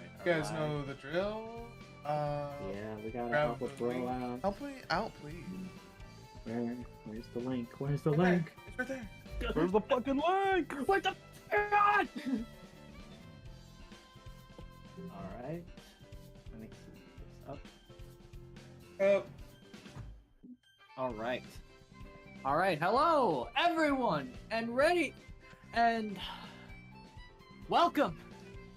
You guys know the drill. Yeah, we gotta grab help us the roll link. out. Help me out, please. Where's the link? Where's the Right link? there. It's right there. Where's the fucking link? What the god? Alright. Let me see this up. Alright. Alright, hello everyone! And ready and welcome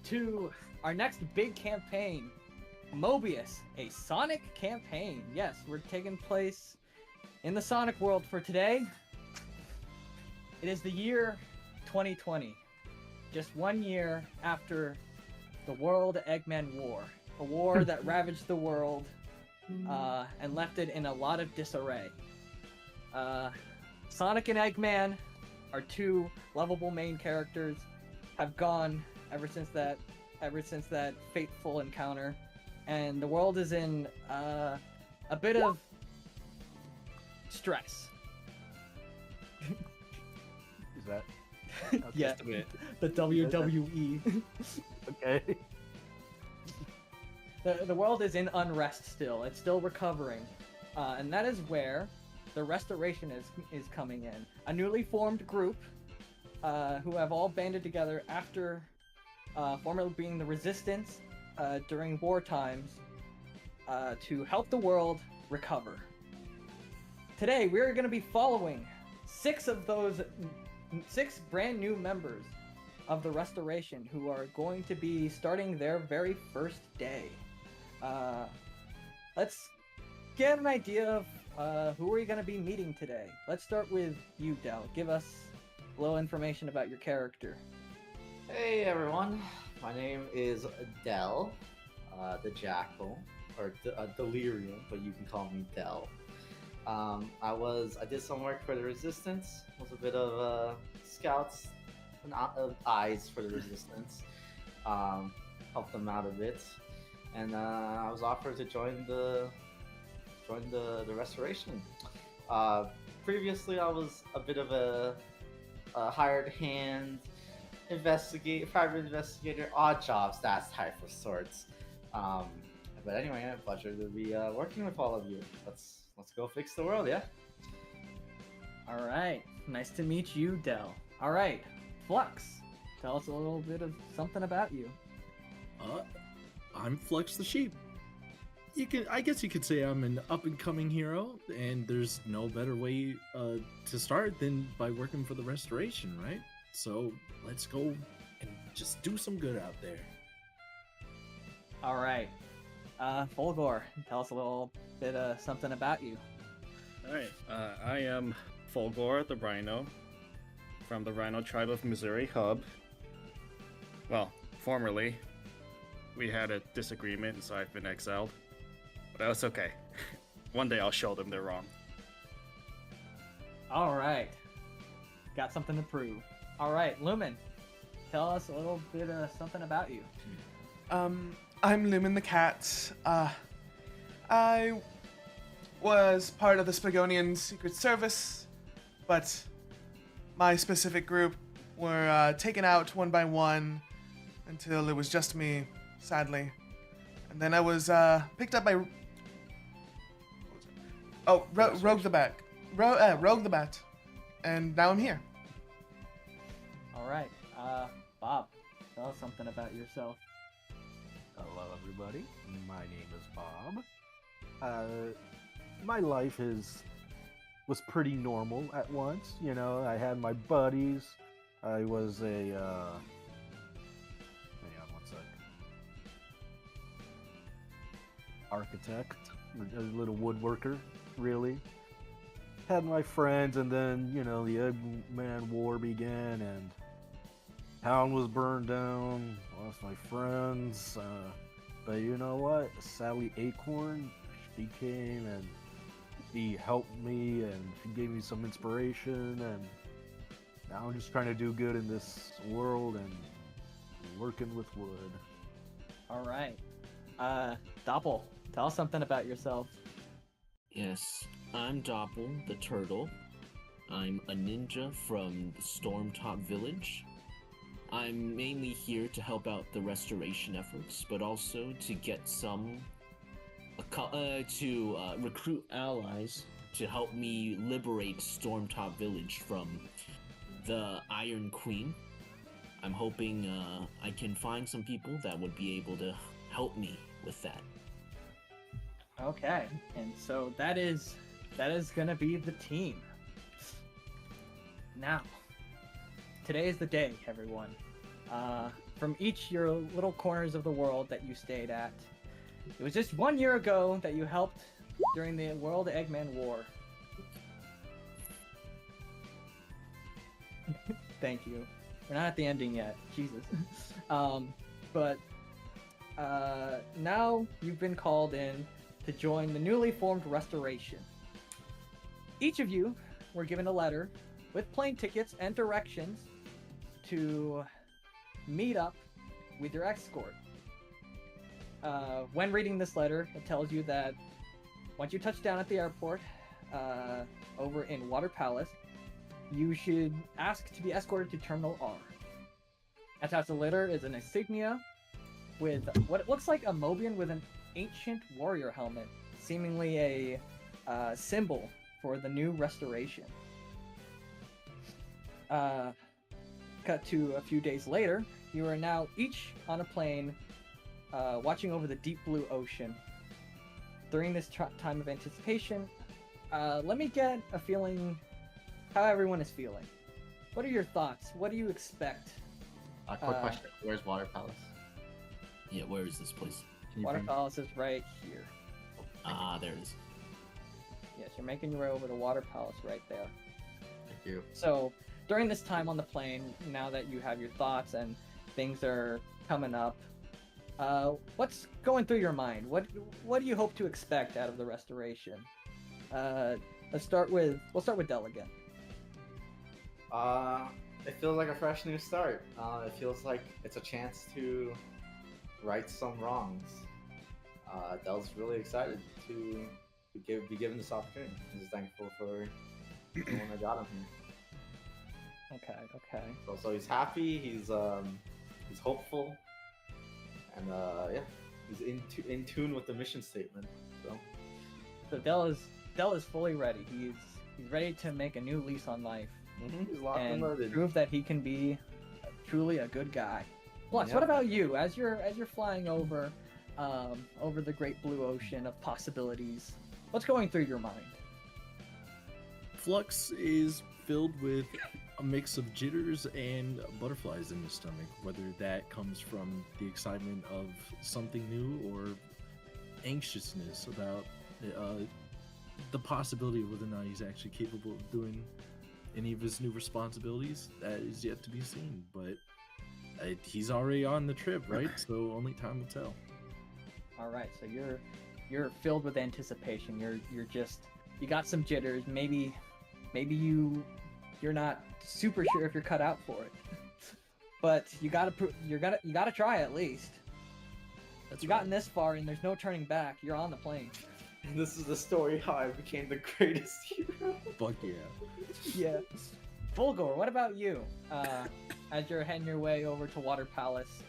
to our next big campaign, Mobius, a Sonic campaign. Yes, we're taking place in the Sonic world for today. It is the year 2020, just 1 year after the World Eggman War, a war that ravaged the world and left it in a lot of disarray. Sonic and Eggman, our two lovable main characters, have gone ever since that fateful encounter, and the world is in a bit of stress. Is that? Yeah, Just a bit. the WWE. Okay. The world is in unrest still. It's still recovering, and that is where the restoration is coming in. A newly formed group who have all banded together after formerly being the Resistance during war times to help the world recover. Today we're going to be following six brand new members of the restoration who are going to be starting their very first day. Let's get an idea of who are you going to be meeting today. Let's start with you, Del. Give us a little information about your character. Hey everyone, my name is Del, the Jackal, or Delirium, but you can call me Del. I did some work for the Resistance. Was a bit of scouts and eyes for the Resistance. Helped them out a bit, and I was offered to join the restoration. Previously, I was a bit of a hired hand, private investigator, odd jobs, that type of sorts. But anyway, a pleasure to be working with all of you. Let's go fix the world, yeah? All right, nice to meet you, Del. All right, Flux, tell us a little bit of something about you. I'm Flux the Sheep. I guess you could say I'm an up-and-coming hero, and there's no better way to start than by working for the restoration, right? So let's go and just do some good out there. All right, Fulgor, tell us a little bit of something about you. Alright, I am Fulgor the Rhino from the Rhino Tribe of Missouri Hub. Well, formerly, we had a disagreement, so I've been exiled. But that's okay. One day I'll show them they're wrong. All right, got something to prove. All right, Lumen, tell us a little bit of something about you. I'm Lumen the Cat. I was part of the Spagonian Secret Service, but my specific group were taken out one by one until it was just me, sadly. And then I was picked up by Rogue the Bat. Rogue the Bat. And now I'm here. All right, Bob, tell us something about yourself. Hello, everybody. My name is Bob. My life was pretty normal at once. You know, I had my buddies. I was a hang on one sec. Architect, a little woodworker, really. Had my friends, and then the Eggman War began, and town was burned down. Lost my friends. But you know what? Sally Acorn, she came and she helped me, and she gave me some inspiration, and now I'm just trying to do good in this world and working with wood. All right, Doppel, tell us something about yourself. Yes, I'm Doppel, the turtle. I'm a ninja from the Stormtop Village. I'm mainly here to help out the restoration efforts, but also to get to recruit allies to help me liberate Stormtop Village from the Iron Queen. I'm hoping I can find some people that would be able to help me with that. Okay, and so that is gonna be the team. Now, today is the day, everyone. From each your little corners of the world that you stayed at. It was just 1 year ago that you helped during the World Eggman War. Thank you. We're not at the ending yet. Jesus. But now you've been called in to join the newly formed Restoration. Each of you were given a letter with plane tickets and directions to meet up with your escort. When reading this letter, it tells you that once you touch down at the airport over in Water Palace, you should ask to be escorted to Terminal R. Attached to the letter is an insignia with what looks like a Mobian with an ancient warrior helmet, seemingly a symbol for the new restoration. Cut to a few days later, you are now each on a plane watching over the deep blue ocean. During this time of anticipation, let me get a feeling how everyone is feeling. What are your thoughts? What do you expect? Quick question. Where's Water Palace? Yeah, where is this place? Can you Water bring- Palace is right here. Ah, there it is. Yes, you're making your way over to Water Palace right there. Thank you. So, during this time on the plane, now that you have your thoughts and things are coming up, what's going through your mind? What do you hope to expect out of the restoration? We'll start with Del again. It feels like a fresh new start. It feels like it's a chance to right some wrongs. Del's really excited to be given this opportunity. He's thankful for the one that got him here. Okay. So he's happy. He's hopeful, and yeah, he's in tune with the mission statement. So Del is fully ready. He's ready to make a new lease on life He's locked and and loaded. prove that he can be truly a good guy. Flux, Yep. what about you? As you're flying over the great blue ocean of possibilities, what's going through your mind? Flux is filled with a mix of jitters and butterflies in his stomach, whether that comes from the excitement of something new or anxiousness about the possibility of whether or not he's actually capable of doing any of his new responsibilities. That is yet to be seen, but he's already on the trip, right? So only time will tell. All right, so you're filled with anticipation. You got some jitters. Maybe you're not super sure if you're cut out for it, but you gotta try at least. That's You've gotten this far and there's no turning back. You're on the plane. And this is the story how I became the greatest hero. Fuck yeah. Yeah. Fulgor, what about you? As you're heading your way over to Water Palace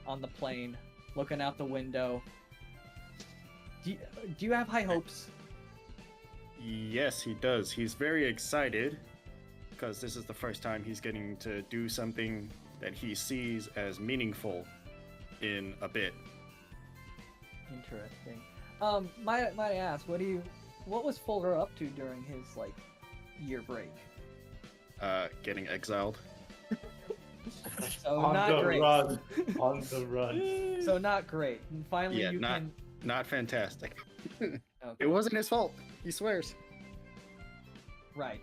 on the plane, looking out the window, do you have high hopes? Yes, he does. He's very excited because this is the first time he's getting to do something that he sees as meaningful in a bit. Interesting. Might I ask, what was Fulgor up to during his year break? Getting exiled. So On not the great. run. On the run. So not great. And finally, Yeah, you can. Not fantastic. Okay. It wasn't his fault. He swears. Right.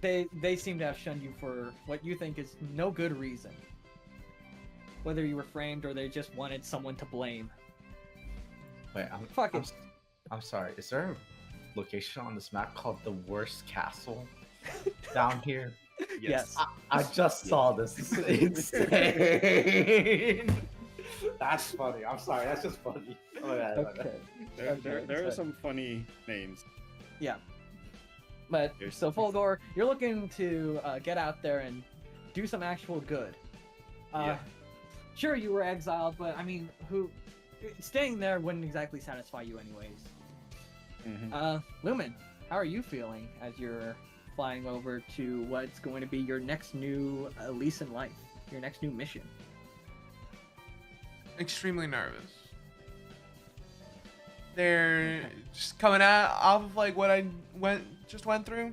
They seem to have shunned you for what you think is no good reason. Whether you were framed or they just wanted someone to blame. Wait, Fuck it. I'm sorry. Is there a location on this map called the Worst Castle down here? Yes. I just saw this. This is insane. That's funny. I'm sorry. That's just funny. Oh, yeah, Okay. There are so- some funny names. Yeah. But There's- so Fulgor, you're looking to get out there and do some actual good. Uh, Sure, you were exiled, but I mean, staying there wouldn't exactly satisfy you anyways. Lumen, how are you feeling as you're flying over to what's going to be your next new lease in life, your next new mission? Extremely nervous. They're just coming out off of like what I went through.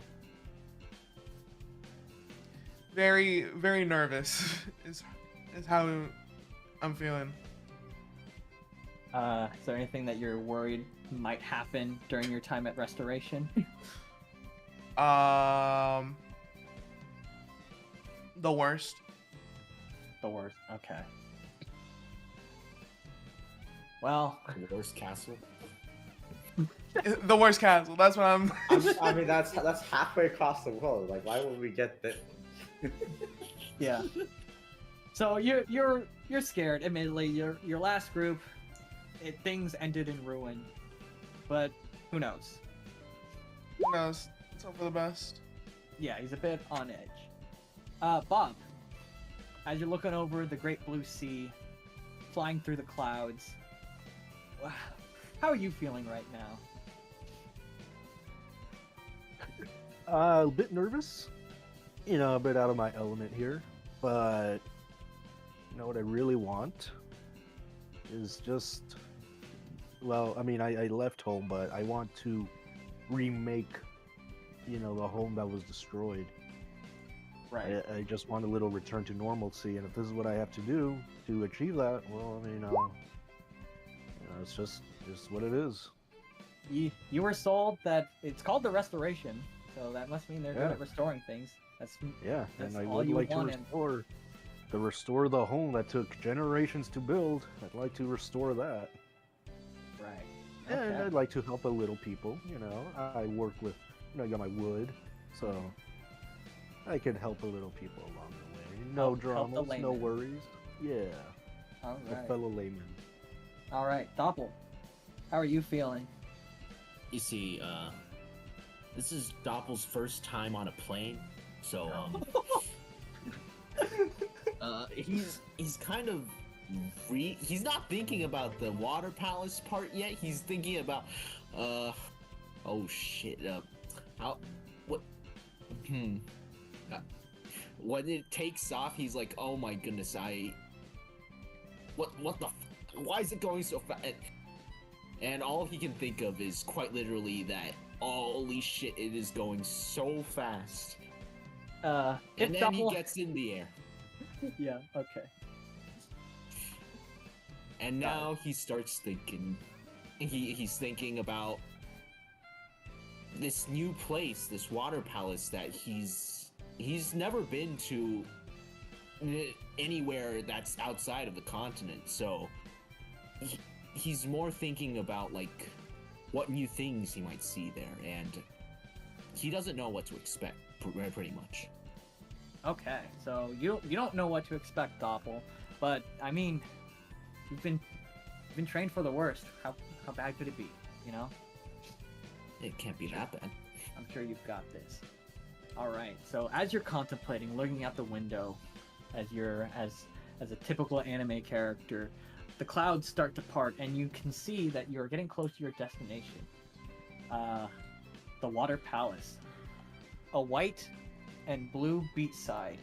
Very, very nervous is how I'm feeling. Is there anything that you're worried might happen during your time at Restoration? The worst. The worst. Okay. Well, The worst castle. The worst castle. That's what I'm. I mean, that's halfway across the world. Like, why would we get that? yeah. So you're scared. Admittedly, your last group, things ended in ruin, but who knows? Who knows? Let's hope for the best. Yeah, he's a bit on edge. Bob, as you're looking over the great blue sea, flying through the clouds, how are you feeling right now? A bit nervous, a bit out of my element here, but what I really want is just, well, I mean, I left home, but I want to remake, the home that was destroyed. Right. I just want a little return to normalcy, and if this is what I have to do to achieve that, well, I mean, it's just what it is. You were sold that it's called the Restoration, so that must mean they're good Yeah. at restoring things. That's And I all would you like to wanted. restore the home that took generations to build. I'd like to restore that. Right. And Okay. I'd like to help a little people, I work with, I got my wood, so I can help a little people along the way. No Help the dramas, no layman. worries. Yeah, All a right. fellow layman. All right, Doppel, how are you feeling? You see, this is Doppel's first time on a plane, so he's kind of he's not thinking about the water palace part yet. He's thinking about oh shit, when it takes off, he's like, oh my goodness, why is it going so fast? And all he can think of is quite literally that, holy shit, it is going so fast. If And then Doppel... he gets in the air. Yeah. Okay. And now he starts thinking. He's thinking about this new place, this water palace that he's never been to anywhere that's outside of the continent. So he's more thinking about like what new things he might see there, and he doesn't know what to expect pretty much. Okay. So you don't know what to expect, Doppel, but I mean, you've been trained for the worst. How bad could it be? It can't be that bad. I'm sure you've got this. All right. So as you're contemplating, looking out the window, as a typical anime character, the clouds start to part, and you can see that you're getting close to your destination. The Water Palace, a white and blue beachside,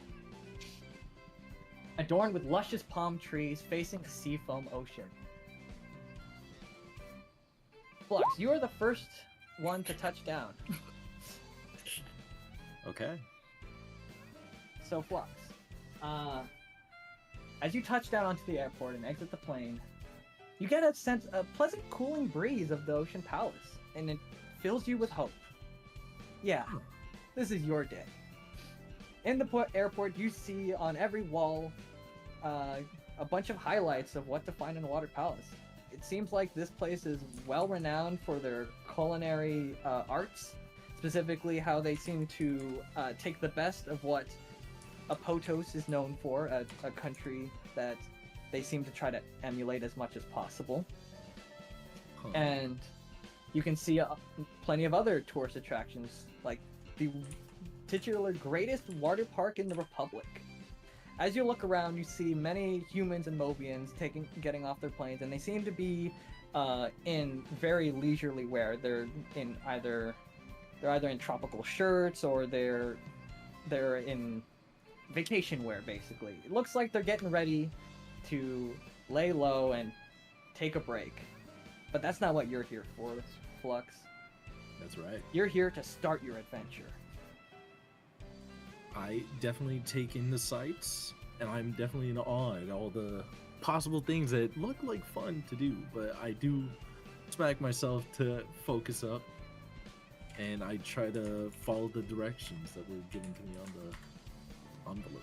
adorned with luscious palm trees, facing a seafoam ocean. Flux, you are the first one to touch down. Okay. So Flux, as you touch down onto the airport and exit the plane, you get a pleasant cooling breeze of the Ocean Palace, and it fills you with hope. Yeah, this is your day. In the airport, you see on every wall a bunch of highlights of what to find in a water palace. It seems like this place is well renowned for their culinary arts, specifically how they seem to take the best of what Apotos is known for, a country that they seem to try to emulate as much as possible. Huh. And you can see plenty of other tourist attractions, like the titular greatest water park in the Republic. As you look around, you see many humans and Mobians getting off their planes, and they seem to be in very leisurely wear. They're either in tropical shirts or they're in vacation wear. Basically, it looks like they're getting ready to lay low and take a break. But that's not what you're here for, Flux. That's right. You're here to start your adventure. I definitely take in the sights, and I'm definitely in awe at all the possible things that look like fun to do, but I do smack myself to focus up, and I try to follow the directions that were given to me on the envelope.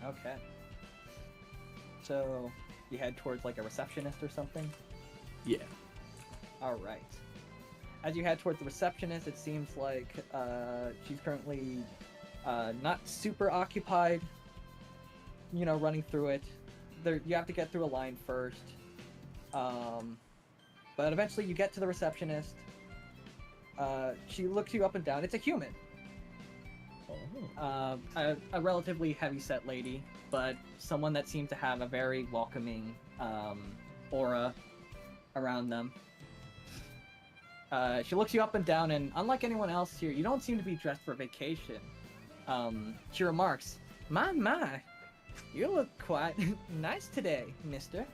Okay. So, you head towards like a receptionist or something? Yeah. Alright. As you head towards the receptionist, it seems like she's currently not super occupied, running through it. You have to get through a line first. But eventually you get to the receptionist. She looks you up and down. It's a human. Oh. A relatively heavy-set lady, but someone that seems to have a very welcoming aura around them. She looks you up and down, and unlike anyone else here, you don't seem to be dressed for vacation. She remarks, My, you look quite nice today, mister.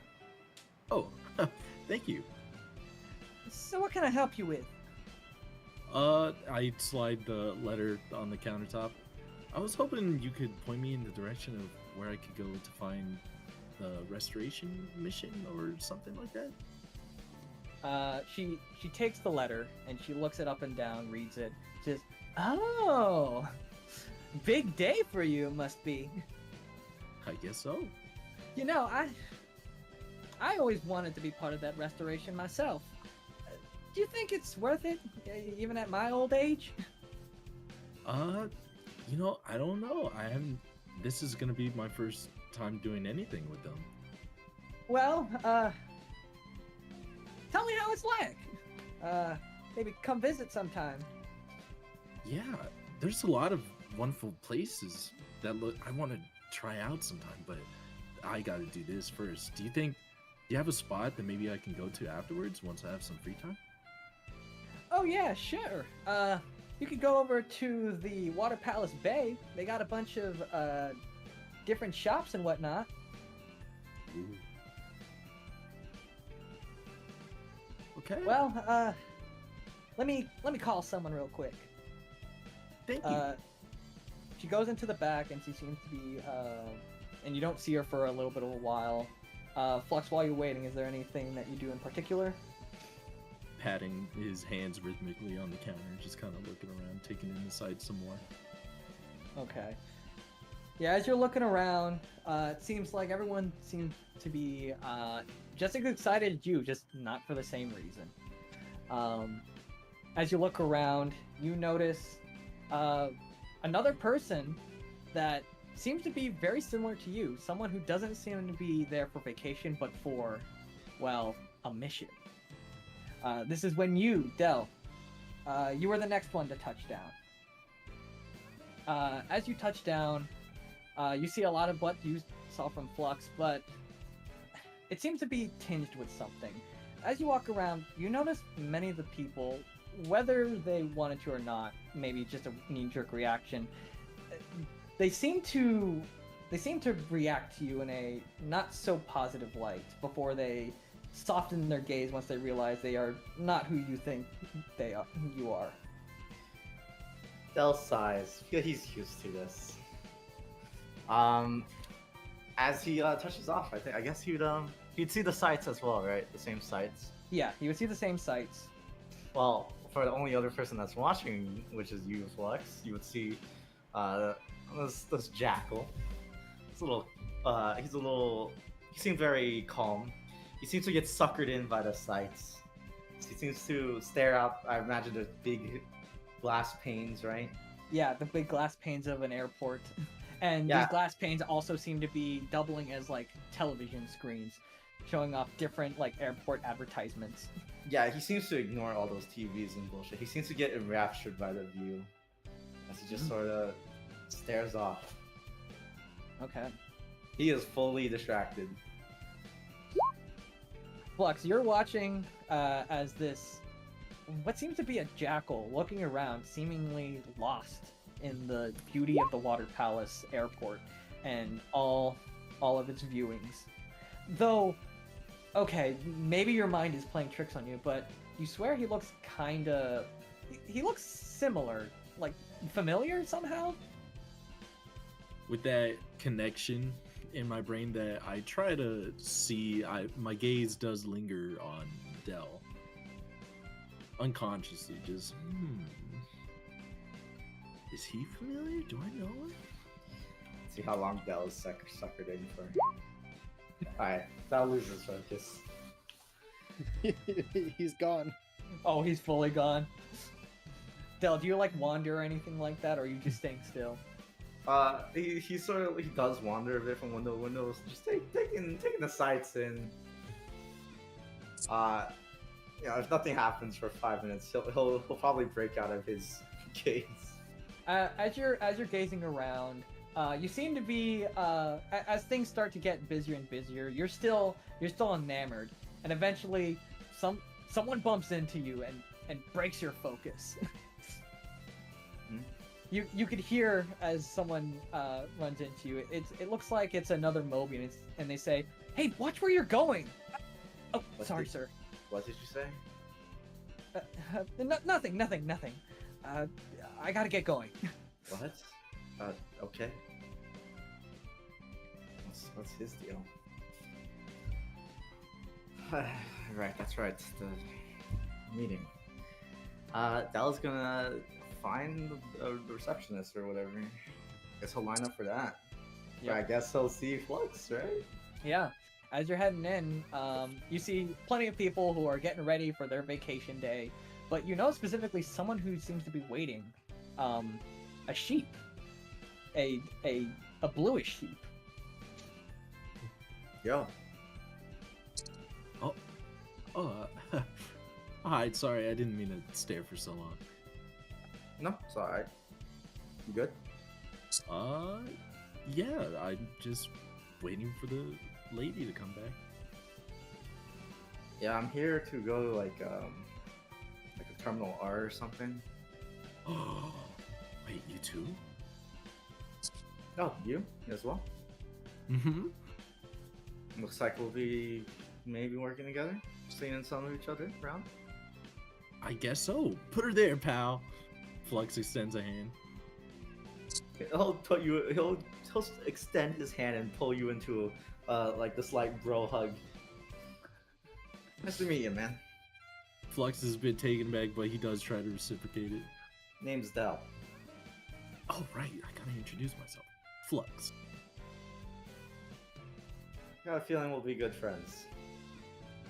Oh, thank you. So what can I help you with? I slide the letter on the countertop. I was hoping you could point me in the direction of where I could go to find the restoration mission or something like that. She takes the letter and she looks it up and down, reads it, says, "Oh, big day for you, must be." I guess so. I always wanted to be part of that restoration myself. Do you think it's worth it, even at my old age? I don't know. I haven't. This is gonna be my first time doing anything with them. Well, tell me how it's like. Maybe come visit sometime. Yeah, there's a lot of wonderful places that I want to try out sometime, but I gotta do this first. Do you have a spot that maybe I can go to afterwards once I have some free time? Oh yeah, sure. You could go over to the Water Palace Bay. They got a bunch of different shops and whatnot. Ooh. Okay. Well, let me call someone real quick. Thank you. She goes into the back and she seems to be, and you don't see her for a little bit of a while. Flux, while you're waiting, is there anything that you do in particular? Patting his hands rhythmically on the counter, just kind of looking around, taking in the sights some more. Okay. Yeah, as you're looking around, it seems like everyone seems to be just as excited as you, just not for the same reason. As you look around, you notice another person that seems to be very similar to you. Someone who doesn't seem to be there for vacation, but for, well, a mission. This is when you, Del, you were the next one to touch down. As you touch down, you see a lot of what you saw from Flux, but it seems to be tinged with something. As you walk around, you notice many of the people, whether they wanted to or not, maybe just a knee-jerk reaction, they seem to react to you in a not so positive light before they soften their gaze once they realize they are not who you think you are. Del sighs. He's used to this. As he touches off, I guess he'd see the sights as well, right? The same sights. Yeah, you would see the same sights. Well, for the only other person that's watching, which is you, Flux, you would see this jackal. He seems very calm. He seems to get suckered in by the sights. He seems to stare out. I imagine there's big glass panes, right? Yeah, the big glass panes of an airport. And Yeah. these glass panes also seem to be doubling as like television screens, showing off different like airport advertisements. Yeah, he seems to ignore all those TVs and bullshit. He seems to get enraptured by the view as he just sort of stares off. Okay. He is fully distracted. Flux, you're watching as this, what seems to be a jackal, looking around, seemingly lost in the beauty of the Water Palace airport and all of its viewings. Though, okay, maybe your mind is playing tricks on you, but you swear he looks kinda... He looks similar, like familiar somehow? With that connection in my brain that I try to see, my gaze does linger on Dell. Unconsciously, just, is he familiar? Do I know him? See how long Dell is suckered in for. Alright, Dell loses focus. He's gone. Oh, he's fully gone. Del, do you like wander or anything like that, or are you just staying still? He sort of does wander a bit from window to windows, just taking the sights in. If nothing happens for 5 minutes, he'll probably break out of his gaze. As you're gazing around, you seem to be as things start to get busier and busier. You're still enamored, and eventually, someone bumps into you and breaks your focus. You could hear as someone runs into you. It looks like it's another Mobius, and they say, "Hey, watch where you're going." Oh, sorry, sir. What did you say? Nothing. I gotta get going. What? Okay. What's his deal? Right, that's right. The meeting. Dell's gonna find a receptionist or whatever. Guess he'll line up for that. Yeah, I guess he'll see Flux, right? Yeah. As you're heading in, you see plenty of people who are getting ready for their vacation day, but you know specifically someone who seems to be waiting. A sheep. A bluish sheep. Yo. Hi, sorry, I didn't mean to stare for so long. No, it's alright. You good? Yeah, I'm just waiting for the lady to come back. Yeah, I'm here to go to like a Terminal R or something. Oh, wait, you too? Oh, you as well? Mm-hmm. Looks like we'll be maybe working together, seeing some of each other around. I guess so. Put her there, pal. Flux extends a hand. He'll put you. He'll extend his hand and pull you into like this light bro hug. Nice to meet you, man. Flux is a bit taken aback, but he does try to reciprocate it. Name's Dell. Oh right, I gotta introduce myself. Flux. Got a feeling we'll be good friends.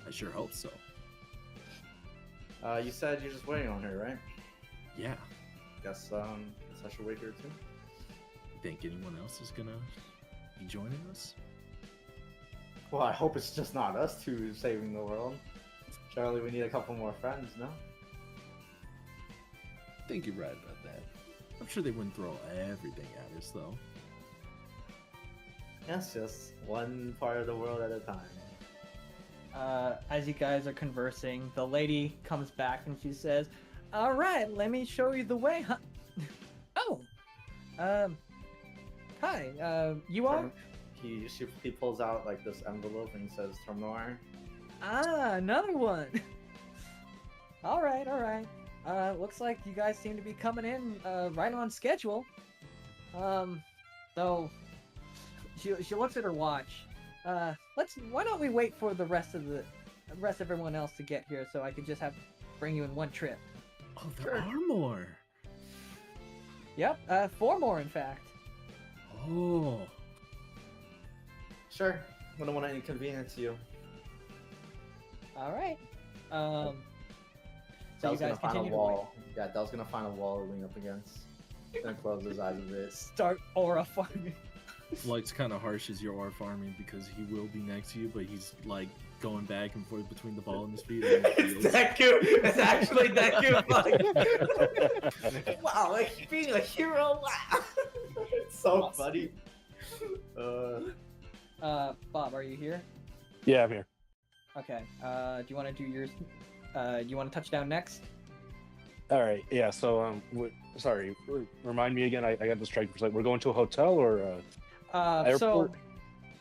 I sure hope so. You said you're just waiting on her, right? Yeah. Guess I should wait here too. You think anyone else is gonna be joining us? Well, I hope it's just not us two saving the world. Surely we need a couple more friends, no? I think you're right about that. I'm sure they wouldn't throw everything at us, though. That's just one part of the world at a time. As you guys are conversing, the lady comes back and she says, "All right, let me show you the way, huh?" Oh, hi, you are? He pulls out like this envelope and he says Terminal R. Ah, another one. All right. Looks like you guys seem to be coming in right on schedule. Though she looks at her watch. Why don't we wait for the rest of everyone else to get here so I could just bring you in one trip? Oh, there are more. Yep, 4 more in fact. Oh. Sure. I don't want to inconvenience you. All right. So Dell's you gonna guys find a continue to wall. Yeah, Dell's gonna find a wall to lean up against. Gonna close his eyes a bit. start aura farming. Flux kind of harsh as your aura farming because he will be next to you, but he's like going back and forth between the ball and his feet. It's that cute. It's actually that cute. Wow, like being a hero. Wow. It's so funny. Bob, are you here? Yeah, I'm here. Okay. Do you want to do yours? You want to touch down next? All right. Yeah. So, sorry. Remind me again. I got distracted for a second. We're going to a hotel or airport?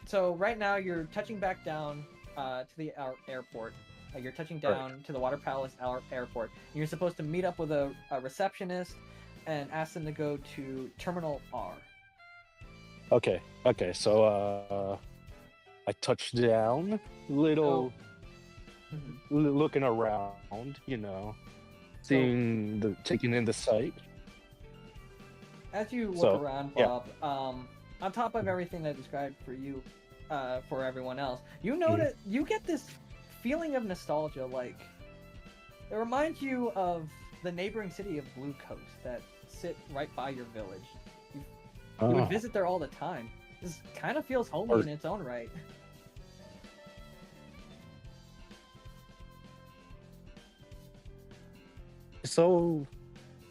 So right now you're touching back down to the airport. You're touching down to the Water Palace airport. And you're supposed to meet up with a receptionist and ask them to go to Terminal R. Okay. Okay. So, I touched down, little, looking around, seeing taking in the sight. As you look So, around, yeah. Bob, on top of everything I described for you, for everyone else, you notice you get this feeling of nostalgia. Like it reminds you of the neighboring city of Blue Coast that sit right by your village. You would visit there all the time. This kind of feels homey in its own right. So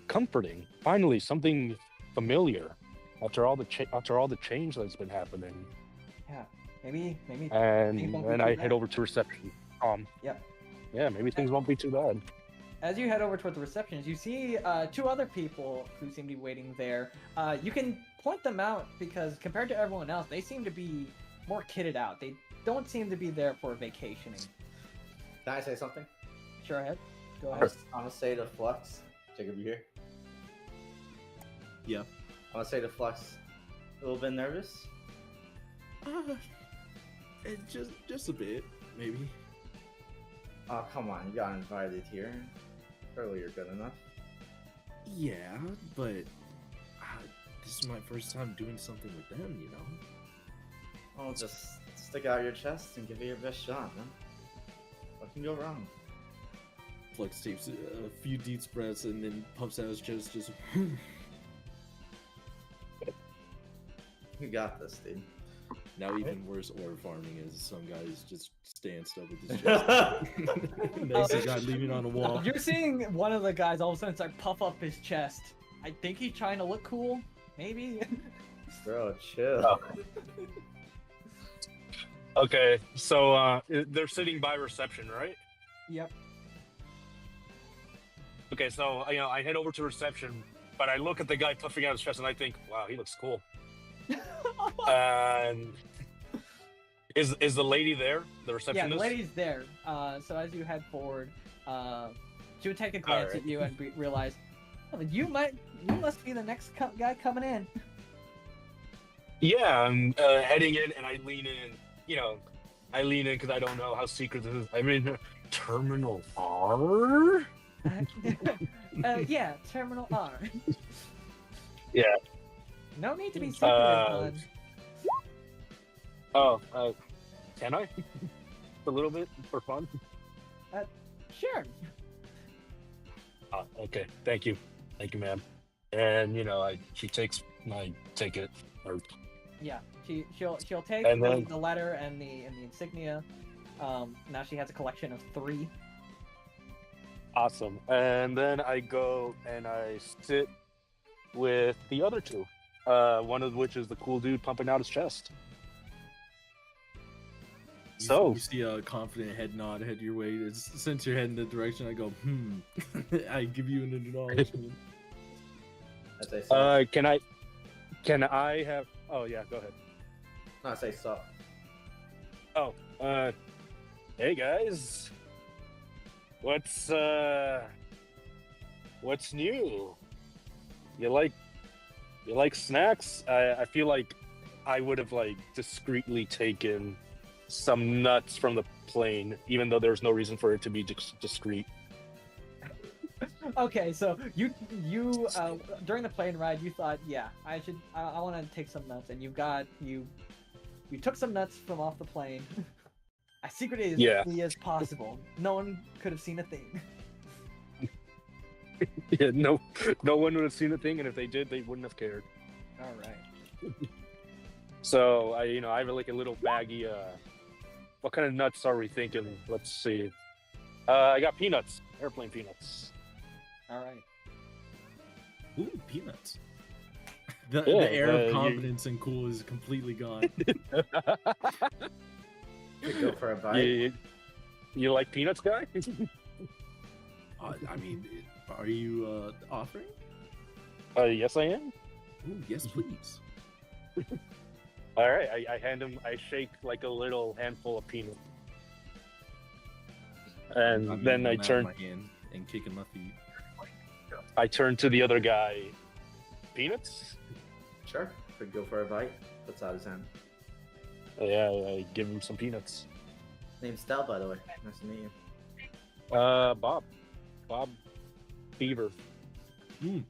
comforting. Finally, something familiar after all the change that's been happening. Yeah, maybe. And things won't be then too I bad. head over to reception. Yep. Yeah, maybe things won't be too bad. As you head over toward the receptionist, you see two other people who seem to be waiting there. You can point them out because compared to everyone else, they seem to be more kitted out. They don't seem to be there for vacationing. Can I say something? Sure, ahead. Go I'm ahead. gonna say to Flux. Jacob, you here? Yeah. I'm gonna say to Flux. A little bit nervous. Just a bit, maybe. Oh, come on, you got invited here. Surely you're good enough. Yeah, but this is my first time doing something with them, Oh, just stick out your chest and give it your best shot, man. What can go wrong? Flux takes a few deep breaths and then pumps out his chest, just... You got this, dude. Now even worse orb farming is some guys just stand still with his chest. Next guy leaning on a wall. You're seeing one of the guys all of a sudden start puff up his chest. I think he's trying to look cool, maybe. Bro, chill. Oh. Okay, so they're sitting by reception, right? Yep. Okay, so I head over to reception, but I look at the guy puffing out his chest and I think, wow, he looks cool. And is the lady there, the Yeah, receptionist? the lady's there. So as you head forward, she would take a glance at you and realize, oh, you must be the next guy coming in. Yeah, I'm heading in and I lean in. I lean in because I don't know how secret this is. I'm in Terminal R. Yeah, Terminal R. Yeah. No need to be secretive, bud. Can I? A little bit for fun. Sure. Okay. Thank you, ma'am. And she takes my ticket. Yeah, she'll take And then- the letter and the insignia. Now she has a collection of 3. Awesome. And then I go and I sit with the other 2. One of which is the cool dude pumping out his chest. You see a confident head nod head your way. Since you're heading the direction, I go, I give you an acknowledgement. I say so. Can I have? Oh yeah, go ahead. No, I say so. Oh, hey guys, what's new? You like snacks? I feel like I would have discreetly taken some nuts from the plane, even though there's no reason for it to be discreet. Okay, so you during the plane ride, you thought, yeah, I want to take some nuts, and you took some nuts from off the plane. As secretly as possible. No one could have seen a thing. Yeah, no one would have seen a thing, and if they did, they wouldn't have cared. All right. So I have a little baggie. What kind of nuts are we thinking? Let's see. I got peanuts, airplane peanuts. All right. Ooh, peanuts. The Yeah, air of you- confidence and cool is completely gone. Could go for a bite. You like peanuts, guy? I mean, are you offering? Yes, I am. Ooh, yes, please. All right, I hand him. I shake like a little handful of peanuts, and I'm then gonna I map turn. my hand and kicking my feet. I turn to the other guy. Peanuts? Sure. Could go for a bite. Puts out his hand. Yeah, I give him some peanuts. Name's Del, by the way. Nice to meet you. Bob. Bob Beaver. Mm.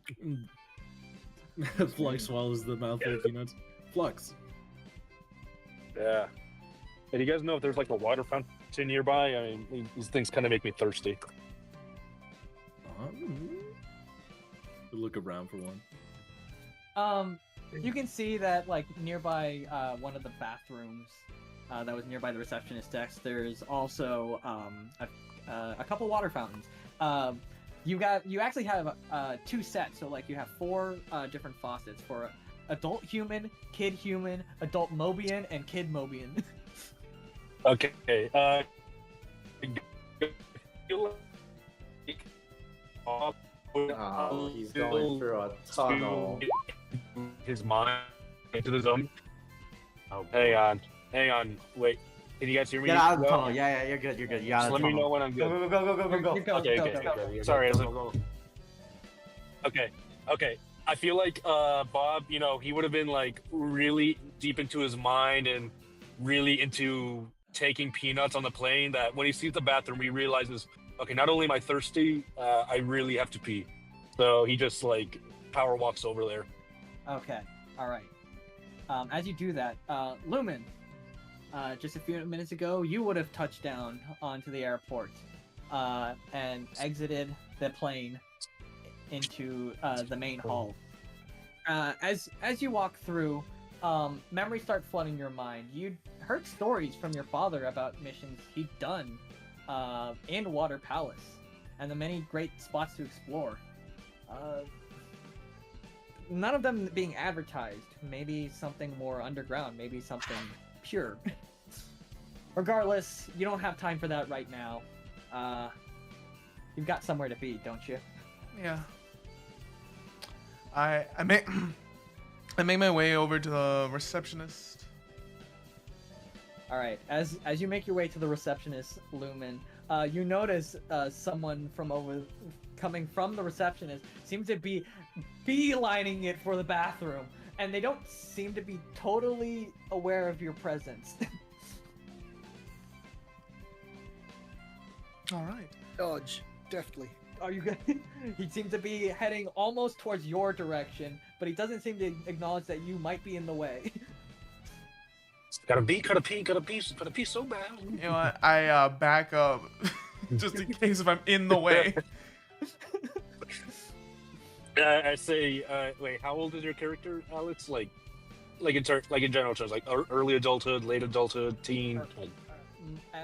Flux swallows the mouthful of peanuts. Flux. Yeah. Hey, do you guys know if there's like a water fountain nearby? I mean, these things kind of make me thirsty. Look around for one. You can see that like nearby one of the bathrooms that was nearby the receptionist desk. There's also a couple water fountains. You actually have 2 sets, so like you have 4 different faucets for adult human, adult Mobian, and kid Mobian. Okay. Oh, he's going through a tunnel. His mind into the zone. Oh, hang on. Wait, can you guys hear me? Get out of the Well, tunnel. Yeah, you're good. You're good. You got Just let me know when I'm good. Go. Okay. Sorry, Okay. I feel like Bob, he would have been like really deep into his mind and really into taking peanuts on the plane, that when he sees the bathroom, he realizes, okay, not only am I thirsty, I really have to pee. So he just like power walks over there. Okay, all right. As you do that, Lumen, just a few minutes ago, you would have touched down onto the airport and exited the plane into the main hall. As you walk through, memories start flooding your mind. You'd heard stories from your father about missions he'd done in Water Palace and the many great spots to explore. None of them being advertised. Maybe something more underground. Maybe something pure. Regardless, you don't have time for that right now. You've got somewhere to be, don't you? Yeah. I make I make my way over to the receptionist. All right. As you make your way to the receptionist, Lumen, you notice someone coming from the receptionist seems to be beelining it for the bathroom, and they don't seem to be totally aware of your presence. All right. Dodge, deftly. Are you good? He seems to be heading almost towards your direction, but he doesn't seem to acknowledge that you might be in the way. Gotta pee so bad. You know what? I back up just in case if I'm in the way. I say, wait, how old is your character, Alex? Like in general terms, like early adulthood, late adulthood, teen.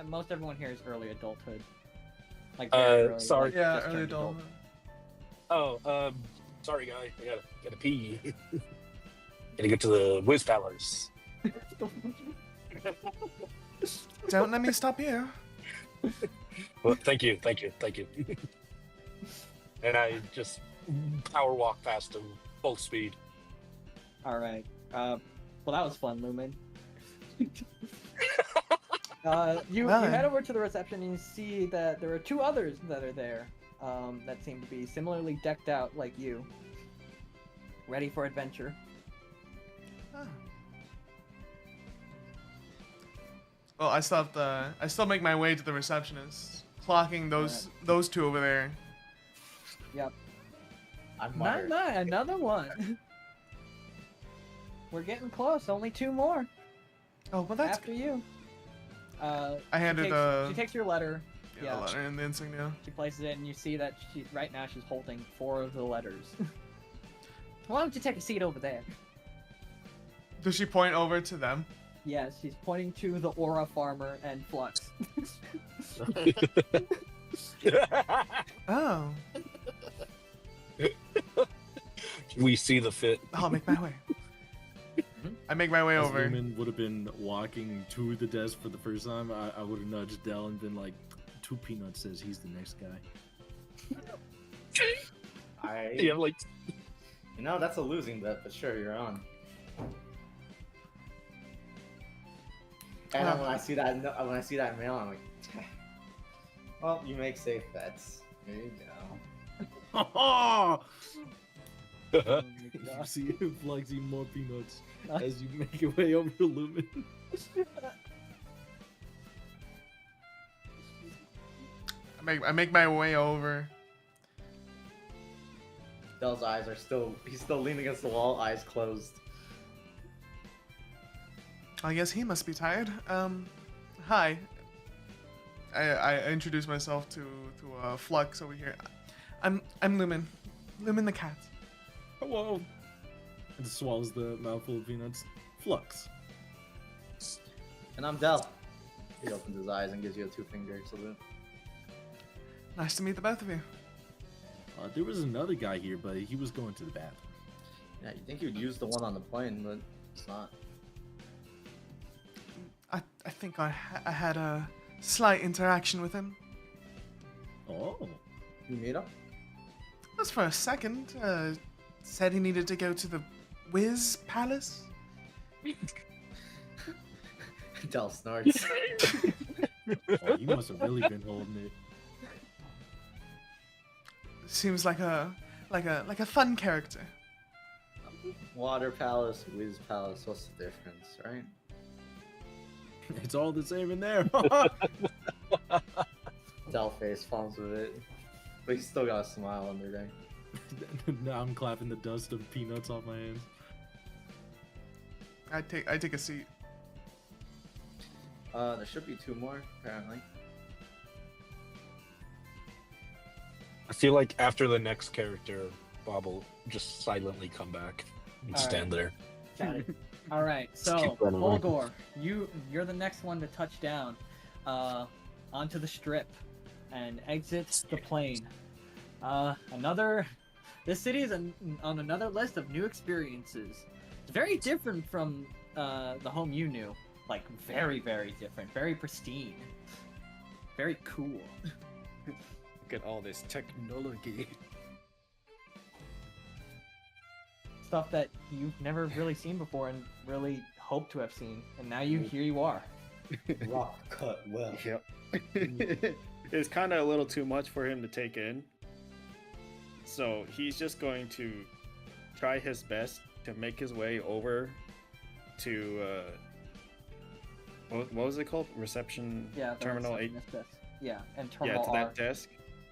Most everyone here is early adulthood. Like sorry. Yeah, just early turned adult. Oh, sorry, guy. I gotta pee. Gotta get to the Whiz Palace. Don't let me stop here. Well, thank you. And I just power walk past him full speed. All right. Well, that was fun, Lumen. You head over to the reception and you see that there are 2 others that are there that seem to be similarly decked out like you, ready for adventure. Ah. Well, I still make my way to the receptionist, clocking those 2 over there. Yep. I'm Not wired. another one. We're getting close. Only 2 more Oh, well, that's after you. I handed She takes your letter. the letter and the insignia. She places it, and you see that right now she's holding 4 of the letters. Why don't you take a seat over there? Does she point over to them? Yes, she's pointing to the Aura Farmer and Flux. Oh. we see the fit. I'll make my way. I make my way As over. Lumen would have been walking to the desk for the first time, I would have nudged Dell and been like, 2 Peanuts says he's the next guy. Yeah, like You know, that's a losing bet, but sure, you're on. And then when I see that mail, I'm like, well, you make safe bets. There you go. Oh my you see Flux eat more peanuts as you make your way over to Lumen. I make my way over. Dell's eyes are he's still leaning against the wall, eyes closed. I guess he must be tired. Hi. I introduce myself to Flux over here. I'm Lumen. Lumen the cat. Whoa. And swallows the mouthful of peanuts. Flux. And I'm Dell. He opens his eyes and gives you a 2-finger salute. Nice to meet the both of you. There was another guy here, but he was going to the bathroom. Yeah, you think you'd use the one on the plane, but it's not. I think I had a slight interaction with him. Oh. You meet up? Just for a second. Said he needed to go to the Wiz Palace. Dell snorts. Oh, you must have really been holding it. Seems like a fun character. Water Palace, Wiz Palace, what's the difference, right? It's all the same in there. Dell face falls with it. But he's still got a smile under there. Now I'm clapping the dust of peanuts off my hands. I take a seat. There should be 2 more, apparently. I feel like after the next character, Bob will just silently come back and All stand there. Got it. All right, so keep running away. Volgor, you're the next one to touch down onto the strip and exit the plane. This city is on another list of new experiences. It's very different from the home you knew. Like very, very different, very pristine, very cool. Look at all this technology. Stuff that you've never really seen before and really hoped to have seen, and now here you are. Rock cut well. Yep. It's kind of a little too much for him to take in. So he's just going to try his best to make his way over to what was it called? Reception Yeah, the Terminal 8. receptionist desk. Yeah, and Yeah, Terminal to R. that desk.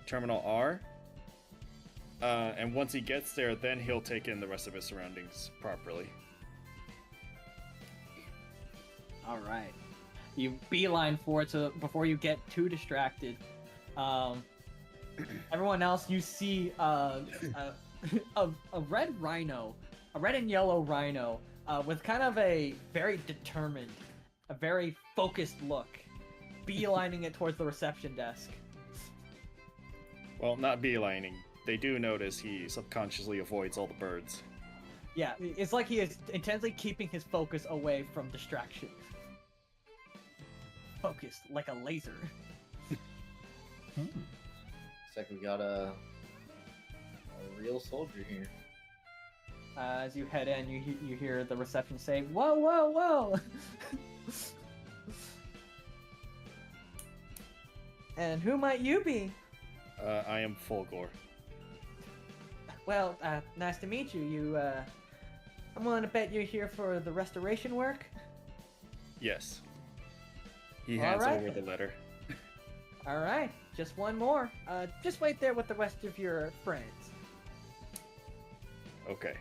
Terminal R. And once he gets there, then he'll take in the rest of his surroundings properly. All right. You beeline for it before you get too distracted. Everyone else, you see a red rhino, a red and yellow rhino, with kind of a very determined, a very focused look, beelining it towards the reception desk. Well, not beelining. They do notice he subconsciously avoids all the birds. Yeah, it's like he is intensely keeping his focus away from distraction. Focused like a laser. Looks like we got a real soldier here. As you head in, you hear the reception say, "Whoa, whoa, whoa!" And who might you be? I am Fulgor. Well, nice to meet you. I'm willing to bet you're here for the restoration work. Yes. He hands Alright. over the letter. All right, just one more. Just wait there with the rest of your friends. Okay.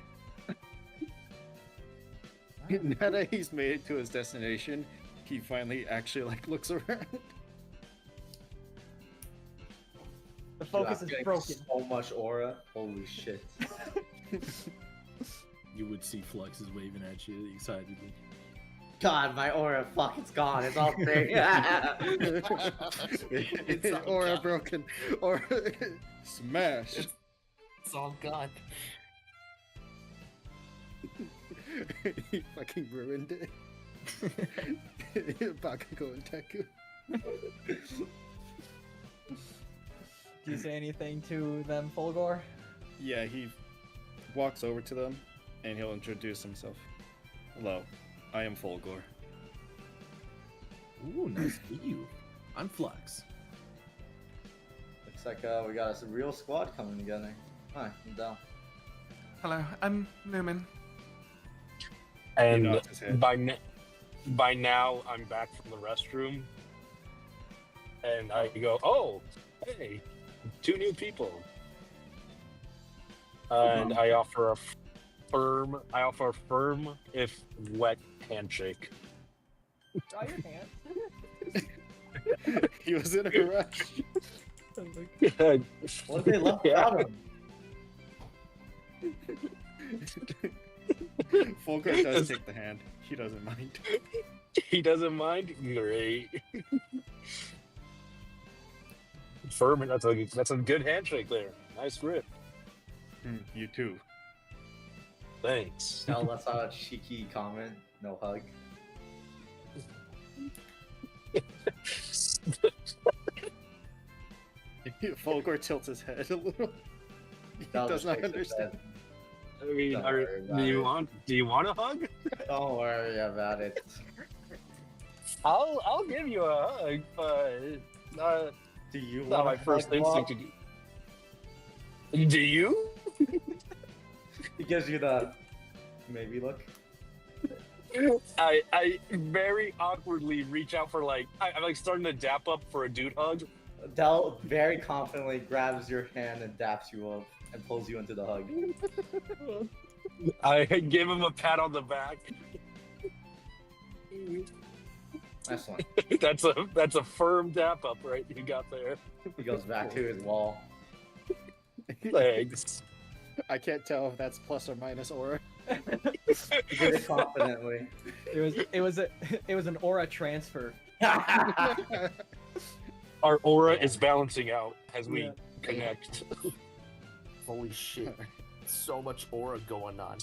Now that he's made it to his destination, he finally actually looks around. The focus Dude, is I'm broken. getting so much aura. Holy shit. You would see Flux is waving at you excitedly. God, my aura, fuck, it's gone. It's all there. It's aura broken. Aura smash. It's all gone. He fucking ruined it. Bakugo and Teku. Do you say anything to them, Fulgor? Yeah, he walks over to them and he'll introduce himself. Hello, I am Fulgor. Ooh, nice to meet you. I'm Flux. Looks like we got a real squad coming together. Hi, I'm Del. Hello, I'm Lumen. And nods his head. by now, I'm back from the restroom, and I go, "Oh, hey, 2 new people." And I offer a firm, if wet, handshake. Draw your hand. He was in a rush. What did they left without him? Fulgor does take the hand. He doesn't mind. He doesn't mind. Great. Firm. That's a good handshake there. Nice grip. You too. Thanks. No, that's not a cheeky comment. No hug. Fulgor tilts his head a little. He Del does just not shakes his understand. head. I mean, Don't worry about do you want a hug? Don't worry about it. I'll give you a hug, but Do you not want my first hug, Bob? instinct to do. Do you? He gives you the maybe look. I very awkwardly reach out for I'm like starting to dap up for a dude hug. Del very confidently grabs your hand and daps you up and pulls you into the hug. I give him a pat on the back. Nice one. That's a firm dap up right you got there. He goes back to his wall. Thanks. I can't tell if that's plus or minus aura. He did it confidently. It was an aura transfer. Our aura is balancing out as we Yeah. connect. Holy shit. So much aura going on.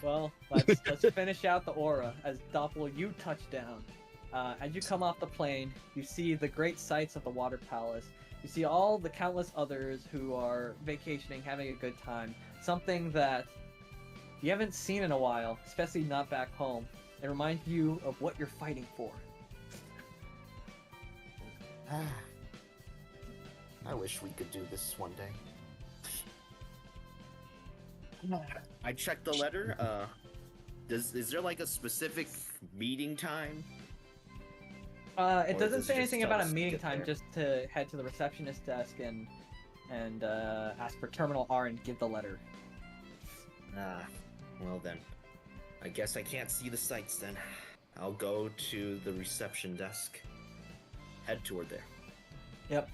Well, let's finish out the aura as Doppel, you touch down. As you come off the plane, you see the great sights of the Water Palace. You see all the countless others who are vacationing, having a good time. Something that you haven't seen in a while, especially not back home. It reminds you of what you're fighting for. I wish we could do this one day. I checked the letter. Is there like a specific meeting time? It Or doesn't does it say just anything tell about us a to meeting get time, there? just to head to the receptionist desk and ask for Terminal R and give the letter. Well then. I guess I can't see the sights then. I'll go to the reception desk. Head toward there. Yep.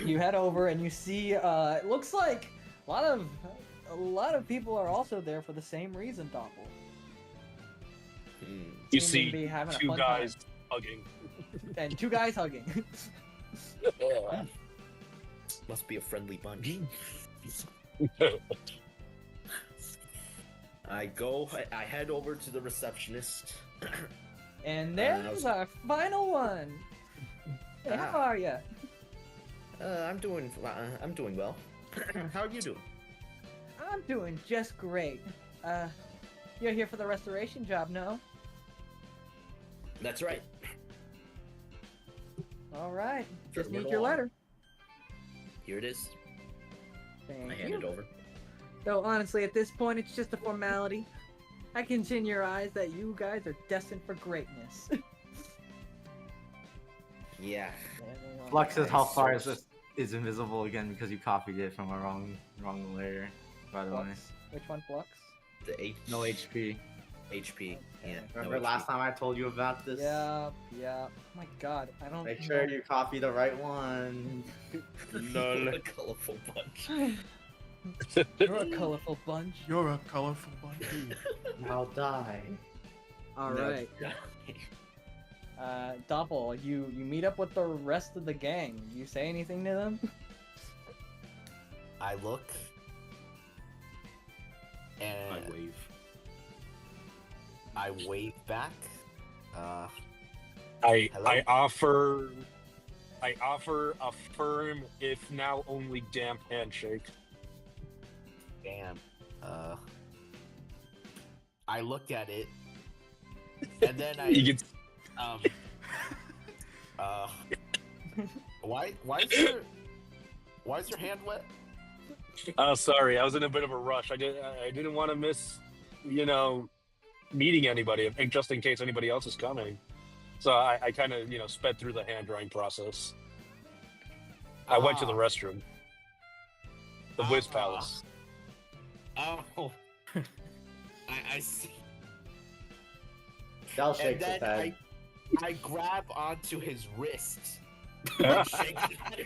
You head over and you see. It looks like a lot of people are also there for the same reason, Doppel. You Seem to see be having a 2 fun guys hugging. And 2 guys hugging. Must be a friendly bunch. I head over to the receptionist. And there's our final one. Hey, how are you? I'm doing well. How are you doing? I'm doing just great. You're here for the restoration job, no? That's right. All right. Just Sure, need right your along. letter. Here it is. Thank I hand you. it over. Though honestly, at this point, it's just a formality. I can see in your eyes that you guys are destined for greatness. Yeah. Flux says how far is source. this is invisible again because you copied it from a wrong layer. By the way, Flux? Which one, Flux? The H. no HP. HP. Yeah. Remember no last HP. time I told you about this? Yeah. Oh my God, I don't. Make sure know. you copy the right one. What a colorful bunch. You're a colorful bunch. You're a colorful bunch. Now die. All No. right. Doppel, you meet up with the rest of the gang. You say anything to them? I look. And I wave. I wave back. I Hello? I offer a firm, if now only damp handshake. Damn. I look at it, and then You can why is your hand wet? Oh, sorry, I was in a bit of a rush. I didn't want to miss, meeting anybody, just in case anybody else is coming. So I kind of, sped through the hand drawing process. I went to the restroom, the Wiz Palace. Oh, I see. Del And shakes his then head. I grab onto his wrist. Yeah. Shake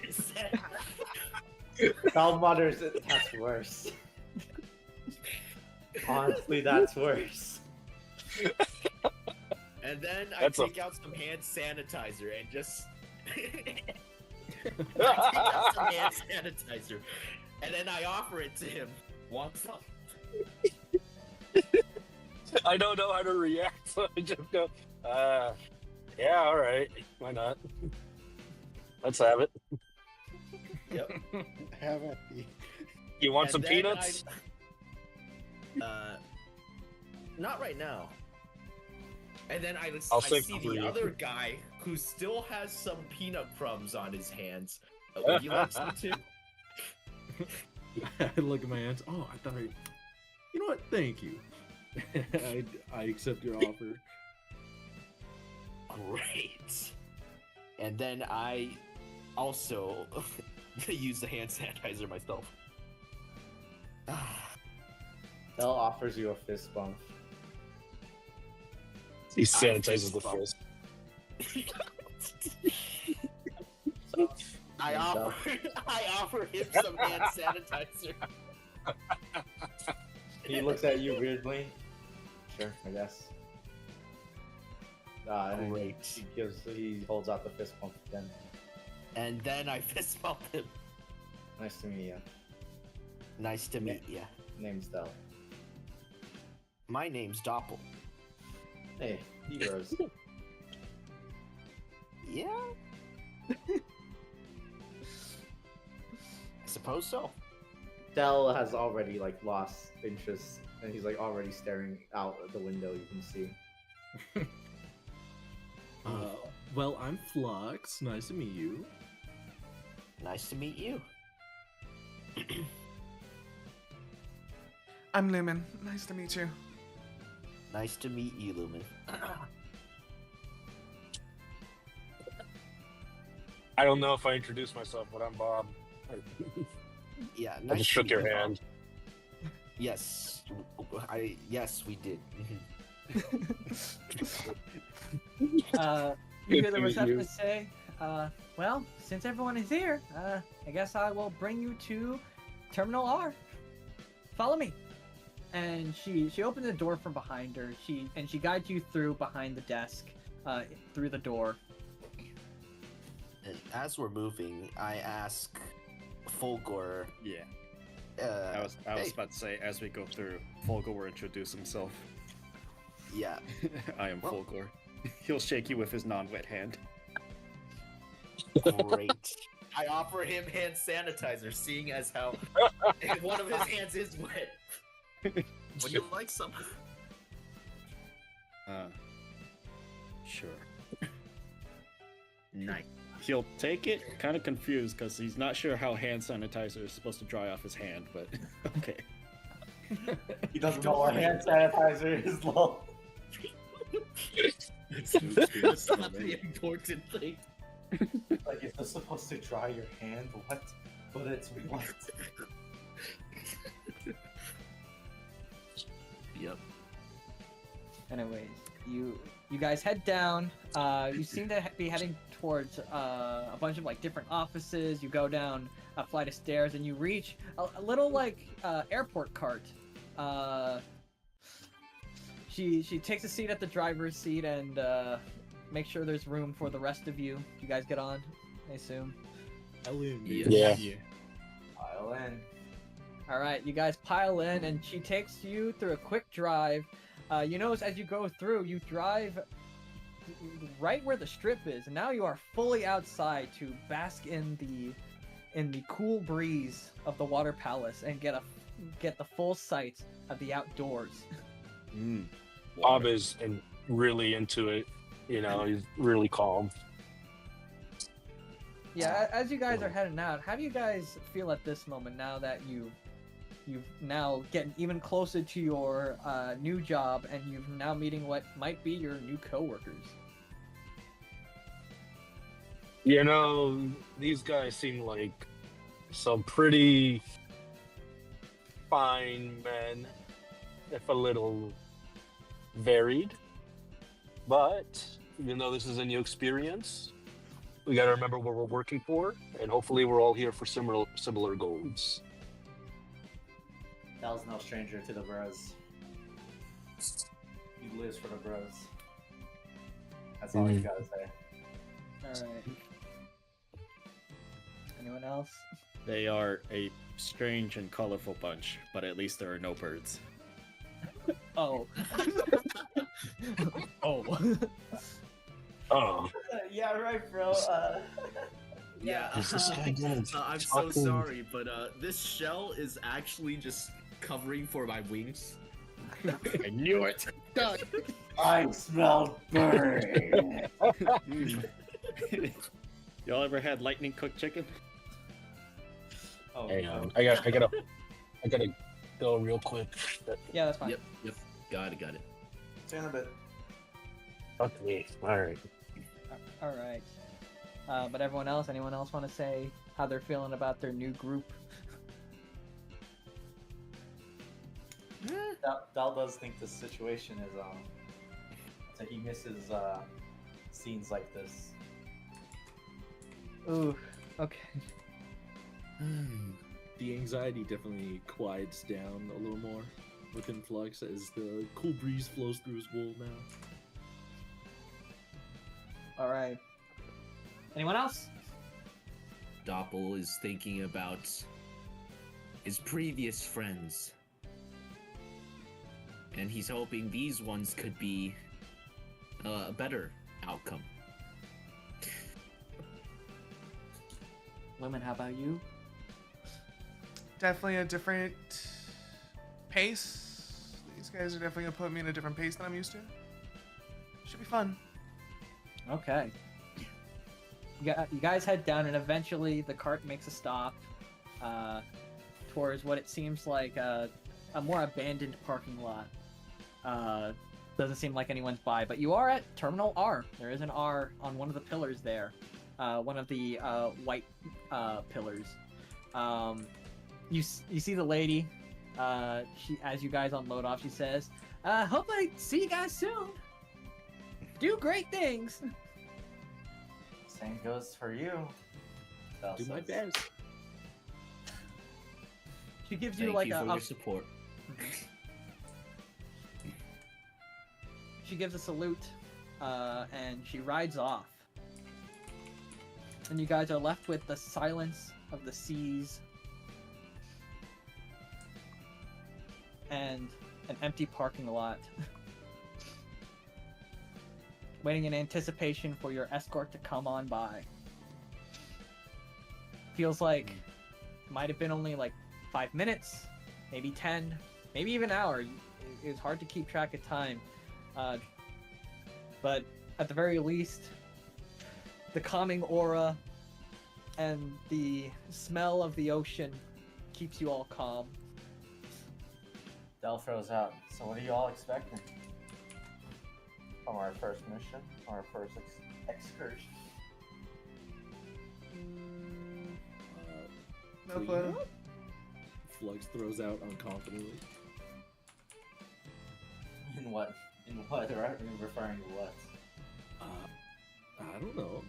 his head. Del mutters, that's worse. Honestly, that's worse. And then That's I take out some hand sanitizer and just and then I offer it to him. Want some? I don't know how to react, so I just go, yeah, all right, why not? Let's have it. Yep. Have at the. You want And some then peanuts? Not right now. And then I I'll see save the three. other guy who still has some peanut crumbs on his hands. Would you like some too? I look at my hands. Oh, I thought you know what? Thank you. I accept your offer. Great. And then I also use the hand sanitizer myself. Del offers you a fist bump. He sanitizes the fist bump. fist. I offer him some hand sanitizer. He looks at you weirdly. Sure, I guess. And Great. he holds out the fist bump again. And then I fist bump him. Nice to meet you. Nice to meet ya. Name's Del. My name's Doppel. Hey, heroes. Yeah? I suppose so. Del has already lost interest, and he's already staring out the window. You can see. Well, I'm Flux. Nice to meet you. Nice to meet you. I'm Lumen. Nice to meet you. Nice to meet you, Lumen. I don't know if I introduced myself, but I'm Bob. Yeah, I nice just to shook meet your you, Bob. hand. Yes, yes, we did. You hear Good the to meet receptionist say, well, since everyone is here, I guess I will bring you to Terminal R. Follow me. And she opens the door from behind her. She guides you through behind the desk, through the door. And as we're moving, I ask Fulgor. Yeah. Uh, I was hey, about to say, as we go through, Fulgor will introduce himself. yeah. I am Well- Fulgor. He'll shake you with his non-wet hand. Great. I offer him hand sanitizer, seeing as how one of his hands is wet. Would you like some? Sure. Nice. He'll take it, kind of confused, because he's not sure how hand sanitizer is supposed to dry off his hand, but okay. He doesn't know what hand sanitizer is, lol. That's not the important thing. Is this supposed to dry your hand? What? But it's what? Yep. Anyways, you guys head down. You seem to be heading towards a bunch of different offices. You go down a flight of stairs and you reach a little airport cart. She takes a seat at the driver's seat and make sure there's room for the rest of you. You guys get on, I assume. Ellen, Yeah. Pile in. All right, you guys pile in, and she takes you through a quick drive. You notice as you go through, you drive right where the strip is, and now you are fully outside to bask in the cool breeze of the Water Palace and get the full sight of the outdoors. Bob is really into it. You know, he's really calm. Yeah, as you guys are heading out, how do you guys feel at this moment now that you've now getting even closer to your new job and you've now meeting what might be your new coworkers? You know, these guys seem like some pretty fine men, if a little varied. But even though this is a new experience, we got to remember what we're working for, and hopefully we're all here for similar goals. Del's no stranger to the bros. He lives for the bros. That's all you gotta say. All right. Anyone else? They are a strange and colorful bunch, but at least there are no birds. Oh. Oh. Oh, Yeah, right, bro. Yeah, Is this guy gonna I'm so fucking- sorry, but this shell is actually just covering for my wings. I knew it! I smell burn. Y'all ever had lightning cooked chicken? Oh, hang no. on. I gotta go real quick. Yeah, that's fine. Yep. Got it. See you in a bit. Fuck me. All right. All right. But anyone else want to say how they're feeling about their new group? Dal does think this situation is so he misses scenes like this. Ooh. Okay. The anxiety definitely quiets down a little more within Flux as the cool breeze flows through his wool now. All right. Anyone else? Doppel is thinking about his previous friends. And he's hoping these ones could be a better outcome. Women, how about you? Definitely a different pace. These guys are definitely gonna put me in a different pace than I'm used to. Should be fun. Okay. You guys head down, and eventually the cart makes a stop towards what it seems like a more abandoned parking lot. Doesn't seem like anyone's by, but you are at Terminal R. There is an R on one of the pillars there. One of the white pillars. You see the lady. She, as you guys unload off, she says, "Hope I see you guys soon. Do great things." Same goes for you. Dal Do my says. best. She gives you Thank like you for a your support. she gives a salute, and she rides off. And you guys are left with the silence of the seas and an empty parking lot. Waiting in anticipation for your escort to come on by. Feels like it might have been only like 5 minutes, maybe 10, maybe even an hour. It's hard to keep track of time. But at the very least, the calming aura and the smell of the ocean keeps you all calm. Del throws out. So what are you all expecting from our first mission, or our first excursion? No Clean clue. up? Flux throws out unconfidently. In what? In what? In referring to what? I don't know.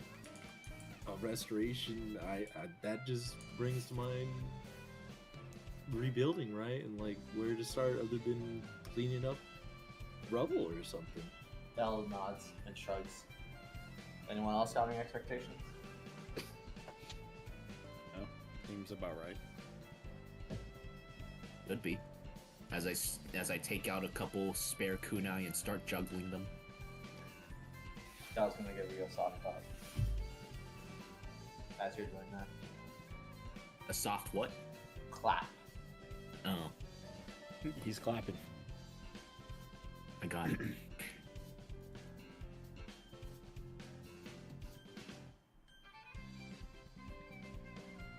A restoration, I that just brings to mind rebuilding, right? And like where to start other than cleaning up rubble or something. Del nods and shrugs. Anyone else having expectations? No, seems about right. Could be. As I take out a couple spare kunai and start juggling them. I was gonna give you a soft thought. As you're doing that. A soft what? Clap. Oh, He's clapping. I got it.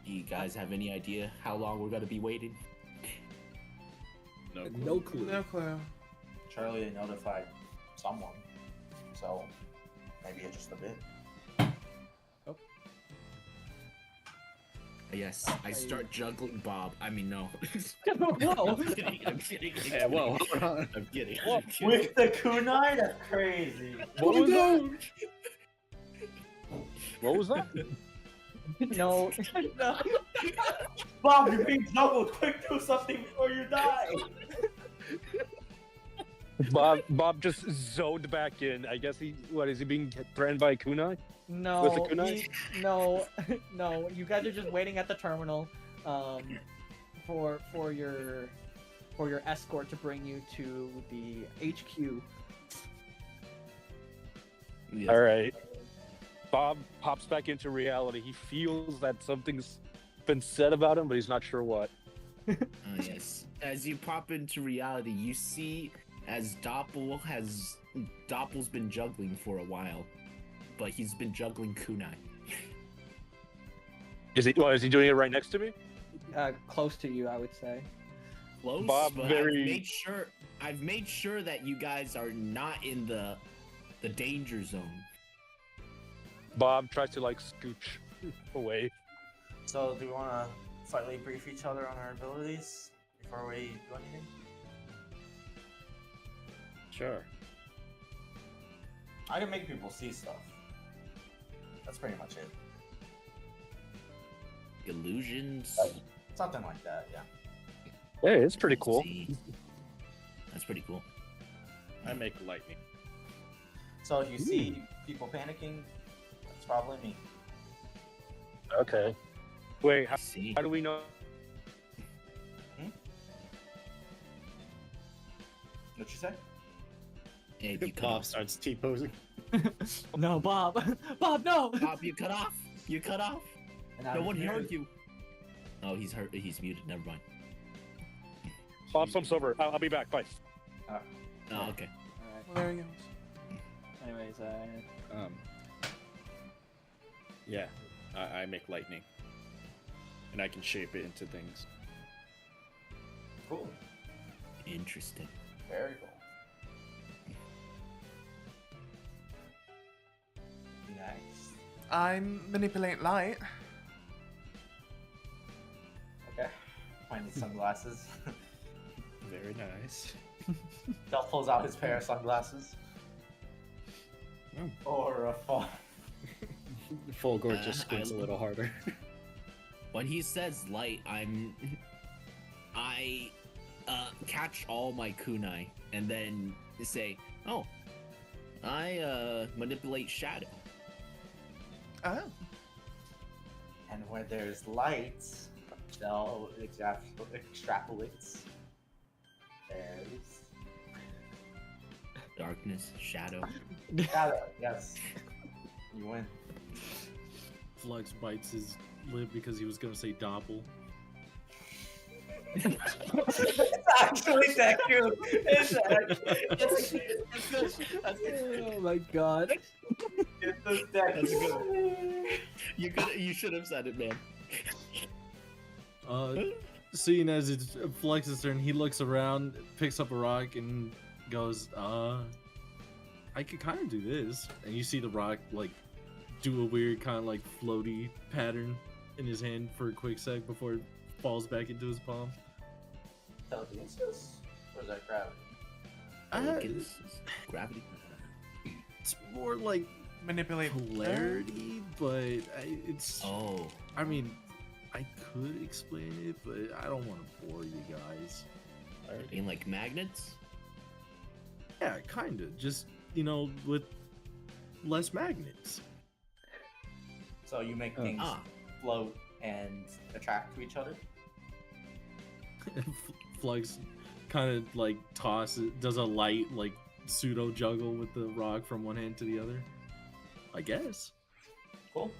You guys have any idea how long we're gonna be waiting? No. No clue. No clue. Charlie notified someone. So maybe it's just a bit. Yes, I start juggling Bob. I mean, no. Whoa. I'm kidding. I'm kidding. Hey, whoa, hold on. I'm kidding. Whoa. I'm kidding. With the kunai? That's crazy. What was that? What was that? No. No. Bob, you're being juggled. Quick, do something before you die. Bob just zoned back in. I guess is he being threatened by a kunai? No, With the kunai? no, no. You guys are just waiting at the terminal, for your escort to bring you to the HQ. Yes. All right. Bob pops back into reality. He feels that something's been said about him, but he's not sure what. Yes. As you pop into reality, you see as Doppel's been juggling for a while, but he's been juggling kunai. Is he doing it right next to me? Close to you, I would say. Close, Bob, but very- I've made sure that you guys are not in the danger zone. Bob tries to like scooch away. So, do we want to slightly brief each other on our abilities before we do anything? Sure. I can make people see stuff. That's pretty much it. Illusions. Something like that, yeah. Hey, it's pretty cool. See. That's pretty cool. I make lightning. So if you see people panicking, that's probably me. Okay. Wait, I see. how do we know? What'd you say? Hey, you cut Bob off. starts T-posing. No, Bob. Bob, no. Bob, you cut off. You cut off. And I No was one muted. heard you. Oh, he's hurt. He's muted. Never mind. Bob, some sober. I'll be back. Bye. Oh, okay. All right. Well, there he goes. Anyways, Yeah, I make lightning. And I can shape it into things. Cool. Interesting. Very cool. Nice. I manipulate light. Okay. I need sunglasses. Very nice. Del pulls out his pair of sunglasses. Or a phone. Fulgore just squints a I- little harder. When he says light, I catch all my kunai and then say, "Oh, I manipulate shadow." Oh. And where there's lights, Del extrapolates. There's Darkness, shadow. shadow. Yes. You win. Flux bites his lip because he was gonna say Doppel. It's actually that cute. It's oh my god. That's good. You should have said it, man. Seeing as it's Flex's turn, he looks around, picks up a rock, and goes, I could kind of do this. And you see the rock, like, do a weird kind of, like, floaty pattern in his hand for a quick sec before it falls back into his palm. Telekinesis? Or is that gravity? Gravity. It's more like Manipulate polarity, but it's... Oh, I mean, I could explain it, but I don't want to bore you guys. in like magnets. Yeah, kind of. Just, with less magnets. So you make things Flux kind of like does a light like pseudo juggle with the rock from one hand to the other. I guess. Cool.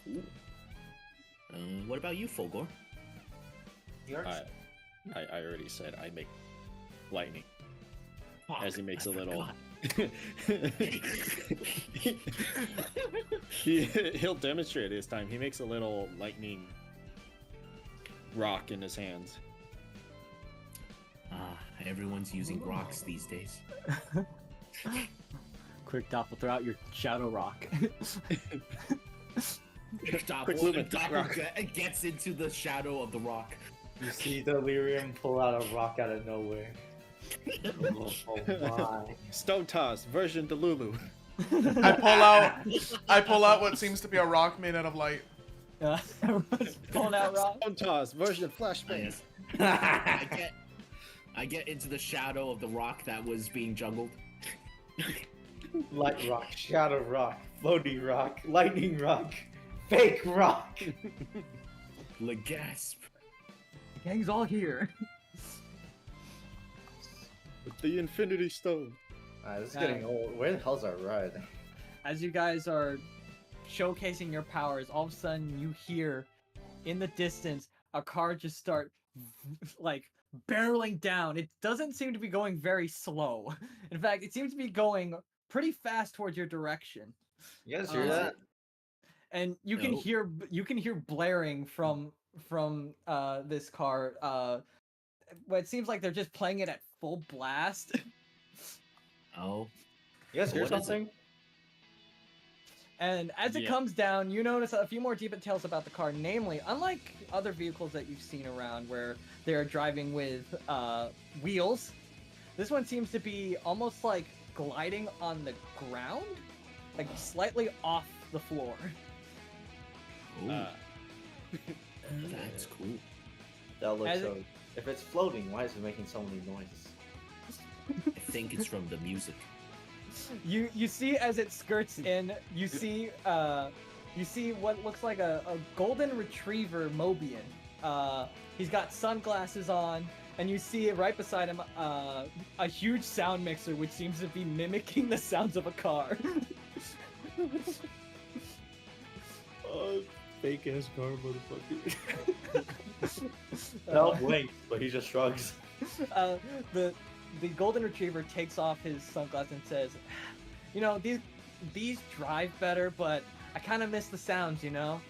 Cool. What about you, Fulgor? I already said I make lightning. Fuck, As he makes I a little. forgot. He'll demonstrate it this time. He makes a little lightning rock in his hands. Everyone's using rocks these days. Quick, Dopp will throw out your shadow rock. Quick movement, rock. Gets into the shadow of the rock. You see Delirium pull out a rock out of nowhere. Oh my. Stone toss version Delulu. I pull out what seems to be a rock made out of light. Everyone's pulling out rock. Stone toss version flashbang. I get into the shadow of the rock that was being juggled. Light rock, shadow rock, floaty rock, lightning rock, fake rock. Gasp. The gang's all here. With the Infinity Stone. This is getting old. Where the hell's our ride? As you guys are showcasing your powers, all of a sudden you hear in the distance a car just start like barreling down. It doesn't seem to be going very slow. In fact, it seems to be going pretty fast towards your direction. You guys hear that? And you can hear blaring from this car. Well, it seems like they're just playing it at full blast. Oh. You guys hear What is something? And as it comes down, you notice a few more details about the car. Namely, unlike other vehicles that you've seen around where they're driving with wheels, this one seems to be almost like gliding on the ground, like slightly off the floor. That's cool. That looks so. If it's floating, why is it making so many noises? I think it's from the music. You see as it skirts in, you see what looks like a golden retriever Mobian. He's got sunglasses on, and you see right beside him a huge sound mixer which seems to be mimicking the sounds of a car. Fake ass car, motherfucker. Del blinks, but he just shrugs. The golden retriever takes off his sunglasses and says, "You know, these drive better, but I kind of miss the sounds, you know."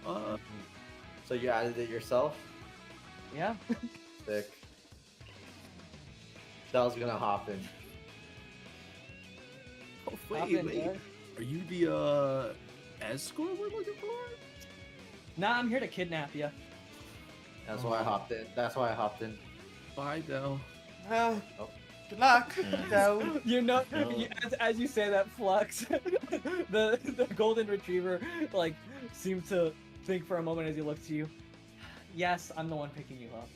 So you added it yourself? Yeah. Sick. Del's gonna hop in. Oh, Hop in, wait. Doug. Are you the escort we're looking for? Nah, I'm here to kidnap you. That's why I hopped in. Bye, Del. Well, good luck, Del. You know, as you say that, Flux, the golden retriever, like, seems to think for a moment as he looks to you. Yes, I'm the one picking you up.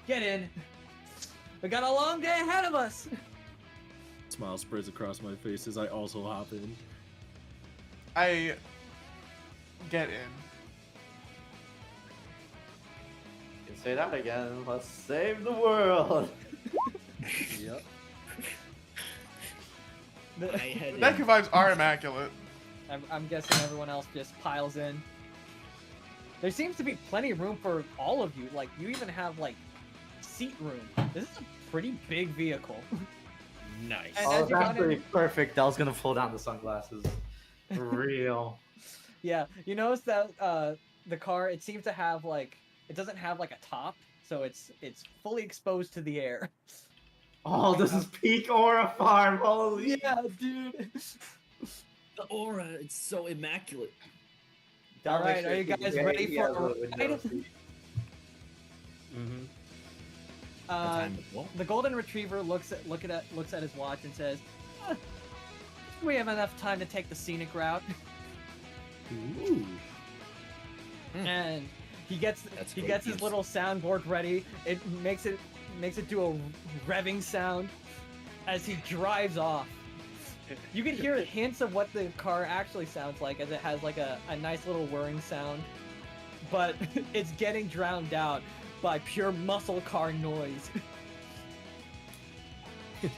Get in. We got a long day ahead of us. Smile spreads across my face as I also hop in. I get in. You can say that again. Let's save the world. Yep. The Deku vibes are immaculate. I'm guessing everyone else just piles in. There seems to be plenty of room for all of you. Like, you even have, like, seat room. This is a pretty big vehicle. Nice. And Oh, as you got that's in- perfect. Del's gonna pull down the sunglasses. For real. Yeah, you notice that the car, it seems to have, like, it doesn't have, like, a top, so it's fully exposed to the air. Oh, this is peak Aura Farm. Holy. Yeah, dude. The aura, it's so immaculate. Del, All right, make are you sure guys he- ready he for has a a window ride? seat. Mm-hmm. Time to walk. The golden retriever looks at his watch and says, "We have enough time to take the scenic route." Ooh. And he gets That's his great. little soundboard ready. It makes it do a revving sound as he drives off. You can hear hints of what the car actually sounds like, as it has like a nice little whirring sound. but it's getting drowned out by pure muscle car noise.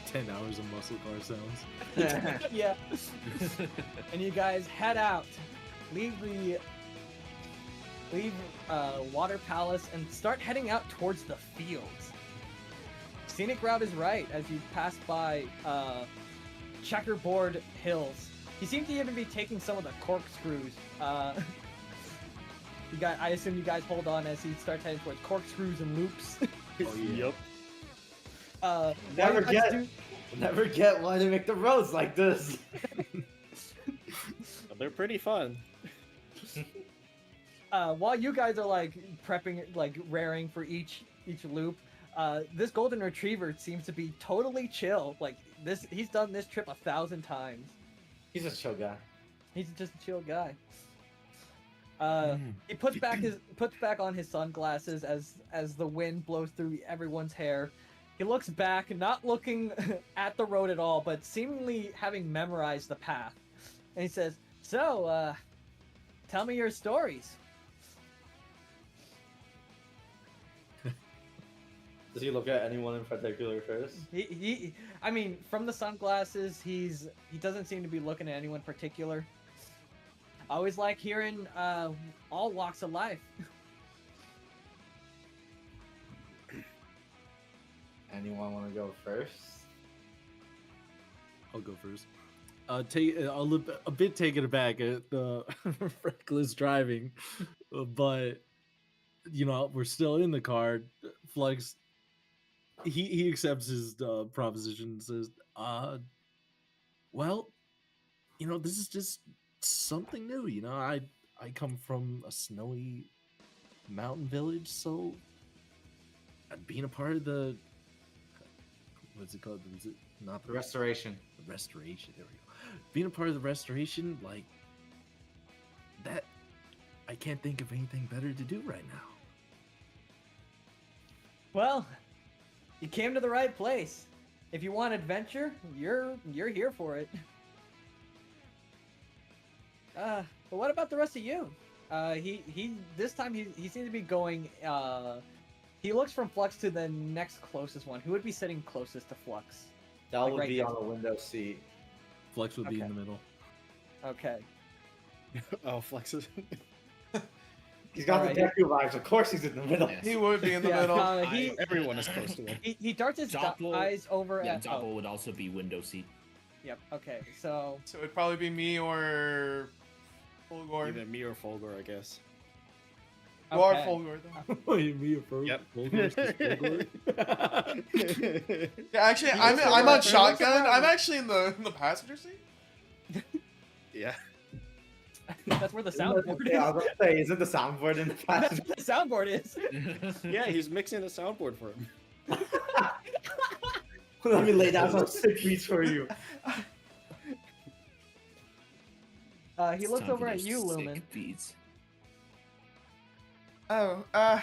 10 hours of muscle car sounds. Yeah. And you guys head out, leave Water Palace, and start heading out towards the fields. Scenic route is right as you pass by checkerboard hills. You seem to even be taking some of the corkscrews. I assume you guys hold on as you start heading towards corkscrews and loops. Oh, yeah. Yep. Never get why they make the roads like this. They're pretty fun. While you guys are like prepping, like raring for each loop, this golden retriever seems to be totally chill. Like he's done this trip 1,000 times. He's a chill guy. He's just a chill guy. He puts back on his sunglasses as the wind blows through everyone's hair. He looks back, not looking at the road at all, but seemingly having memorized the path. And he says, "So, tell me your stories." Does he look at anyone in particular first? I mean, from the sunglasses, he doesn't seem to be looking at anyone particular. I always like hearing all walks of life. Anyone want to go first? I'll go first. A bit taken aback at the reckless driving, but you know we're still in the car. Flux, he accepts his proposition and says, well, you know, this is just something new. You know, I come from a snowy mountain village, so being a part of the what's it called? Is it not The restoration. The restoration. There we go. Being a part of the restoration, like that, I can't think of anything better to do right now. Well, you came to the right place. If you want adventure, you're here for it. But what about the rest of you? He this time he seems to be going. He looks from Flux to the next closest one. Who would be sitting closest to Flux? That Like would right be next on the to him. window seat. Flex would be in Okay. the middle. Okay. Oh, Flex is. He's got Alright. the Deku vibes. Of course, he's in the middle. He would be in the Yeah, middle. Everyone is close to him. he darts his Doppel- eyes over Yeah, at. Doppel would also be window seat. Yep. Okay. So So it'd probably be me or Fulgor. Either me or Fulgor, I guess. You are okay. Fulgor, though. Wait, me or Yep. Yeah, actually, He I'm looks on around- shotgun. he looks I'm around. actually in the passenger seat. Yeah. That's where the soundboard Yeah, I is. was gonna say, isn't the soundboard in the That's passenger? where the soundboard is. Yeah, he's mixing the soundboard for him. Let me lay down some sick beats for you. He looks over at you, Lumen. Oh, I've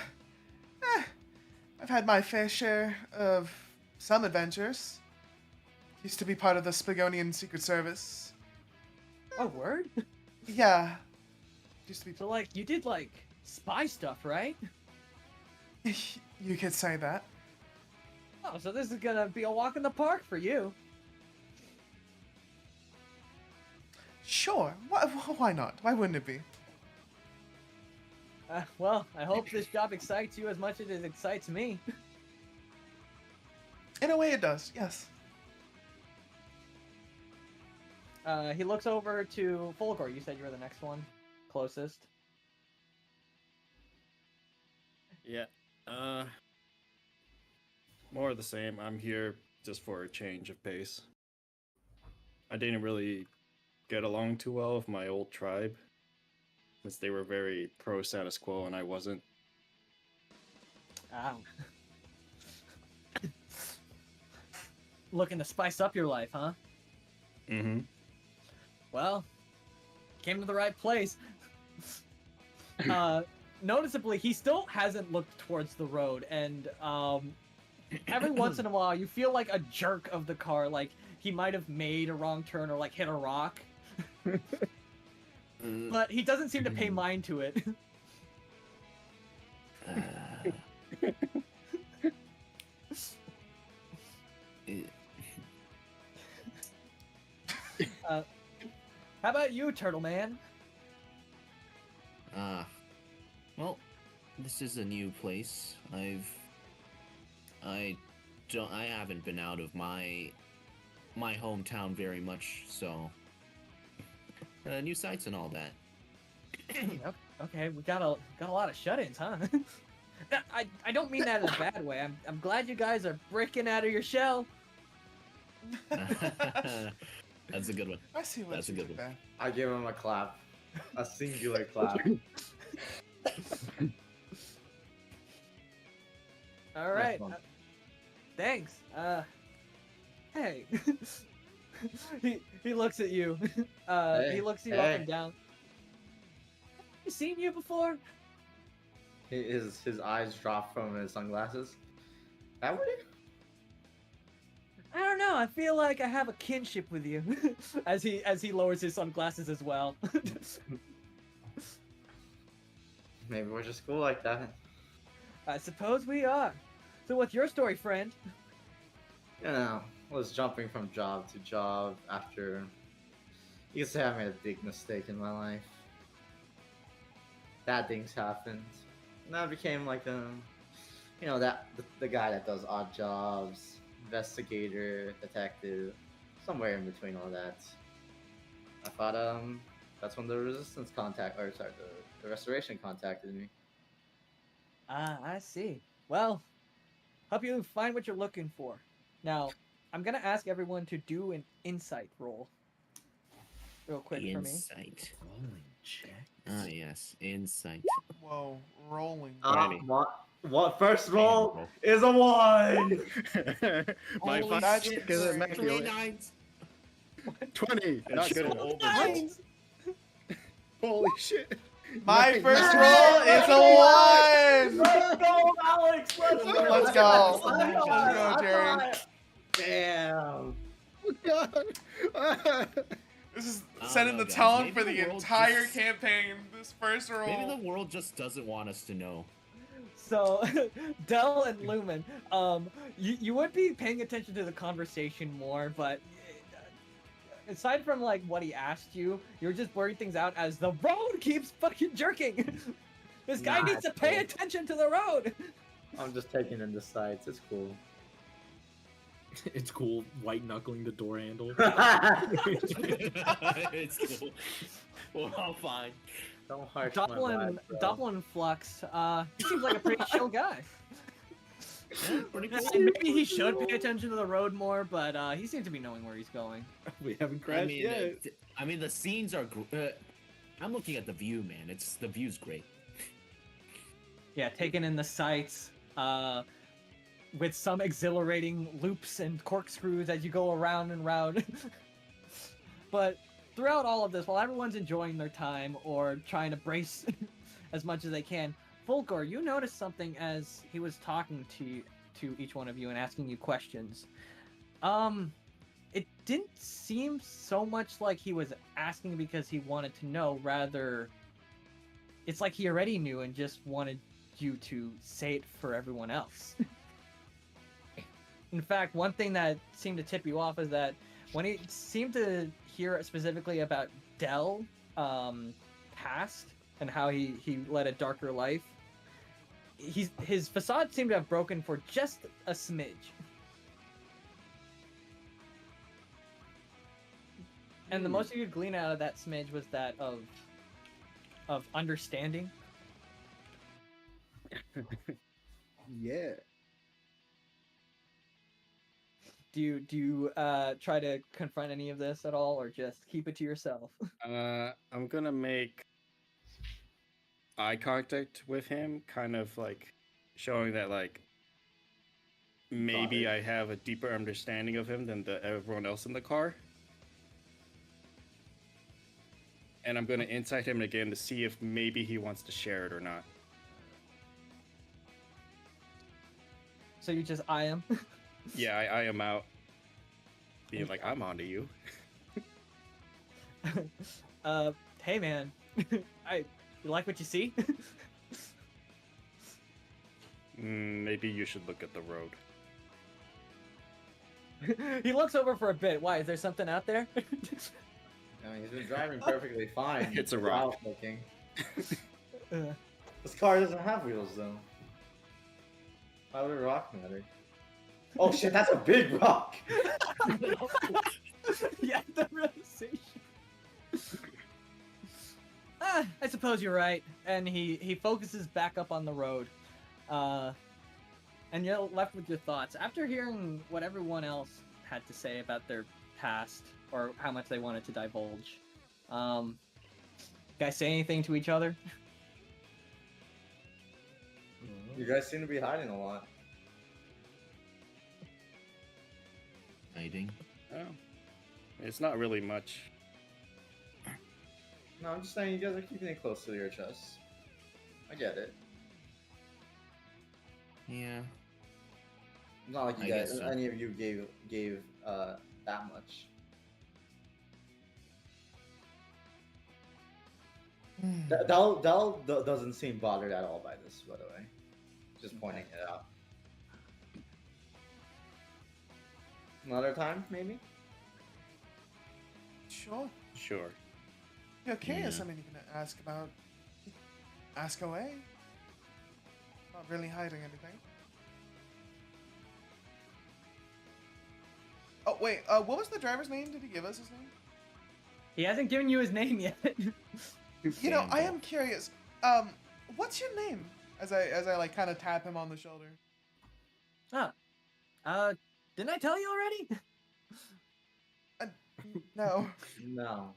had my fair share of some adventures. Used to be part of the Spigonian Secret Service. Oh, word? Yeah. Used to be. So, like, you did, like, spy stuff, right? You could say that. Oh, so this is gonna be a walk in the park for you. Sure. Why not? Why wouldn't it be? Well, I hope this job excites you as much as it excites me. In a way, it does. Yes. He looks over to Fulgor. You said you were the next one, closest. Yeah. More of the same. I'm here just for a change of pace. I didn't really get along too well with my old tribe, since they were very pro status quo and I wasn't. Ow. Looking to spice up your life, huh? Mm-hmm. Well, came to the right place. Noticeably, he still hasn't looked towards the road, and every once in a while, you feel like a jerk of the car, like he might have made a wrong turn or like hit a rock. But he doesn't seem to pay mind to it. How about you, Turtle Man? Well, this is a new place. I haven't been out of my hometown very much, so new sights and all that. Okay, we got a lot of shut-ins, huh? I don't mean that in a bad way. I'm glad you guys are breaking out of your shell. That's a good one. I see what That's a you good did one. there. I give him a clap, a singular clap. All right. one. Thanks. Hey. he looks at you. He looks you up and down. Have you seen you before? His eyes drop from his sunglasses. Have we? I don't know. I feel like I have a kinship with you. as he lowers his sunglasses as well. Maybe we're just cool like that. I suppose we are. So what's your story, friend? You know, was jumping from job to job after. You could say I made a big mistake in my life. Bad things happened. And I became like the guy that does odd jobs, investigator, detective, somewhere in between all that. I thought that's when the the restoration contacted me. Ah, I see. Well, hope you find what you're looking for. Now, I'm gonna ask everyone to do an insight roll. Real quick for me. Insight. Rolling check. Ah, yes, insight. Whoa, rolling. Alrighty. What first roll is a 1. My Holy five shit, is a three maximum. nines. 20. That's Not good. good. Nines! Holy shit. My Nice. first roll is a 1! Let's go, Alex! Let's go! Let's go. High Let's five, go, high Jerry. five. Damn. This is I don't setting know, the guys. tone Maybe for the the world entire just- campaign. This first roll. Maybe the world just doesn't want us to know. So, Dell and Lumen, you would be paying attention to the conversation more, but aside from like what he asked you, you're just blurring things out as the road keeps fucking jerking. This guy Nah, needs to it's pay cool. attention to the road. I'm just taking in the sights. It's cool. It's cool white knuckling the door handle. It's cool. We're all fine. Don't harsh my Doppelin, vibe, bro. Doppelin Flux, he seems like a pretty chill guy. Yeah, pretty cool. Maybe he should pay attention to the road more, but he seems to be knowing where he's going. We haven't I crashed mean, yet. the scenes are. I'm looking at the view, man. The view's great. Yeah, taking in the sights, with some exhilarating loops and corkscrews as you go around and round. But throughout all of this, while everyone's enjoying their time or trying to brace as much as they can, Fulgor, you noticed something as he was talking to each one of you and asking you questions. It didn't seem so much like he was asking because he wanted to know, rather it's like he already knew and just wanted you to say it for everyone else. In fact, one thing that seemed to tip you off is that when he seemed to hear specifically about Dell past and how he led a darker life, his facade seemed to have broken for just a smidge. And the most you could glean out of that smidge was that of understanding. Yeah. Do you try to confront any of this at all, or just keep it to yourself? I'm gonna make eye contact with him, kind of like showing that like maybe I have a deeper understanding of him than everyone else in the car. And I'm gonna insight him again to see if maybe he wants to share it or not. So you just eye him? Yeah, I am out. Being like, I'm onto you. Hey man, you like what you see? Maybe you should look at the road. He looks over for a bit. Why? Is there something out there? I mean, he's been driving perfectly fine. It's a rock. without looking. Uh, This car doesn't have wheels though. Why would a rock matter? Oh shit, that's a big rock! yeah, the realization. I suppose you're right. And he focuses back up on the road. And you're left with your thoughts. After hearing what everyone else had to say about their past, or how much they wanted to divulge, guys say anything to each other? You guys seem to be hiding a lot. Hiding. Oh. It's not really much. No, I'm just saying you guys are keeping it close to your chest. I get it. Yeah. Not like you I guys, guess so. any of you gave that much. Del doesn't seem bothered at all by this, by the way. Just pointing it out. Another time, maybe? Sure. Sure. You're curious. Yeah. I mean, you can ask about. Ask away. Not really hiding anything. Oh wait, what was the driver's name? Did he give us his name? He hasn't given you his name yet. You know, I am curious. What's your name? As I like kind of tap him on the shoulder. Didn't I tell you already? No, No.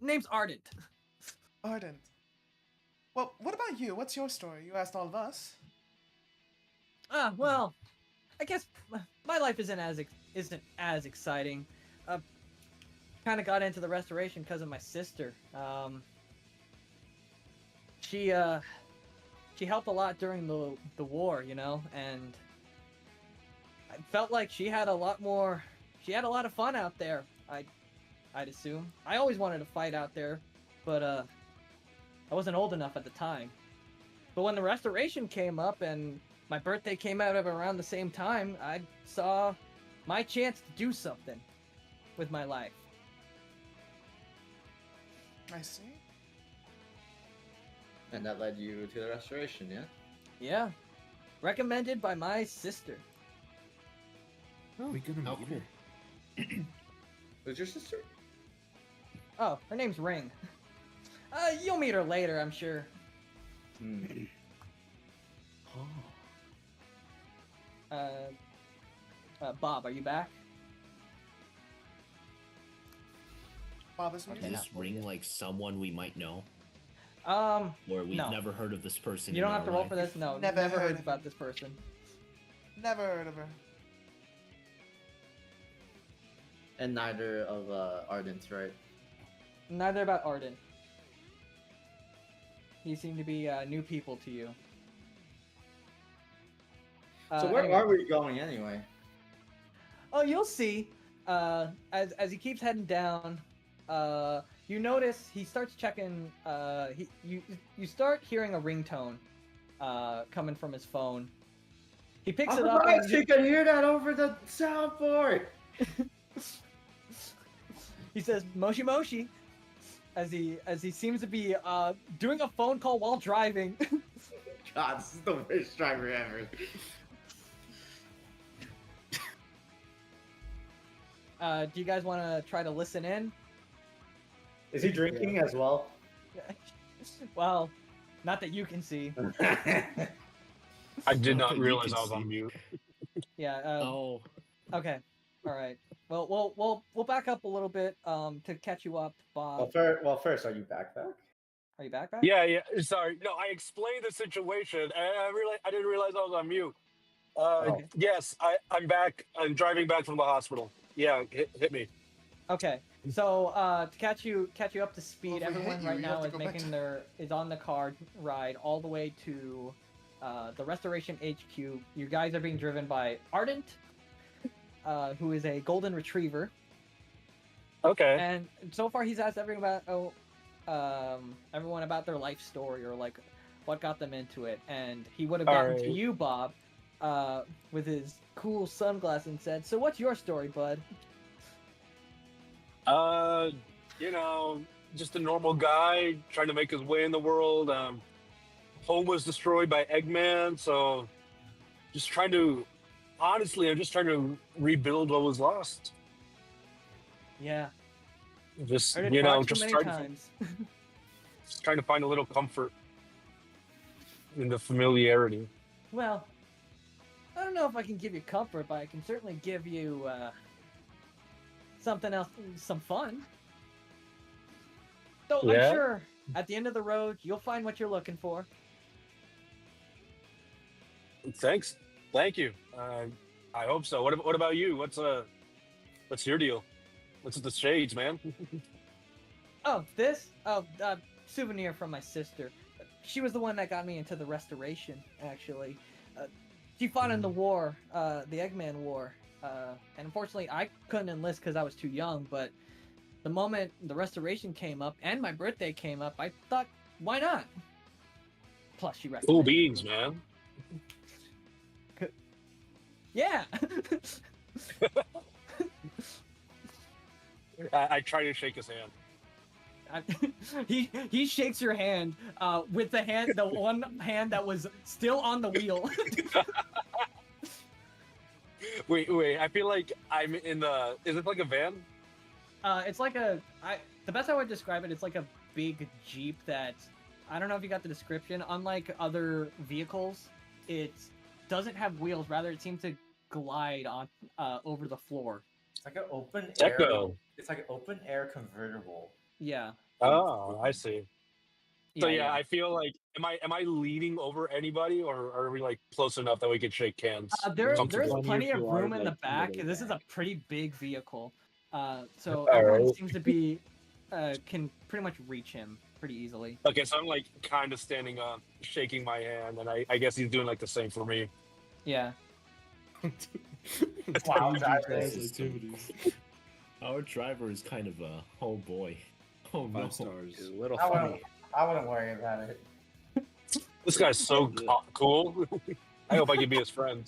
Name's Ardent. Ardent. Well, what about you? What's your story? You asked all of us. Well, I guess my life isn't as exciting. Kind of got into the restoration because of my sister. She helped a lot during the war, you know, and I felt like she had a lot of fun out there. I'd assume. I always wanted to fight out there, but I wasn't old enough at the time. But when the restoration came up and my birthday came out of around the same time, I saw my chance to do something with my life. I see. And that led you to the restoration, yeah? Yeah. Recommended by my sister. We gonna How meet cool. her? Who's your sister? Oh, her name's Ring. You'll meet her later, I'm sure. Hmm. Oh. Bob, are you back? Bob is Is me. this Ring like someone we might know? Or Or we've No. never heard of this person? you don't in have our to roll life? for this? No, Never never heard heard of about him. this person. Never heard of her. And neither of Ardent's, right? Neither about Arden. He seemed to be new people to you. So where Anyway. are we going anyway? Oh, you'll see. As he keeps heading down, you notice he starts checking. You start hearing a ringtone, coming from his phone. He picks it up. And you can hear that over the soundboard! he says "Moshi Moshi," as he seems to be doing a phone call while driving. God, this is the worst driver ever. Do you guys want to try to listen in? Is he drinking as well? Well, not that you can see. I did Not not that you realize can I was see. on mute. Yeah. Oh, Okay. All right. Well, we'll back up a little bit to catch you up, Bob. First, are you back? Are you back? Yeah. Sorry. No, I explained the situation, and I didn't realize I was on mute. Okay. Yes, I'm back. I'm driving back from the hospital. Yeah, hit me. Okay. So to catch you up to speed, Well, if we hit everyone you, right you now have to is go back making to- is on the car ride all the way to the Restoration HQ. You guys are being driven by Ardent, who is a golden retriever, Okay. and so far he's asked everyone about their life story or like what got them into it, and he would have gotten to Alright. you, Bob, with his cool sunglasses and said, "So what's your story, bud?" Uh, you know, just a normal guy trying to make his way in the world. Home was destroyed by Eggman, so just trying to. Honestly, I'm just trying to rebuild what was lost. Yeah, Just heard it far too just many trying times. just trying to find a little comfort in the familiarity. Well, I don't know if I can give you comfort, but I can certainly give you something else, some fun. So Yeah? I'm sure at the end of the road, you'll find what you're looking for. Thanks, thank you. I hope so. What about you? What's your deal? What's the shades, man? Oh, this? Oh, souvenir from my sister. She was the one that got me into the restoration, actually. She fought in the war, the Eggman War. And unfortunately, I couldn't enlist because I was too young, but the moment the restoration came up and my birthday came up, I thought, why not? Plus, she restorated. Cool beans, man. Yeah! I try to shake his hand. He shakes your hand with the one hand that was still on the wheel. Wait. I feel like I'm in the. Is it like a van? It's like the best I would describe it, it's like a big Jeep that, I don't know if you got the description, unlike other vehicles, it doesn't have wheels, rather it seems to glide on over the floor. It's like an open air. Deco. It's like an open air convertible. Yeah. Oh, I see. So Yeah. I feel like am I leaning over anybody, or are we like close enough that we could shake hands? There's comfortably? plenty of you are, room in the like, back. middle This is a back. pretty big vehicle. So All everyone right. seems to be can pretty much reach him pretty easily. Okay, so I'm like kind of standing up, shaking my hand, and I guess he's doing like the same for me. Yeah. Wow, Dangerous drivers. activities. Our driver is kind of a oh boy. Oh no. 5 stars. It's a little I funny. wouldn't worry about it. This guy's so cool. I hope I can be his friend.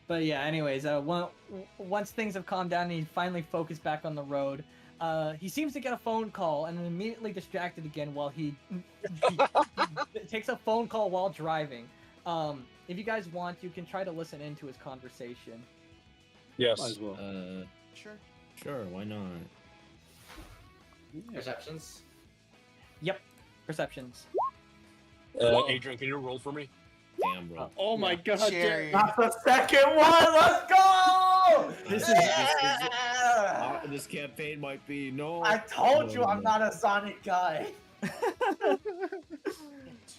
But yeah, anyways, once things have calmed down and he finally focused back on the road, he seems to get a phone call and then immediately distracted again while he takes a phone call while driving. If you guys want, you can try to listen into his conversation. Yes. Might as well. Sure. Sure, why not? Perceptions. Yep, perceptions. Adrian, can you roll for me? Damn, bro. Oh my god, Jerry. Not the second one. Let's go. This campaign might be no. I told you I'm not a Sonic guy.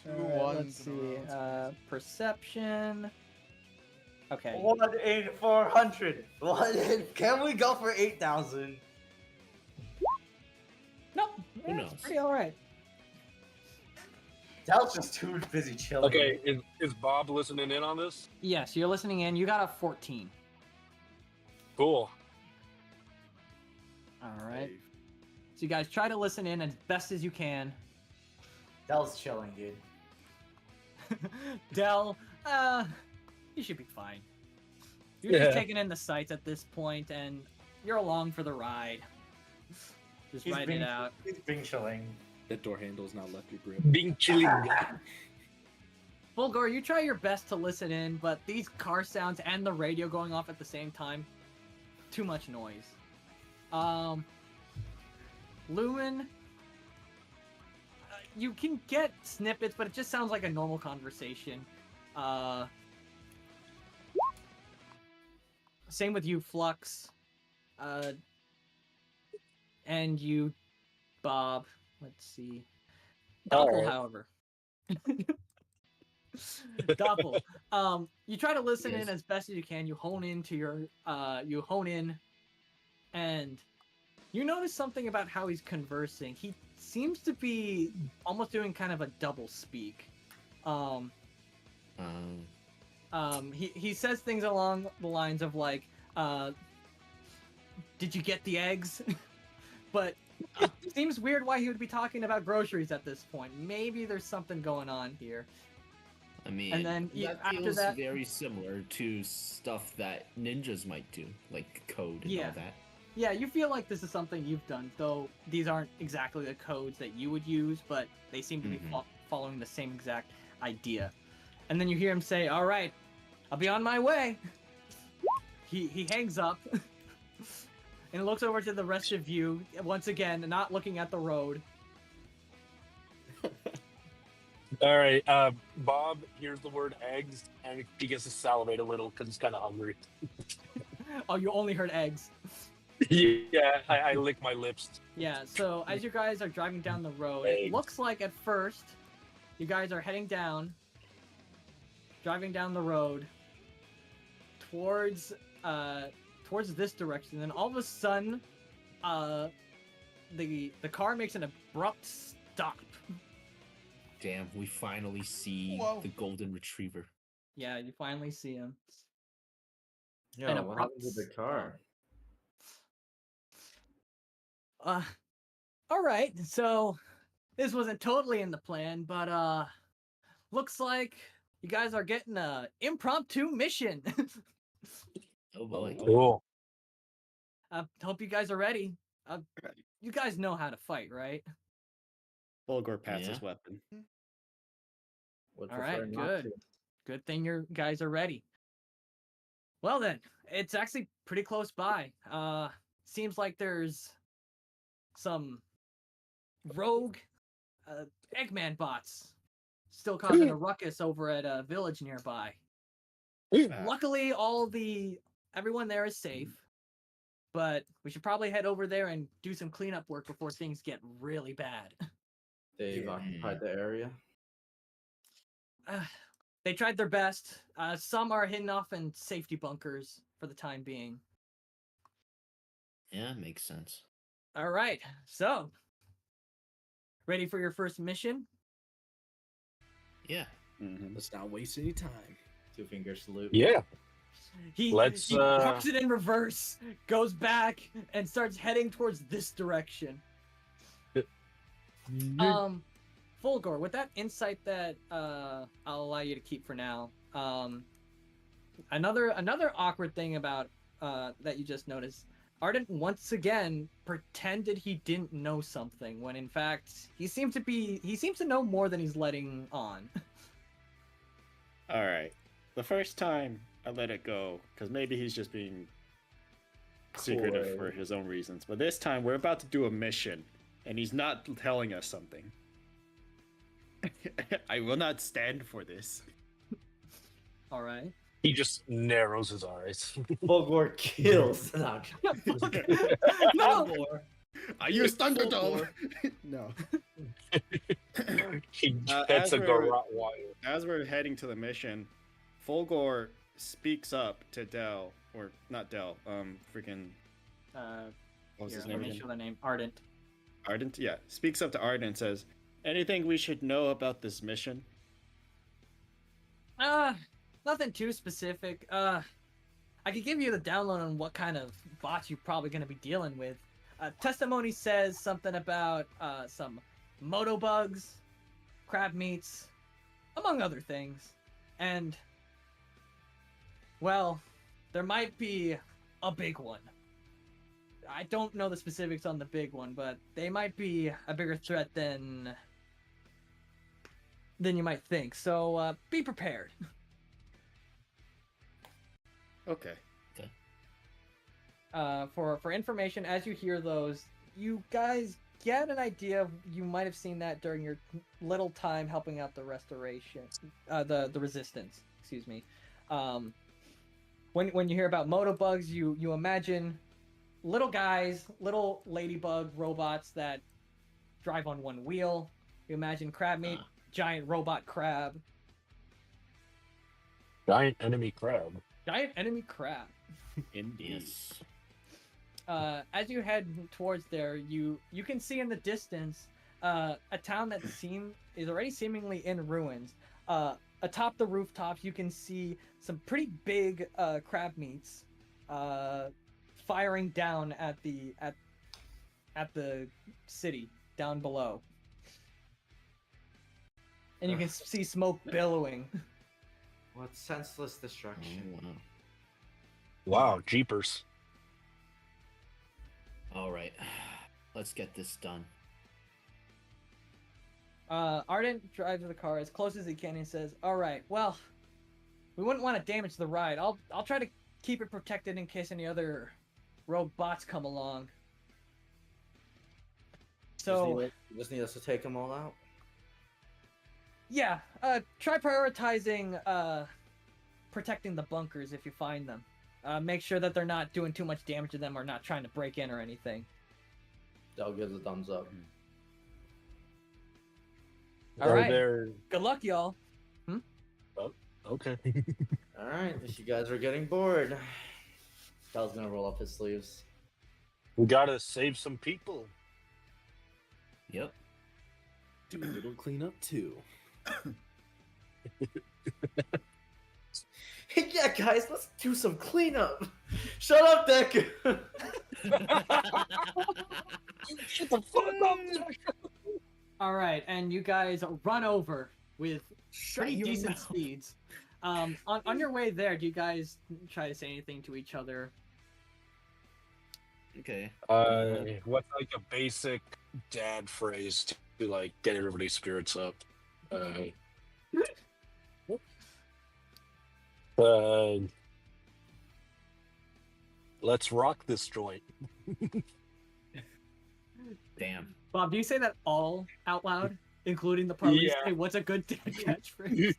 Let's see. Perception. Okay. 1 in 400. Can we go for 8,000? Nope. Who Yeah, knows? it's pretty all right. Dell's just too busy chilling. Okay, is Bob listening in on this? Yes, you're listening in. You got a 14. Cool. All right. So you guys try to listen in as best as you can. Dell's chilling, dude. Dell, you should be fine. You're Yeah. just taking in the sights at this point, and you're along for the ride. Just He's ride being, it out. He's being chilling. That door handle's not left your grip. Being chilling. Fulgor, you try your best to listen in, but these car sounds and the radio going off at the same time, too much noise. Lumen, you can get snippets, but it just sounds like a normal conversation. Same with you, Flux. And you, Bob. Let's see. Doppel, Alright. however. Doppel. You try to listen in Yes. as best as you can. You hone into your you hone in, and you notice something about how he's conversing. He seems to be almost doing kind of a double speak. He says things along the lines of like, did you get the eggs? But it seems weird why he would be talking about groceries at this point. Maybe there's something going on here. I mean, And then that after feels that- very similar to stuff that ninjas might do, like code and Yeah. all that. Yeah, you feel like this is something you've done, though these aren't exactly the codes that you would use, but they seem to be following the same exact idea. And then you hear him say, "All right, I'll be on my way." He hangs up and looks over to the rest of you once again, not looking at the road. All right, Bob hears the word eggs and he begins to salivate a little because he's kind of hungry. Oh, you only heard eggs. Yeah, I lick my lips. Yeah, so as you guys are driving down the road, it looks like at first you guys are heading down, driving down the road towards this direction, and all of a sudden, the car makes an abrupt stop. Damn, we finally see the golden retriever. Yeah, you finally see him. Yo, An what abrupt happened to the car? All right, so this wasn't totally in the plan, but looks like you guys are getting a impromptu mission. Oh boy. Cool. Hope you guys are ready. You guys know how to fight, right? Fulgor pats Yeah. his weapon. Would All prefer right, not good. to. Good thing you guys are ready. Well then, it's actually pretty close by. Seems like there's some rogue Eggman bots still causing a ruckus over at a village nearby. Luckily, everyone there is safe, but we should probably head over there and do some cleanup work before things get really bad. They've occupied the area. They tried their best. Some are hidden off in safety bunkers for the time being. Yeah, makes sense. All right, so ready for your first mission? Yeah. Let's not waste any time. Two finger salute. Yeah. He Let's, parks it in reverse, goes back, and starts heading towards this direction. Fulgor, with that insight that I'll allow you to keep for now, another awkward thing about that you just noticed, Ardent once again pretended he didn't know something when in fact he seems to know more than he's letting on. All right. The first time I let it go because maybe he's just being secretive for his own reasons. But this time we're about to do a mission and he's not telling us something. I will not stand for this. All right. He just narrows his eyes. Fulgor kills. No. I use Thunderdome. No. He gets a Rottweiler. As we're heading to the mission, Fulgor speaks up to Del, or not Del, freaking. What was his name? Let me show the name. Ardent. Ardent, yeah. Speaks up to Ardent and says, "Anything we should know about this mission?" Nothing too specific. I could give you the download on what kind of bots you're probably going to be dealing with. Testimony says something about some moto bugs, crab meats, among other things. And, well, there might be a big one. I don't know the specifics on the big one, but they might be a bigger threat than you might think. So be prepared. Okay. For information, as you hear those, you guys get an idea of, you might have seen that during your little time helping out the restoration, the resistance, excuse me. When you hear about motobugs, you imagine little guys, little ladybug robots that drive on one wheel. You imagine crab meat, giant robot crab. Giant enemy crab. Giant enemy crab. Indeed. As you head towards there, you can see in the distance a town that is already seemingly in ruins. Atop the rooftops, you can see some pretty big crab meats firing down at the city down below, and you can see smoke billowing. What senseless destruction. Oh, wow. Wow, jeepers. All right, let's get this done. Ardent drives the car as close as he can and says, "All right, well, we wouldn't want to damage the ride. I'll try to keep it protected in case any other robots come along." So You just need us to take them all out. yeah, try prioritizing protecting the bunkers if you find them. Make sure that they're not doing too much damage to them or not trying to break in or anything. Dell gives a thumbs up. All Are right. there? Good luck, y'all. Okay. All right, if you guys are getting bored, Dell's gonna roll up his sleeves. We gotta save some people. Yep. Do a little cleanup too. Yeah, guys, let's do some cleanup. Shut up, Dick. Shut the fuck up! All right, and you guys run over with pretty your decent mouth. speeds. On your way there, do you guys try to say anything to each other? Okay. What's like a basic dad phrase to like get everybody's spirits up? Let's rock this joint. Damn. Bob, do you say that all out loud, including the part where you Yeah. say, "What's a good dad catchphrase?"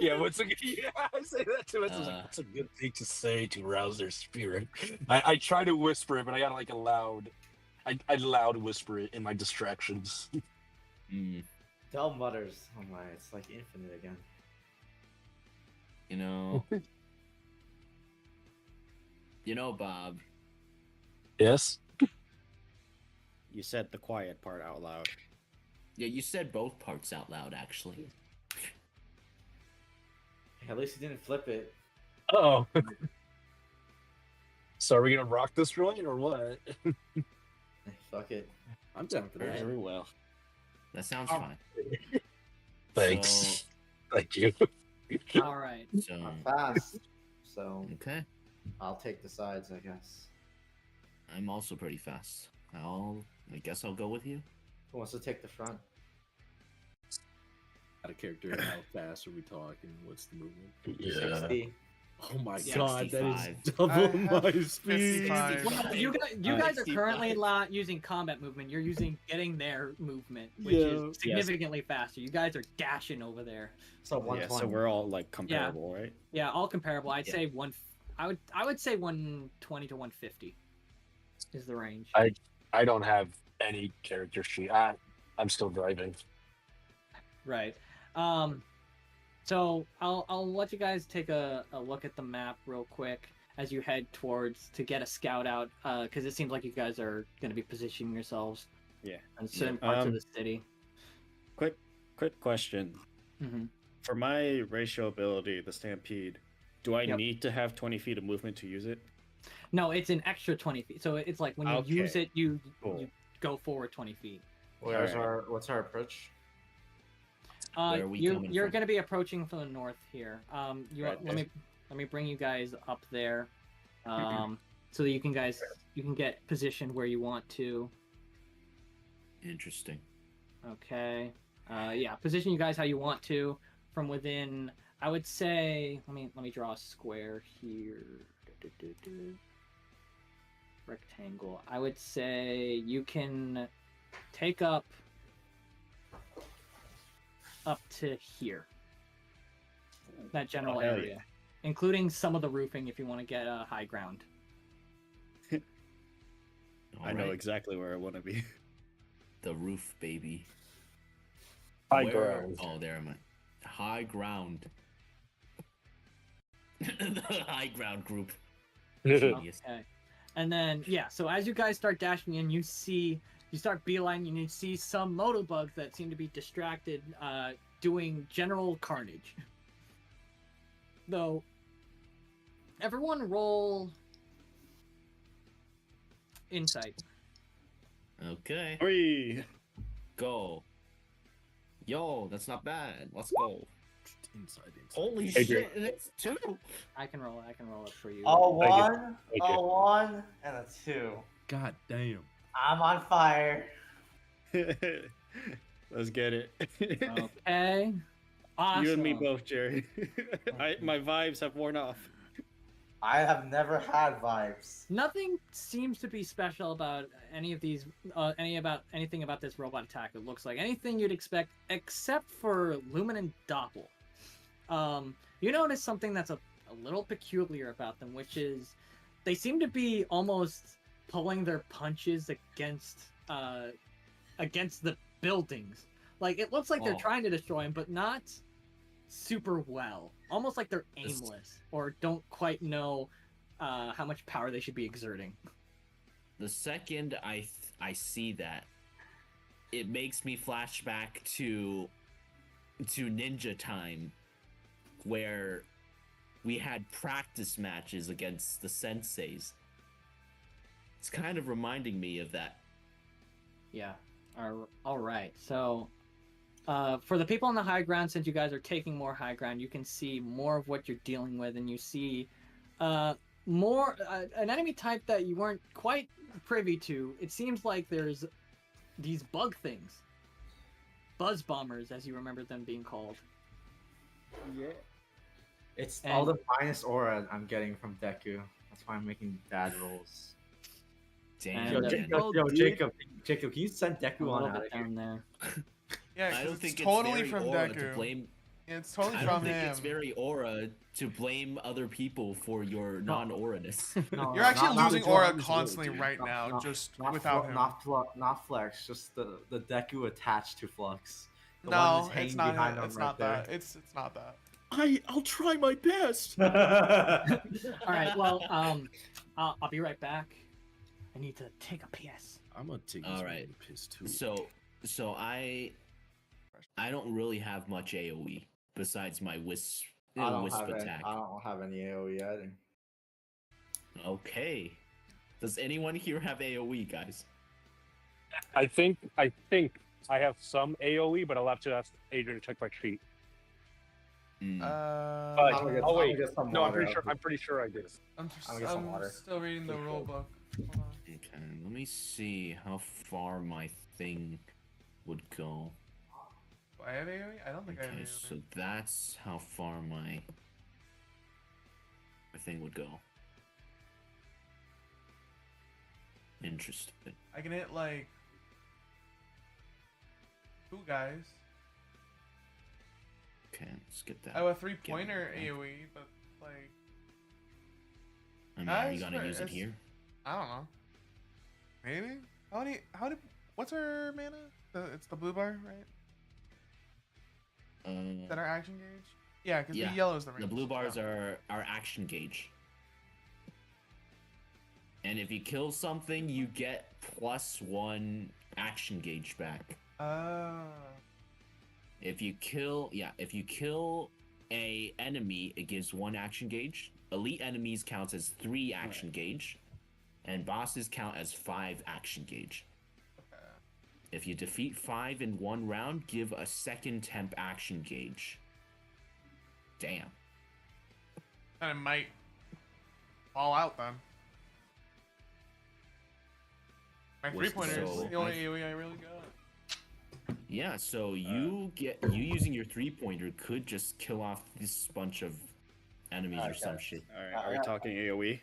Yeah, I say that too. That's a good thing to say to rouse their spirit. I try to whisper it, but I gotta like I loud whisper it in my distractions. Dell mutters, "Oh my, it's like infinite again." You know. You know, Bob. Yes. You said the quiet part out loud. Yeah, you said both parts out loud, actually. At least he didn't flip it. Oh. So are we gonna rock this joint or what? Fuck it. I'm down for that. Very well. That sounds fine. Thanks. Thank you. All right. So, I'm fast, so okay. I'll take the sides, I guess. I'm also pretty fast. I guess I'll go with you. Who wants to take the front? Out of character, how fast are we talking? What's the movement? Yeah. 60. Oh my Yeah, god, that is 65. double I have my speed. 55. Well, you guys are currently not using combat movement. You're using getting there movement, which Yeah. is significantly faster. You guys are dashing over there. So Yeah, 120. so we're all like comparable, right? Yeah, all comparable. I'd Yeah. say I would say 120 to 150 is the range. I don't have any character sheet. I'm still driving. Right. So I'll let you guys take a look at the map real quick as you head towards to get a scout out, because it seems like you guys are going to be positioning yourselves Yeah. in certain parts of the city. Quick question. Hmm. For my ratio ability, the Stampede, do I Yep. need to have 20 feet of movement to use it? No, it's an extra 20 feet. So it's like when you Okay. use it, you Cool. go forward 20 feet. Alright. What's our approach? Where are we You're coming going from? to be approaching from the north here. Right. Let me bring you guys up there, so that you can get positioned where you want to. Interesting. Okay. Yeah, position you guys how you want to from within. I would say, let me draw a square here. Rectangle. I would say you can take up to here. That general hell area, including some of the roofing if you want to get a high ground. I know Alright. exactly where I want to be. The roof, baby. High Where- ground. Oh, there am I. High ground. The high ground group. Genius. Okay. And then, yeah, so as you guys start dashing in, you start beelining and you see some motobugs that seem to be distracted, doing general carnage. Though, everyone roll insight. Okay. 3. Go. Yo, that's not bad. Let's go. Inside. Holy Hey, shit, it's 2. I can roll it for you. A Thank you. 1, Thank a you. 1, and a 2. God damn. I'm on fire. Let's get it. Okay. Awesome. You and me both, Jerry. My vibes have worn off. I have never had vibes. Nothing seems to be special about any of these, anything about this robot attack. It looks like anything you'd expect, except for Lumen and Doppel. You notice something that's a little peculiar about them, which is they seem to be almost pulling their punches against the buildings. Like it looks like they're trying to destroy them, but not super well. Almost like they're aimless or don't quite know how much power they should be exerting. The second I see that, it makes me flash back to Ninja Time, where we had practice matches against the senseis. It's kind of reminding me of that. Yeah. All right. So, for the people on the high ground, since you guys are taking more high ground, you can see more of what you're dealing with, and you see more an enemy type that you weren't quite privy to. It seems like there's these bug things, buzz bombers, as you remember them being called. Yeah. It's all the minus aura I'm getting from Deku. That's why I'm making bad rolls. Damn. Yo, And, Jacob, can you send a Deku little on out bit of here? down there. Yeah, I 'cause don't it's think totally it's very from aura Deku. to blame. It's totally I from don't think him. it's very aura to blame other people for your non-auraness. No, You're actually losing aura John's constantly dude. right now, just not without him. Not Flex, just the Deku attached to Flux. The one No, that's hanging it's not. behind him It's right not there. that. It's not that. I'll try my best. All right. Well, I'll be right back. I need to take a piss. I'm gonna take All this right. one piss too. So I don't really have much AOE besides my wisp attack. I don't have any AoE either. Okay. Does anyone here have AOE, guys? I think I have some AOE, but I'll have to ask Adrian to check my sheet. Mm. But, I'm gonna oh wait, get some no, water. I'm pretty sure I did. I'm I'll get some water. still reading the rule book. Hold on. Okay, let me see how far my thing would go. Do I have AoE? I don't think I have Okay, AoE. so that's how far my thing would go. Interesting. I can hit like 2 guys. Okay, let's get that. I have a 3-pointer Get it. AoE, but like I mean, are you Nice, gonna but use it it's- here? I don't know. Maybe. What's our mana? It's the blue bar, right? Is that our action gauge? Yeah, because Yeah, the yellow is the range. The blue bars Yeah. are our action gauge. And if you kill something, you get +1 action gauge back. Oh. If you kill a enemy, it gives 1 action gauge. Elite enemies counts as 3 action gauge, and bosses count as 5 action gauge. Okay. If you defeat 5 in 1 round, give a second temp action gauge. Damn. And it might fall out then. My What's 3-pointer is so- the only AoE I really got. Yeah, so you using your 3-pointer could just kill off this bunch of enemies or some shit. Alright, are we talking AoE?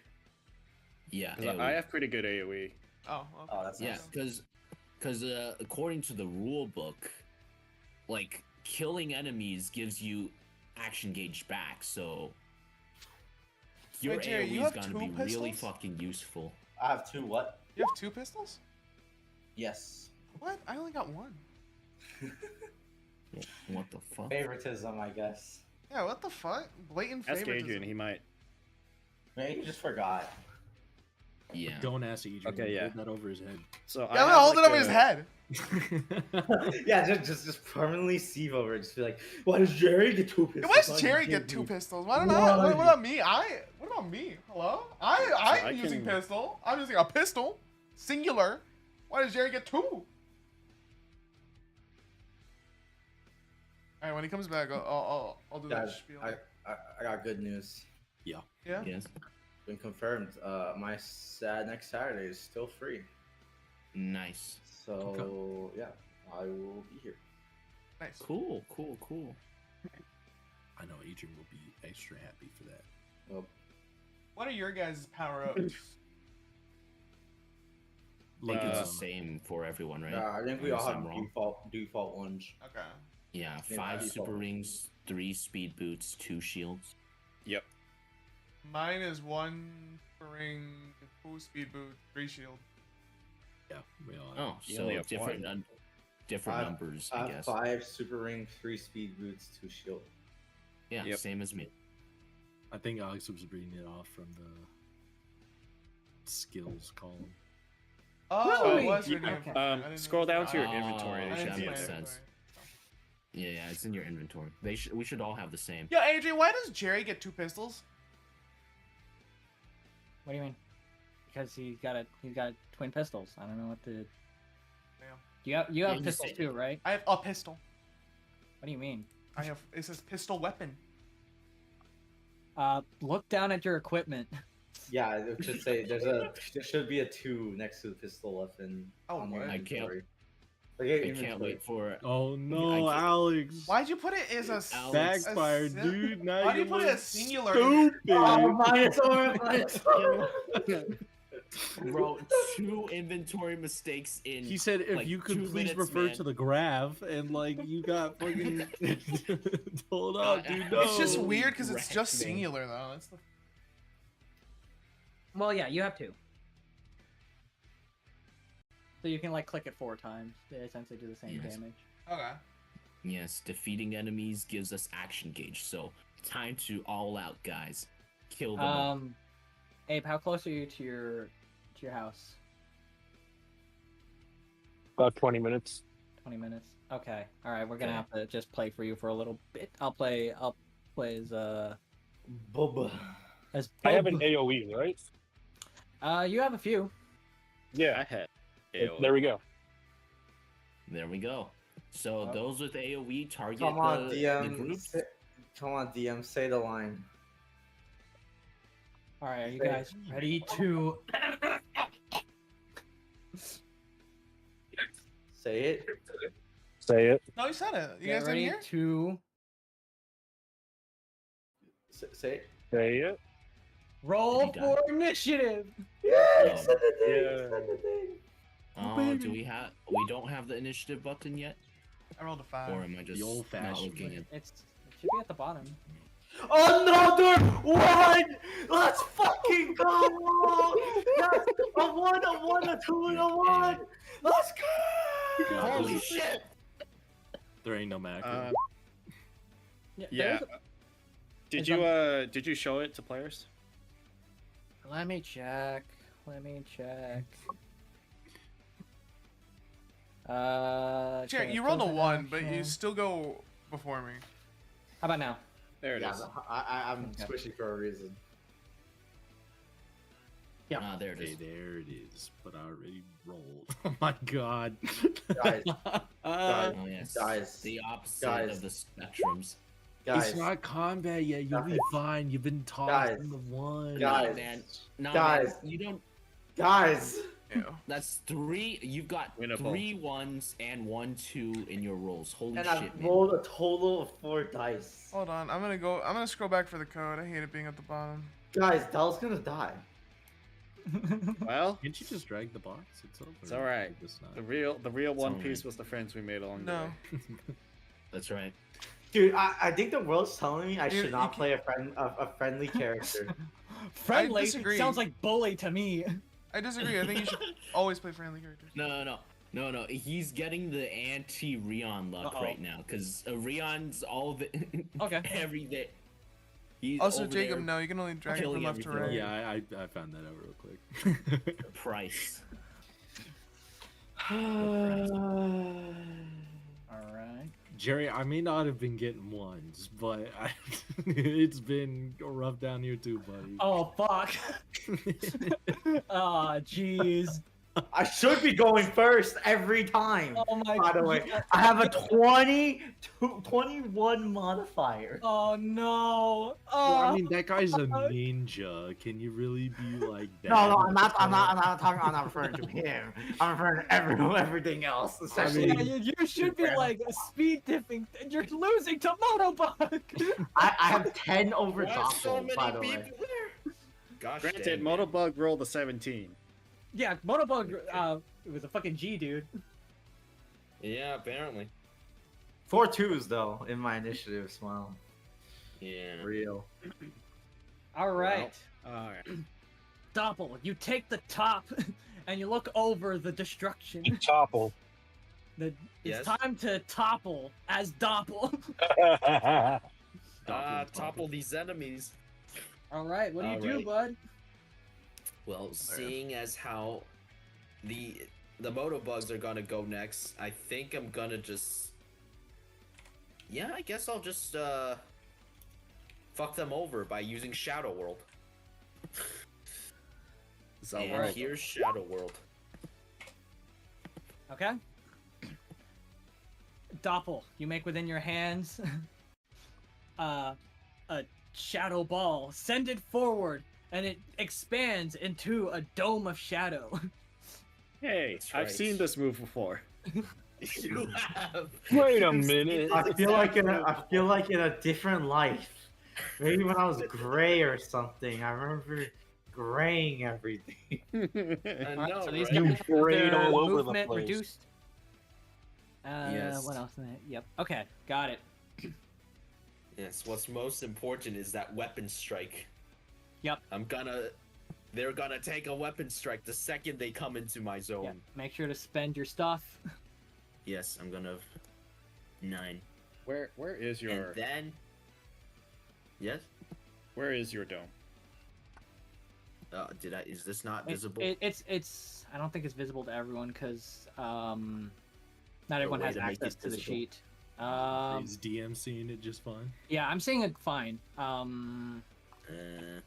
Yeah, 'Cause AoE. I have pretty good AoE. Oh, okay. Oh, that's Yeah, awesome. because according to the rule book, like killing enemies gives you action gauge back, so your Wait, Jerry, AoE you is have gonna 2 be really pistols? fucking useful. I have 2 what? You have 2 pistols? Yes. What? I only got 1. What the fuck? Favoritism, I guess. Yeah, what the fuck? Blatant Ask favoritism. Adrian, he might. Maybe you just forgot. Yeah. Don't ask Adrian. Okay, yeah. Hold that over his head. So Yeah, I'm gonna hold it over his head. Yeah, just permanently sieve over it. Just be like, why does Jerry get 2 pistols? Why does Why Jerry you get give 2 me- pistols? Why don't I? Why? What about me? What about me? Hello? I'm I using can- pistol. I'm using a pistol. Singular. Why does Jerry get 2? Alright, when he comes back, I'll do that Guys, spiel. I got good news. Yeah? Yes. Been confirmed. My next Saturday is still free. Nice. So yeah, I will be here. Nice. Cool. I know Adrian will be extra happy for that. Well, What are your guys' power ups? Like it's Uh, the same for everyone, right? I think we Unless all I'm have wrong. default ones. Okay. Yeah, Yeah, 5 default. super rings, 3 speed boots, 2 shields. Yep. Mine is 1 ring, 2 speed boot, 3 shield. Yeah, we all. Oh, You so only have different one. different Five- numbers, I guess. 5 super ring, 3 speed boots, 2 shield. Yeah, Yep. same as me. I think Alex was reading it off from the skills column. Oh, Really? it was Yeah. reading it Okay. from- I didn't Scroll know. down to your Oh, inventory. I It didn't should that see be my makes there. sense. inventory. Yeah, it's in your inventory. We should all have the same. Yo, Adrian, why does Jerry get 2 pistols? What do you mean? Because he's got twin pistols. I don't know what to. Damn. You have Yeah, you pistols say- too, right? I have a pistol. What do you mean? I have. It says pistol weapon. Look down at your equipment. Yeah, it should say there should be a 2 next to the pistol weapon. Oh, on the what? I can't- inventory. I Inventory. can't wait for Oh no, I can't- Alex! Why'd you put it as a Alex. Backfired, a- dude. Now Why do you you put it look as singular? Stupid. Oh, Minotaur! bro 2 inventory mistakes in. He said, "If like, you could 2 please minutes, refer man. to the graph," and like you got fucking. Hold on, dude. No. It's just weird because it's Wrecked, just man. singular though. That's the... Well, yeah, you have two. So you can like click it 4 times. They essentially do the same Yes. damage. Okay. Yes, defeating enemies gives us action gauge. So time to all out, guys. Kill them. all. Abe, how close are you to your house? About 20 minutes. 20 minutes. Okay. All right. We're gonna Okay. have to just play for you for a little bit. I'll play as Bubba. as. I have an Bob. AoE, right? You have a few. Yeah. I had. There we go. There we go. So Oh. those with AOE target Come on, the DM. groups. Come on, DM. Say the line. All right. Are you Say- guys ready to? Say it. Say it. No, you said it. You Get guys didn't ready hear? to Say it. Say it. roll You done? for initiative. Yeah, Oh, said the thing. yeah. Said the thing. Oh, do we have? We don't have the initiative button yet, I rolled a 5. or am I just not old-fashioned looking way. at? It should be at the bottom. Another one! Let's fucking go! Yes, a 1, a 1, a 2, and a 1! Let's go! Holy shit! There ain't no macro. Yeah. there's Did you show it to players? Let me check. Jerry, okay, you rolled a close 1, but you action. still go before me. How about now? There it Yeah, is. I'm Okay. squishy for a reason. Ah, there it Okay, is. there it is. But I already rolled. Oh my god. Guys, Uh, Oh yes. Guys. The opposite Guys. of the spectrums. guys, It's not combat yet. You'll be Guys. fine. You've been tossed Guys. in the one. Guys. Nah, man. Nah, Guys. man. You don't. guys. Ew. That's 3. You've got Winnable. 3 1s and 1 2 in your rolls. Holy And shit, I've man. rolled a total of 4 dice. Hold on. I'm gonna scroll back for the code. I hate it being at the bottom. Guys, Dell's gonna die. Well, Can't you just drag the box? It's over. It's all right. It's not. the real One alright. Piece was the friends we made along the No. way. That's right. Dude, I think the world's telling me I You- should you not can- play a friendly character. Friendly disagree. sounds like bully to me. I disagree. I think you should always play friendly characters. No. He's getting the anti-Rion luck Uh-oh. right now because Rion's all the Okay. every day. He's Also, over Jacob, there, no, you can only drag it killing from left to everything. right. Yeah, I found that out real quick. Price. All right. Jerry, I may not have been getting ones, but it's been rough down here too, buddy. Oh fuck. Ah, jeez. I should be going first every time. Oh my By the way, God. I have a 21 modifier. Oh no. Well, I Oh. mean, that guy's a ninja. Can you really be like that? No, I'm not talking. I'm not referring to him. I'm referring to everything else. Especially, Yeah, you should be like speed dipping. You're losing to Motobug. I have 10 over Why Doppel, so many by the way. people there? Gosh, Granted, dang it. Motobug rolled a 17. Yeah, Motobug. It was a fucking G, dude. Yeah, apparently. 4 twos though in my initiative. Smile. Yeah. Real. All right, Alright. Doppel, you take the top, and you look over the destruction. Topple. It's Yes? time to topple as Doppel. Topple these enemies. All right, what do you do, Alright. bud? Well, seeing as how the Motobugs are gonna go next, I think I'm gonna just... Yeah, I guess I'll just, fuck them over by using Shadow World. So And world. here's Shadow World. Okay. Doppel, you make within your hands a shadow ball. Send it forward, and it expands into a dome of shadow. Hey, That's I've right. seen this move before. You have. Wait a You've seen minute. this I feel like exact in a different life. Maybe when I was gray or something. I remember graying everything. I Alright, know, so these right? guys have Braid their all over the movement place. reduced. Yes. What else? Yep. Okay, got it. Yes, what's most important is that weapon strike. Yep. They're gonna take a weapon strike the second they come into my zone. Yep. Make sure to spend your stuff. Yes, I'm gonna 9. Where is your And then yes? where is your dome? Is this not It- visible? It's. I don't think it's visible to everyone because not everyone way has to make access it to the visible. sheet. Um, Is DM seeing it just fine? yeah, I'm seeing it fine. Uh,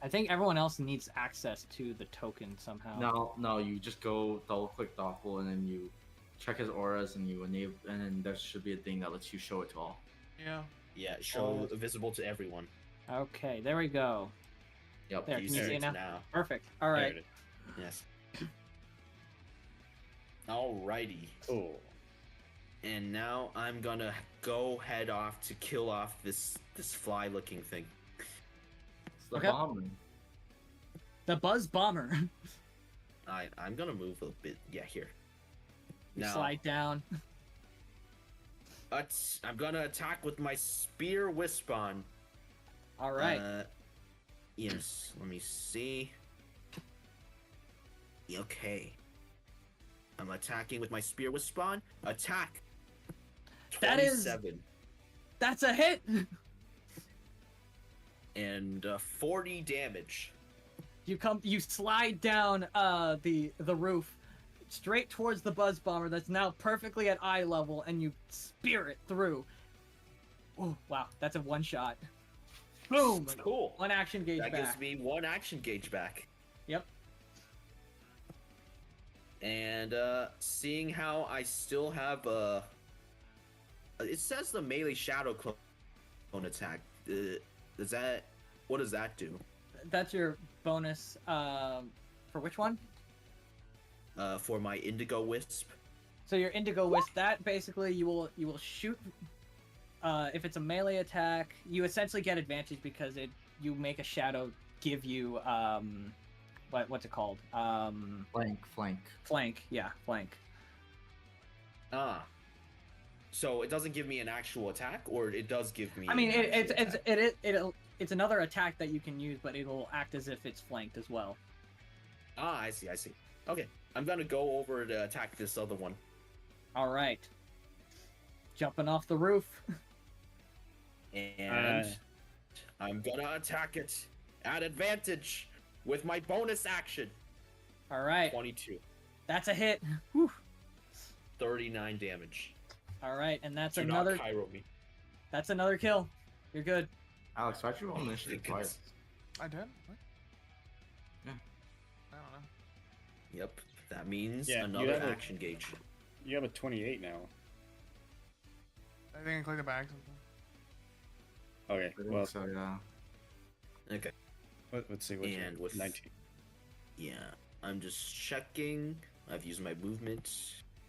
I think everyone else needs access to the token somehow. No, you just go double click Doppel and then you check his auras and you enable, and then there should be a thing that lets you show it to all. Yeah. yeah, show visible to everyone. Okay, there we go. Yep. There, You can you see see it it now? now. Perfect. All There right. it is. Yes. Alrighty. Oh. And now I'm gonna go head off to kill off this fly-looking thing. It's the Okay. bomber. The Buzz Bomber. I'm gonna move a bit. Yeah, here. You Now, slide down. I'm gonna attack with my Spear Wispon. All right. Yes, let me see. Okay. I'm attacking with my Spear Wispon. Attack! That is- 27. That's a hit. And 40 damage. You slide down the roof straight towards the Buzz Bomber that's now perfectly at eye level, and you spear it through. Oh wow, that's a one shot. Boom! Cool. One action gauge That back. gives me 1 action gauge back. Yep. And seeing how I still have it says the melee shadow clone attack. What does that do? That's your bonus. For which one? For my Indigo Wisp. So your Indigo Wisp. That basically you will shoot. If it's a melee attack, you essentially get advantage because you make a shadow give you what's it called? Flank. Flank. Yeah, flank. Ah. So it doesn't give me an actual attack, or it does give me. I mean, an actual attack? it's another attack that you can use, but it'll act as if it's flanked as well. Ah, I see. Okay, I'm gonna go over to attack this other one. All right. Jumping off the roof. And I'm gonna attack it at advantage with my bonus action. All right. 22. That's a hit. Whew. 39 damage. All right, and that's Do another. not Cairo me. That's another kill. You're good. Alex, why'd you roll initiative twice? I did? What? Yeah. I don't know. Yep, That means Yeah, you another have a- action gauge. You have a 28 now. I think I clicked it back. Okay, I think well, so, yeah. Okay. let's see what And with 19. Yeah, I'm just checking. I've used my movement.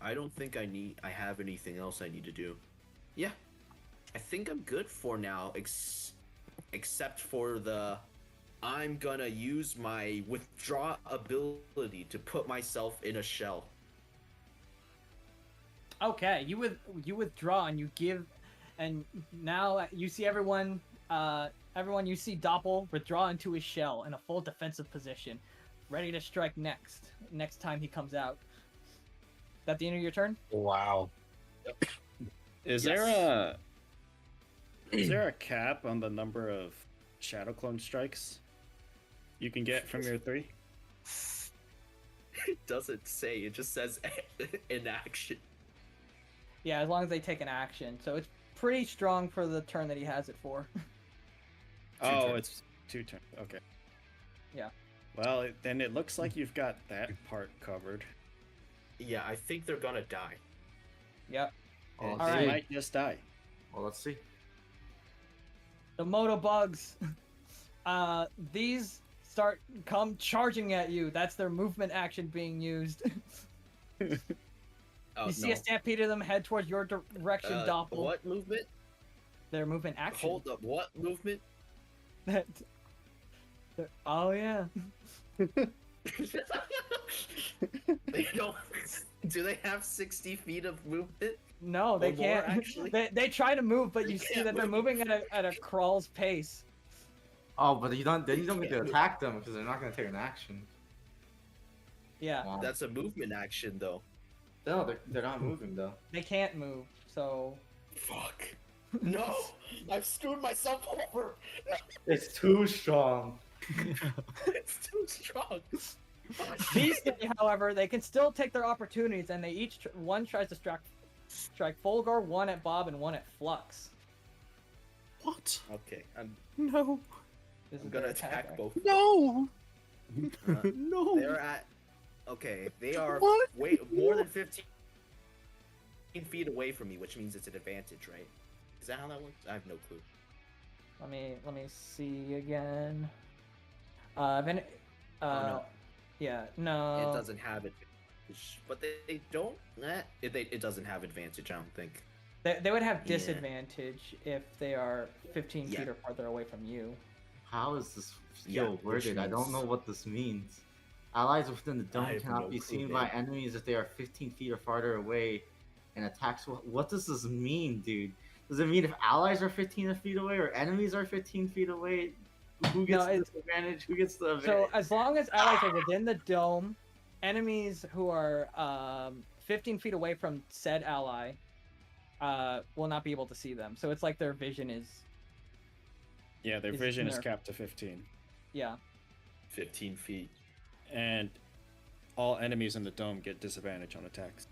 I don't think I have anything else I need to do. Yeah, I think I'm good for now, except for I'm gonna use my withdraw ability to put myself in a shell. Okay, you withdraw and you give, and now you see everyone. Everyone, you see Doppel withdraw into his shell in a full defensive position, ready to strike next time he comes out. Is that the end of your turn? Wow. Is there a cap on the number of shadow clone strikes you can get from your 3? It doesn't say. It just says in action. Yeah, as long as they take an action. So it's pretty strong for the turn that he has it for. Oh, turns. it's 2 turns. Okay. Yeah. Well, then it looks like you've got that part covered. Yeah, I think they're gonna die. Yep. Oh, And let's they Alright. see. might just die. Well, let's see. The Motobugs, these come charging at you. That's their movement action being used. Oh, You see no. a stampede of them head towards your direction, Doppel. What movement? Their movement action. Hold up. What movement? Oh yeah. They don't. Do they have 60 feet of movement? No, they Or more, can't. actually? They try to move, but They you see can't that they're move. moving at a crawl's pace. Oh, but you don't get to attack them because they're not gonna take an action. Yeah, Wow. That's a movement action, though. No, they're not moving though. they can't move. So Fuck. No! I've screwed myself over! It's too strong. It's too strong! these three, however, they can still take their opportunities, and they each one tries to strike Fulgor, one at Bob, and one at Flux. What? Okay, I'm No. This is gonna their attack action. both. No. Uh, No. They're at. Okay, they are What? way more than 15 feet away from me, which means it's an advantage, right? Is that how that works? I have no clue. Let me see again. Then, no. yeah, no. It doesn't have advantage, but they don't. It doesn't have advantage. I don't think. They would have Yeah. disadvantage if they are 15 feet Yeah. or farther away from you. How is this Yeah, skill which worded? I don't means- know what this means. Allies within the I dome have cannot no be clue, seen man. by enemies if they are 15 feet or farther away, and attacks. What does this mean, dude? Does it mean if allies are 15 feet away or enemies are 15 feet away? Who gets No, the it's- disadvantage? Who gets the advantage? So as long as allies are within the dome, enemies who are 15 feet away from said ally will not be able to see them. So it's like their vision is, Yeah, their Is vision is nerfed. capped to 15. yeah. 15 feet. And all enemies in the dome get disadvantage on attacks.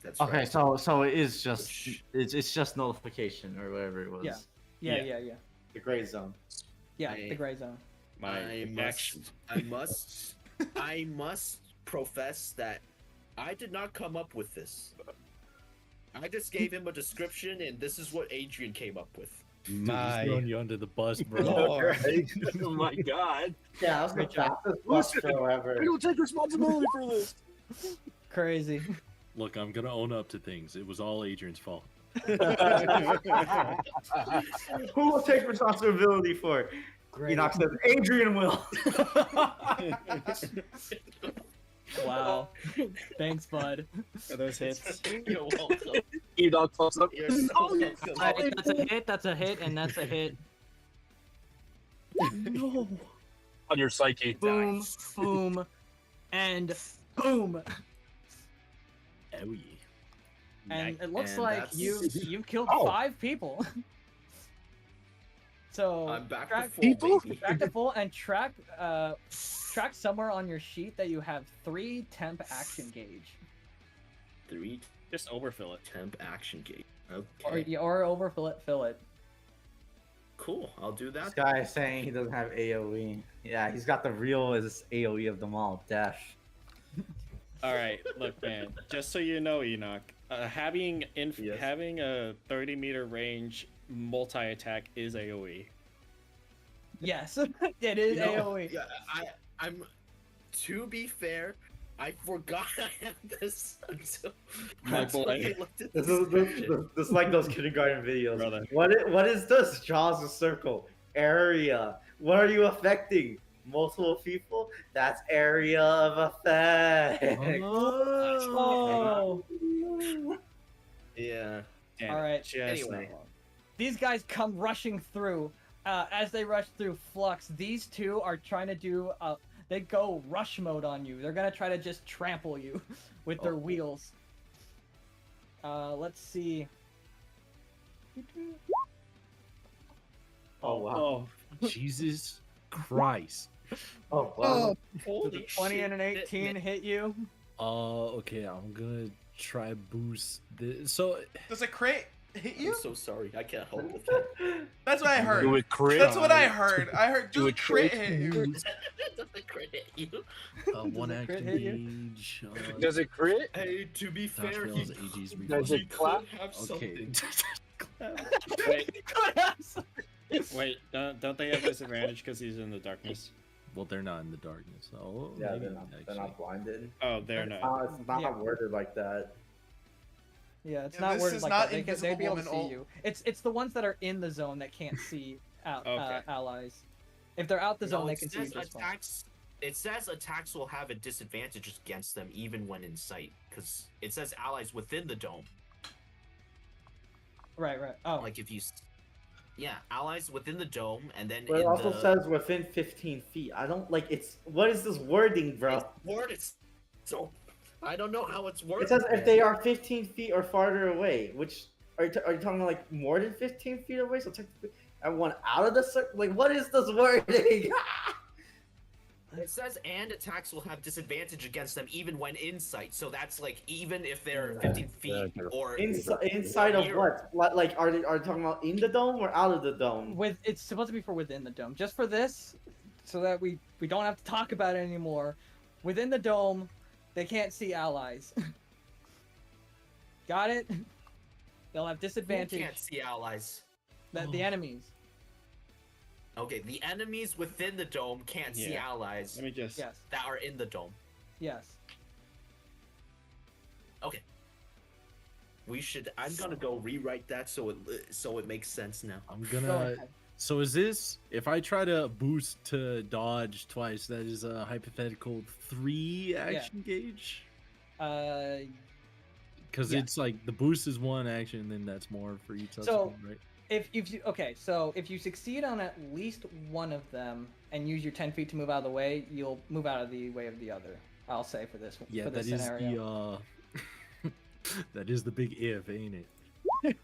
That's Okay, right. so it is just it's just notification or whatever it was. Yeah. Yeah. The gray zone. Yeah, I- the gray zone. My I action. I must profess that I did not come up with this. I just gave him a description, and this is what Adrian came up with. Dude, My he's throwing you under the bus, bro. Lord. Oh my god! Yeah, that's the fastest bus throw ever. don't take responsibility for this. Crazy. Look, I'm gonna own up to things. It was all Adrian's fault. Who will take responsibility for it? Enoch says Adrian will. Wow. Thanks, bud. Are those hits? You're welcome. Enoch pops up. You're so welcome. Alright, that's a hit, that's a hit, and that's a hit. No. On your psyche. Boom, boom, and boom. Oh yeah. And it looks And like that's- you killed Oh. 5 people. So I'm back to track, full, baby. track to full and track somewhere on your sheet that you have 3 temp action gauge. 3 Just overfill it. temp action gate. Okay. Or overfill it, fill it. Cool. I'll do This that. guy is saying he doesn't have AoE. Yeah, he's got the realest AoE of them all, Dash. All right, look, man. Just so you know, Enoch, having Yes. having a 30-meter range multi-attack is AOE. Yes, it is You know, AOE. Yeah, I'm. To be fair, I forgot I had this until My until boy. I looked at the This is description. this is like those kindergarten videos. Brother. What is this? Draws a circle. Area. What are you affecting? Multiple people? That's area of effect. Oh. Yeah. Damn, All right. Just Anyway. that long. These guys come rushing through. As they rush through Flux, these two are trying to do. They go rush mode on you. They're gonna try to just trample you with their wheels. Let's see. Oh wow. Oh, Jesus Christ. Oh wow. Does a 20 and an 18 hit you? Okay, I'm gonna try boost this. So, Does a crit hit you? I'm so sorry. I can't help with that. That's what I heard. Do it crit. That's what I heard. I heard Do do a a crit crit. hit you. Does the crit hit you? one Does it crit action hit you? gauge. Does it crit? Hey, to be Dodge fair, fails, he, AG's he Does it clap? could have Okay. something. Wait, wait, don't they have disadvantage because he's in the darkness? Well, they're not in the darkness. Oh, Yeah, maybe, they're actually. not blinded. Oh, they're not. It's not Yeah. worded like that. Yeah, it's Yeah, not this worded is like not that. They'd Invisible be able to Woman see ult. you. It's the ones that are in the zone that can't see Okay. allies. If they're out the zone, No, they it can see you says just fine. attacks. It says attacks will have a disadvantage against them even when in sight, because it says allies within the dome. Right. Oh, Like if you, yeah, allies within the dome, and then But it in also the says within 15 feet. I don't like it's what is this wording, bro? it's worded. So I don't know how it's It worded. says if they are 15 feet or farther away, which are you talking like more than 15 feet away? So technically, I want out of the circle. Like, what is this wording? It says and attacks will have disadvantage against them even when in sight. So that's like even if they're 15 feet or Inside of what? Like, are they talking about in the dome or out of the dome? it's supposed to be for within the dome, just for this, so that we don't have to talk about it anymore. Within the dome, they can't see allies. Got it? They'll have Who disadvantage. can't see allies. The enemies. Okay, the enemies within the dome can't see Yeah. allies Let me just. Yes. that are in the dome. Yes. Okay. We should. I'm gonna go rewrite that so it makes sense now. I'm Go gonna. ahead. So is this if I try to boost to dodge twice? That is a hypothetical 3 action gauge. Because Yeah. it's like the boost is 1 action, and then that's more for each So- subsequent, right? If you succeed on at least one of them and use your 10 feet to move out of the way, you'll move out of the way of the other. I'll say for this Yeah, for that this is scenario. the that is the big if, ain't it?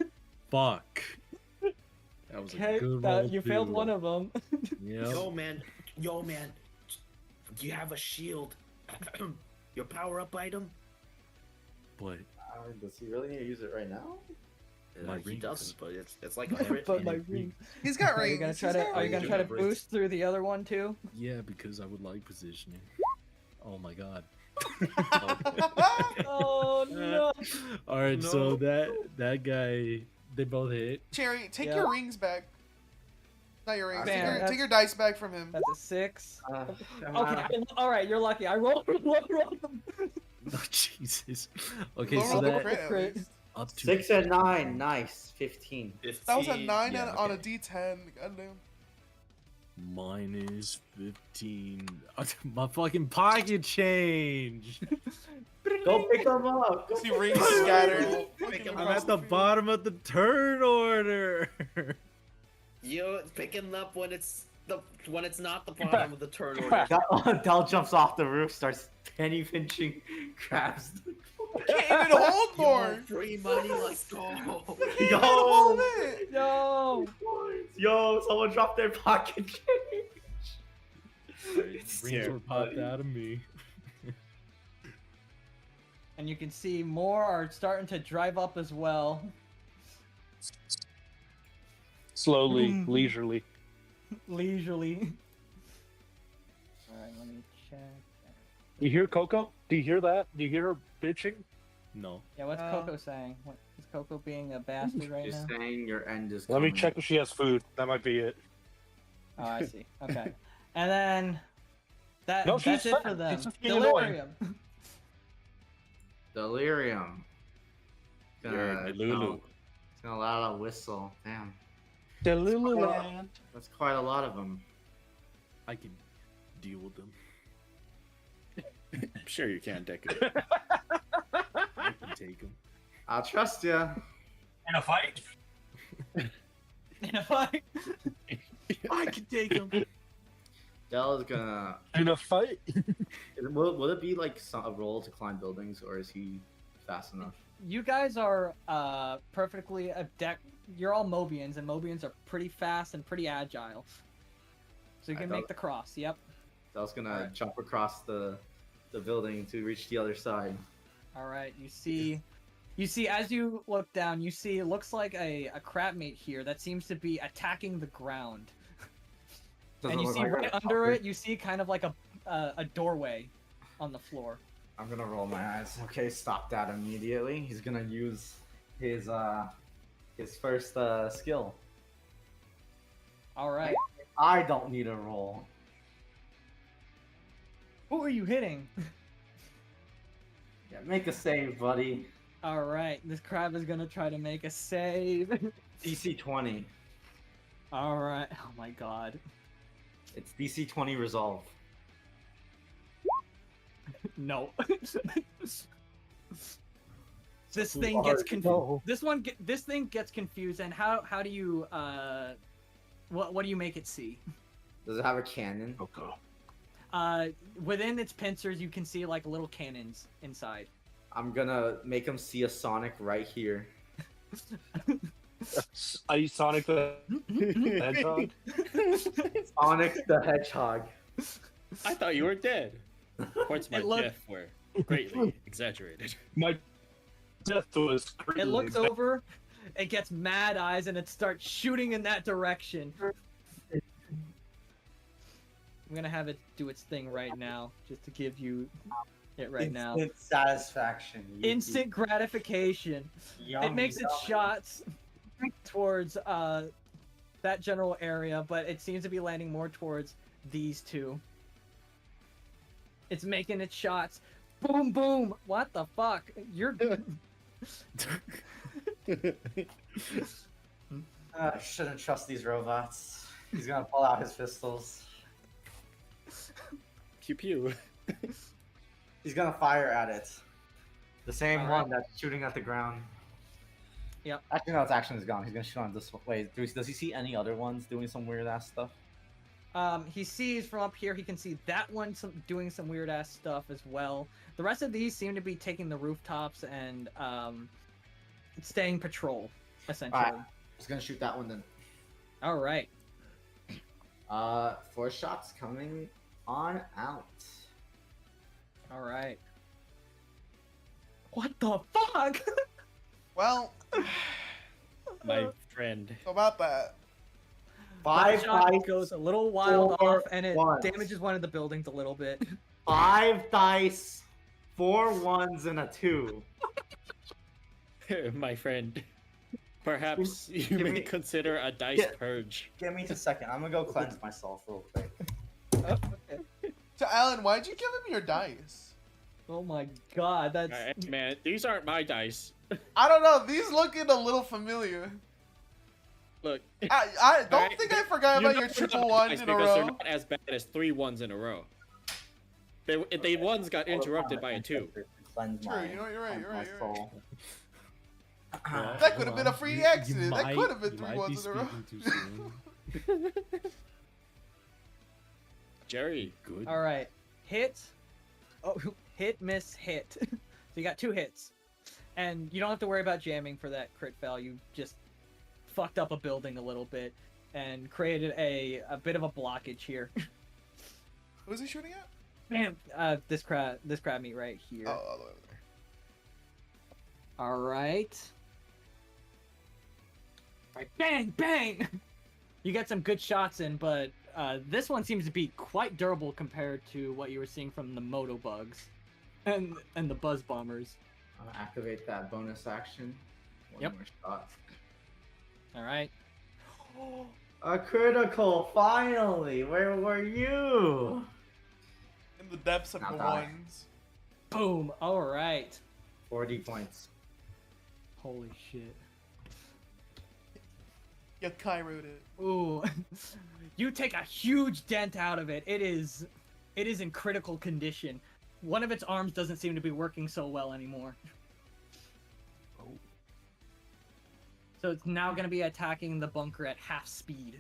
Fuck. That was Okay, a good roll. you failed too. one of them. Yep. Yo man, do you have a shield? Your power up item? But Does he really need to use it right now? My He rings. doesn't, but it's like a crit. But my and- ring. He's got Are rings. you gonna try He's to got Are you gonna rings. try to rings. boost through the other one too? yeah, because I would like positioning. Oh my god. Oh no! All right, so No. that guy, they both hit. Cherry, take Yeah. your rings back. Not your rings. Bam, Take that's- your dice back from him. That's a 6. Come Okay, on. all right, you're lucky. I rolled them. Oh Jesus. Okay, Lower so the that crit at crit. least. up to 6 and 9, nice. 15. 15. That was a 9 Yeah, on a okay. D10. Goddamn. minus 15. My fucking pocket change. Go pick them up. Go See pick rings 'em up. scattered. I'm at the bottom of the turn order. You picking up when it's not the bottom of the turn order. Del jumps off the roof, starts penny pinching crabs. Can't even hold more. Yo, free money, let's go. Can't even Yo. hold it. No. Yo, someone dropped their pocket change. Rings were popped out of me. And you can see more are starting to drive up as well. Slowly, Mm. leisurely. Leisurely. Alright, let me check. You hear Coco? Do you hear that? Do you hear her bitching? No. Yeah, what's Coco saying? What, is Coco being a bastard right She's now? saying your end is Let me coming. check if she has food. That might be it. Oh, I see. Okay. And then No, that's she's it fine. for them. She's just being annoying. Delirium. Delirium. You're Gonna, Lulu. it's gonna let out a whistle. Damn. Delululand. That's quite a lot of them. I can deal with them. I'm sure you can, Deku. I can take them. I'll trust you. In a fight? In a fight. I can take them. Dell is gonna. In a fight? Will it be like a roll to climb buildings, or is he fast enough? You guys are perfectly adept. You're all Mobians, and Mobians are pretty fast and pretty agile. So you can make the cross. Yep. Dell's gonna Alright. jump across the building to reach the other side. All right. You see as you look down, you see it looks like a crabmate here that seems to be attacking the ground. Doesn't And you look see like right a under fucker. it, you see kind of like a doorway on the floor. I'm gonna roll my eyes. Okay, stop that immediately. He's gonna use his first skill. All right. I don't need a roll. Who are you hitting? Yeah, make a save, buddy. All right. This crab is gonna try to make a save. DC 20. All right. Oh my god. It's DC 20 resolve. No. This thing gets confused. This thing gets confused. And how do you what do you make it see? Does it have a cannon? Within its pincers, you can see like little cannons inside. I'm gonna make him see a Sonic right here. Are you Sonic the Hedgehog? Sonic the Hedgehog. I thought you were dead. Reports my death were greatly exaggerated. My death was greatly It looks over, it gets mad eyes, and it starts shooting in that direction. I'm gonna have it do its thing right now, just to give you it right now. Instant satisfaction. Instant gratification. It makes its shots towards that general area, but it seems to be landing more towards these two. It's making its shots. Boom, boom. What the fuck? You're. Shouldn't trust these robots. He's gonna pull out his pistols. Pew pew. He's gonna fire at it. The same All one that's shooting at the ground. Yep. Actually, no, its action is gone. He's gonna shoot on this one. Wait, does he see any other ones doing some weird ass stuff? He sees from up here. He can see that one doing some weird ass stuff as well. The rest of these seem to be taking the rooftops and staying patrol, essentially. Alright. He's gonna shoot that one then. All right. 4 shots coming on out. All right. What the fuck? Well, My friend. so about that. 5 shot dice. goes a little wild 4 off, and it ones. damages one of the buildings a little bit. 5 dice. 4 ones and a 2. My friend. Perhaps you Give may me- consider a dice Yeah. purge. Give me a second. I'm gonna go cleanse myself real quick. So, Alan, why'd you give him your dice? Oh my god, that's Alright, man, these aren't my dice. I don't know. These looking a little familiar. Look. I don't Alright, think I forgot you about know your they're triple not one dice in a because they're row. not as bad as 3 ones in a row. They ones got interrupted by a 2. Cleanse True, my, you know, you're right, you're my right, you're right. soul. That could have been a free accident. That might- could have been you 3 might ones be in a row. speaking too soon. Jerry. Good. all right. Hit. Oh, hit, miss, hit. So you got 2 hits, and you don't have to worry about jamming for that crit fail. You just fucked up a building a little bit and created a bit of a blockage here. Who's he shooting at? Bam. This crab meat right here. Oh, all the way over there. All right. Right, bang, bang. You get some good shots in, but this one seems to be quite durable compared to what you were seeing from the moto bugs. and the buzz bombers. I'm gonna activate that bonus action. One Yep. more shot. All right. A critical, finally! Where were you? In the depths of Not the die. ones. Boom. All right. 40 points. Holy shit. You Kairo'd it. Ooh. You take a huge dent out of it. It is in critical condition. One of its arms doesn't seem to be working so well anymore. So it's now going to be attacking the bunker at half speed.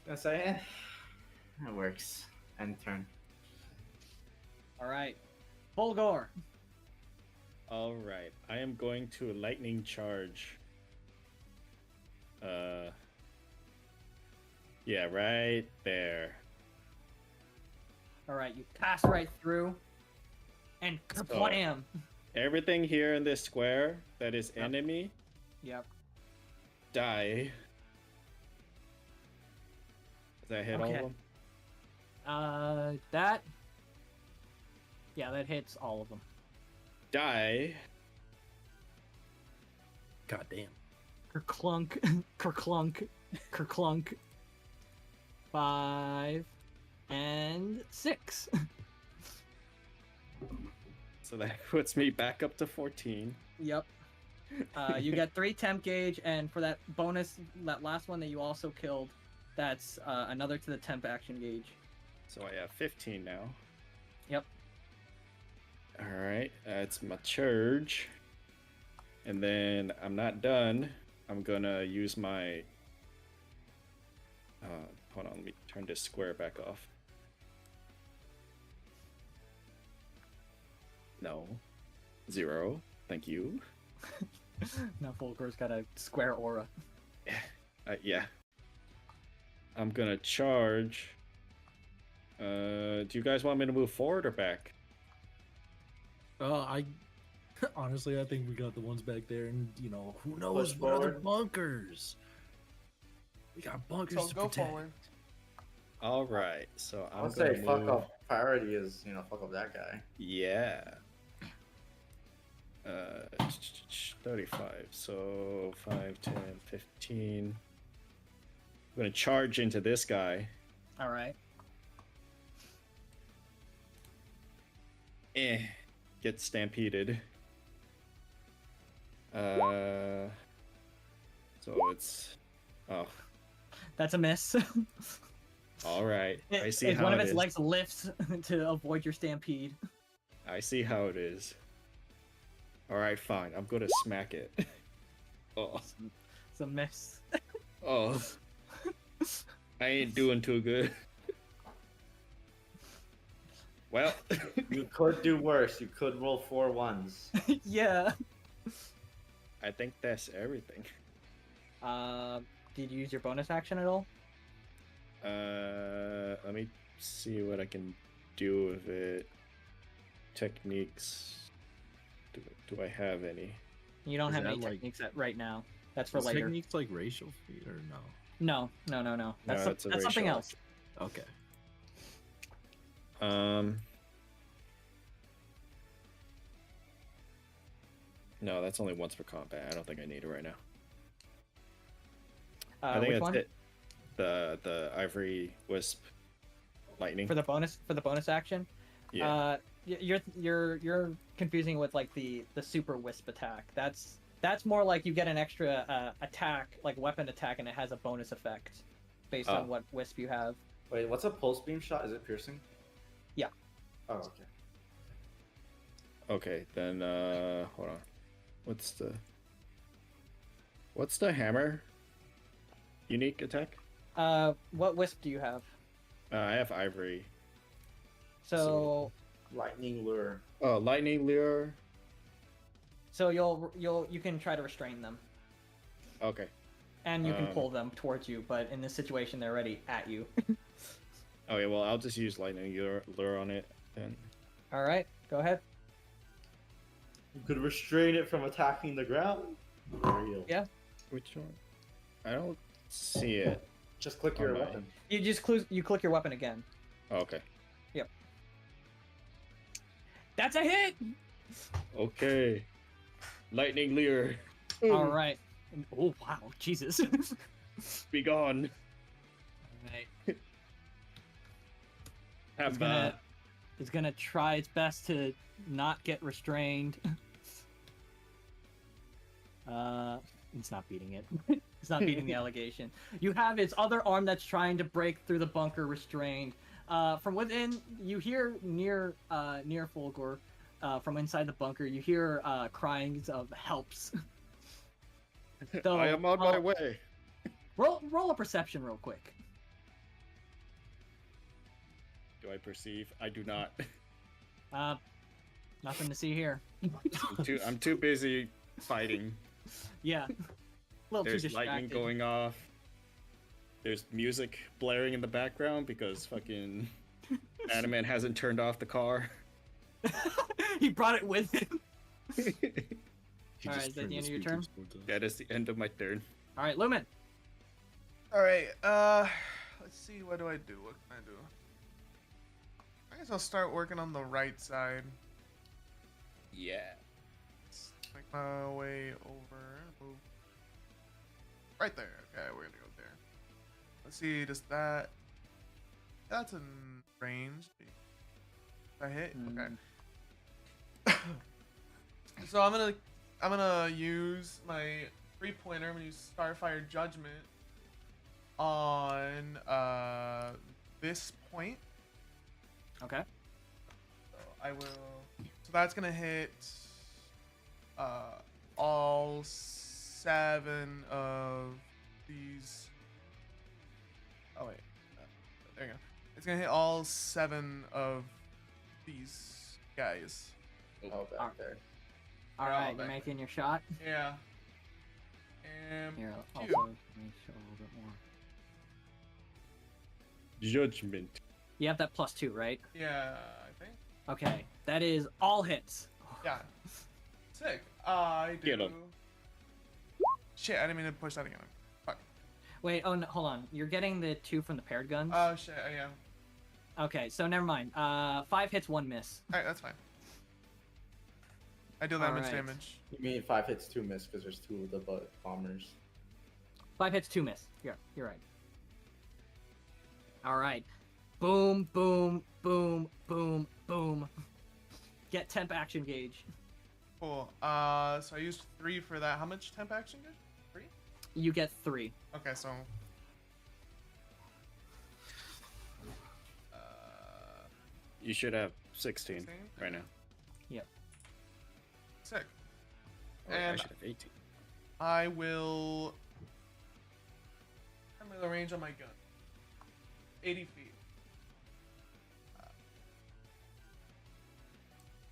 Gonna say, that works. End turn. All right. Volgor. All right, I am going to lightning charge. Yeah, right there. All right, you pass right through, and kablam! Everything here in this square that is enemy, Yep. die. Does that hit all Okay. of them? That. Yeah, that hits all of them. Die. God damn. Kerclunk, kerclunk, kerclunk. 5 and 6. So that puts me back up to 14. Yep. You get 3 temp gauge, and for that bonus, that last one that you also killed, that's another to the temp action gauge. So I have 15 now. Yep. Alright, it's my charge. And then I'm not done. I'm gonna use my... hold on, let me turn this square back off. No. 0. Thank you. Now Volgor's got a square aura. Yeah. I'm gonna charge. Do you guys want me to move forward or back? I honestly, I think we got the ones back there, and who knows Push what other forward. bunkers. We got bunkers So to go protect. forward. Alright, so I I'm would gonna say fuck move... off. Priority is, fuck off that guy. Yeah. 35. So 5, 10, 15. I'm gonna charge into this guy. All right. Get stampeded. So it's... Oh, That's a miss. alright. I see It's how one of it its is. legs lifts to avoid your stampede. I see how it is. Alright, fine. I'm gonna smack it. Oh. It's a miss. Oh. I ain't doing too good. Well, You could do worse. You could roll 4 ones. Yeah. I think that's everything. Did you use your bonus action at all? Let me see what I can do with it. Techniques. Do I have any? You don't Is have any that, like- techniques right now. That's for Is later. techniques like racial feat or no? No. That's, No, it's a that's something racial else. Okay. No, that's only once per combat. I don't think I need it right now. I think Which that's one? it. The ivory wisp lightning. For the bonus action? Yeah. You're confusing with like the super wisp attack. That's more like you get an extra attack, like weapon attack, and it has a bonus effect based Oh. on what wisp you have. Wait, what's a pulse beam shot? Is it piercing? Yeah. Oh, okay. Okay, then hold on. What's the hammer? Unique attack? What wisp do you have? I have ivory. So Lightning lure. Oh, lightning lure. you can try to restrain them, Okay. and you can pull them towards you. But in this situation, they're already at you. Okay, well, I'll just use lightning lure on it then. All right, go ahead. You could restrain it from attacking the ground. Real. Yeah. Which one? I don't see it. Just click your Alright. weapon. You click your weapon again. Oh, okay. That's a hit. Okay. Lightning Leer, All right. Oh wow, Jesus. be gone. Alright. Have It's gonna try its best to not get restrained. It's not beating it. It's not beating the allegation. You have its other arm that's trying to break through the bunker restrained. From within, you hear near Fulgor, from inside the bunker, you hear cryings of helps. So, I am on my way. Roll a perception real quick. Do I perceive? I do not. Nothing to see here. I'm too busy fighting. Yeah. A little There's too distracted. lightning going off. There's music blaring in the background because fucking Animan hasn't turned off the car. He brought it with him. He Alright, just is that turned the end of your speakers turn? towards us. That is the end of my turn. Alright, Lumen. All right. Let's see. What do I do? What can I do? I guess I'll start working on the right side. Yeah. Let's make my way over. Move. Right there. Okay, we're gonna go there. Let's see. Does that? That's in range. Did I hit? Okay. So I'm gonna use my 3-pointer. I'm gonna use Starfire Judgment on this point. Okay. So I will. So that's gonna hit all 7 of these. Oh wait, there you go. It's gonna hit all 7 of these guys. Oh, back there. Alright, back you're making your shot. Yeah. And Here, also, two. let me show a little bit more. Judgment. You have that +2, right? Yeah, I think. Okay, that is all hits. Yeah. Sick. I do. Get 'em. Shit, I didn't mean to push that again. Fuck. Wait, oh no, hold on. You're getting the 2 from the paired guns? Oh shit, yeah. Okay, so never mind. 5 hits, 1 miss. Alright, that's fine. I deal that much Alright. damage. You mean 5 hits, 2 miss because there's 2 of the bombers. 5 hits, 2 miss. Yeah, you're right. Alright. Boom, boom, boom, boom, boom. Get temp action gauge. Cool. So I used 3 for that. How much temp action gauge? 3? You get 3. Okay, so. You should have 16 16? right now. Yep. Sick. Or I And should have 18. I will. I'm the range on my gun. 80 feet.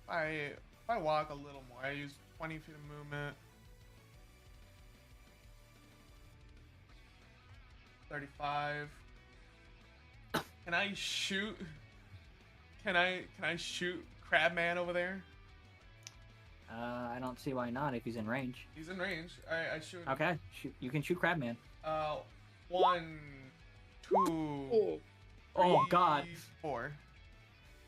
If I walk a little more, I use 20 feet of movement. 35. Can I shoot? Can I shoot Crabman over there? I don't see why not if he's in range. He's in range. I shoot. Okay, you can shoot Crabman. 1, 2. Oh, 3, God. 4.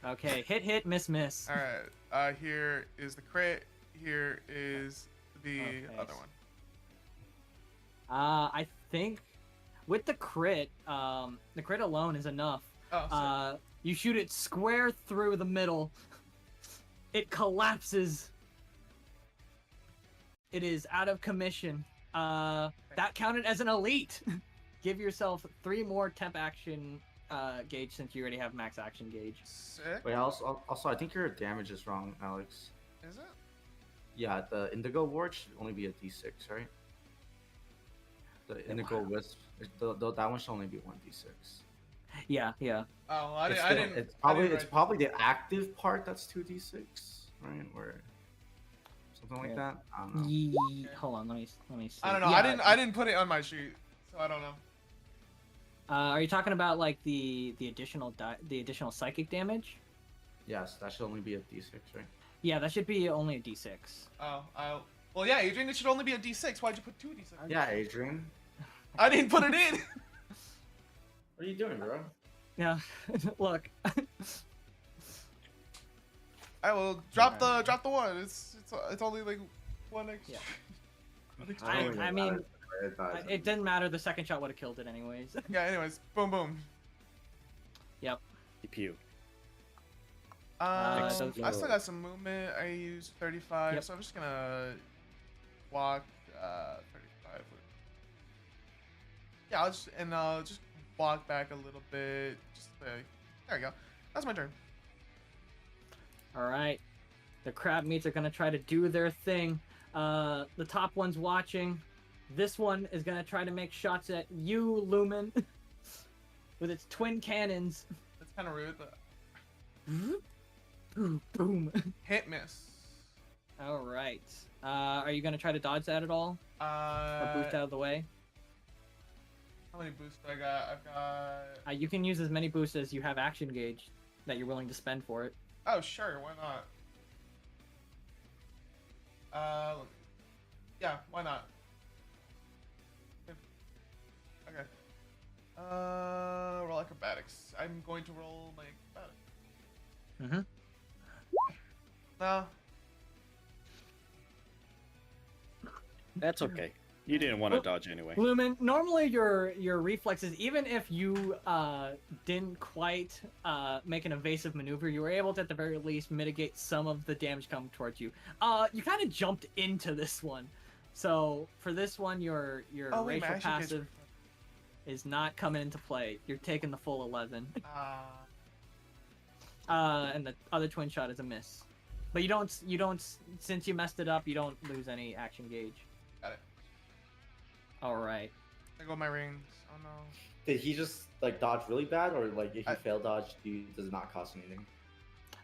Okay, hit, miss. All right. Here is the crit. Here is the Okay. other one. I think with the crit alone is enough. Oh, You shoot it square through the middle. It collapses. It is out of commission. That counted as an elite. Give yourself 3 more temp action gauge since you already have max action gauge. sick. Wait, also, I think your damage is wrong, Alex. Is it? Yeah, the Indigo Ward should only be a D6, right? The Indigo Wisp, that one should only be 1d6. Yeah. Oh, I It's didn't. still- It's I probably didn't it's write- probably the active part that's 2d6, right? Or something like Yeah. that. I don't know. Hold on, let me see. I don't know. Yeah, I didn't put it on my sheet, so I don't know. Are you talking about like the additional psychic damage? Yes, that should only be a d6, right? Yeah, that should be only a d6. Oh, well, yeah, Adrian, it should only be a D6. Why'd you put 2 D6? Yeah, Adrian. I didn't put it in. What are you doing, bro? Yeah, look. I will drop the one. It's only like one extra. Yeah. I mean, it didn't matter. The second shot would have killed it anyways. Yeah. Anyways, boom, boom. Yep. Pew. I still got some movement. I used 35, Yep. so I'm just gonna walk 35. Yeah, I'll just walk back a little bit. Just there we go. That's my turn. All right. The crab meats are gonna try to do their thing. The top one's watching. This one is gonna try to make shots at you, Lumen, with its twin cannons. That's kind of rude. But... Boom, boom. Hit miss. All right. Are you gonna try to dodge that at all? Or boost out of the way? How many boosts do I got? I've got. You can use as many boosts as you have action gauge that you're willing to spend for it. Oh sure, why not? Yeah, why not? Okay. Roll acrobatics. I'm going to roll my acrobatics. No. That's okay. You didn't want to dodge anyway. Lumen, normally your reflexes, even if you didn't quite make an evasive maneuver, you were able to at the very least mitigate some of the damage coming towards you. You kind of jumped into this one, so for this one, your racial passive is not coming into play. You're taking the full 11. And the other twin shot is a miss, but you don't since you messed it up, you don't lose any action gauge. Got it. All right. I go my rings. Oh no. Did he just like dodge really bad, or like if you fail dodge, does it not cost anything?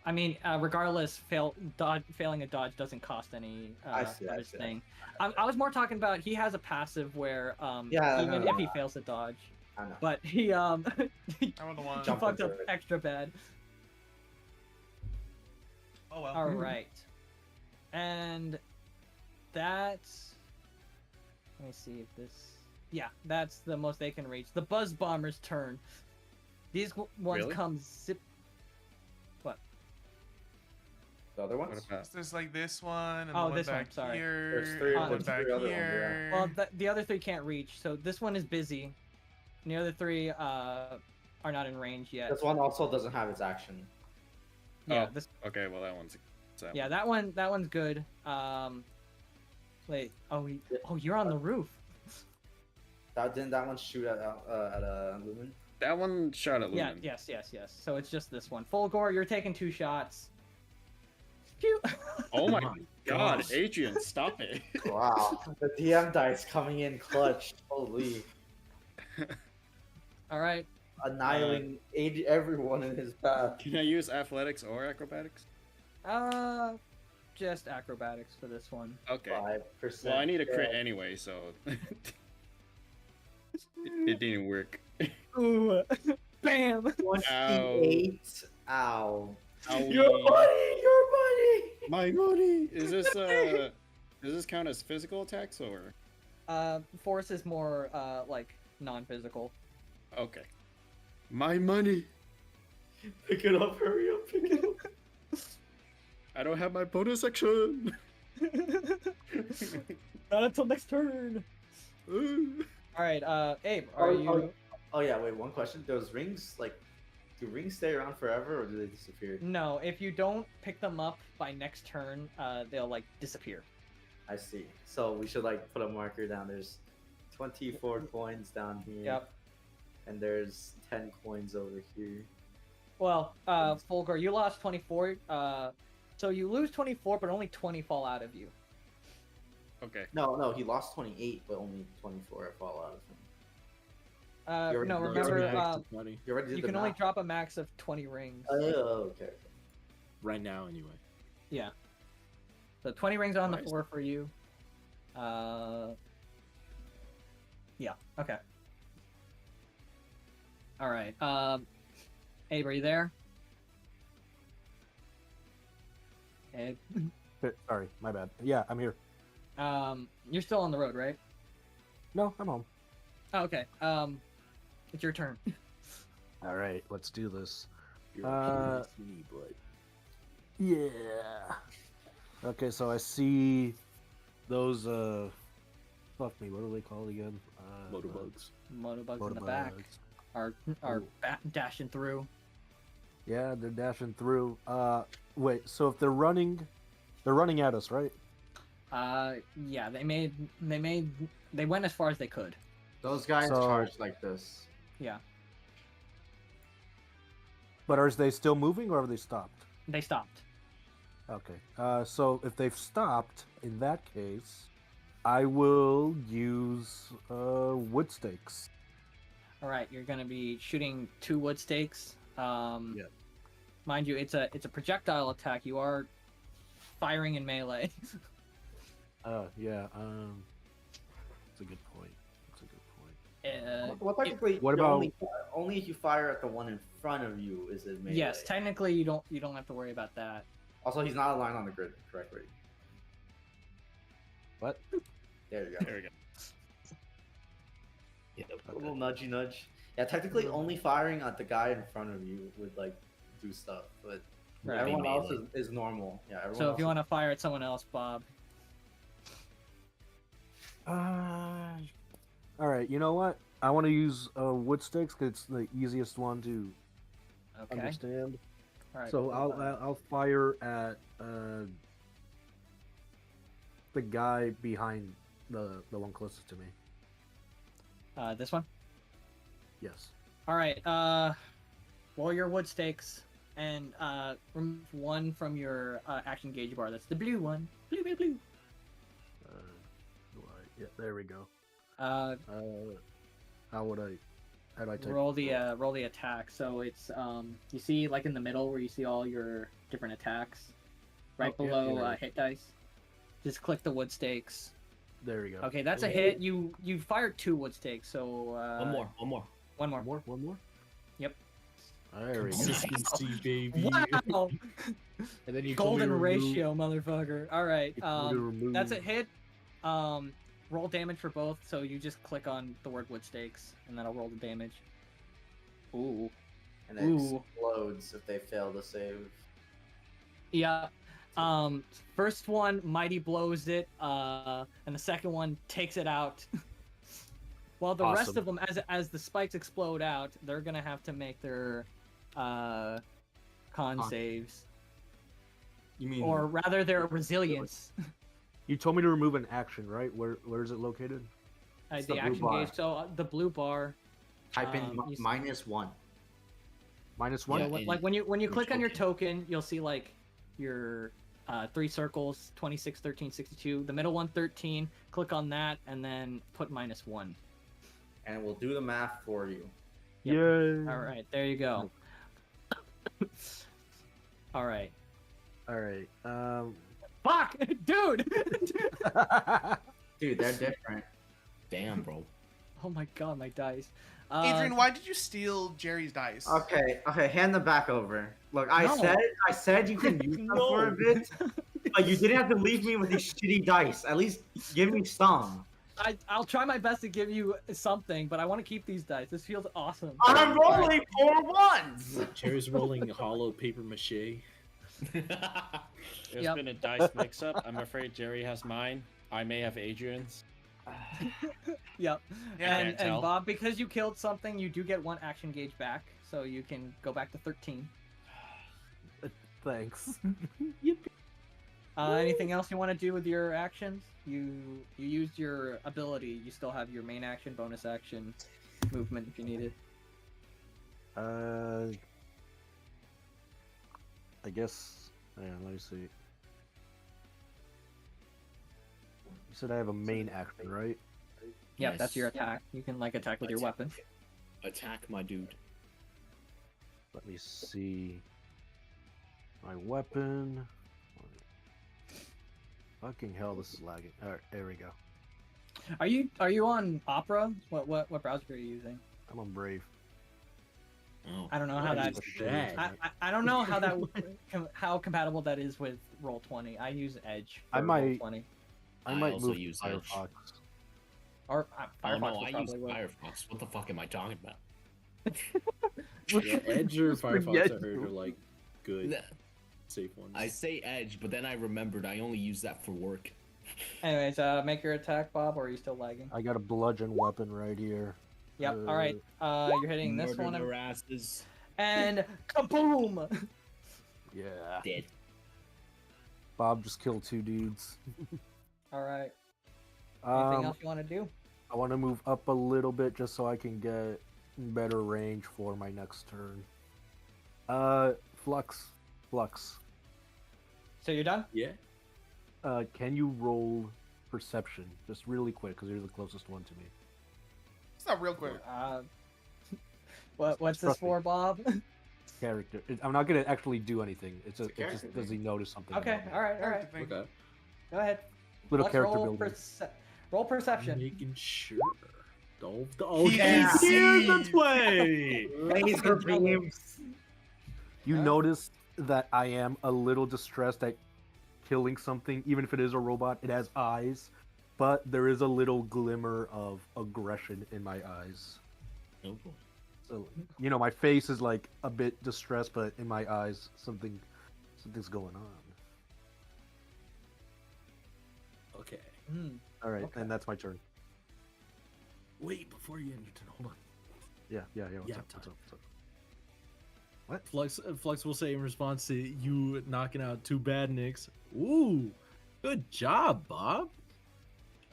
I mean, regardless, failing a dodge doesn't cost any of his thing. I was more talking about he has a passive where even if he fails a dodge, I know. but he he Jump fucked up extra bad. Oh well. All right, and that's. Let me see if this. Yeah, that's the most they can reach. The Buzz Bomber's turn. These ones come zip. What? The other ones? There's like this one and Oh, the one this one, back sorry. here. There's three and one there's back three other here. ones, Well, the other three can't reach, so this one is busy. And the other three are not in range yet. This one also doesn't have its action. Yeah. Oh, okay, well that one's. Yeah, that one's good. Wait. Oh, you're on the roof. Didn't that one shoot at Lumen? That one shot at Lumen. Yeah. Yes. So it's just this one. Fulgor, you're taking 2 shots. Pew. Oh my god, Adrian, stop it. Wow, the DM dice coming in clutch. Holy. All right. Annihilating everyone in his path. Can I use athletics or acrobatics? Just acrobatics for this one. Okay. 5%. Well, I need a crit anyway, so it didn't work. Ooh. Bam. 28. Ow. Owie. Your money. My money. Is this does this count as physical attacks or? Force is more like non-physical. Okay. My money. Pick it up. Hurry up. Pick it up. I don't have my bonus action. Not until next turn. All right, Abe, are you? Oh yeah. Wait. One question. Those rings, like, do rings stay around forever or do they disappear? No, if you don't pick them up by next turn, they'll like disappear. I see. So we should like put a marker down. There's 24 coins down here. Yep. And there's 10 coins over here. Well, Fulgor, you lost 24. So you lose 24, but only 20 fall out of you. Okay. No, he lost 28, but only 24 fall out of him. No, remember, you already did you the can only math. drop a max of 20 rings. Oh, okay. Right now, anyway. Yeah. So 20 rings on the Nice. floor for you. Yeah. Okay. All right. Abe, are you there? Abe. Sorry, my bad. Yeah, I'm here. You're still on the road, right? No, I'm home. Oh, okay. It's your turn. All right, let's do this. You're Uh, me, but Yeah. Okay, so I see those fuck me, what are they called again? Motorbugs. Motobugs in the back Motorbugs. are dashing through. Yeah, they're dashing through. Wait, so if they're running at us, right? Yeah, they went as far as they could. Those guys So- charge like this. Yeah, But are they still moving or have they stopped? they stopped. Okay. So if they've stopped, in that case, I will use wood stakes. All right, you're gonna be shooting 2 wood stakes. Yeah. Mind you, it's a projectile attack. You are firing in melee. Yeah. That's a good point. That's a good point. Well, technically, What you about- only if you fire at the one in front of you is it melee. Yes, technically you don't have to worry about that. Also, he's not aligned on the grid correctly. What? There you go. There we go. Yeah, a little nudgy nudge. Yeah, technically, only firing at the guy in front of you would like do stuff, but Right. everyone else Melee. is normal. Yeah, everyone. So if else you want to fire at someone else, Bob. All right. You know what? I want to use wood sticks because it's the easiest one to Okay. understand. All right. So I'll fire at the guy behind the one closest to me. This one. Yes. All right. Roll your wood stakes and remove 1 from your action gauge bar. That's the blue one. Blue, blue, blue. Yeah. There we go. Uh, How would I? How do I take? roll the attack. So it's you see like in the middle where you see all your different attacks, right Oh, yeah, below yeah. hit dice. Just click the wood stakes. There we go. Okay, that's a hit. You fired 2 wood stakes. So One more. One more. One more. One more. Yep. There we go. Consistency, baby. Wow. And then you Golden told me to remove- ratio, motherfucker. All right. you told me to remove- That's a hit. Roll damage for both. So you just click on the word wood stakes, and that'll roll the damage. Ooh. and it Ooh. explodes if they fail to save. Yeah. First one, Mighty blows it, and the second one takes it out. While the rest Awesome. of them, as the spikes explode out, they're gonna have to make their con saves, You mean or rather their resilience. You told me to remove an action, right? Where is it located? It's The the blue action bar. gauge. So the blue bar. Type in you see- -1. -1. Yeah, Like when you your click on your token, you'll see like your 3 circles, 26, 13, 62. The middle one, 13. Click on that, and then put -1. And it will do the math for you. Yep. Yay! All right, there you go. All right. All right. Fuck, dude. Dude, they're different. Damn, bro. Oh my god, my dice. Adrian, why did you steal Jerry's dice? Okay, hand them back over. Look, I No. said you can use them for a bit, but you didn't have to leave me with these shitty dice. At least give me some. I'll try my best to give you something, but I want to keep these dice. This feels awesome. I'm rolling 4 ones. Cherry's rolling hollow paper mache. There's Yep. been a dice mix-up. I'm afraid Jerry has mine. I may have Adrian's. Yep. Yeah, and can't tell. Bob, because you killed something, you do get 1 action gauge back, so you can go back to 13. Thanks. Anything else you want to do with your actions? You used your ability. You still have your main action, bonus action, movement if you need it. I guess. Yeah, let me see. You said I have a main action, right? Yeah, that's Yes. your attack. You can like attack with your weapon. Attack, my dude. Let me see. My weapon. Fucking hell, this is lagging. Alright, there we go. Are you on Opera? What browser are you using? I'm on Brave. Oh. I don't know how that. I don't know how that how compatible that is with Roll20. I use Edge. For I might- Roll20. I I might also move to use Edge. Firefox. Or Oh Firefox no, will I use probably work. Firefox. What the fuck am I talking about? Yeah, Edge or Firefox Forget I heard are like good. safe ones. I say edge, but then I remembered I only use that for work. Anyways, make your attack, Bob, or are you still lagging? I got a bludgeon weapon right here. Yep. All right. You're hitting this Murder one, their asses. and kaboom! Yeah. Dead. Bob just killed 2 dudes. All right. Anything else you want to do? I want to move up a little bit just so I can get better range for my next turn. Flux. So you're done? Yeah. Can you roll perception just really quick because you're the closest one to me? It's not real quick. What's this Trust me. for, Bob? Character. I'm not gonna actually do anything. It's just character does he notice something? Okay. about me? All right. All right. Thing. Okay. Go ahead. Little Let's character roll building. roll perception. Making sure. Oh, Yeah. he's here this way. Laser beams. You notice that I am a little distressed at killing something, even if it is a robot. It has eyes, but there is a little glimmer of aggression in my eyes. Oh, boy. So, my face is like a bit distressed, but in my eyes, something's going on. Okay. All right, Okay. and that's my turn. Wait, before you end your turn, hold on. Yeah. What's Yeah, up? time. What? Flux will say in response to you knocking out 2 bad nicks. Ooh, good job, Bob.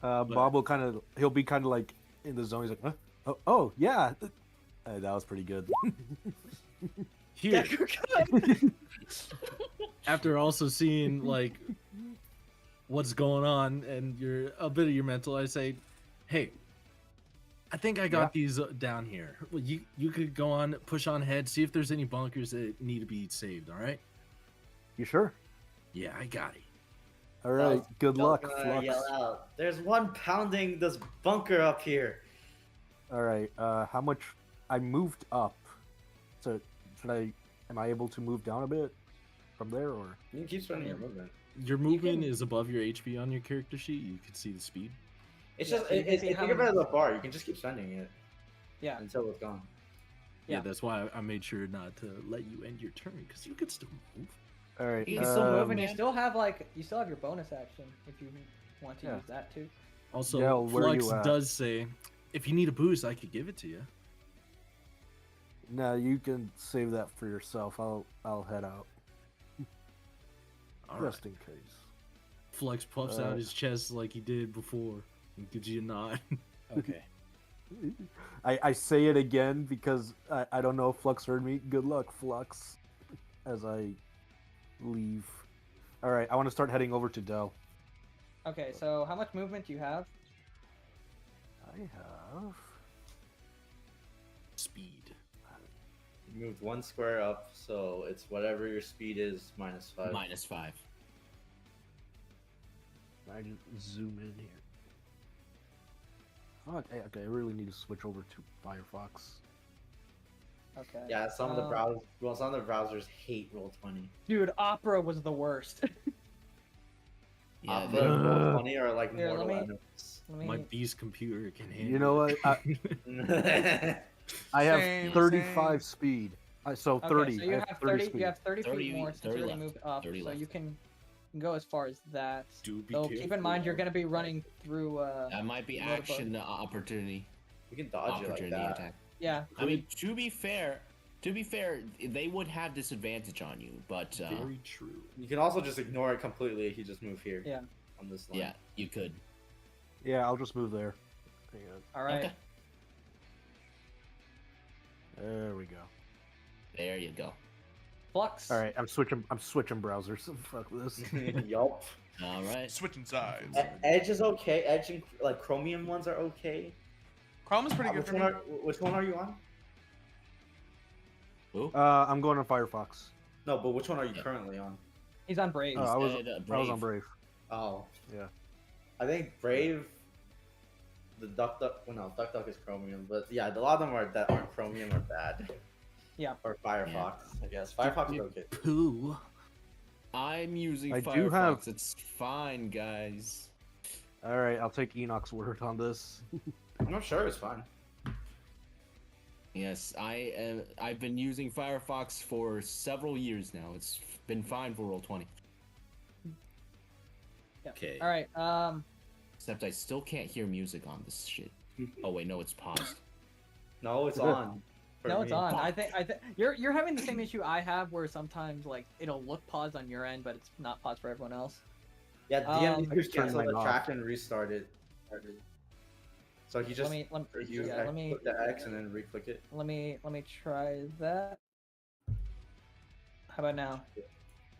Bob will he'll be kind of like in the zone. He's like, huh? Oh, yeah. That was pretty good. Here, after also seeing like what's going on and a bit of your mental, I say, hey, I think I got these down here. Well, you could go on, push on ahead, see if there's any bunkers that need to be saved. All right? You sure? Yeah, I got it. All right. Good luck, Flux. Yell out. There's one pounding this bunker up here. All right. How much? I moved up. So am I able to move down a bit from there, or? You can keep spending your movement. Your movement is above your HP on your character sheet. You can see the speed. It's Yeah, just so you can see think how of it many- as a bar. You can just keep spending it Yeah. until it's gone. Yeah, Yeah. that's why I made sure not to let you end your turn because you could still move. All right. You You can still move, and you man. still have your bonus action if you want to use that too. Also, Dell, where Flux you at? does say, if you need a boost, I could give it to you. No, you can save that for yourself. I'll head out All right. just in case. Flux puffs out his chest like he did before and gives you a nod. Okay. I say it again because I don't know if Flux heard me. Good luck, Flux, as I leave. All right, I want to start heading over to Dell. Okay, so how much movement do you have? I have. Speed. You moved 1 square up, so it's whatever your speed is minus 5. -5. I just zoom in here. Okay, I really need to switch over to Firefox. Okay. Yeah, some of the browsers hate Roll20. Dude, Opera was the worst. Yeah, Opera they- and Roll20 are like Here, mortal let me- enemies. Let me. My beast computer can handle You know what? I have Same, 35 speed. So Okay, 30. so you I have 30 30. speed. You have 30 30 feet more since 30 you already left, moved up, 30 so left. you can go as far as that. Do be So keep in mind you're going to be running through. that might be Motorbike. action opportunity. You can dodge it like Opportunity that. attack. Yeah. I mean, to be fair, they would have disadvantage on you, but Very true. You can also just ignore it completely if you just move here. Yeah. On this line. yeah, you could. Yeah, I'll just move there. Hang on. All right. Okay. There we go. There you go. Flux. All right, I'm switching browsers. Fuck this. Yup. All right. Switching sides. Edge is okay. Edge and like Chromium ones are okay. Chrome is pretty good Which for one, me. which one are you on? Who? I'm going on Firefox. No, but which one are you Yeah. currently on? He's on Brave. Oh, I was said, I was on Brave. Oh. Yeah. I think Brave, the Duck, well, no, Duck is Chromium, but yeah, a lot of them that aren't Chromium are bad. Yeah. Or Firefox, I guess. Firefox is okay. Pooh. I'm using I Firefox. do have- It's fine, guys. All right, I'll take Enoch's word on this. I'm not sure it's fine. Yes, I've been using Firefox for several years now. It's been fine for Roll20. Yeah. Okay. All right. Except I still can't hear music on this shit. Oh wait, no, it's paused. No, it's on. for No, it's me. on. I think you're having the same issue I have, where sometimes like it'll look paused on your end, but it's not paused for everyone else. Yeah, DM I just turned cancel mine the off. track and restart it. So you just let you me click the X and then re-click it. let me try that. How about now?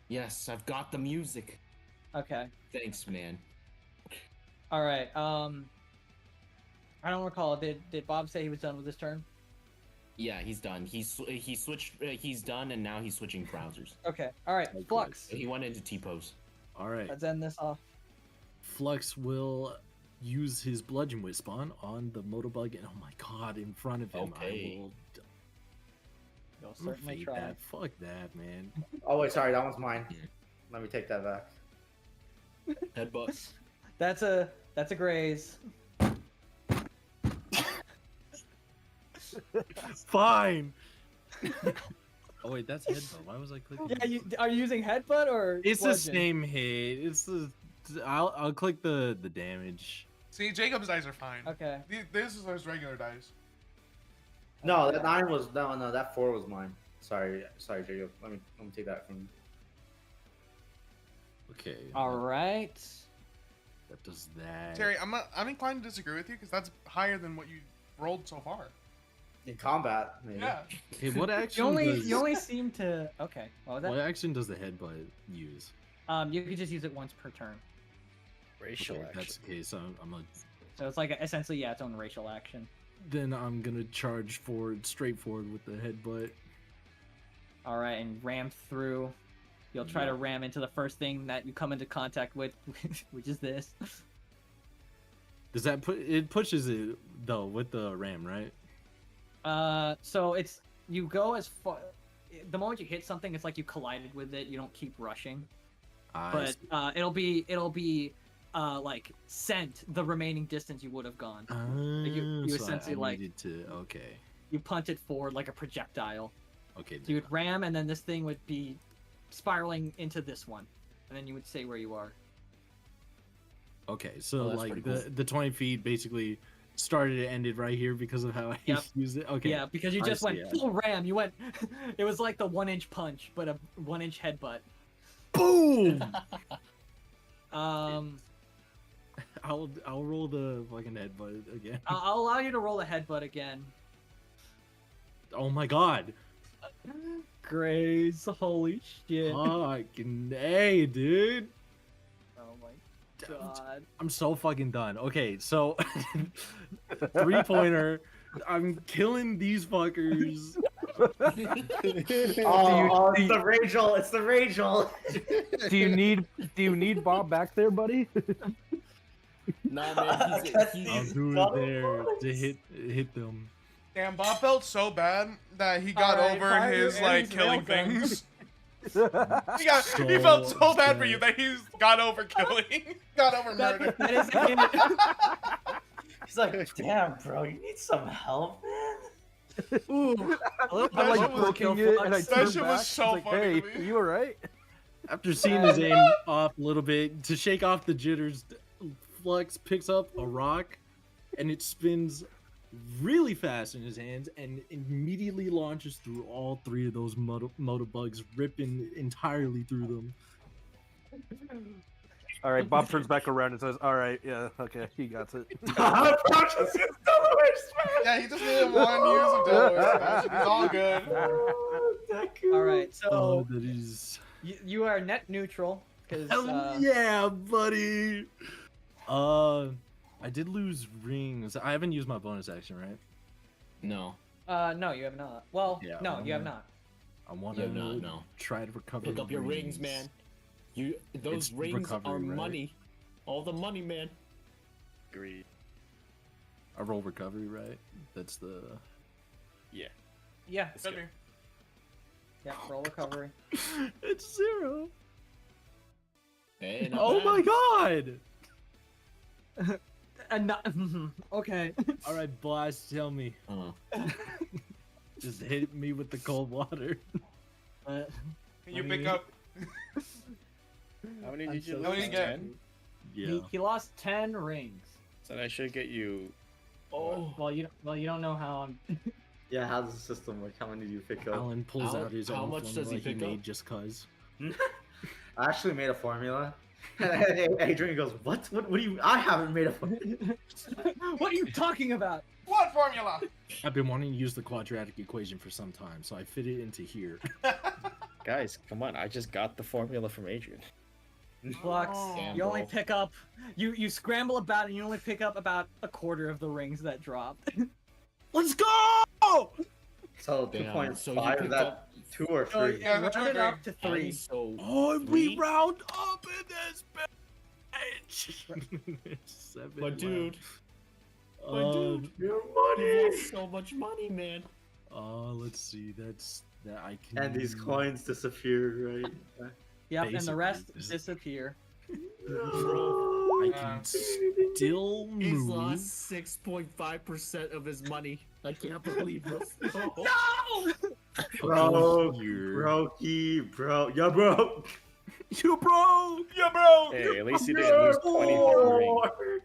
Yes, I've got the music. Okay. Thanks, man. All right. I don't recall. Did Bob say he was done with his turn? Yeah, he's done. He switched. He's done, and now he's switching browsers. Okay. All right. Okay. Flux. He went into T-pose. All right. Let's end this off. Flux will use his bludgeon wisp on the motobug, and oh my god, in front of him, Okay. I will. You'll I'm gonna certainly fade try. that. Fuck that, man. Oh wait, sorry, that one's mine. Yeah. Let me take that back. Headbutt. That's a graze. Fine. Oh wait, that's headbutt. Why was I clicking? Yeah. Are you using headbutt or? It's the bludgeon? same hit. It's the. I'll click the damage. See, Jacob's dice are fine. Okay. This is his regular dice. No, that 9 was no, that 4 was mine. Sorry, Jacob. Let me take that from you. Okay. All right. That does that. Terry, I'm inclined to disagree with you because that's higher than what you rolled so far. In combat, maybe. Yeah. Okay, what action? You only seem to. Okay. What was that? What action does the headbutt use? You could just use it once per turn. Racial Okay, action. that's okay. So I'm a. So it's like essentially its own racial action. Then I'm gonna charge forward, straight forward with the headbutt. All right, and ram through. You'll try to ram into the first thing that you come into contact with, which is this. Does that put it pushes it though with the ram, right? So it's you go as far. The moment you hit something, it's like you collided with it. You don't keep rushing, but it'll be like sent the remaining distance you would have gone. you so essentially like needed to okay. You punt it forward like a projectile. Okay. So you would ram, and then this thing would be spiraling into this one, and then you would say where you are. Okay, so that's like pretty cool. the 20 feet basically started and ended right here because of how I Yep. used it. Okay. Yeah, because you I just see, went yeah. full ram. You went. It was like the 1-inch punch, but a 1-inch headbutt. Boom! I'll I'll roll the fucking headbutt again. allow you to roll a headbutt again. Oh my god. Grace, holy shit! Fucking A, dude. Oh my god! I'm so fucking done. Okay, so 3-pointer. I'm killing these fuckers. Oh, it's the Rachel. It's the Rachel. Do you need Bob back there, buddy? Nah, man. I'll do it there to hit them. Damn, Bob felt so bad that he got Alright, over fire his and like his killing nail gun. things. He felt so bad for you that he's got over killing, got over murder. That is a hit. He's like, damn, bro, you need some help, man. Ooh, That I'm like shit was- poking it, and I that turn shit back. was so It's like, funny hey, to me. you alright? After seeing his aim off a little bit, to shake off the jitters, Flux picks up a rock and it spins really fast in his hands and immediately launches through all 3 of those motobugs, ripping entirely through them. Alright, Bob turns back around and says, alright, yeah, okay, he got it. Yeah, he just needed 1 use of Delaware. He's all good. all right, so Oh, that is. you are net neutral because Hell yeah, buddy! I did lose rings. I haven't used my bonus action, right? No. no, you have not. Well, Yeah, no, you have not. I want You to have not, no. try to recover. Pick up your rings, man. Those It's rings recovery, are right? money. All the money, man. Agreed. I roll recovery, right? That's the. Yeah, Could be. yeah. Roll recovery. It's 0. Hey, not Oh bad. my god! And not, okay. All right, boss, tell me. Just hit me with the cold water. Uh, Can you pick up? How many I'm did you so lose? How many you get? 10? Yeah. he lost 10 rings. So that should get you. Oh, Well, you don't know how I'm. Yeah, how does the system work? How many do you pick up? Alan pulls How- out his how own much does formula he pick made up? just cause. I actually made a formula. And Adrian goes, "What? What do you? I haven't made a formula." What are you talking about? What formula? I've been wanting to use the quadratic equation for some time, so I fit it into here. Guys, come on! I just got the formula from Adrian. Flux, Oh. you only Gamble. pick up. You scramble about and you only pick up about a quarter of the rings that dropped. Let's go! So Damn, 2.5 so you is picked that up- 2 or 3? So Yeah, round the it two up to and 3. so Oh, three? we round up in this bitch! 7 But dude, left. but dude, Your you lost so much money, man. Let's see. That's that I can. And these coins disappear, right? Yep, and the Basically, rest this is- disappear. I can still He's move. lost 6.5% of his money. I can't believe this. No! Bro, Here. brokey, bro. Yeah, bro. You broke. Yeah, bro. Hey, at least you didn't lose 20 rings.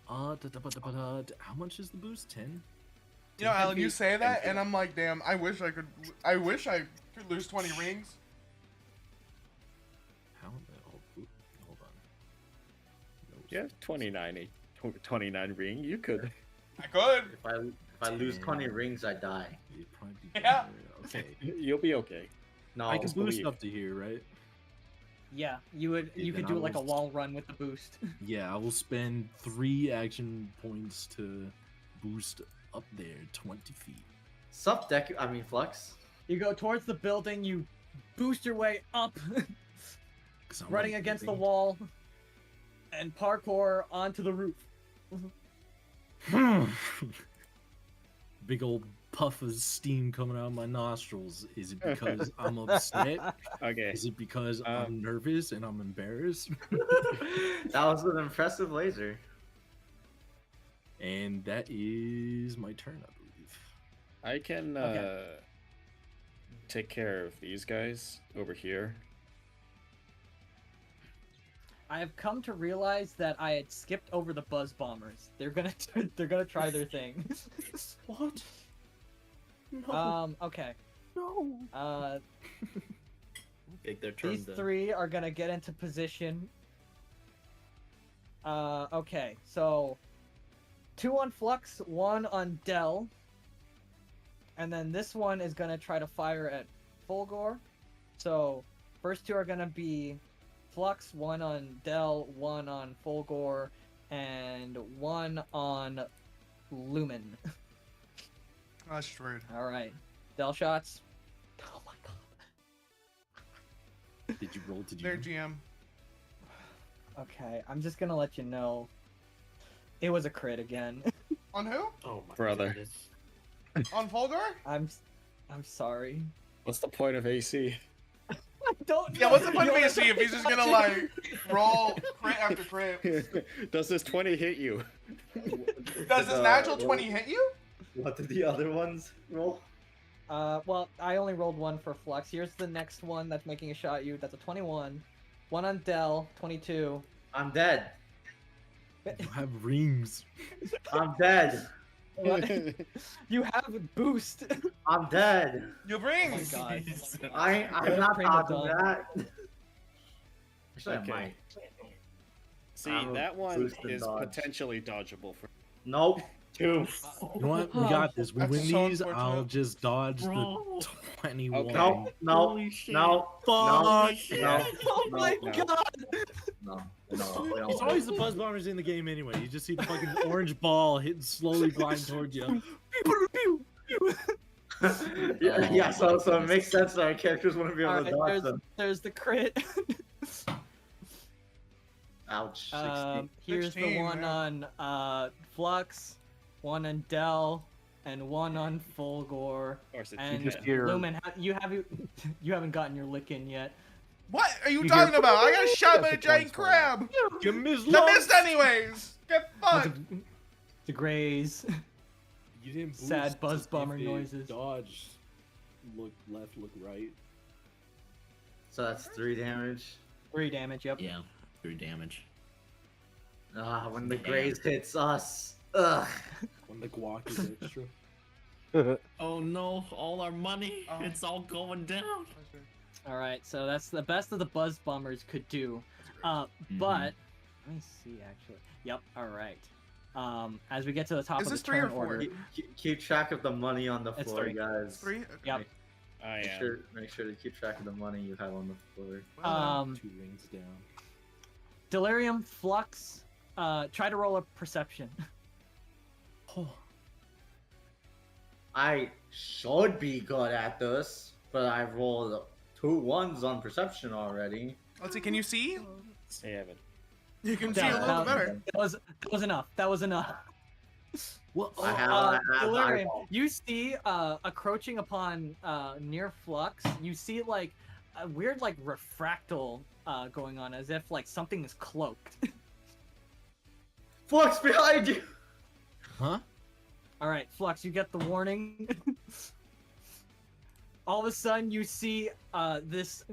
How much is the boost? 10? You know, Alan, you say that, and I'm like, damn. I wish I could lose 20 rings. How? Hold on. No, You have 29 ring. You could. I could. If I lose 20 rings, I die. it'd probably be Yeah. better. Okay. You'll be okay. No, I can boost believe. up to here, right? Yeah, you Okay, could then do I like a will- wall run with the boost. Yeah, I will spend 3 action points to boost up there 20 feet. Sup, Flux. You go towards the building, you boost your way up, 'Cause I'm running like against the moving. wall, and parkour onto the roof. Big old puff of steam coming out of my nostrils. Is it because I'm upset? Okay. Is it because I'm nervous and I'm embarrassed? That was an impressive laser. And that is my turn, I believe. I can Okay. take care of these guys over here. I have come to realize that I had skipped over the buzz bombers. They're gonna try their thing. What? No. Okay. No. Take their turn These then. 3 are gonna get into position. Okay, so 2 on Flux, 1 on Dell, and then this one is gonna try to fire at Fulgor. So first 2 are gonna be Flux, 1 on Dell, 1 on Fulgor, and 1 on Lumen. That's true. All right, Dell shots. Oh my god. Did you roll? Did you? Their GM. Okay, I'm just gonna let you know. It was a crit again. On who? Oh my Brother. goodness. On Fulgur? I'm sorry. What's the point of AC? I don't. Yeah, what's the point You of wanna AC if he's just gonna like roll crit after crit? Does this 20 hit you? Does this natural 20 hit you? What did the other ones roll? Well, I only rolled 1 for Flux. Here's the next one that's making a shot at you. That's a 21. 1 on Dell, 22. I'm dead. You have rings. I'm dead. What? You have boost. I'm dead. You Oh bring. my god. I'm not Prima talking donna. that. Actually, Okay. I might. See, I'm a that one boost and is dodge. potentially dodgeable for. Nope. 2. You know what? We got this. We That's win so these. I'll unfortunate. just dodge Bro. the 21. Okay. No, no, Holy shit. no, Fuck. no, Oh my no. god. no, no. We don't It's always the buzz bombers in the game anyway. You just see the fucking orange ball hitting slowly blind towards you. yeah, so it makes sense that our characters wouldn't be able to dodge Alright, them. there's the crit. Ouch. 16. Here's the 16, one yeah. on Flux, 1 on Dell, and 1 on Fulgor. Of course, it's And just hear- Lumen, you haven't gotten your lick in yet. What are you You talking hear- about? I got shot by a That's a giant point. crab. You missed. I missed anyways. Get fucked. The Grays. You didn't boost Sad to buzz see if bummer it noises. Dodge. Look left, look right. So that's 3 damage. 3 damage. Yep. Yeah, 3 damage. Ah, when the Damn. graze hits us. Ugh. When the guac is extra. Oh no, all our money, Oh. it's all going down. All right. So that's the best of the buzz bummers could do. Mm-hmm. But let me see. Actually. Yep. All right. As we get to the top Is of this the 3 or turn 4? order, Keep track of the money on the It's floor, 3. guys. 3? Yep. I Make am. sure to keep track of the money you have on the floor. Well, 2 rings down. Delirium, Flux, try to roll a perception. Oh. I should be good at this, but I rolled 2 1s on perception already. let's see. Can you see? I haven't. You can see That- a little that- bit better. That was enough. That was enough. Well, I have Delirium, eyeball. you see encroaching upon near Flux, you see like a weird like refractal going on, as if like something is cloaked. Flux behind you! huh? All right, Flux, you get the warning. All of a sudden, you see this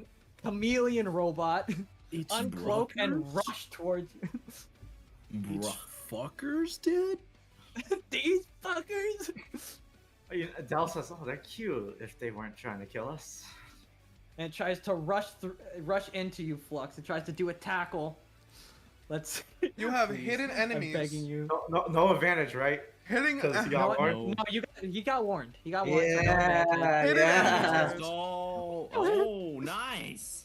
chameleon robot It's uncloak and rockers? rush towards you. It's Bruh. fuckers, dude. These fuckers! Del says, oh, they're cute if they weren't trying to kill us. And it tries to rush into you, Flux. It tries to do a tackle. Let's. You have Please, hidden enemies. I'm begging you. No advantage, right? Hitting. Because you No, got warned. No. no, he got warned. He got warned. so no advantage. Hidden Yeah. enemies. Let's go! Oh, nice!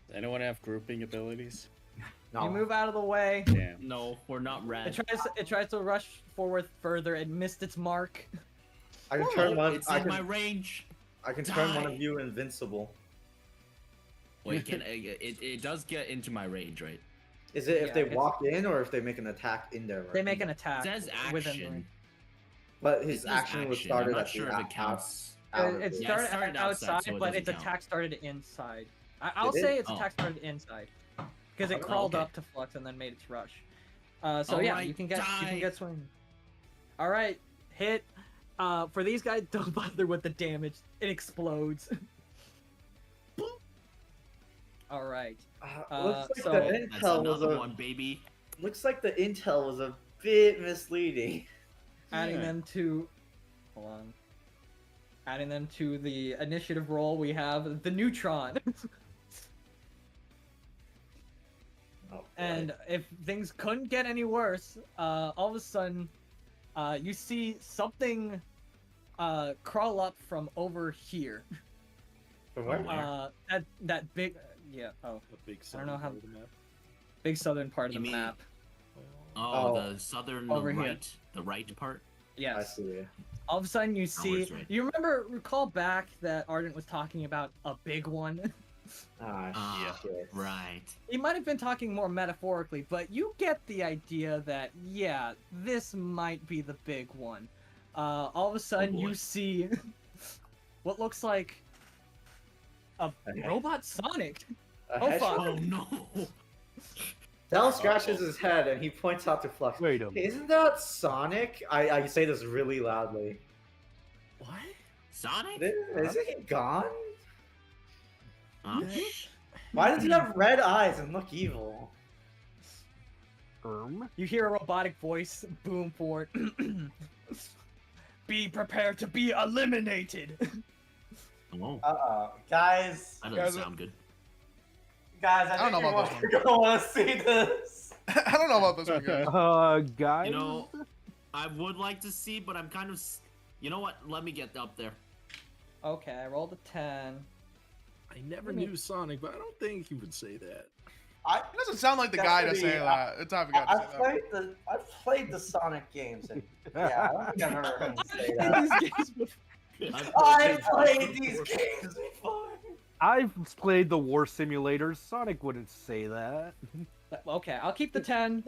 Does anyone have grouping abilities? You move out of the way. Damn. No, we're not It red. tries to rush forward further. It missed its mark. I can turn one. It's I in my can, range. I can turn one Die. of you invincible. Wait, it does get into my range, right? Is it if Yeah, they it's- walk in or if they make an attack in there? They make an attack It says within action. But It his says action was action. started I'm not at sure the if out- it counts. the. out of It the- Yeah, it started started outside, outside, so it but its doesn't count. attack started inside. I'll It say did? its Oh. attack started inside because it Oh, crawled okay. up to Flux and then made its rush. So All yeah, right, you can die. get swing. All right, hit. For these guys, don't bother with the damage. It explodes. All right. looks like so- the That's intel was another a, one, baby. looks like the intel was a bit misleading. Adding Yeah. them to. Hold on. Adding them to the initiative roll, we have the neutron. Oh, boy. And if things couldn't get any worse, all of a sudden, you see something crawl up from over here. From where? Where? That big, yeah. Oh, A big I don't know how- part of the map. big southern part of You the mean- map. Oh, Oh. the southern Over here. right, the right part. I Yes. see. All of a sudden, you see. it's right. You recall back that Ardent was talking about a big one. Ah, Shit. right. He might have been talking more metaphorically, but you get the idea that, yeah, this might be the big one. All of a sudden, boy. you see what looks like a Okay. robot Sonic. A Oh, hedgehog? fuck. Oh no! Del scratches his head and he points out to Flux. Wait a minute. Isn't that Sonic? I say this really loudly. What? Sonic? Isn't he gone? Huh? Why does he have red eyes and look evil? You hear a robotic voice boom forward. Be prepared to be eliminated. Oh, Guys. that guys- doesn't sound good. Guys, I don't know about this you're gonna want to see this. I don't know about this one, guys. Guys. You know, I would like to see, but I'm kind of. You know what? Let me get up there. Okay, I rolled a 10. I never knew Sonic, but I don't think he would say that. It doesn't sound like the guy to say that. It's not the guy to say that. I've played the Sonic games, and yeah, I don't think I've ever heard him say that. These games before- I played these games before. I've played the war simulators. Sonic wouldn't say that. Okay, I'll keep the 10.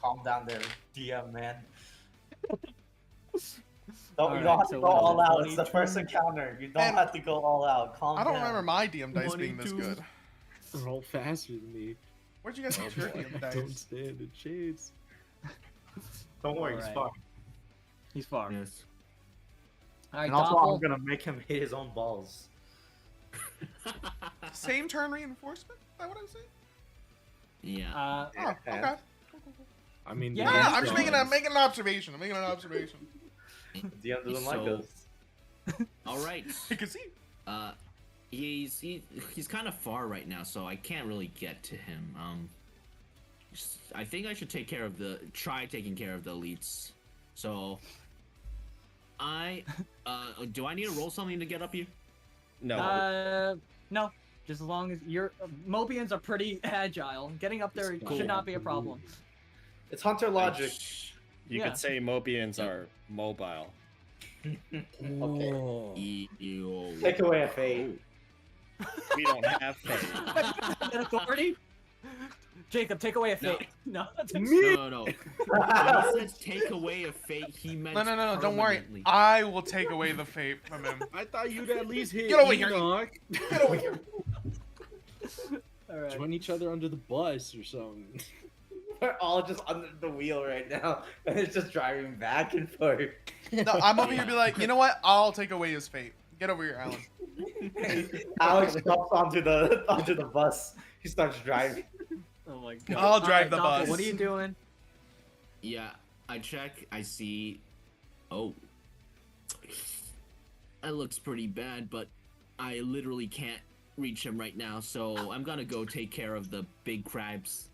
Calm down there, DM man. You Alright, don't have to so go what is all it, out. It's the 22? first encounter. You don't And have to go all out. Calm I don't down. remember my DM dice being this 22. good. They're all faster than me. Where'd you guys get your DM I don't dice? stand a chance. Don't worry, he's Alright. far. He's far. Yes. All right, And also, Doppel. I'm gonna make him hit his own balls. Same turn reinforcement? Is that what I'm saying? Yeah. Oh, Yeah. okay. I mean, No, the no, I'm answer just making is- an observation. I'm making an observation. DM doesn't like So- us. All right. You can see. He's kind of far right now, so I can't really get to him. I think I should try taking care of the elites. So, do I need to roll something to get up here? No. No. Just as long as Mobians are pretty agile. Getting up there Cool. should not be a problem. It's Hunter logic. You Yeah. could say Mobians are mobile. Okay. Ew. Take away a fate. We don't have faith. An authority? Jacob, take away a No. fate. No. No. When he says take away a fate, he meant No, don't worry. permanently. I will take away the fate from him. I thought you'd at least hit Get over here, you- Enoch. Get over here. All right. Join each other under the bus or something. We're all just under the wheel right now, and it's just driving back and forth. No, I'm over here to be like, you know what? I'll take away his fate. Get over here, Alan. Alex jumps onto the bus. He starts driving. Oh my god. I'll drive Alright, the Doppel, bus. What are you doing? Yeah, I check. I see. Oh, that looks pretty bad, but I literally can't reach him right now. So I'm gonna go take care of the big crabs.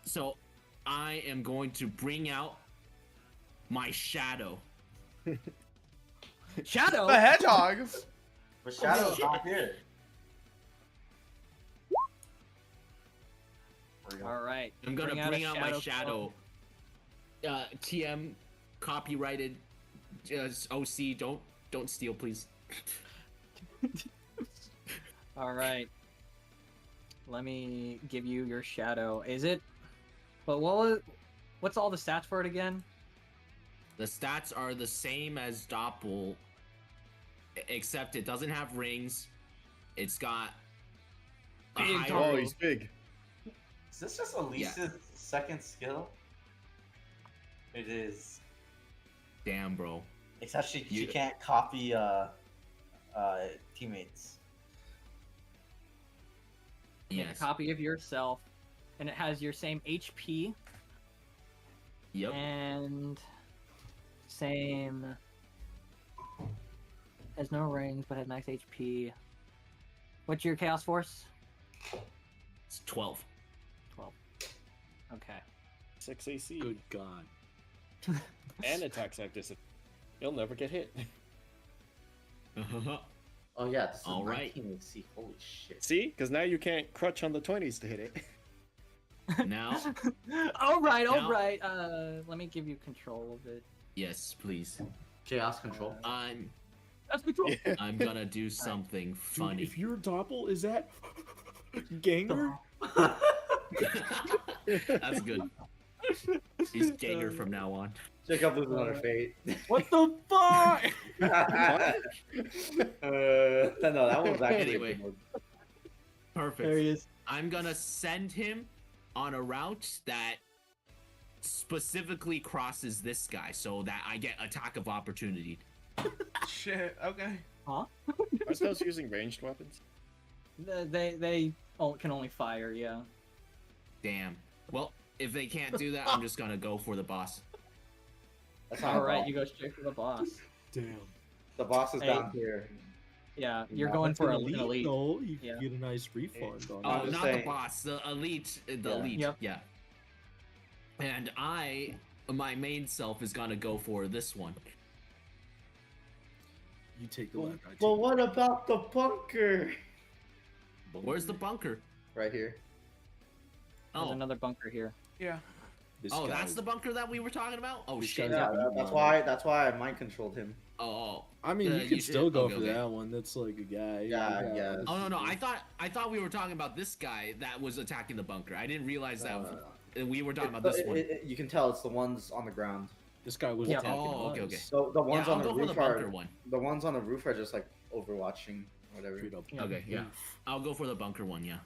So I am going to bring out my shadow. Shadow. The hedgehog. But Shadow's shit. not here. All right. I'm gonna Bring out bring a out my shadow shadow. TM, copyrighted. OC, don't steal, please. All right. Let me give you your shadow. Is it? But what's all the stats for it again? The stats are the same as Doppel, except it doesn't have rings. It's got a Big higher. Oh, he's big. Is this just Elise's second skill? It is. Damn, bro. Except she You- can't copy teammates. Make Yes. a copy of yourself, and it has your same HP Yep. and same. Has no rings, but has max HP. What's your Chaos Force? It's 12. 12. Okay. 6 AC. Good God. And attacks have disadvantage. You'll never get hit. Oh yeah, this is All right. 19 AC. Holy shit. See? Because now you can't crutch on the 20s to hit it. Now, all right, all Now- right. Let me give you control of it. yes, please. Chaos control. That's control. I'm gonna do something Dude, funny. if you're Doppel, is that Ganger? That's good. He's Ganger from now on. Jacob loses another fate. What the fuck? No, that one was actually. Anyway. a good one. Perfect. There he is. I'm gonna send him on a route that specifically crosses this guy so that I get attack of opportunity. Shit. Okay. Are those using ranged weapons? They can only fire. Yeah. Damn. Well, if they can't do that, I'm just gonna go for the boss. That's not All a right, problem. you go straight for the boss. Damn. The boss is Hey. down here. Yeah, you're Yeah, going That's for an an elite. though. You Yeah. get a nice refund on Oh, I'm it. just not saying. the boss, the elite. The Yeah. elite. Yep. Yeah. And my main self is gonna go for this one. You take the left. I take But the what about the bunker? Where's the bunker? Right here. There's Oh, another bunker here. Yeah. This oh, guy- that's the bunker that we were talking about. Oh This shit. guy's Yeah, a that's big why. man. That's why I mind controlled him. Oh. I mean, you you could should- still go okay, for okay. that one. That's like a guy. Yeah, yeah. Oh no, I thought we were talking about this guy that was attacking the bunker. I didn't realize that we were talking about this one. You can tell it's the ones on the ground. This guy was Yeah. attacking Oh, okay, us. okay. So the ones Yeah, on I'll the go for the roof bunker are one. the ones on the roof are just like overwatching, whatever. Straight up. Okay, yeah. I'll go for the bunker one, yeah.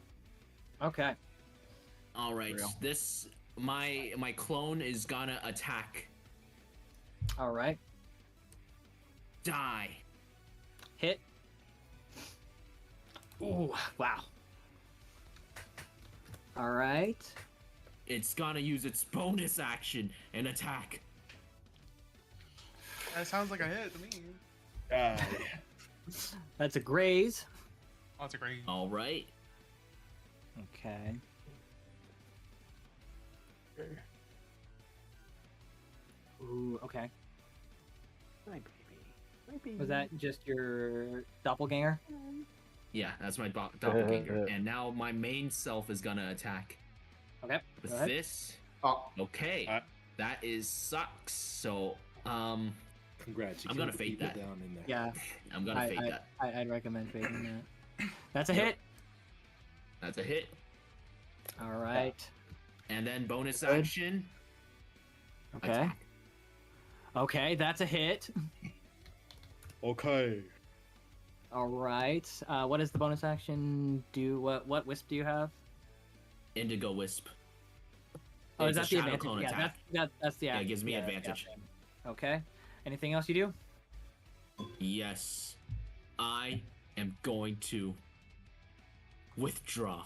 Okay. All right. Real. This my clone is gonna attack. All right. Die. Hit. Ooh, wow. All right. It's gonna use its bonus action and attack. That sounds like a hit to me. That's a graze. Oh, that's a great. All right. Okay. Ooh, okay. My baby. My baby. Was that just your doppelganger? Yeah, that's my doppelganger. And now my main self is gonna attack. Okay. With Go ahead. this. Oh, Okay. That is sucks. So, Congrats. I'm gonna fade that. Down in there. Yeah, I'm gonna fade that. I'd recommend fading that. That's a Yep. hit. That's a hit. All right. And then bonus Good. action. Okay. Attack. Okay, that's a hit. Okay. All right. What does the bonus action do? What wisp do you have? Indigo Wisp. Oh, It's is a that the shadow advantage? clone Yeah, attack. that's the Yeah, it action. gives me that's the advantage. action. Okay. Anything else you do? Yes. I am going to withdraw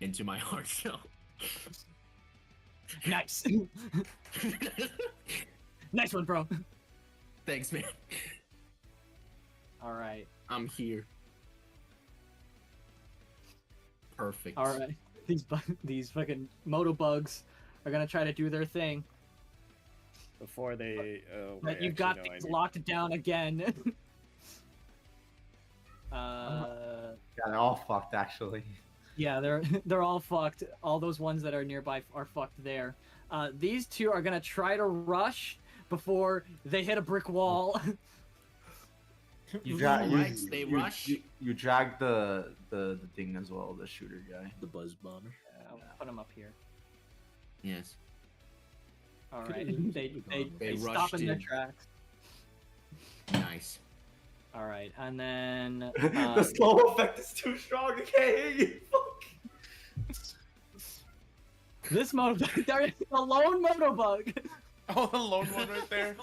into my heart shell. Nice. Nice one, bro. Thanks, man. All right. I'm here. Perfect. All right. These fucking motobugs are gonna try to do their thing. Before they. But you've got things locked down again. yeah, they're all fucked actually. Yeah, they're all fucked. All those ones that are nearby are fucked there. These two are gonna try to rush before they hit a brick wall. You They rush. You drag the thing as well, the shooter guy. The buzz bomber. I'll put them up here. Yes. All Could've right. used They the they, bomber. they They stop rushed in their in. tracks. Nice. All right, and then The slow effect is too strong. I can't hear you. Fuck. this motobug, there is a lone motobug. Oh, the lone one right there.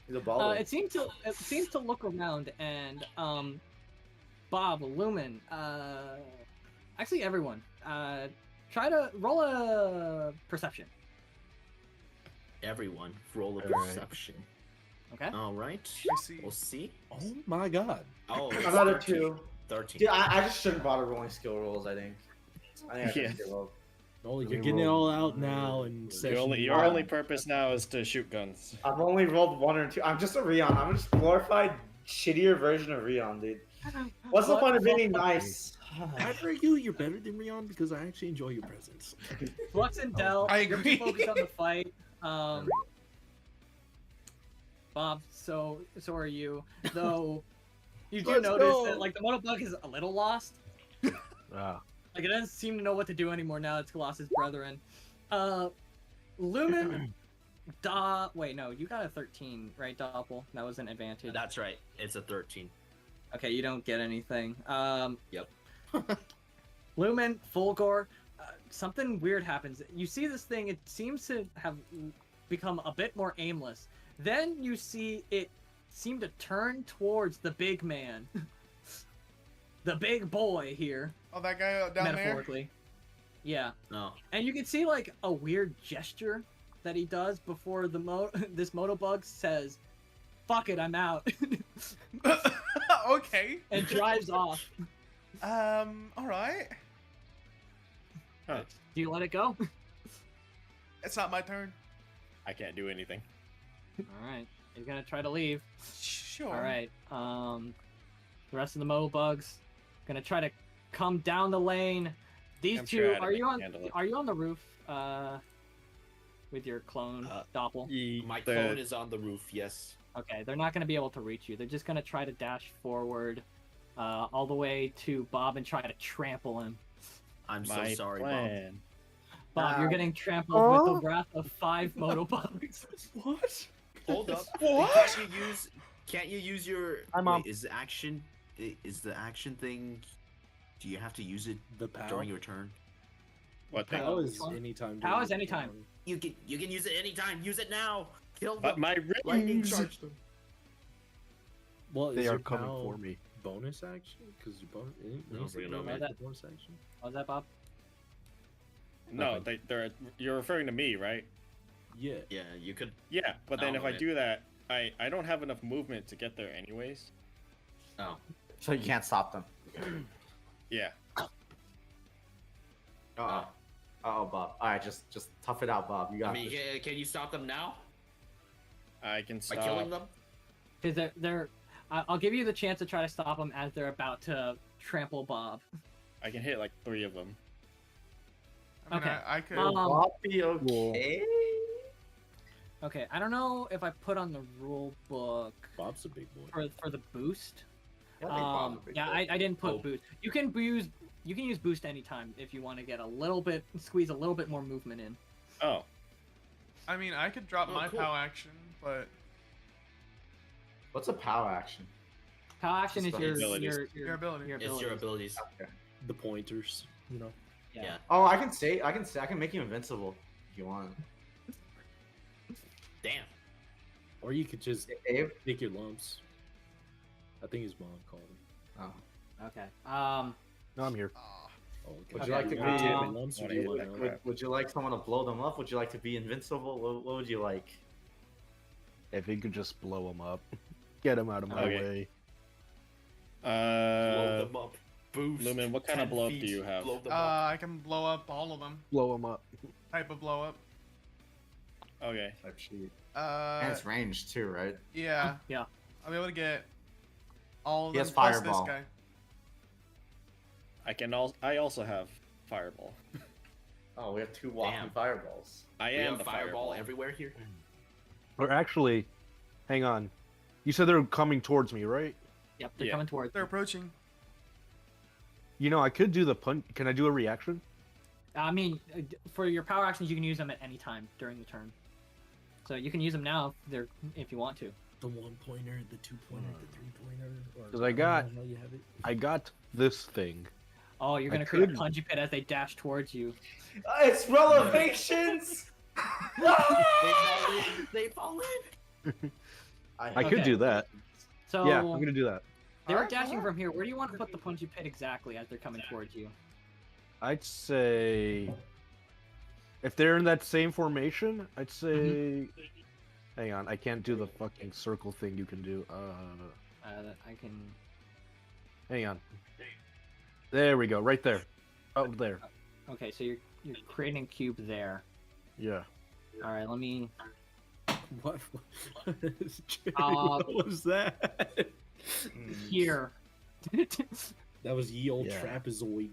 He's a baller. It seems to look around and Bob, Lumen, actually everyone, try to roll a perception. Everyone, roll a All right. perception. Okay. All right. I see. We'll see. Oh my god. Oh, I got a 13. 2. 13. Dude, I just shouldn't bother rolling skill rolls. I think I should Yeah. give up. Oh, Let you're me getting it roll. all out now and Your only purpose now is to shoot guns. I've only rolled 1 or 2. I'm just a Rion. I'm just glorified, shittier version of Rion, dude. What's the point of being nice? I'd argue you're better than Rion because I actually enjoy your presence. Flux and Dell, I you're agree. focused on the fight. Bob, so are you. Though you do Let's notice go. that like the motobug is a little lost. Ah, Like it doesn't seem to know what to do anymore now it's lost his brethren. Lumen, wait, no, you got a 13, right, Doppel? That was an advantage. That's right. It's a 13. Okay, you don't get anything. Yep. Lumen, Fulgor, something weird happens. You see this thing, it seems to have become a bit more aimless. Then you see it seem to turn towards the big man. The big boy here, Oh, that guy down there. metaphorically. Yeah. No. And you can see like a weird gesture that he does before this motobug says, "Fuck it, I'm out," Okay. and drives off. All right. Huh. Do you let it go? It's not my turn. I can't do anything. All right, he's gonna try to leave. Sure. All right. The rest of the motobugs gonna try to come down the lane. These I'm two, sure Adam are you can on? handle it. Are you on the roof? With your clone Doppel. My phone is on the roof, yes. Okay, they're not going to be able to reach you. They're just going to try to dash forward all the way to Bob and try to trample him. I'm so My sorry, Bob. plan. Bob, you're getting trampled with the wrath of 5 motobugs. What? Hold up. What? Can't you use your I'm on. Wait, is the action thing, do you have to use it The power. during your turn? What thing? Pow is Which one? anytime. Pow during is the anytime. turn. You can use it anytime. Use it now. Kill them. But my Lightning rings. charge them. Well, They is are your coming pow for me. bonus action? Because your bonus. No, Is it really, not no. like the bonus action? What was that, Bob? No, they're. You're referring to me, right? Yeah. Yeah, you could. Yeah, but then if I Download it. do that, I don't have enough movement to get there anyways. Oh. So you can't stop them. Yeah. Oh, Bob. All right, just tough it out, Bob. You got I mean, this. can you stop them now I can by stop. killing them? Because I'll give you the chance to try to stop them as they're about to trample Bob. I can hit like 3 of them. I mean, Okay. I could. Um, Bob be okay? Okay, I don't know if I put on the rule book Bob's a big boy. for the boost. I think Bob's a big Yeah, boy. I didn't put Oh. boost. You can use boost anytime if you want to get squeeze a little bit more movement in. Oh, I mean, I could drop Oh, my cool. POW action, but What's a power action? Power action is Just your abilities. your ability. It's your abilities. Okay. The pointers, you know. Yeah. Oh, I can make you invincible if you want. Damn. Or you could just Dave? take your lumps. I think his mom called him. Oh. Okay. No, I'm here. Oh, okay. Would you like to wanna be- take my lumps or do you Would- wanna- Would you like someone to blow them up? Would you like to be invincible? What would you like? If he could just blow him up, get him out of my Okay. way. Blow them up. Boost. Lumen, what kind of 10 blow up feet, do you have? Blow them up. I can blow up all of them. Blow him up. Type of blow up. Okay. Type sheet. And it's ranged too, right? Yeah. Yeah. I'll be able to get all of He them has plus fireball. this guy. I also have fireball. Oh, we have 2 walking Damn. fireballs. I We am have the fireball everywhere here. Or actually, hang on. You said they're coming towards me, right? Yep, they're Yeah. coming towards. They're approaching. You know, I could do the punch. Can I do a reaction? I mean, for your power actions, you can use them at any time during the turn. So you can use them now if you want to. The 1-pointer, the 2-pointer, the 3-pointer. 'Cause I got- How you have it. I got this thing. Oh, you're I gonna create a could- punji pit as they dash towards you. It's relevations! They fall in. I could Okay. do that. So Yeah, I'm gonna do that. they were Alright, dashing alright. from here. Where do you want to put the punji pit exactly as they're coming towards you? I'd say if they're in that same formation, I'd say. Hang on, I can't do the fucking circle thing you can do. I can. Hang on. There we go, right there. Out there. Okay, so you're creating a cube there. Yeah. All right, let me. What? Uh, What was that? Here. That was ye old Yeah. trapezoid.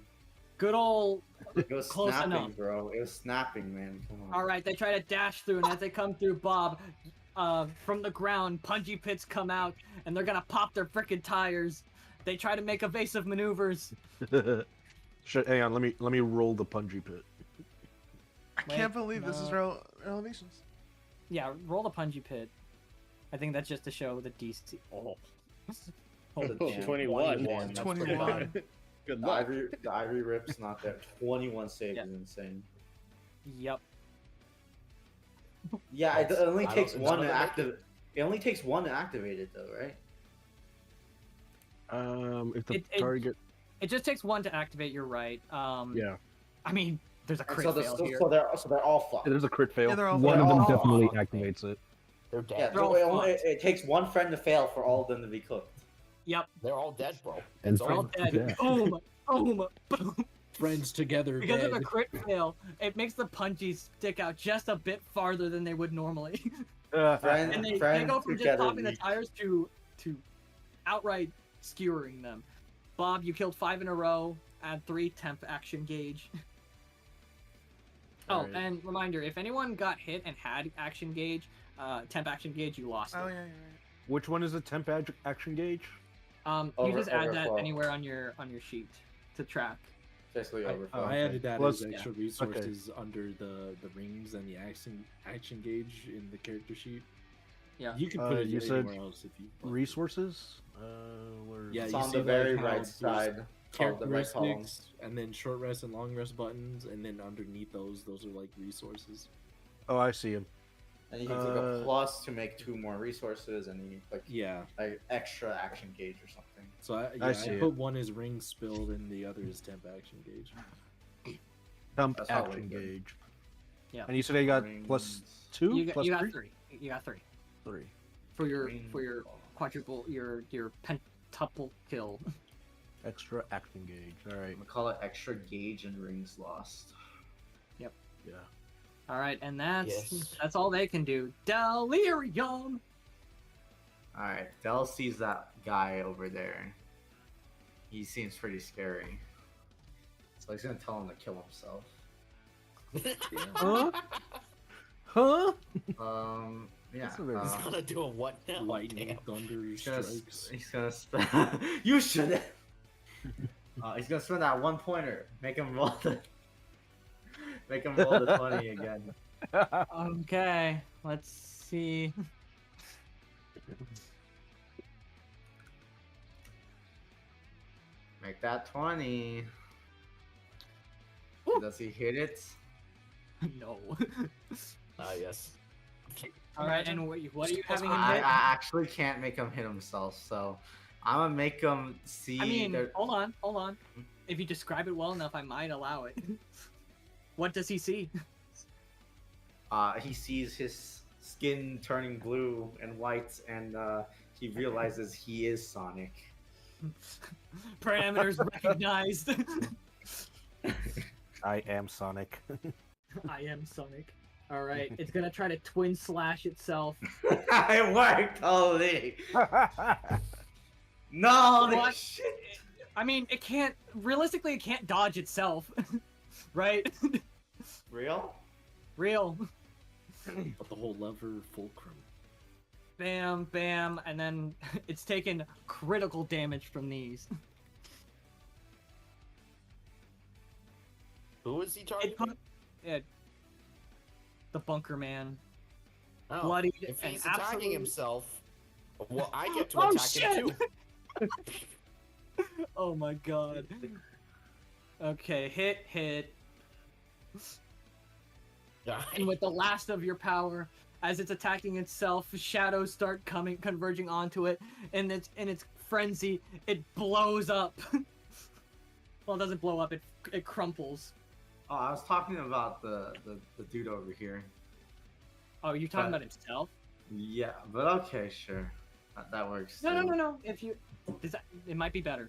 Good old. It was Close snapping, enough. bro. It was snapping, man. Come on. All right, they try to dash through, and as they come through, Bob, from the ground, punji pits come out, and they're gonna pop their frickin' tires. They try to make evasive maneuvers. Hang on, let me roll the punji pit. I can't believe this is elevations. Yeah, roll the punji pit. I think that's just to show the DC. Oh. Hold it. 21. 21. Good The luck. Ivory Rip's not there. 21 save Yeah. is insane. Yep. Yeah, it only I takes don't- one none to of them activate. It only takes one to activate it, though, right? If the It- target. It just takes one to activate. You're right. Yeah. I mean, there's a And crit so, fail here. so they're all fucked. There's a crit fail. Yeah, they're all One of fucked. them Oh, definitely okay. activates it. They're Yeah, dead. They're all it takes one friend to fail for all of them to be cooked. Yep. They're all dead, bro. And It's They're all over. dead. Yeah. Boom. Boom. Boom. Friends together. Because of dead. the crit fail, it makes the punchies stick out just a bit farther than they would normally. Friend, And they friend go from just together. popping the tires to outright skewering them. Bob, you killed 5 in a row. Add 3 temp action gauge. Oh, Alright. and reminder: if anyone got hit and had action gauge, temp action gauge, you lost Oh it. yeah, you're right. Which one is the temp action gauge? You Over- just add that overflow. anywhere on your sheet to track. Basically overflow. I added that Plus- as extra resources under the rings and the action gauge in the character sheet. Yeah. You can put it you said anywhere else if you want. Resources? Where... Yeah, It's you on see, the very like, how right there's side. called the right column. characteristics, and then short rest and long rest buttons, and then underneath those are like resources. Oh, I see him. And you can click a plus to make 2 more resources, and then you click Yeah. like extra action gauge or something. So I see I it. put one as ring spilled and the other is temp action gauge. Dump That's how action we do it. gauge. Yeah. And you said I got Rings. +2? You got, Plus you got 3? 3. You got 3 3. for your Ring. quadruple your pentuple kill. Extra action gauge. All right. I'm gonna call it extra gauge and rings lost. Yeah. All right, and that's Yes. all they can do. Delirium. All right, Del sees that guy over there. He seems pretty scary, so he's gonna tell him to kill himself. Huh? Huh? Yeah. That's a very- He's gonna do a what now? Lightning, Damn. thunder, He's gonna, strikes. he's gonna spend. You should. He's gonna spend that 1 pointer. Make him roll the. Make him roll the 20 again. Okay, let's see. Make that 20. Does he hit it? No. Yes. All right, and what are you having him I hit? actually can't make him hit himself, so I'm gonna make him see. I mean, that- hold on. If you describe it well enough, I might allow it. What does he see? He sees his skin turning blue and white, and he realizes he is Sonic. Parameters recognized. I am Sonic. I am Sonic. All right, it's gonna try to twin slash itself. It worked, holy! No, What? shit. I mean, it can't. Realistically, it can't dodge itself, right? Real? Real. But the whole lever fulcrum. Bam, bam, and then it's taken critical damage from these. Who is he It targeting? put, it, the bunker man. Oh, bloodied if and he's attacking absolutely- himself, well, I get to Oh, attack him shit! too. Oh my god. Okay, hit. And with the last of your power, as it's attacking itself, shadows start converging onto it, and in its frenzy, it blows up. Well, it doesn't blow up; it crumples. Oh, I was talking about the dude over here. Oh, you talking But- about himself? Yeah, but okay, sure. That works. No, too. no. If you, it might be better.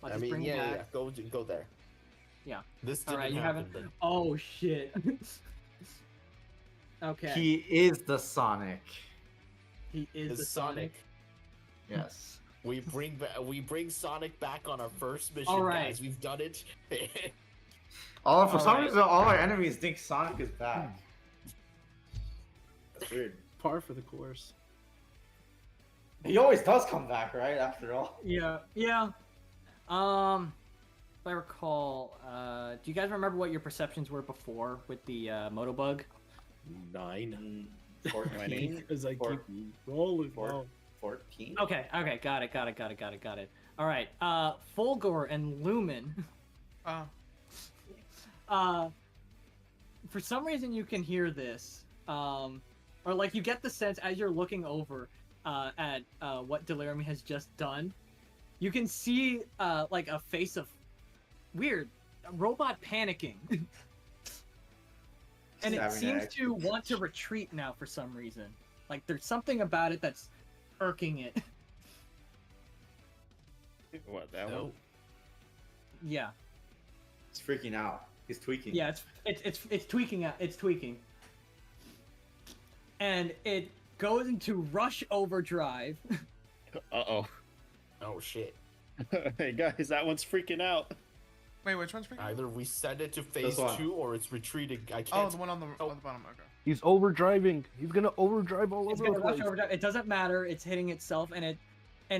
I'll I just mean, bring it yeah, back. go there. Yeah. This All didn't right, you happen. haven't. Then. Oh shit. Okay. He is the Sonic. He is It's the Sonic. Yes. We bring Sonic back on our first mission, All right. guys. We've done it. For some Alright. reason, all our enemies think Sonic is back. That's weird. Par for the course. He always does come back, right? After all. Yeah. If I recall, do you guys remember what your perceptions were before with the Motobug? 9. 14. Because I Four- keep rolling. four- Wow. 14. Okay, got it. All right, Fulgor and Lumen. For some reason, you can hear this, or like you get the sense as you're looking over at what Delirium has just done. You can see like a face of weird a robot panicking, and it Having seems an to want to retreat now for some reason. Like there's something about it that's irking it. What, that No. one? Yeah. He's freaking out. He's tweaking. Yeah, it's tweaking out. It's tweaking, and it goes into rush overdrive. Uh-oh. Oh shit! Hey, guys, that one's freaking out. Wait, which one's freaking? Either we send it to phase one. 2 or it's retreating. I Oh, can't. the one on the bottom. Okay. He's overdriving. He's gonna overdrive all It's over gonna the rush place. overdrive. It doesn't matter. It's hitting itself, and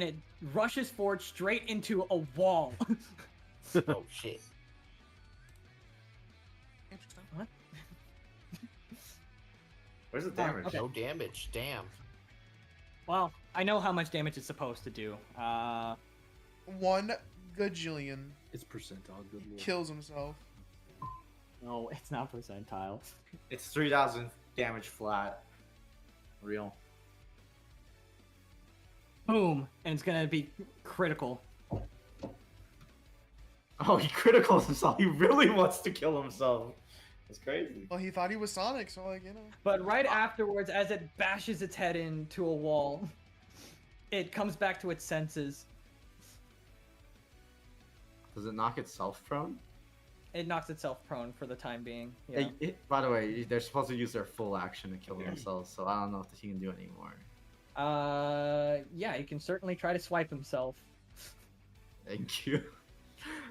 it rushes forward straight into a wall. Oh shit! Interesting. Where's the damage? okay. No damage. Damn. Well, I know how much damage it's supposed to do. 1 gajillion It's percentile. Good lord. kills himself. No, it's not percentile. It's 3,000 damage flat. Real. Boom, and it's gonna be critical. Oh, he criticals himself. He really wants to kill himself. That's crazy. Well, he thought he was Sonic, so like, you know. But right afterwards, as it bashes its head into a wall, it comes back to its senses. Does it knock itself prone? It knocks itself prone for the time being. Yeah. By the way, they're supposed to use their full action to kill themselves, so I don't know if he can do anymore. Yeah, he can certainly try to swipe himself. Thank you.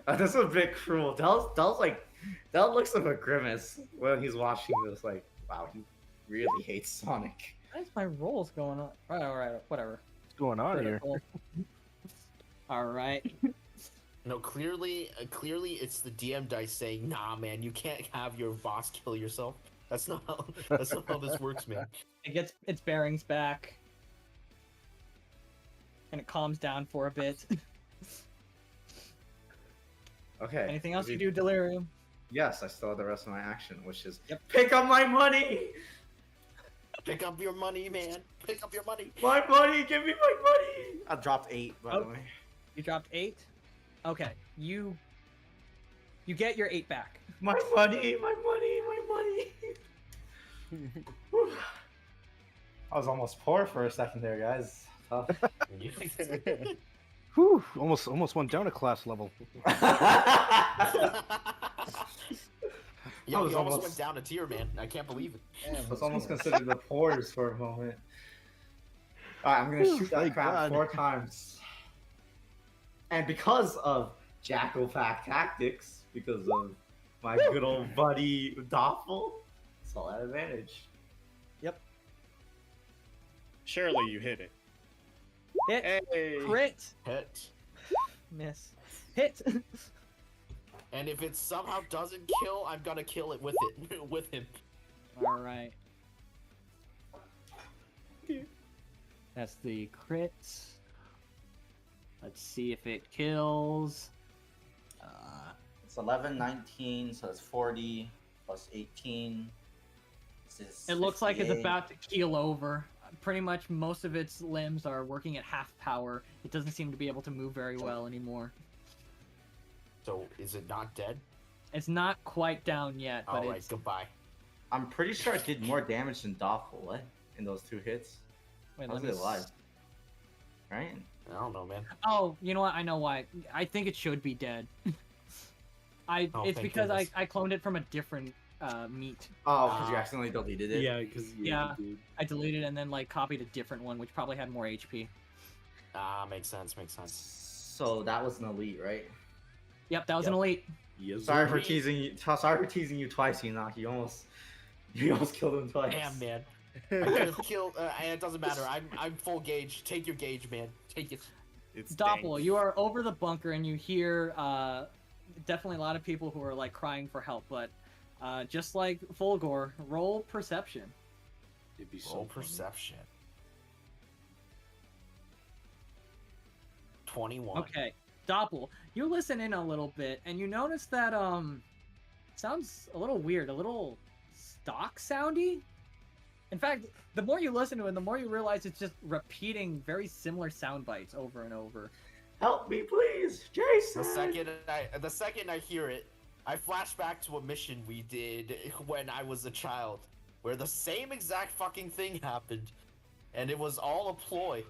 That's a bit cruel. Del looks like a grimace when he's watching this. Like, wow, he really hates Sonic. Why is my rolls going on? Alright, whatever. What's going on here? Alright. No, clearly it's the DM dice saying, "Nah, man, you can't have your boss kill yourself." That's not how this works, man. It gets its bearings back. And it calms down for a bit. Okay. Anything else you do, Delirium? Yes, I still have the rest of my action, which is Yep. pick up my money. Pick up your money, man. Pick up your money. My money, give me my money. I dropped 8, by the way. You dropped 8? Okay, you get your 8 back. My money, my money, my money. I was almost poor for a second there, guys. Tough. Whew, almost went down a class level. Yo, you almost went down a tier, man. I can't believe it. I was almost considered the poorest for a moment. Alright, I'm gonna shoot that thank crap God. 4 times. And because of Jackal Pack tactics, because of my good old buddy Doffel, it's all at advantage. Surely you hit it. Hit. Hey. Crit. Hit. Miss. Hit. And if it somehow doesn't kill, I'm gonna kill it with him. Alright. That's the crit. Let's see if it kills. It's 11, 19, so it's 40 plus 18. It looks like it's about to keel over. Pretty much most of its limbs are working at half power. It doesn't seem to be able to move very well anymore. So is it not dead? It's not quite down yet, but Alright, it's... goodbye. I'm pretty sure I did more damage than Doffel, what? In those 2 hits. Wait, How's let me it alive? Right? I don't know, man. Oh, you know what? I know why. I think it should be dead. It's thank because goodness. I cloned it from a different meat. Oh, because you accidentally deleted it? Yeah, because Yeah. I deleted and then like copied a different one, which probably had more HP. Makes sense. So that was an elite, right? Yep, that was an elite. Yes, Sorry sir. for teasing you. Sorry for teasing you twice, Enoch. You almost killed him twice. Damn, man. I could have killed. It doesn't matter. I'm full gauge. Take your gauge, man. Take it. It's Doppel, dank. you are over the bunker and you hear definitely a lot of people who are like crying for help, but just like Fulgore, roll perception. It'd be so Roll funny. perception. 21. Okay, Doppel, you listen in a little bit and you notice that sounds a little weird, a little stock soundy. In fact, the more you listen to it, the more you realize it's just repeating very similar sound bites over and over. Help me, please, Jason. The second I hear it, I flash back to a mission we did when I was a child, where the same exact fucking thing happened, and it was all a ploy.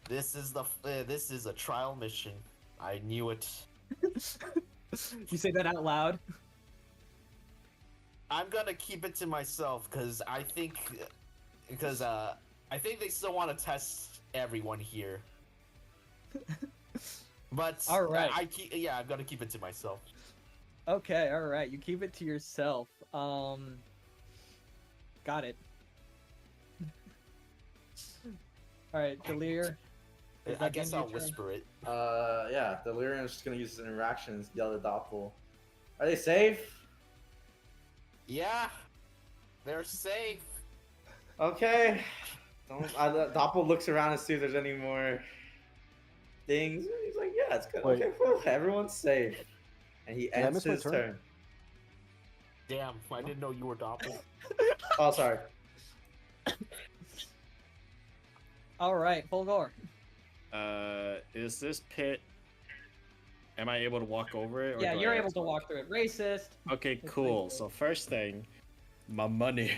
This is a trial mission. I knew it. You say that out loud? I'm gonna keep it to myself because I think they still want to test everyone here. But All right. I'm gonna keep it to myself. Okay, all right. You keep it to yourself. Got it. All right, Delir. I guess I'll whisper it. Yeah, Delirium's just gonna use his interactions, yell at Doppel. Are they safe? Yeah, they're safe. Okay. Doppel looks around to see if there's any more things. And he's like, yeah, it's good. Wait. Okay, well, everyone's safe. And he I ends miss my his turn? turn. Damn, I didn't know you were adopted. Oh, sorry. All right, Fulgor. Is this pit? Am I able to walk over it? Or Yeah, do I you're have able to walk through it. Racist. Okay, cool. So first thing, my money.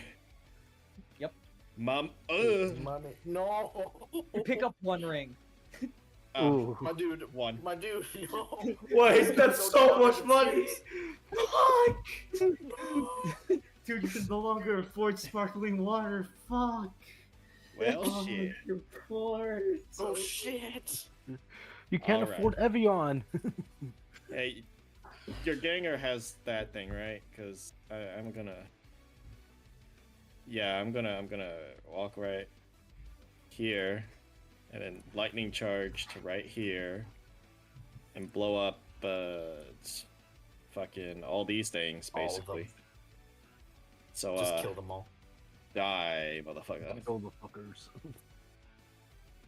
Yep. Mom. Money. No. You pick up one ring. Ooh. My dude. One. My dude. No. Wait, that's so much money! Fuck! Dude, you can no longer afford sparkling water. Fuck! Well, Oh, shit. you're poor. Oh shit. You can't Alright. afford Evian. Hey, your ganger has that thing, right? Because I'm gonna. Yeah, I'm gonna walk right here, and then lightning charge to right here, and blow up fucking all these things All of them. basically. So Just kill them all. die, motherfucker. Kill the fuckers.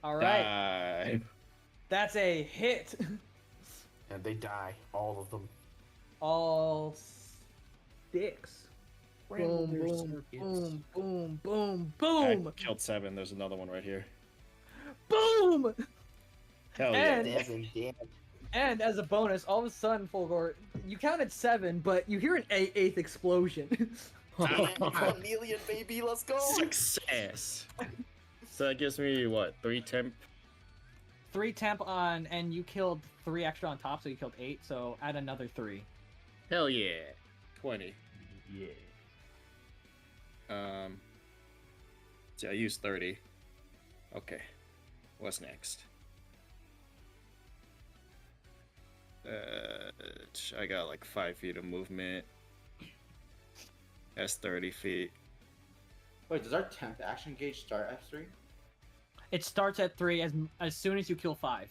All right, Die. that's a hit. And they die. All of them. All 6. Random Boom, weird boom, circuits. boom, boom, boom, I boom, killed 7. There's another one right here. boom. Hell And- yeah. Damn. And as a bonus, all of a sudden, Fulgor, you counted 7, but you hear an 8th explosion. Chameleon, baby, let's go. Success. So that gives me what? 3 temp. 3 temp on, and you killed 3 extra on top, so you killed 8. So add another 3. Hell yeah. 20. Yeah. See, I used 30. Okay. What's next? I got like 5 feet of movement. That's 30 feet. Wait, does our temp action gauge start at 3? It starts at 3 as soon as you kill 5.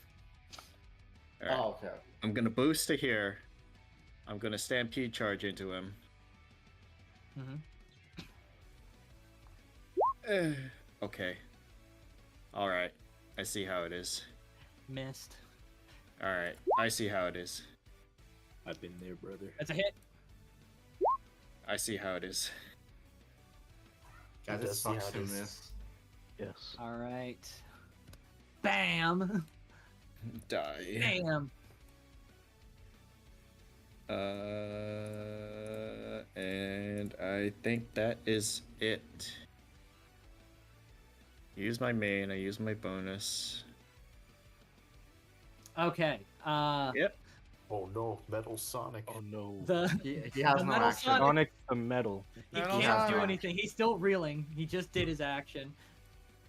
Alright. Oh, okay. I'm gonna boost to here. I'm gonna stampede charge into him. Okay. Alright. I see how it is. Missed. Alright. I see how it is. I've been there, brother. That's a hit. I see how it is. God, Let's this see how sucks it to is. miss. Yes. All right. Bam. Die. Bam. And I think that is it. Use my main, I use my bonus. Okay. Yep. Oh no, Metal Sonic. Oh no. He has The no metal action. Sonic- Sonic the metal. He I don't can't do have- anything. He's still reeling. He just did his action.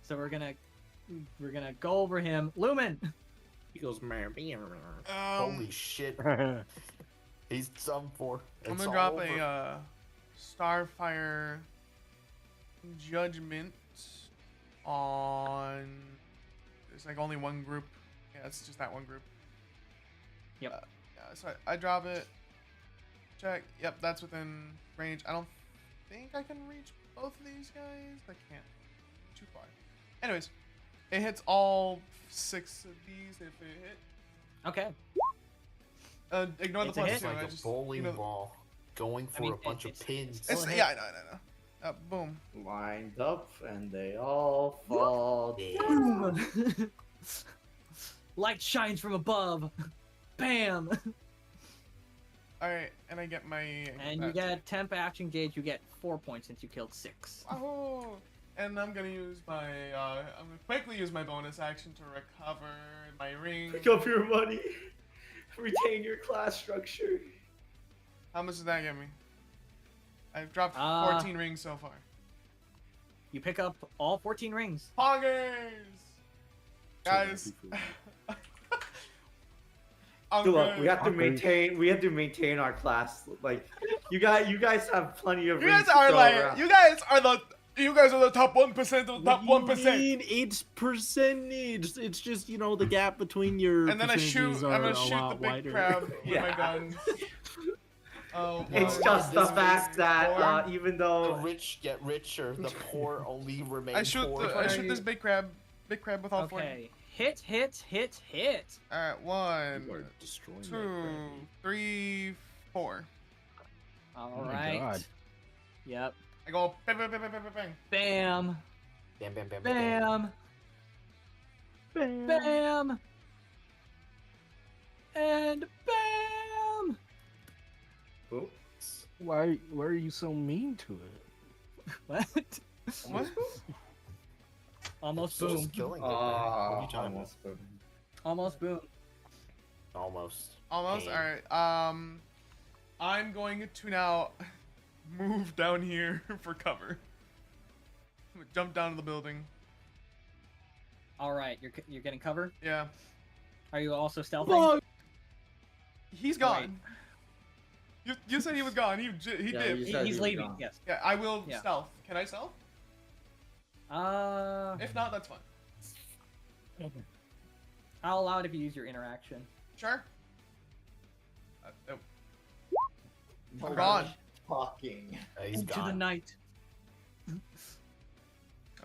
So we're gonna go over him. Lumen. He goes, Holy shit. He's done for. I'm It's gonna all drop over. a Starfire Judgment on. There's like only one group. Yeah, it's just that one group. Yep. Yeah, so I drop it. Check. Yep, that's within range. I don't think I can reach both of these guys. I can't. Too far. Anyways, it hits all 6 of these if it hit. Okay. Ignore It's the a plus hit. 2. It's like I a just, bowling you know, ball going for mean, a bunch of it's- pins. still a hit. yeah, I know. Boom. Lined up, and they all fall down. Boom. Light shines from above. Bam. Alright, and I get my. And you get temp action gauge. You get 4 points since you killed 6. Oh, and I'm gonna use my. I'm gonna quickly use my bonus action to recover my ring. Pick up your money. Retain your class structure. How much does that get me? I've dropped 14 rings so far. You pick up all 14 rings. Poggers! Guys. I'm Look, good. we have to maintain our class. Like, you guys have plenty of. You rings guys to are throw like, around. you guys are the top 1% of the top 1%. It's percentage. It's just, the gap between your And then I'm percentages gonna are a shoot the lot big wider. crab with my Yeah. guns. Oh, It's one, just the This fact that four. even The though rich get richer, the poor only remain I shoot poor. this big crab with all 4. Okay. Hit. All right, You 1, are destroying that 2, gravity. 3, 4. All Oh my right. God. Yep. I go bang, bang, bang, bang, bang, bang. Bam. Bam, bam, bam, Bam. Bam. And bam. Boop. Why are you so mean to it? What? What? Almost So boom. just killing it, man. What are you Ah, talking about? almost boom. Almost boom. Almost. Almost. Pain. All right. I'm going to now move down here for cover. I'm gonna jump down to the building. All right, you're getting cover. Yeah. Are you also stealthing? He's All gone. You said he was gone. He Yeah, did. you said He's he was leaving. gone. Yes. Yeah, I will Yeah. stealth. Can I stealth? If not, that's fine. I'll allow it if you use your interaction. Sure. Oh, I'm Oh, gone. Talking. He's Into gone. the night. I mean,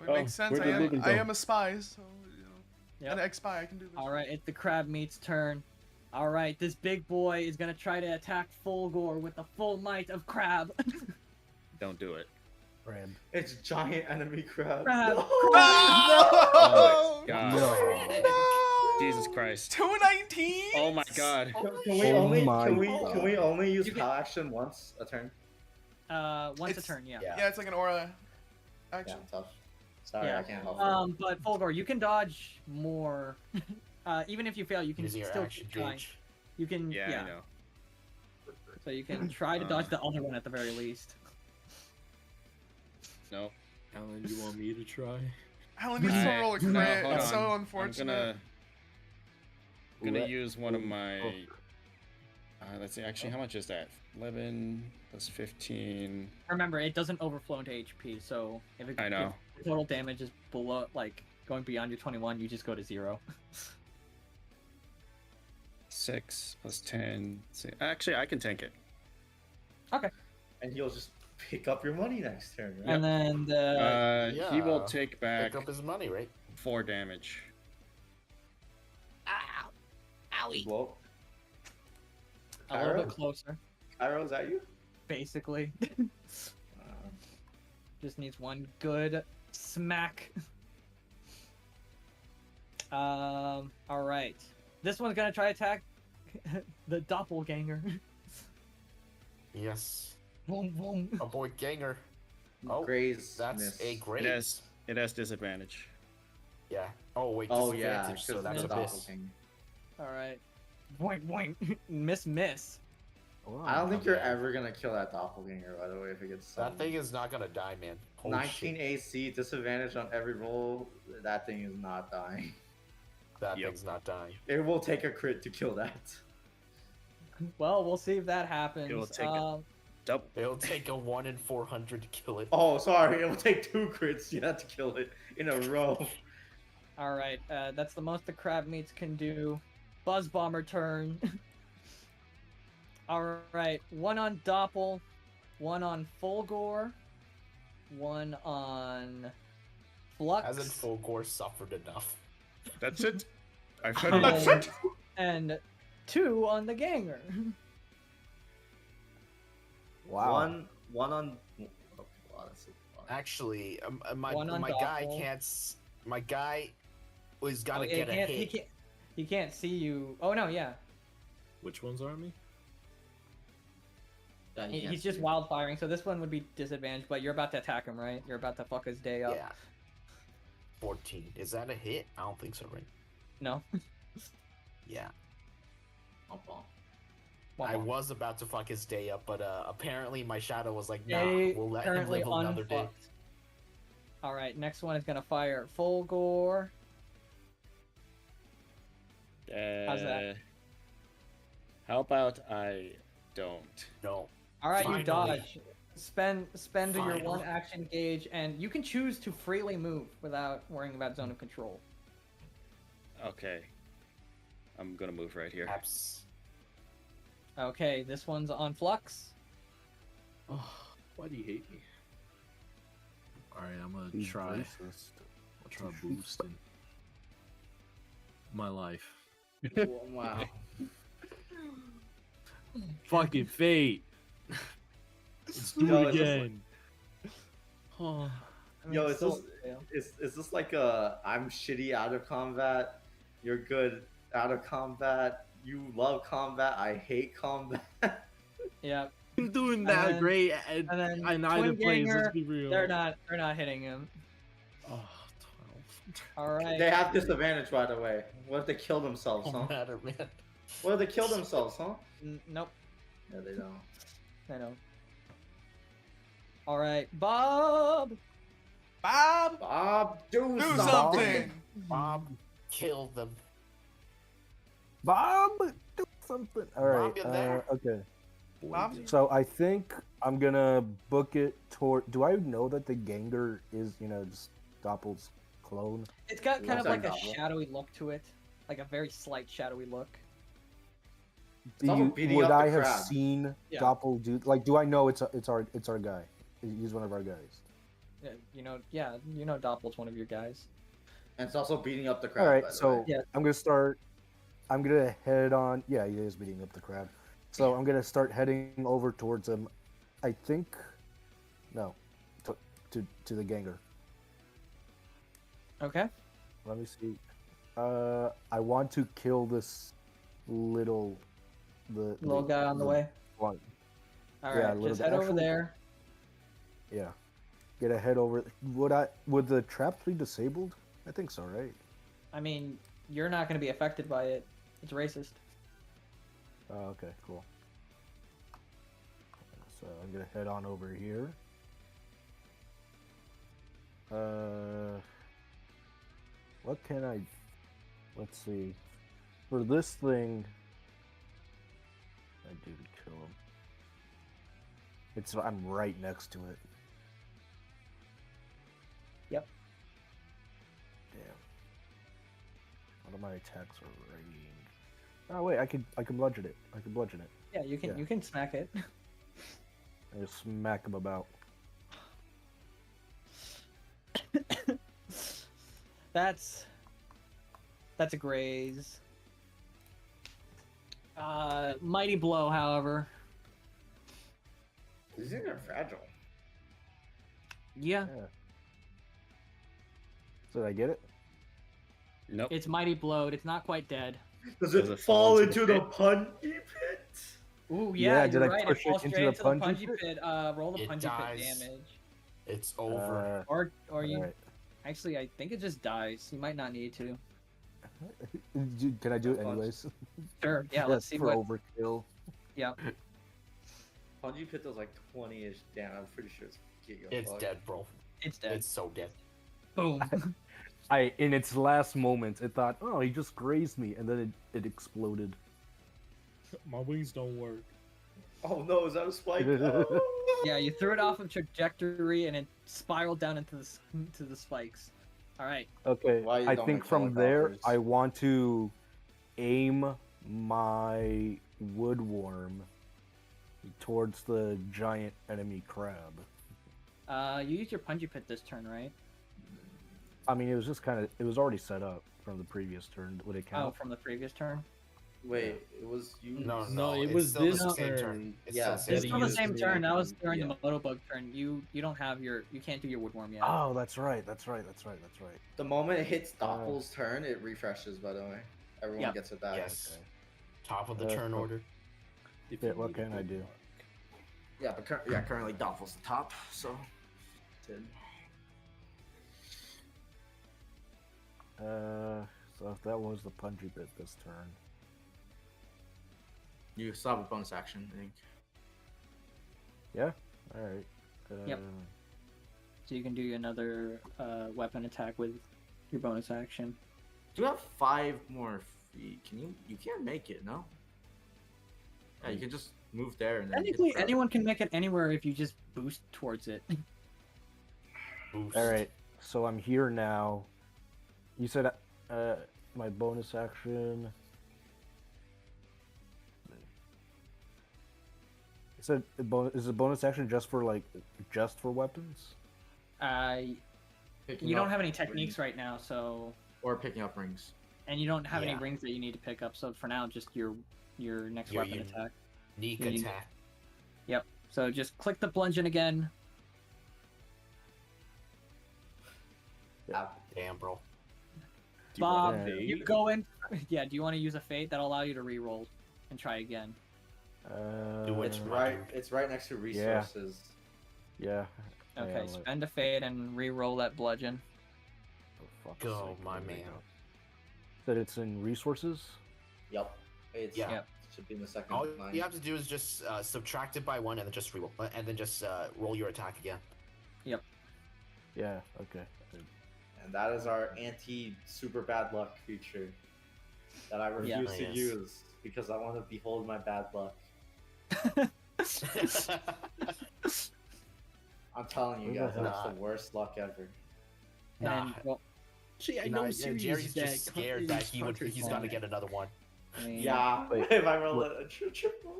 Oh, makes sense. where'd the movie I go? am a spy, so Yep. an ex-spy. I can do this. All right, it's the crab meat's turn. All right, this big boy is gonna try to attack Fulgore with the full might of crab. Don't do it. Crab. It's giant enemy crab. Crab. No! Oh my god. No! Jesus Christ. 219. Oh my god. Can we Oh only my can we God. only use You can- power action once a turn? Once It's- a turn, yeah. Yeah, it's like an aura Yeah, action. tough. Sorry, Yeah. I can't help But Fulgore, you can dodge more. Even if you fail, you can Using your still action keep trying. gauge. You can, Yeah, I know. So you can try to dodge the other one at the very least. No. Alan, you want me to try? Alan needs to Alright, roll a no, crit. hold It's on. so I'm unfortunate. gonna Let- use one of my. Oh. Let's see. Actually, how much is that? 11 plus 15. Remember, it doesn't overflow into HP, so if I know. if the total damage is below, like going beyond your 21, you just go to 0. 6 plus 10. Actually, I can tank it. And he'll just pick up your money next turn, right? And then He will Yeah. take back Pick up his money, right? 4 damage. ow, owie, Whoa. a little bit Cairo? closer, Cairo, is that you? basically. Uh, Just needs one good smack. All right. This one's gonna try to attack the doppelganger. Yes. Boom, boom. A boy ganger. Oh, Graze that's miss. a great. It has disadvantage. Yeah. Oh wait. Oh yeah, disadvantage, so because that's the a miss. doppelganger. All right. Boink, boink. Miss. Wow. I don't think you're yeah. ever gonna kill that doppelganger, by the way, if it gets That summoned. thing is not gonna die, man. Holy 19 shit. AC, disadvantage on every roll. That thing is not dying. That Yep. thing's not dying. It will take a crit to kill that. Well, we'll see if that happens. It will take it. Double. It'll take a 1 in 400 to kill it. Oh, sorry, it will take 2 crits. You have to kill it in a row. All right. That's the most the crab meats can do. Buzz bomber turn. All right. One on Doppel, one on Fulgore, one on Flux. Hasn't Fulgore suffered enough? That's it. I've had and, enough. and 2 on the ganger. Wow. One on. Oh, wow, that's a lot. Actually, my One on guy Doppel. can't. My guy was Oh, gotta yeah, get a hit. he can't see you. Oh no, yeah. Which ones are me? Yeah, you can't He's just see. wildfiring, so this one would be disadvantaged, but you're about to attack him, right? You're about to fuck his day up. Yeah. 14. Is that a hit? I don't think so, right? No? Yeah. Oh, well. I was about to fuck his day up, but apparently my shadow was like, nah, They we'll let him currently live another day. unfucked. Alright, next one is gonna fire at Fulgore. How's that? How about I don't? No. Alright, you Finally. dodge. Spend your Finally. one action gauge, and you can choose to freely move without worrying about zone of control. Okay. I'm gonna move right here. Perhaps. Okay, this one's on Flux. Oh, why do you hate me? All right, I'm gonna He's try. racist. I'll try boosting. my life. Wow. Fucking fate. Let's do Yo, it is this again. Oh. I mean, Yo, it's still a fail. is this like a I'm shitty out of combat, you're good out of combat, you love combat, I hate combat? Yeah. I'm doing And that then- great, And then I neither Twin plays. Let's Ganger, be real. they're not hitting him. Oh, 12. All right. They have disadvantage, by the way. What if they kill themselves, Don't huh? matter, man. What if they kill themselves, huh? Nope. No, they don't. I know. All right, Bob. Bob, Bob, do do something! something. Bob, kill them. Bob, do something. All right. Bob, you there? Okay. Bob, So I think I'm gonna book it toward. Do I know that the Ganger is, just Doppel's clone? It's got kind of Looks like like a Doppel. shadowy look to it, like a very slight shadowy look. also beating Would up the I have crab. seen Yeah. Doppel do? Like, do I know it's our guy? He's one of our guys. Yeah, Doppel's one of your guys. And it's also beating up the crab. All by right, the so way. Yeah. I'm gonna head on. Yeah, he is beating up the crab. So I'm gonna start heading over towards him. I think, no, to the Ganger. Okay. Let me see. I want to kill this little Little guy on the way. one. All Yeah, right, little just guy. head over Actually- there. Yeah, get a head over. Would the traps be disabled? I think so, right? I mean, you're not going to be affected by it. It's racist. Oh, okay, cool. So I'm gonna head on over here. What can I? Let's see. For this thing, I do to kill him. I'm right next to it. Yep. Damn. One of my attacks are raging. Oh wait, I can bludgeon it. I can bludgeon it. Yeah, you can Yeah. you can smack it. I just smack him about. That's a graze. Mighty blow, however. These things are fragile. Yeah, Did I get it? Nope. it's mighty blowed. It's not quite dead. Does Does it it fall fall into into the the punchy pit? Ooh, Yeah, yeah, did you're I right. It push it falls into straight the into the punji punji pit? pit. Roll the It punji dies. pit damage. It's over. Or you Alright. actually, I think it just dies. You might not need to. Can I do it Punch. anyways? Sure. Yeah. Let's see for what. overkill. Yeah. Punchy pit does like 20-ish down. I'm pretty sure it's It's dead, bro. It's dead. It's so dead. Boom. In its last moments, it thought, "Oh, he just grazed me," and then it exploded. My wings don't work. Oh no, is that a spike? Oh. Yeah, you threw it off of trajectory and it spiraled down into the spikes. All right. Okay, Why you I don't think make from there, helicopters? I want to aim my woodworm towards the giant enemy crab. You used your punji pit this turn, right? I mean, it was just it was already set up from the previous turn. Would it Oh, count? from the previous turn. Wait, it was you. No, No, it it's was still the this same turn. It's Yeah, still This is the from the same same used turn. That was to- during yeah. the Motobug turn. You don't have your. You can't do your woodworm yet. Oh, that's right. That's right. The moment it hits Doppel's turn, it refreshes. By the way, everyone Yep. gets it back. Yes. Okay. Top of the turn cool. order. Yeah, what can I do? Yeah, but currently Doppel's the top. So. So if that was the punji bit this turn. You still have a bonus action, I think. Yeah. All right. Yep. So you can do another weapon attack with your bonus action. Do you have 5 more feet? Can you? You can't make it, no? Yeah, you can just move there and then. hit Technically, the crab. anyone can make it anywhere if you just boost towards it. Boost. All right. So I'm here now. You said my bonus action. Is it bonus action just for weapons? Picking You don't up have any techniques rings. right now, so Or picking up rings. And you don't have any Yeah. rings that you need to pick up, so for now, just your next Your weapon attack. Unique Unique. attack. Yep. So just click the bludgeon again. Ah, Damn, bro. Do you want Bob, a you fade? go in. Yeah, do you want to use a fate? That'll allow you to re-roll and try again. It's right. It's right next to resources. Yeah. Okay, Yeah, spend a fate and re-roll that bludgeon. for fuck's Go, sake, my there we man. go. Said it's in resources. Yep. It's Yeah. Yep. should be in the second All line. you have to do is just subtract it by 1 and then just reroll, and then just roll your attack again. Yeah. Okay. And that is our anti-super bad luck feature that I refuse to Yes. use because I want to behold my bad luck. I'm telling you Who the guys, hell- that's the worst luck ever. Nah. And, well, Actually, I You know know, series Jerry's that just scared that he's got to get another one. I mean, Yeah, Wait, if I roll what- a triple.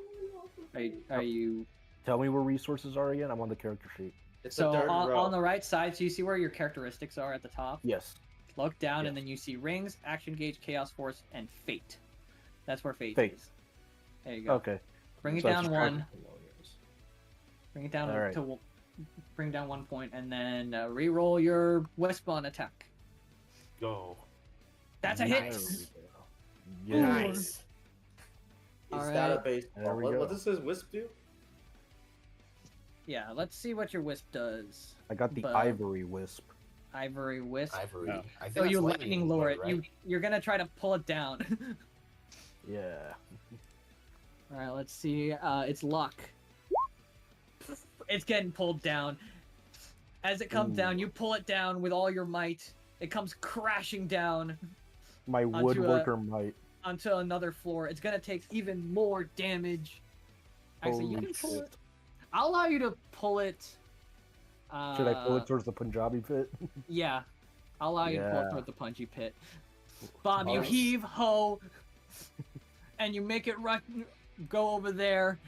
Are you? Tell me where resources are again. I'm on the character sheet. It's So a third row. on the right side, so you see where your characteristics are at the top. Yes. Look down, Yes. and then you see rings, action gauge, chaos force, and fate. That's where fate Fate. is. There you go. Okay. Bring it So I down just one. Bring it down Alright. to. Bring down 1 point, and then re-roll your wisp on attack. Go. That's a There hit. we go. Yeah. Nice. Is Alright. that a base? There we what, go. what does this wisp do? Yeah, let's see what your wisp does. I got the But- ivory wisp. Ivory wisp. Oh. Ivory. I think So that's you lightning lure it. right? You're gonna try to pull it down. Yeah. All right, let's see. It's luck. It's getting pulled down. As it comes Ooh. down, you pull it down with all your might. It comes crashing down My Onto a- woodworker might. onto another floor. It's gonna take even more damage. Actually, you Holy can pull shit. it. I'll allow you to pull it. Should I pull it towards the Punjabi pit? Yeah, I'll allow you to pull it Yeah. toward the punchy pit. Bob, you Nice. heave ho, and you make it go over there,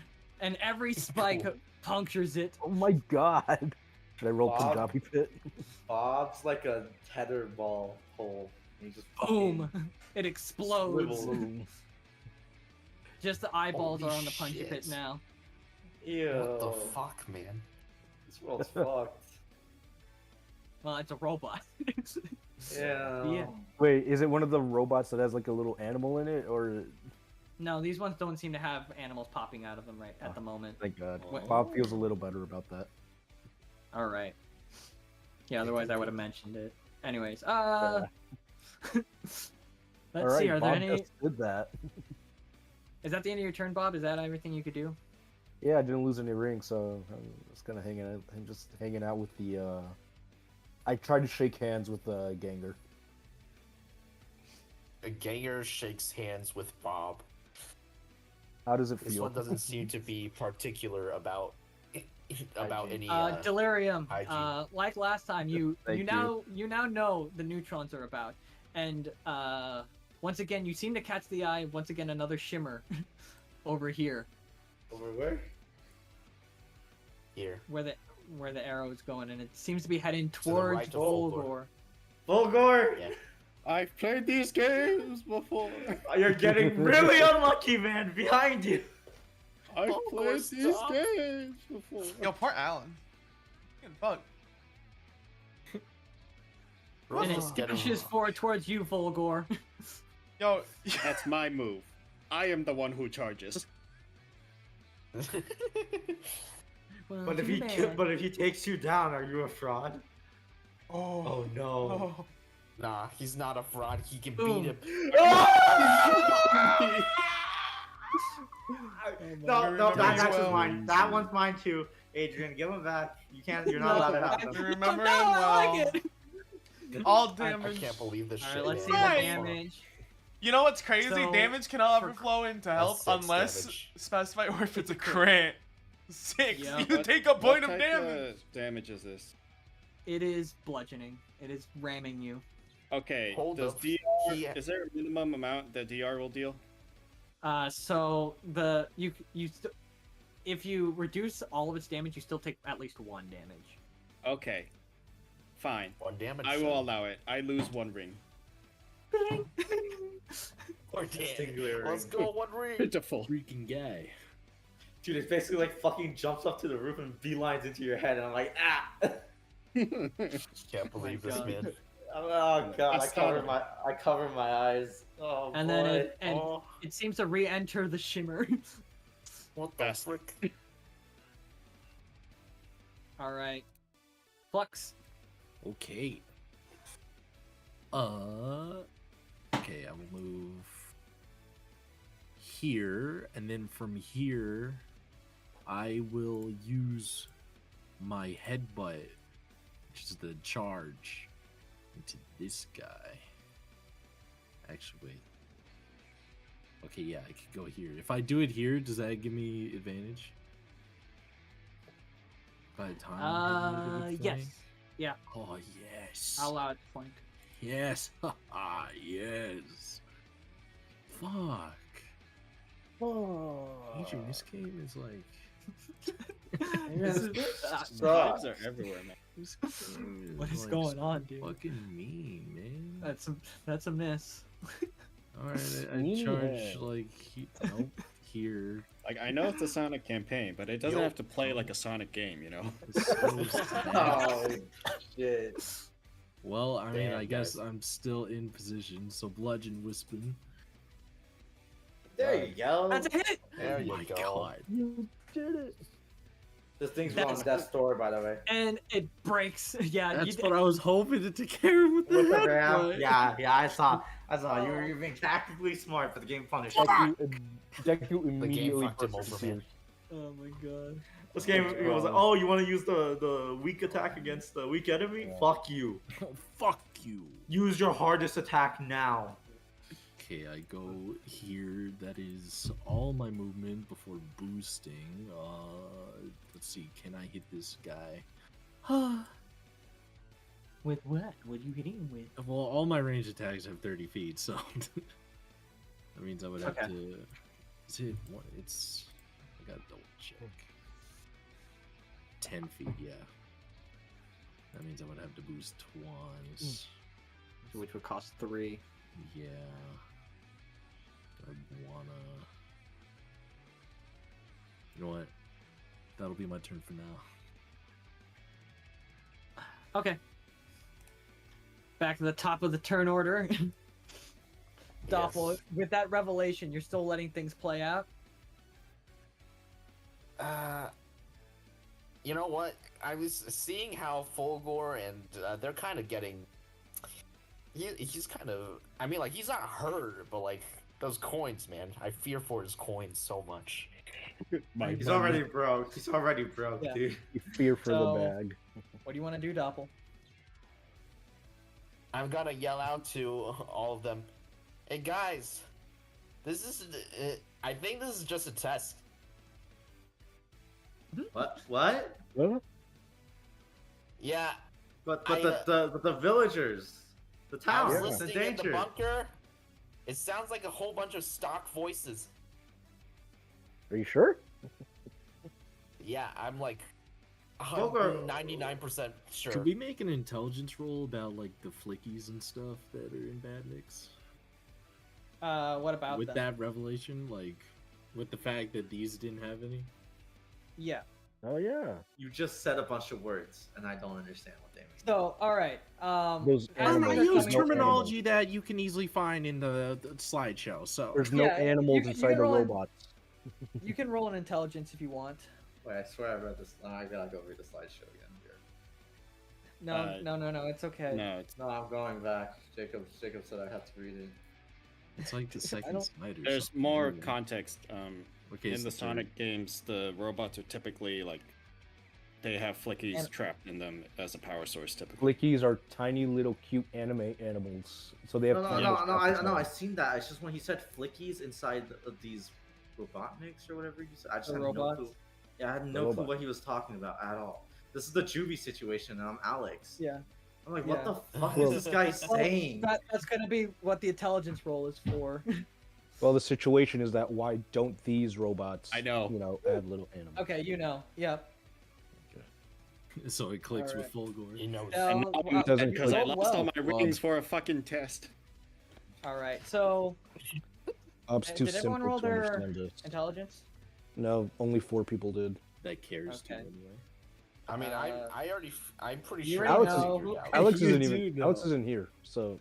and every spike punctures it. Oh my god. Should I roll Bob? Punjabi pit? Bob's like a tether ball pole. He just Boom! It explodes. Swivels. Boom. Just the eyeballs Holy are on the punchy pit shit. now. Ew. What the fuck, man? This world's fucked. Well, it's a robot. Yeah. Yeah. Wait, is it one of the robots that has like a little animal in it, or No, these ones don't seem to have animals popping out of them right at the moment. thank God. What- Bob feels a little better about that. All right. Yeah, otherwise I would have mentioned it. Anyways, let's All see. right, Are there Bob any? just did that. Is that the end of your turn, Bob? Is that everything you could do? Yeah, I didn't lose any rings, so I'm just kind of hanging out. I'm just hanging out with the. I tried to shake hands with Ganger. A Ganger shakes hands with Bob. How does it This feel? one doesn't seem to be particular about Hygiene. any. Delirium. hygiene. Like last time, you Thank you now know the neutrons are about, and once again you seem to catch the eye. Once again, another shimmer over here, Over where? Here. where the arrow is going, and it seems to be heading the right towards of Fulgor. Fulgor. Fulgor! Yeah. I've played these games before. You're getting really unlucky, man. Behind you. I've Of played course these not. games before. Yo, poor Alan. Getting bugged. And it Russell's getting- pushes forward towards you, Fulgor. Yo, That's my move. I am the one who charges. Well, But if too he bad. but if he takes you down, are you a fraud? oh, Oh no. oh. Nah, he's not a fraud. He can Boom. beat him. No, remember that you one's well. mine. That one's mine too. Adrian, give him back. You can't. You're not allowed to have You them. remember No, him I well. like it. All I damage. can't believe this All shit. right, let's see man. what Right. damage. You know what's crazy? So, Damage cannot overflow into health 6 unless damage. specified or if it's a crit. 6. Yeah. You take a point of What type damage. damage is this? It is bludgeoning. It is ramming you. Okay. Hold does up. DR? He- Is there a minimum amount that DR will deal? So if you reduce all of its damage, you still take at least 1 damage. Okay. Fine. 1 damage. I will allow it. I lose 1 ring. Or Distinct Dan. glittering. Let's go one ring. Pitiful. Freaking guy. Dude, it basically like fucking jumps up to the roof and beelines into your head, and I'm like, ah! Can't believe this, God. man. Oh god, I cover my eyes. Oh And boy. then it Oh. it seems to re-enter the shimmer. What the frick? All right, Flux. Okay. Okay, I will move here, and then from here, I will use my headbutt, which is the charge, into this guy. Actually, wait. Okay, yeah, I could go here. If I do it here, does that give me advantage? By the time I hit it with Yes. flank? Yeah, Oh, yes. I'll allow it to flank. Yes. Haha, yes. Fuck. Agent, this game is like. This is- Vibes are everywhere, man. This game What is like going on, dude? Fucking mean, man. That's a miss. Alright, I Mean charge head. like nope, here. Like, I know it's a Sonic campaign, but it doesn't Yo. have to play like a Sonic game, you know? Oh shit. Well, I mean, Damn, I guess guys. I'm still in position, so bludgeon whispering. There you go. That's a hit. There Oh you my go. god. You did it. This thing's That's wrong death's door, by the way. And it breaks. Yeah, That's you what I was hoping to take care of with the With the headbutt. ram. Yeah, I saw. You're being tactically smart, but the game punished you. Deku immediately fucked him over, persevered. Oh my god. This game it was like, oh, you want to use the weak attack against the weak enemy? Yeah. Fuck you. Fuck you. Use your hardest attack now. Okay, I go here. That is all my movement before boosting. Let's see. Can I hit this guy? With what? What are you hitting him with? Well, all my range attacks have 30 feet, so that means I would have Okay. to. Is it what? It's. I gotta double check. 10 feet, yeah. That means I would have to boost twice. Which would cost 3. Yeah. I wanna. You know what? That'll be my turn for now. Okay. Back to the top of the turn order. Doppel, Yes. with that revelation, you're still letting things play out? You know what? I was seeing how Fulgor and they're kind of getting. He's kind of. I mean, like, he's not hurt, but like those coins, man. I fear for his coins so much. My He's buddy. already broke. He's already broke, Yeah. dude. You fear for So- the bag. What do you want to do, Doppel? I'm gonna yell out to all of them. Hey guys, this is. I think this is just a test. What? What? Huh? Yeah, But I, the villagers, the I town, was it's in listening in the danger. bunker. It sounds like a whole bunch of stock voices. Are you sure? Yeah, I'm like Fulgor- 99% sure. Could we make an intelligence roll about like the flickies and stuff that are in Badniks? What about With them? that revelation, like with the fact that these didn't have any? Yeah. Oh yeah. You just said a bunch of words, and I don't understand what they mean. So, all right. Those as animals. I they're use coming- terminology that you can easily find in the slideshow. So There's no Yeah, animals you inside can the roll in- robots. You can roll an intelligence if you want. Wait, I swear I read this. I gotta go read the slideshow again. Here. No, no, it's okay. No, it's, No, I'm going back. Jacob said I have to read it. it's like the second don't- Snyder. there's something, more isn't it? context. Okay, In it's the third. Sonic games, the robots are typically like they have flickies And- trapped in them as a power source. Typically, Flickies are tiny little cute anime animals. So they have. No, tiny I stuff I've seen that. It's just when he said flickies inside these Robotniks or whatever you said. I just The had robots? no clue. Yeah, I had no clue robots. what he was talking about at all. This is the Juvie situation, and I'm Alex. Yeah. I'm like, Yeah. what the fuck Well- is this guy Well, saying? that's going to be what the intelligence roll is for. Well, the situation is that why don't these robots? I know. You know, add little animals. Okay, you know. Yep. So it clicks with Alright. Fulgor. You know, No, It doesn't because I roll lost all well. my rings for a fucking test. All right. So, Ops too did everyone simple roll to their understand this. intelligence? No, only 4 people did. That cares too Okay. anyway. I mean, Uh, I'm pretty you sure already I Alex is- know figured who- out. Alex You isn't do even. know. Alex isn't here, so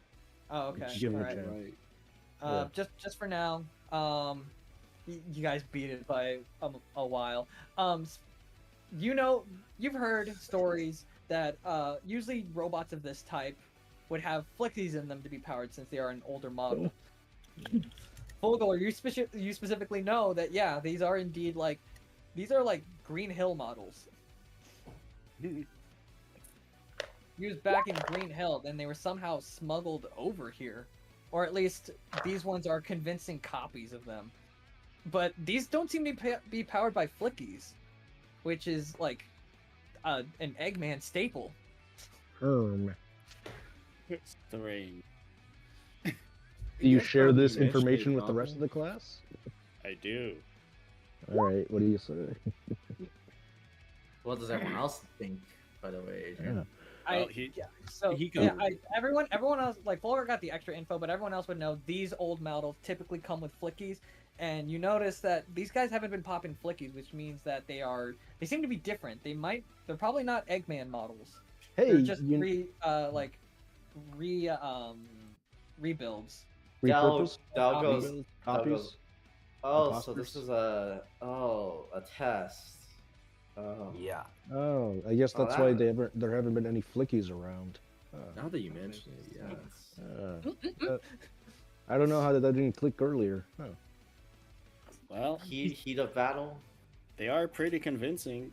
Oh, okay. give him All a right. chance. Right. Just for now, you guys beat it by a while. You know, you've heard stories that usually robots of this type would have flickies in them to be powered since they are an older model. Fulgor, you specifically know that yeah, these are indeed like Green Hill models. Used back in Green Hill, then they were somehow smuggled over here. Or at least these ones are convincing copies of them. But these don't seem to be powered by flickies, which is like an Eggman staple. Strange. Do you guys share probably this mentioned information it, with the Robin. rest of the class? I do. All right. What do you say? What does everyone else think, by the way, Adrian? Well, he- Everyone else, like Fulgor got the extra info, but everyone else would know these old models typically come with flickies, and you notice that these guys haven't been popping flickies, which means that they seem to be different. They're probably not Eggman models. Hey, They're just rebuilds. repurpose Dell copies. goes. Copies. Oh, so this Imposters? is a test. Oh. Yeah. Oh, I guess Oh, that's why that- there haven't been any flickies around. Now that you mention it, yeah. I don't know how that didn't click earlier. Huh. Well, Heat of battle. they are pretty convincing.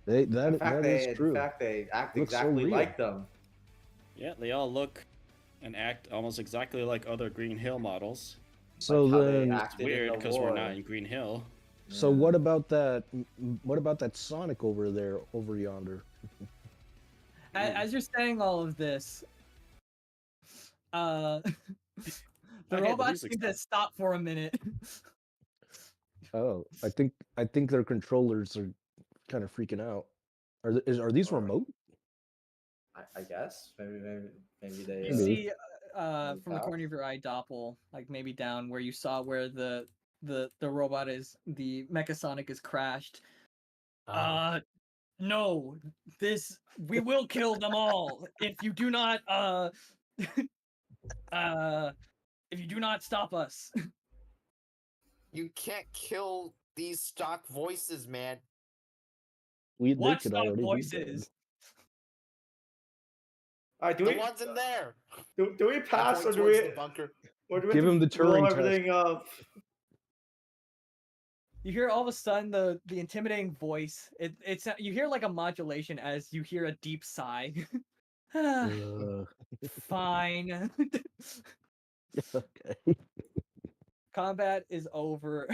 In That fact, is true. In fact, they act Looks so exactly real. like them. Yeah, they all look and act almost exactly like other Green Hill models. So Like how they then, act- It's weird because we're not in Green Hill. so what about that? What about that Sonic over there, over yonder? As you're saying all of this, the the robots music seem to stop for a minute. Oh, I think their controllers are kind of freaking out. Are these Or- remote? I guess maybe they. You see, from the power? corner of your eye, Doppel, like maybe down where you saw where the robot is, the Mechasonic is crashed. No, we will kill them all if you do not if you do not stop us. You can't kill these stock voices, man. They What could stock already be voices? All right, do The we ones in there. do we I pass point or do towards we the bunker. or do we Give have him to the blow Turing test. everything up? You hear all of a sudden the intimidating voice. It's you hear like a modulation as you hear a deep sigh. Fine. Okay. Combat is over.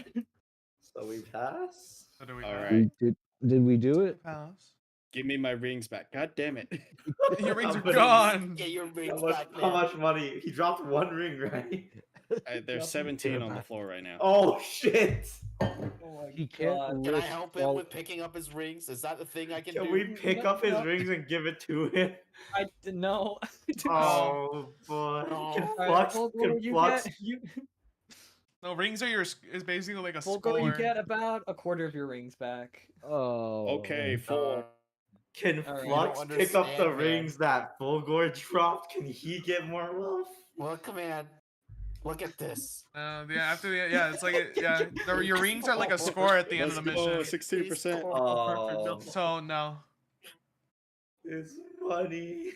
So we pass. So do we All pass? right. Did we do it? Pass. Give me my rings back. God damn it. Your rings are But gone. Get your rings How much, back, how man. much money? He dropped one ring, right? There's 17 on the floor right now. Oh shit! Oh my He can't God. Can I risk help him all- with picking up his rings? Is that the thing I can Can do? we pick up his No. rings and give it to him? I no. Oh boy! No. Can All right, Flux? Fulgor, Can you Flux? get you No, rings are is basically like a Fulgor, score. you get about a quarter of your rings back. Oh. Okay, 4. Can All right. Flux You don't pick up the understand, man. rings that Fulgor dropped? Can he get more wealth? Look, man. Look at this. It's like your rings are like a score at the end of the mission. 16%. Oh, So no. it's funny.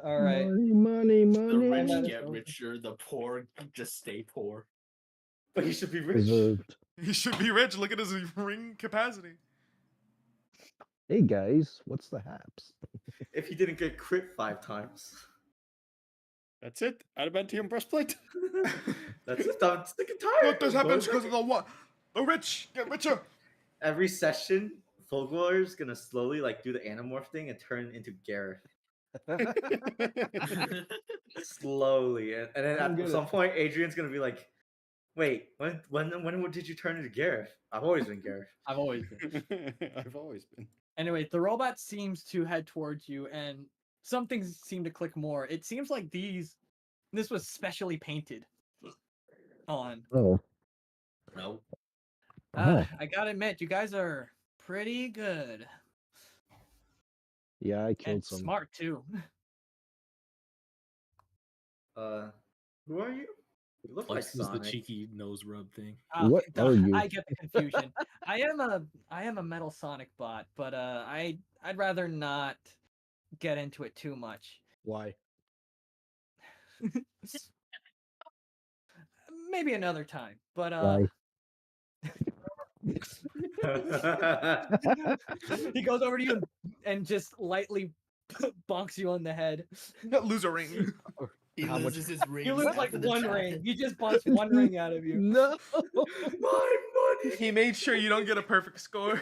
All right. Money, The rich That is get over. richer, the poor just stay poor. But he should be rich. Deserved. He should be rich. Look at his ring capacity. Hey guys, what's the haps? If he didn't get crit 5 times. That's it. Adamantium breastplate. That's it. I'm sick and tired. Look, this happens because of the what? The rich get richer. Every session, Fulgor is gonna slowly like do the Animorph thing and turn into Gareth. Slowly, and then I'm at good some at- point, Adrian's gonna be like, "Wait, when did you turn into Gareth? I've always been Gareth." I've always been. I've always been. Anyway, the robot seems to head towards you, and some things seem to click more. It seems like these This was specially painted on. Oh. Nope. Oh. I gotta admit, you guys are pretty good Yeah, I and killed some. smart too. Who are you? You look like Flex is the Sonic. cheeky nose rub thing. What are you? I get the confusion. I am a Metal Sonic bot, but I'd rather not get into it too much. Why? Maybe another time, but Why? he goes over to you and just lightly bonks you on the head. Lose a ring. He How much- loses his ring. You lose like one ring. He just bonks one ring out of you. No. My money. He made sure you don't get a perfect score.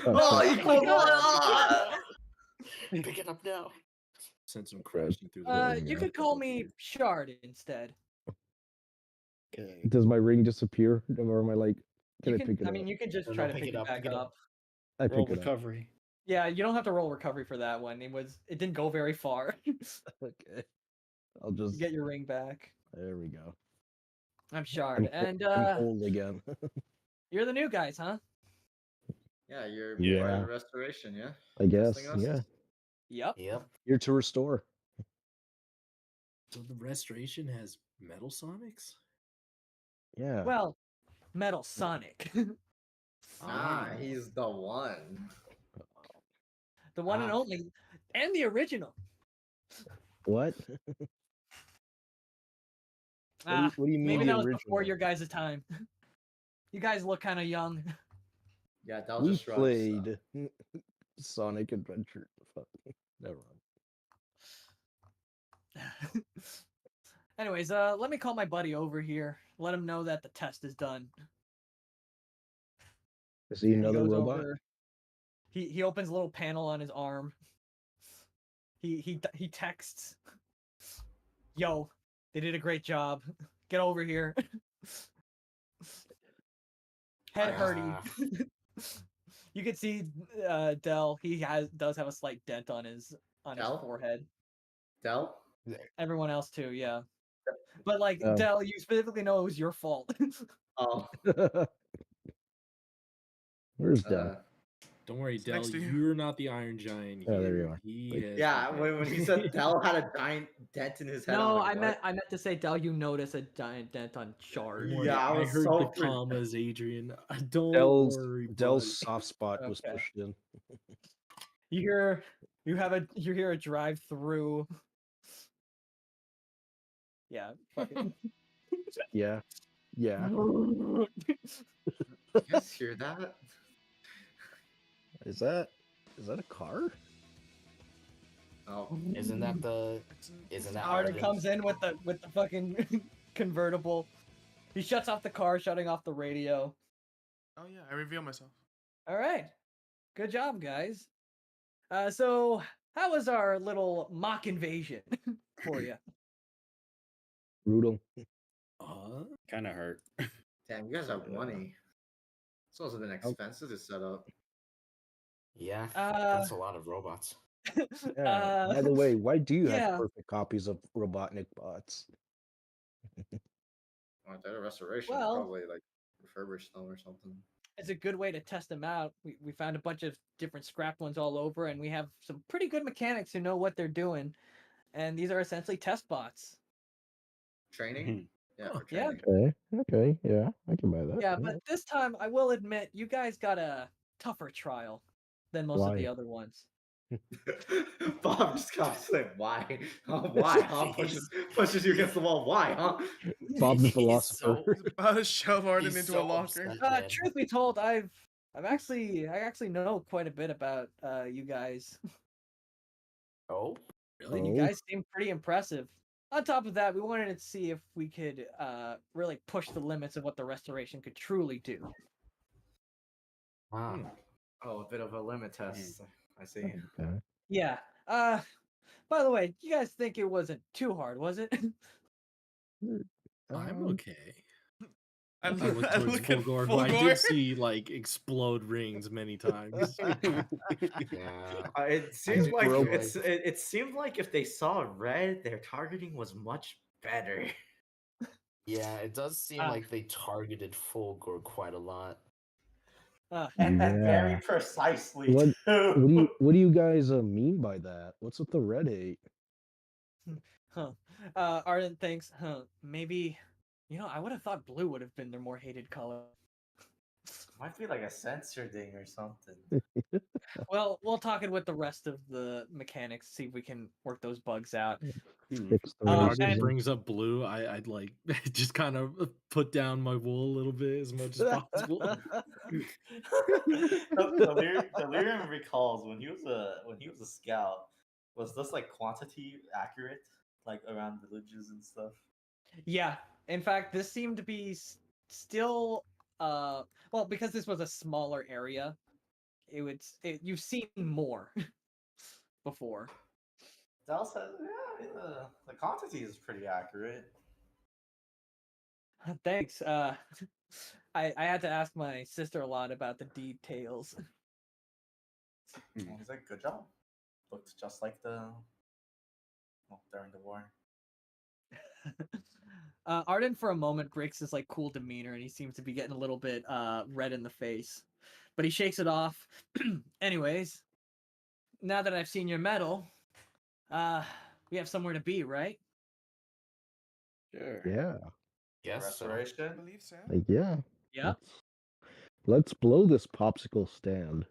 Oh, you Pick it up. Pick it up now. Sends him crashing through the. You could call me Shard instead. Okay. Does my ring disappear, or am I like? Can You I can, pick it I up? mean, you can just No, try no, to pick it back up. I Roll pick it up. recovery. Yeah, you don't have to roll recovery for that one. It didn't go very far. You Okay. I'll just. get your ring back. There we go. I'm Shard, and I'm whole again. you're the new guys, huh? Yeah, you're part Yeah. of the restoration, yeah? I guess. Testing us? Yeah. Yep. Yep. Here to restore. So the restoration has metal Sonics. Yeah. Well, Metal Sonic, Ah, he's the one. the one and Ah. only, and the original. What? Ah, what do you mean maybe the that was before original? your guys' time. You guys look kind of young. Yeah, that We just shrugs, played Sonic Adventure. Fuck. Never mind. Anyways, let me call my buddy over here. Let him know that the test is done. Is he And he another goes robot? over- He opens a little panel on his arm. He texts, "Yo, they did a great job. Get over here." Head hurting. You can see Dell. He does have a slight dent on his Dell? forehead. Del? Everyone else too, yeah. But like Oh. Dell, you specifically know it was your fault. Oh. Where's Dell? Don't worry, It's Dell. next to you. You're not the Iron Giant. Oh, there here. you are. He Thank has Yeah, the when he said Del had a giant dent in his head. No, I'm like, I meant to say Dell. You notice a giant dent on Shard. Don't worry, Yeah, I was heard so the pre- commas, Adrian. Don't Dell's worry, Dell's buddy. soft spot was Okay. pushed in. You hear a drive through. Yeah. fucking- Yeah. Yeah. you guys hear that? Is that a car? Oh. Isn't that Howard Arden? comes in with the fucking convertible. He shuts off the car, shutting off the radio. Oh yeah, I reveal myself. All right, good job, guys. So how was our little mock invasion for you? Brutal. Kind of hurt. Damn, you guys have money. It's also been expensive to set up. Yeah, Uh, that's a lot of robots. Yeah. By the way, why do you yeah. have perfect copies of Robotnik bots? Oh, they're a restoration. Well- They probably like refurbished them or something. It's a good way to test them out. We found a bunch of different scrap ones all over, and we have some pretty good mechanics who know what they're doing. And these are essentially test bots. Training? Yeah, for Yeah. training. Okay. Yeah, I can buy that. Yeah, but this time I will admit you guys got a tougher trial than most of the Why? other ones. Bob just got to say why. Why, huh? Pushes you against the wall. Why, huh? Bob the He's philosopher. He's about to shove Arden He's into so a locker. upset. Man. Truth be told, I actually know quite a bit about you guys. Oh, And you Oh. guys seem pretty impressive. On top of that, we wanted to see if we could really push the limits of what the restoration could truly do. wow. Oh, a bit of a limit test. I see. Okay. Yeah. By the way, you guys think it wasn't too hard, was it? I'm Um, okay. I I look I towards look at Fulgore, who I Fulgore. did see like explode rings many times. Yeah. It I seems do like feel it seemed like if they saw red, their targeting was much better. Yeah, it does seem Ah. like they targeted Fulgore quite a lot. And very Yeah. precisely What too. what do you guys mean by that? What's with the red 8? Huh. Ardent thinks, maybe, I would have thought blue would have been their more hated color. Might be like a sensor thing or something. Well, we'll talk it with the rest of the mechanics, see if we can work those bugs out. Fix the When Uh, Arden and- brings up blue, I'd like just kind of put down my wool a little bit as much as possible. Delirium recalls when he was a scout. Was this like quantity accurate, like around villages and stuff? Yeah, in fact, this seemed to be still, well, because this was a smaller area, you've seen more before. Del says, yeah, the quantity is pretty accurate. Thanks. I had to ask my sister a lot about the details. Well, he's like, good job. Looked just like during the war. Arden for a moment breaks his like cool demeanor and he seems to be getting a little bit red in the face. But he shakes it off. Anyways, now that I've seen your medal, we have somewhere to be, right? Sure. Yeah. Yes. So. I Restoration. believe so. Like yeah. Yep. Let's blow this popsicle stand.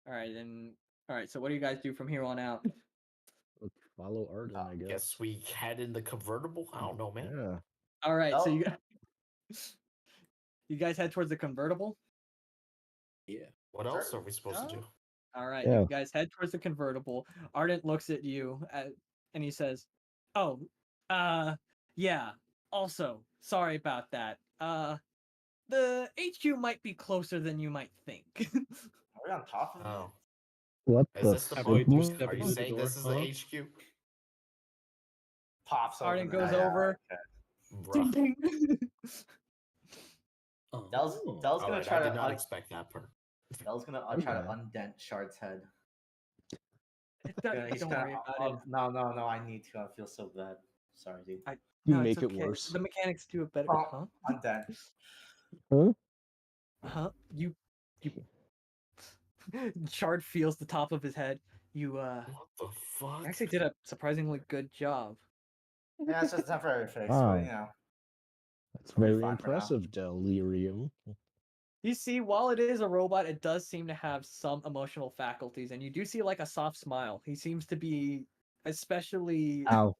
All right, so what do you guys do from here on out? Let's follow Arden, I guess. Guess we head in the convertible. I don't know, man. Yeah. All right, so Oh. you guys head towards the convertible? Yeah. What else are we supposed to do? All right, Yeah. you guys head towards the convertible. Ardent looks at you and he says, "Oh, yeah. Also, sorry about that. The HQ might be closer than you might think." Are we on top of it? Oh, What is the this the Halfway point? through sigma? step Are you into the saying door, this is the huh? HQ? Pops Arden open. goes Yeah, over. okay. Ding, Bruh. ding. Oh. Del's gonna Alright, try I did to not expect that part. Del's gonna try to undent Shard's head. Don't worry about it. No, I need to. I feel so bad. Sorry, dude. You No, it's make it okay. worse. The mechanics do it better. Oh, Huh? undent. Huh? Huh? You. Shard feels the top of his head. You What the fuck? actually did a surprisingly good job. Yeah, it's just a temporary fix, Wow. but you know. That's We'll be very fine for now. impressive, Delirium. You see, while it is a robot, it does seem to have some emotional faculties, and you do see like a soft smile. He seems to be especially Ow.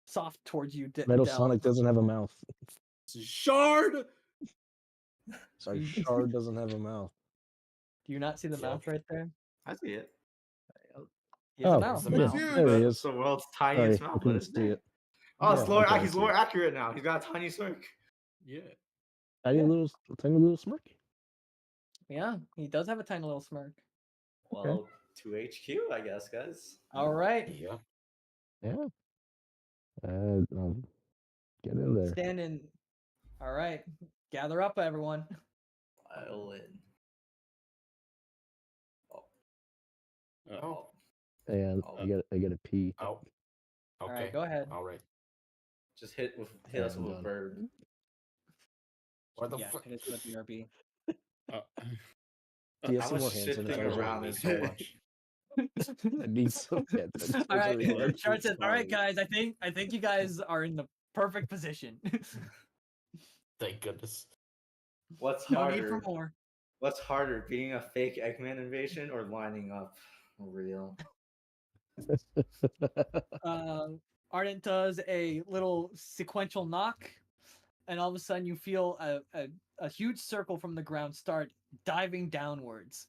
soft towards you, Metal Del. Sonic doesn't have a mouth. Shard! Sorry, Shard doesn't have a mouth. Do you not see the Yep. mouth right there? I see it. He has a Oh, mouth. the yeah, mouth. Dude, there he It's is. the world's Sorry, tiniest I mouth. What couldn't is see that? it. Oh, it's Yeah, lower. okay, I He's see lower it. accurate now. He's got a tiny smirk. Yeah. Tiny Yeah. little smirky. Yeah, he does have a tiny little smirk. Well, 2 HQ, I guess, guys. All right, Yeah. Yeah. Get in there. stand in. All right, gather up, everyone. I'll in. Oh. And Oh. I gotta pee. Oh. All Okay. right, go ahead. All right. Just hit us I'm with a done. bird. What the Yeah, fuck? it is the BRB. Do you How have some more much hand shit thing sanitizer? around his head? I need some hand sanitizer. All right, Lord. Shard says, "All right, guys, I think you guys are in the perfect position. Thank goodness. What's No harder? need for more." What's harder, being a fake Eggman invasion or lining up real? Ardent does a little sequential knock, and all of a sudden you feel a huge circle from the ground start diving downwards.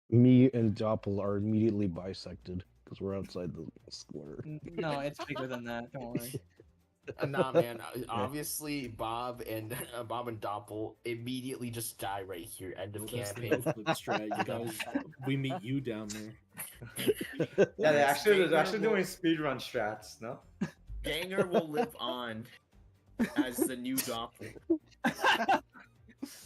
Me and Doppel are immediately bisected because we're outside the square. No, it's bigger than that. Don't worry. Nah, man. Obviously, Bob and Doppel immediately just die right here. End of Well, that's the campaign. no-flip strat. You guys, we meet you down there. Yeah, they're actually Ganger doing speedrun strats, no? Ganger will live on. as the new doctor.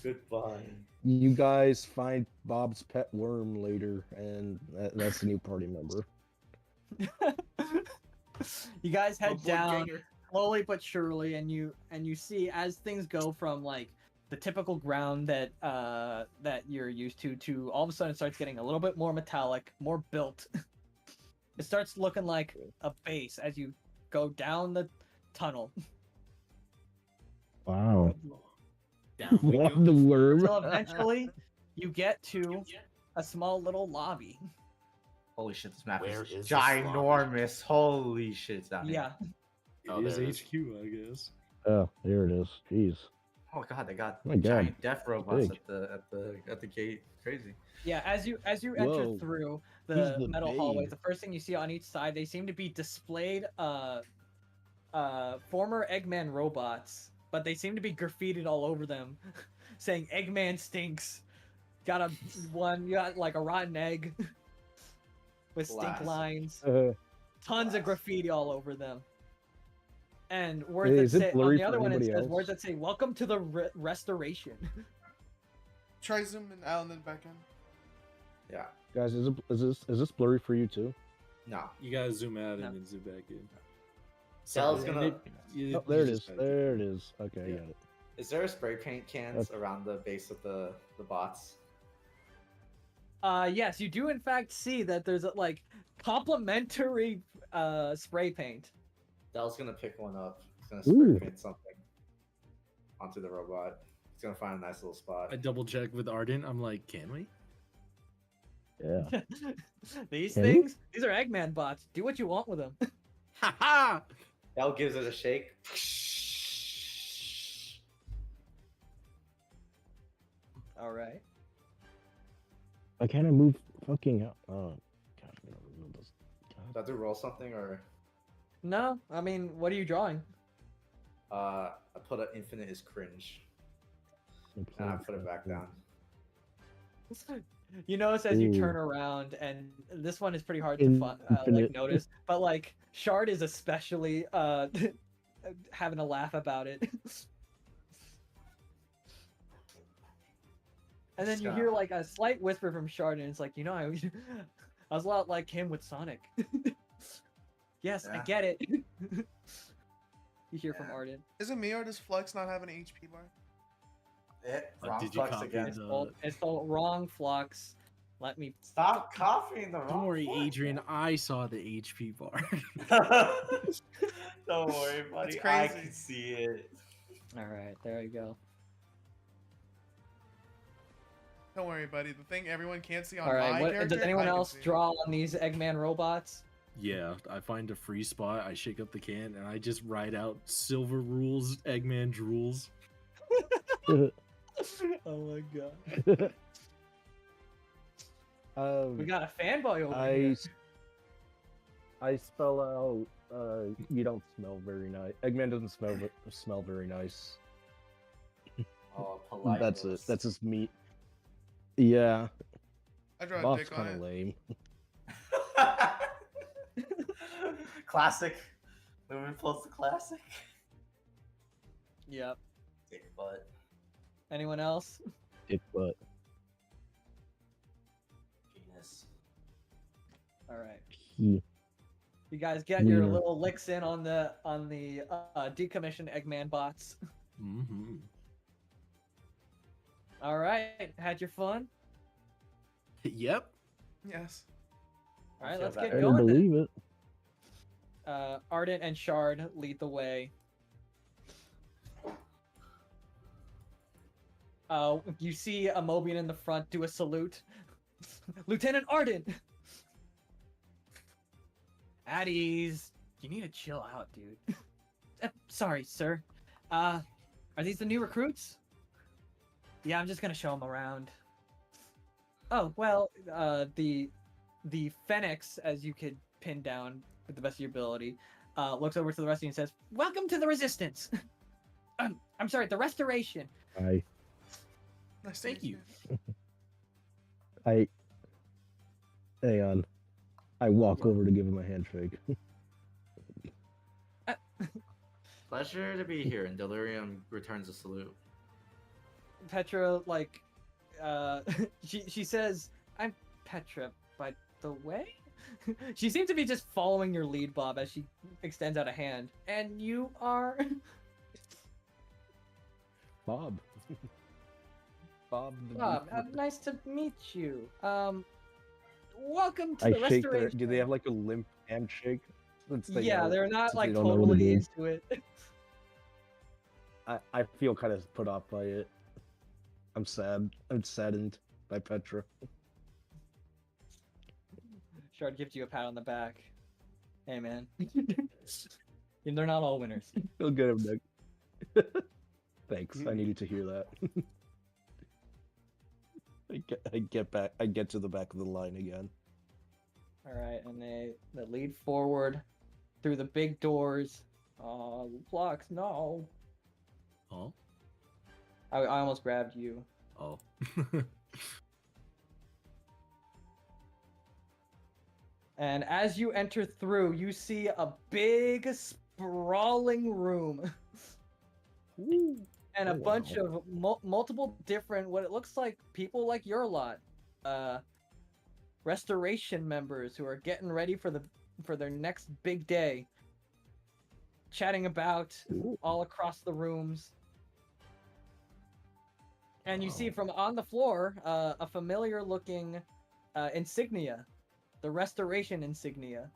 Goodbye. You guys find Bob's pet worm later, and that's the new party member. You guys head down Doppelganger. slowly but surely, and you see as things go from like the typical ground that that you're used to all of a sudden it starts getting a little bit more metallic, more built. It starts looking like a base as you go down the tunnel. Wow. Down we What go. the worm? Until eventually you get to a small little lobby. Holy shit, this map Where is is this lobby? ginormous. Holy shit, it's down Yeah. here. Oh, It is there it is. HQ, I guess. Oh, there it is. Jeez. Oh god, they got My God, giant death robots big. at the gate. Crazy. Yeah, as you enter Whoa. through Who's the the metal hallways, babe? the first thing you see on each side, they seem to be displayed former Eggman robots, but they seem to be graffitied all over them, saying Eggman stinks. Got you got like a rotten egg with stink Classic. lines. Uh, Tons of graffiti all over them. And words Hey, that is it say on blurry the for other one it anybody says words else? that say "Welcome to the restoration." Try zooming out and then back in. Yeah. guys, is this blurry for you too? No. You gotta zoom out No. and then zoom back in. Dell's Sorry, gonna. you Oh, there it just is. gotta do There it is. Okay, I Yeah. got it. Is there a spray paint cans around the base of the bots? Yes, you do in fact see that there's like complimentary spray paint. Dell's gonna pick one up. He's gonna spray Ooh. paint something onto the robot. He's gonna find a nice little spot. I double checked with Arden. I'm like, can we? Yeah. These Can we? things, these are Eggman bots. Do what you want with them. Ha ha! Dell gives it a shake. All right. I can't move fucking out. Oh, God, I'm gonna remove this. Do I have to roll something or? No, I mean, what are you drawing? I put an infinite is cringe, and I put it back down. You notice as you Ooh. turn around, and this one is pretty hard to like Infinite. notice, but like Shard is especially having a laugh about it. And then you hear like a slight whisper from Shard, and it's like, I was a lot like him with Sonic. Yes, I Yeah. get it. You hear from Yeah. Arden. Is it me or does Flex not have an HP bar? Wrong did you flux copy again. the- It's the wrong flux. Let me. Stop copying the wrong. Don't worry, flux. Adrian. I saw the HP bar. Don't worry, buddy. It's I crazy. can see it. All right, there you go. Don't worry, buddy. The thing everyone can't see on All my right. character. Does anyone I can else see. draw on these Eggman robots? Yeah, I find a free spot. I shake up the can and I just write out Silver Rules, Eggman Drools. Oh my god. We got a fanboy over here. I spell out. You don't smell very nice. Eggman doesn't smell very nice. Oh, polite. That's it. That's his meat. Yeah, I draw a Bob's dick on kind of it. lame. Classic. Moving close to classic. Yep. Dick butt. Anyone else? Dick butt. Penis. All right. He- You guys get your Wiener. little licks in on the decommissioned Eggman bots. Mm-hmm. All right. Had your fun? Yep. Yes. All right. feel Let's that. get Better going. Then. believe it. Ardent and Shard lead the way. You see a Mobian in the front do a salute. Lieutenant Ardent! At ease. You need to chill out, dude. Sorry, sir. Are these the new recruits? Yeah, I'm just gonna show them around. Oh, well, the Phoenix, as you could pin down with the best of your ability, looks over to the rest of you and says, "Welcome to the Resistance." I'm sorry, the Restoration. I Nice to Thank meet you. hang on. I walk over to give him a handshake. Pleasure to be here. And Delirium returns a salute. Petra, like, she says, "I'm Petra, by the way." She seems to be just following your lead, Bob, as she extends out a hand. And you are Bob. Bob. The Bob. beef- Nice to meet you. Welcome to I the shake their. restoration. Do they have like a limp handshake? Since they Yeah, know- they're not since like they don't know what totally it is? into it. I feel kind of put off by it. I'm sad. I'm saddened by Petra. Shard gives you a pat on the back. Hey, man. They're not all winners. Feel good, Nick. Thanks. I needed to hear that. I get to the back of the line again. All right, and they lead forward through the big doors. Oh, blocks, no. Oh. I almost grabbed you. Oh. And as you enter through, you see a big, sprawling room. And a Oh, bunch wow. of multiple different, what it looks like, people like your lot. Restoration members who are getting ready for their next big day. Chatting about all across the rooms. And you see from on the floor, a familiar looking insignia. The restoration insignia.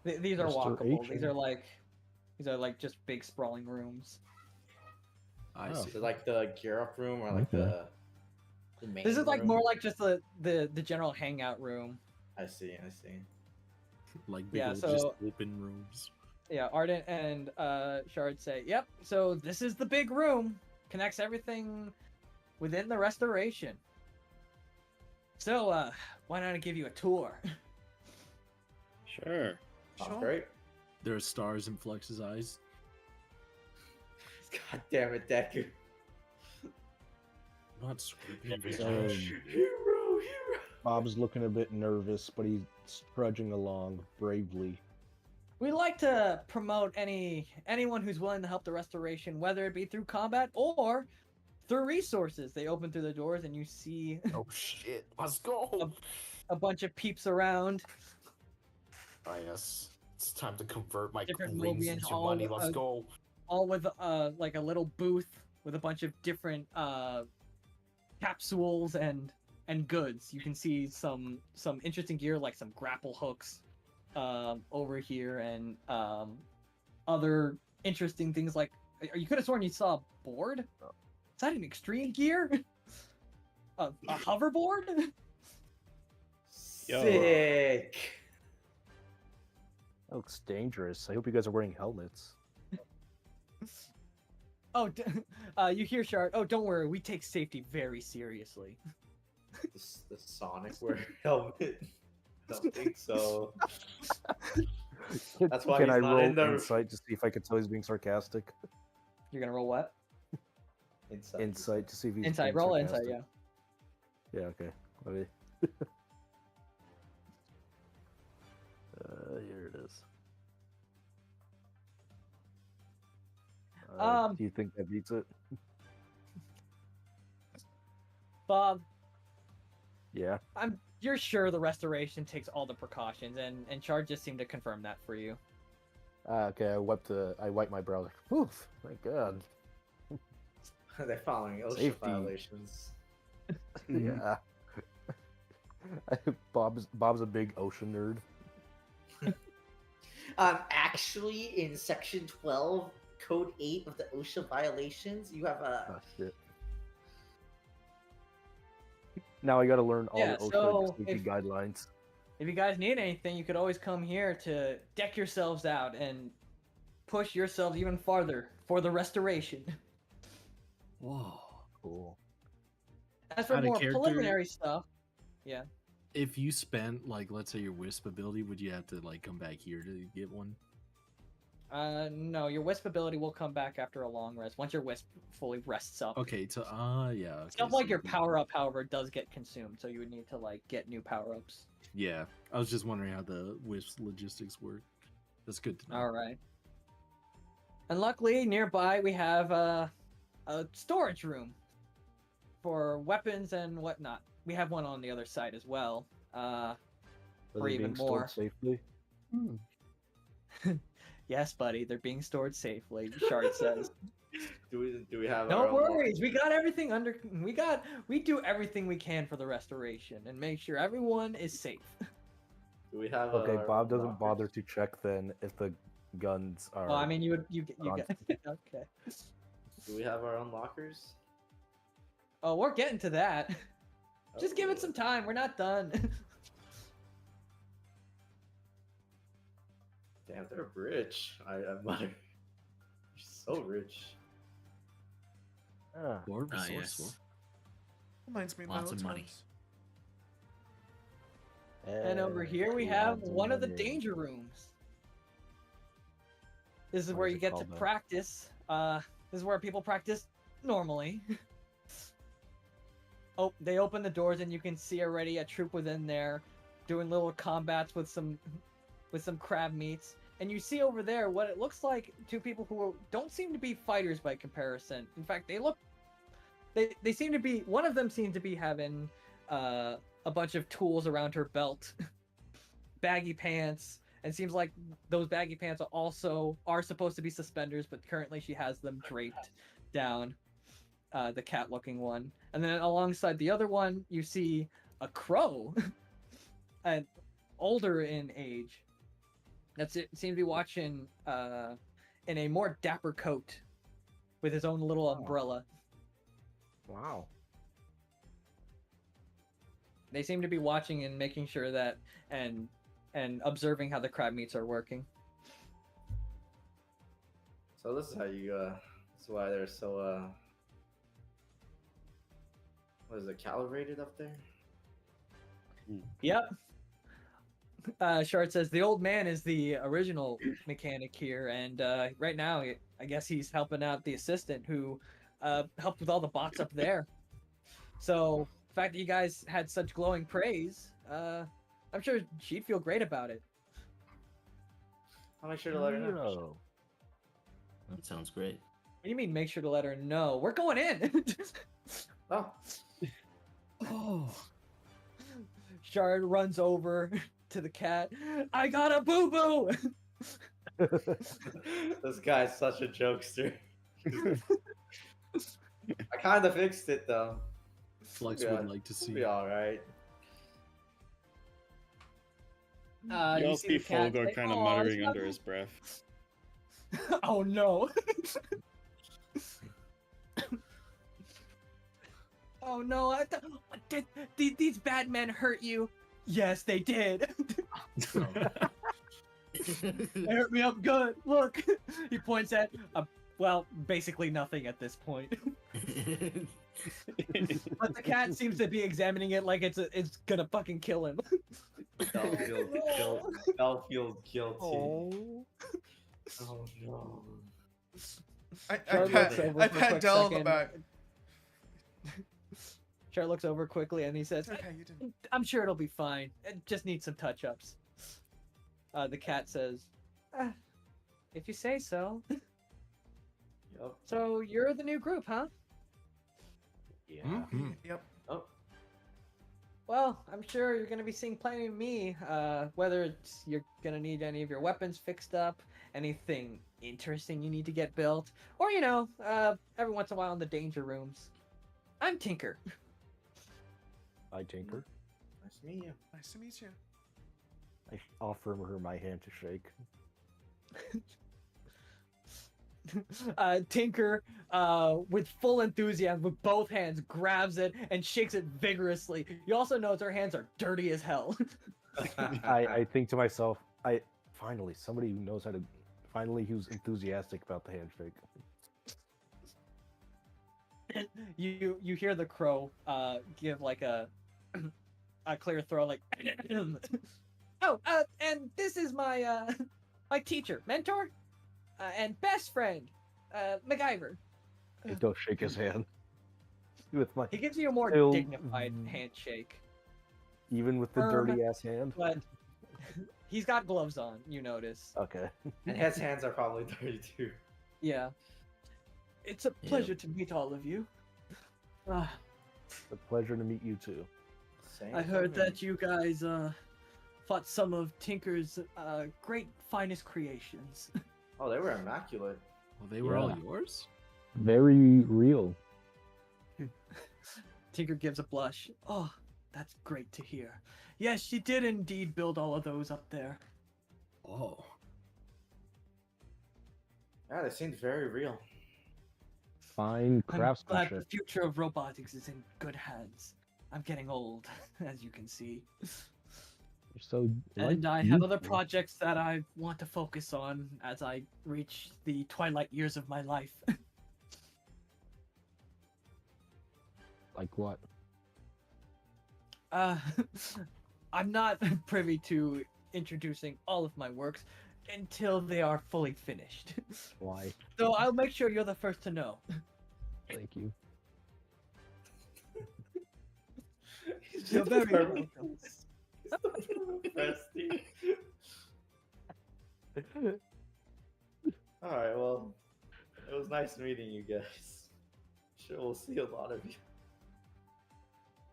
These are walkable. These are like just big sprawling rooms. I Oh, see. so like the gear up room or like Okay. the main This is like room? more like just the general hangout room. I see. Like big Yeah, old so- just open rooms. Yeah, Ardent and Shard say, "Yep. So this is the big room. Connects everything within the restoration. So why not I give you a tour?" Sure. Sounds great. There are stars in Flex's eyes. God damn it, Deku. I'm not scraping his Um, eyes. Hero. Bob's looking a bit nervous, but he's trudging along bravely. We like to promote anyone who's willing to help the restoration, whether it be through combat or through resources. They open through the doors and you see Oh shit! Let's go. a bunch of peeps around. Oh yes, it's time to convert my Different coins Mobians, into all, money. Let's go. All with like a little booth with a bunch of different capsules and goods. You can see some interesting gear like some grapple hooks over here and other interesting things like you could have sworn you saw a board. Is that an extreme gear? a hoverboard? Yo. Sick. That looks dangerous. I hope you guys are wearing helmets. Oh, you hear Shard? Oh, don't worry, we take safety very seriously. The Sonic wear helmet. I don't think so. That's why Can he's I not roll in the insight to see if I can tell he's being sarcastic? You're gonna roll what? Insight to see if he's Insight. being Roll insight. sarcastic. Yeah. Yeah, okay. Let me... here it is. Do you think that beats it? Bob, Yeah. you're sure the restoration takes all the precautions, and Shard just seemed to confirm that for you. Okay, I wiped my brow. Oof, thank God. They're following OSHA Safety. violations. Yeah. Bob's a big ocean nerd. Actually, in section 12, code 8 of the OSHA violations, you have a. Oh shit. Now I gotta learn all Yeah, the OSHA so safety guidelines. If you guys need anything, you could always come here to deck yourselves out and push yourselves even farther for the restoration. Whoa. Cool. As for Out of more character- preliminary stuff, yeah. If you spent like let's say your wisp ability, would you have to like come back here to get one? No, your wisp ability will come back after a long rest, once your wisp fully rests up. Okay, so yeah. Okay, Stuff so like your you can- power up, however, does get consumed, so you would need to like get new power ups. Yeah, I was just wondering how the Wisp logistics work. That's good to know. All right. And luckily, nearby we have a storage room for weapons and whatnot. We have one on the other side as well. Are Or they even being more. stored safely? Yes, buddy, they're being stored safely. Shard says. Do we have? No our own worries, we got everything under. We do everything we can for the restoration and make sure everyone is safe. Do we have? Okay, our Bob own doesn't lockers? bother to check then if the guns are. Well, I mean, you on- get okay. Do we have our own lockers? Oh, we're getting to that. Just give it some time. We're not done. Damn, they're rich. I mutter. You're so rich. Ah, More Ah, resourceful. yes. Reminds me of my Lots old of money. times. And over here we have one of the danger rooms. This is What where is you it get to called, though? practice. This is where people practice normally. Oh, they open the doors and you can see already a troop within there doing little combats with some crab meats. And you see over there what it looks like two people who don't seem to be fighters by comparison. In fact, they seem to be, one of them seems to be having a bunch of tools around her belt, baggy pants, and seems like those baggy pants are supposed to be suspenders, but currently she has them draped down, the cat-looking one. And then alongside the other one, you see a crow, and older in age. That's it. Seems to be watching in a more dapper coat, with his own little umbrella. wow. They seem to be watching and making sure that and observing how the crab meats are working. So this is how you. This is why they're so. What is it? Calibrated up there? Yep. Shard says the old man is the original mechanic here, and right now, I guess he's helping out the assistant who helped with all the bots up there. So, the fact that you guys had such glowing praise, I'm sure she'd feel great about it. I'll make sure to let her know. Hero. That sounds great. What do you mean, make sure to let her know? We're going in! Oh, Oh, Shard runs over to the cat. I got a boo-boo! this guy's such a jokester. I kind of fixed it though. Flux Yeah, would like to see. Be all right. You You all see see the cat Folgor say, kind of "Aw, muttering it's under not-" his breath. Oh no! Oh no! Did these bad men hurt you? Yes, they did. They hurt me up good. Look, he points at well, basically nothing at this point. But the cat seems to be examining it like it's gonna fucking kill him. Bell feels guilty. Bell feels guilty. Oh. Oh no. I Char looks pat, over I for a pat quick Dell on the second. back. Char looks over quickly and he says, It's okay, you didn't. I'm sure it'll be fine. It just needs some touch-ups. The cat says, if you say so. Yup. So you're the new group, huh? Yeah. Mhm. Yep. Oh. Well, I'm sure you're gonna be seeing plenty of me. Whether it's you're gonna need any of your weapons fixed up, anything interesting you need to get built, or every once in a while in the danger rooms. I'm Tinker. I tinker. Nice to meet you. Nice to meet you. I offer her my hand to shake. Tinker, with full enthusiasm, with both hands, grabs it and shakes it vigorously. You also notice her hands are dirty as hell. I think to myself, finally somebody who knows how to. Finally, who's enthusiastic about the handshake. You hear the crow give like a clear throw, like oh, and this is my my teacher, mentor. and best friend, MacGyver. I go shake his hand. With my He gives you a more still- dignified handshake, even with the Firm. dirty ass hand. but he's got gloves on. You notice? Okay. And his hands are probably dirty too. Yeah. It's a pleasure to meet all of you. Uh, It's a pleasure to meet you too. I heard that you guys fought some of Tinker's great finest creations. Oh, they were immaculate. Well, they were all Yeah. yours? Very real. Tinker gives a blush. Oh, that's great to hear. Yes, she did indeed build all of those up there. Oh. Yeah, they seemed very real. Fine I'm glad the craftsmanship. future of robotics is in good hands. I'm getting old, as you can see. So And I have other projects that I want to focus on as I reach the twilight years of my life. Like what? Uh, I'm not privy to introducing all of my works until they are fully finished. Why? So I'll make sure you're the first to know. Thank you. You're very welcome. Alright, well, it was nice meeting you guys. Sure, we'll see a lot of you.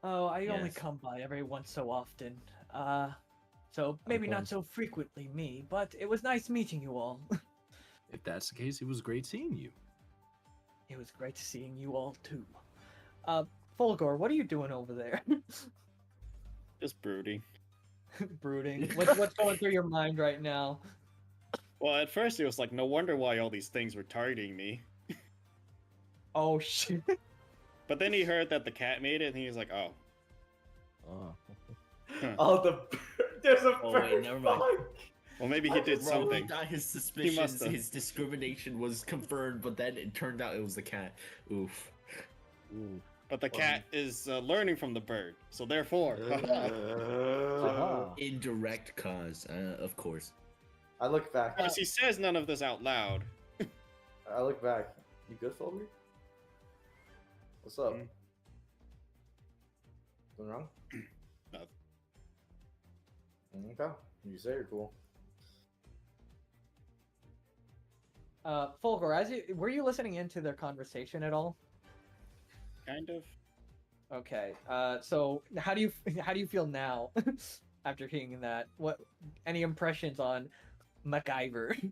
Oh, I only Yes. come by every once so often. So maybe not so frequently me, but it was nice meeting you all. If that's the case, it was great seeing you. It was great seeing you all too. Fulgor, what are you doing over there? Just brooding. Brooding. What's going through your mind right now? Well, at first it was like, no wonder why all these things were targeting me. Oh shit. But then he heard that the cat made it, and he was like, oh. Oh. Oh, there's a Oh wait, never mind. Well, maybe he did Rolling something. down his He suspicions, must've. his discrimination was confirmed, but then it turned out it was the cat. Oof. Ooh. But the cat is learning from the bird, so therefore. Aha. Indirect cause, of course. I look back. Of course, he says none of this out loud. I look back. You good, Fulger? What's up? Mm. Something wrong? Nothing. Okay. You say you're cool. Fulgor, were you listening into their conversation at all? Kind of. Okay. So how do you feel now after hearing that? What any impressions on MacGyver?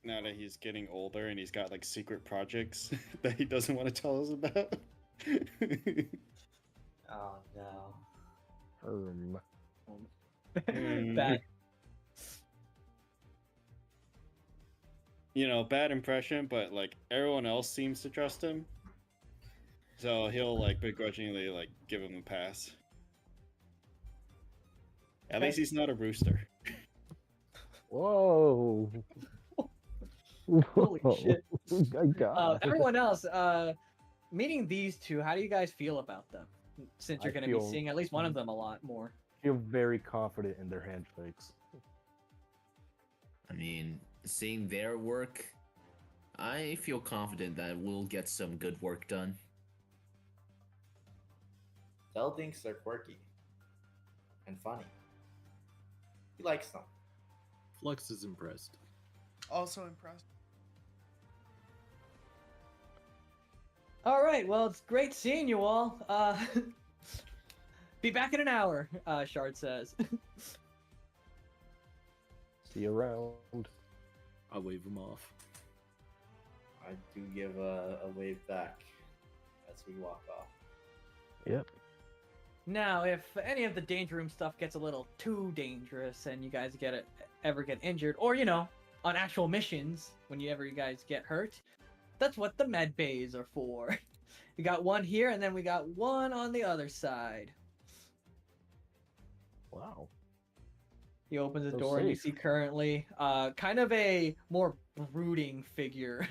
Now that he's getting older and he's got like secret projects that he doesn't want to tell us about. Oh no. Bad. You know, bad impression, but like everyone else seems to trust him. So he'll like begrudgingly like give him a pass. At least he's not a rooster. Whoa. Holy shit. Oh my God. Everyone else, meeting these two, how do you guys feel about them? Since you're I going to be feel- seeing at least one of them a lot more. Feel very confident in their handshakes. I mean, seeing their work, I feel confident that we'll get some good work done. Dell thinks they're quirky and funny. He likes them. Flux is impressed. Also impressed. All right, well, it's great seeing you all. Be back in an hour, Shard says. See you around. I'll wave him off. I do give a wave back as we walk off. Yep. Now, if any of the danger room stuff gets a little too dangerous and you guys ever get injured, or on actual missions, whenever you guys get hurt, that's what the med bays are for. We got one here, and then we got one on the other side. Wow. He opens the So door, and you safe. see currently kind of a more brooding figure,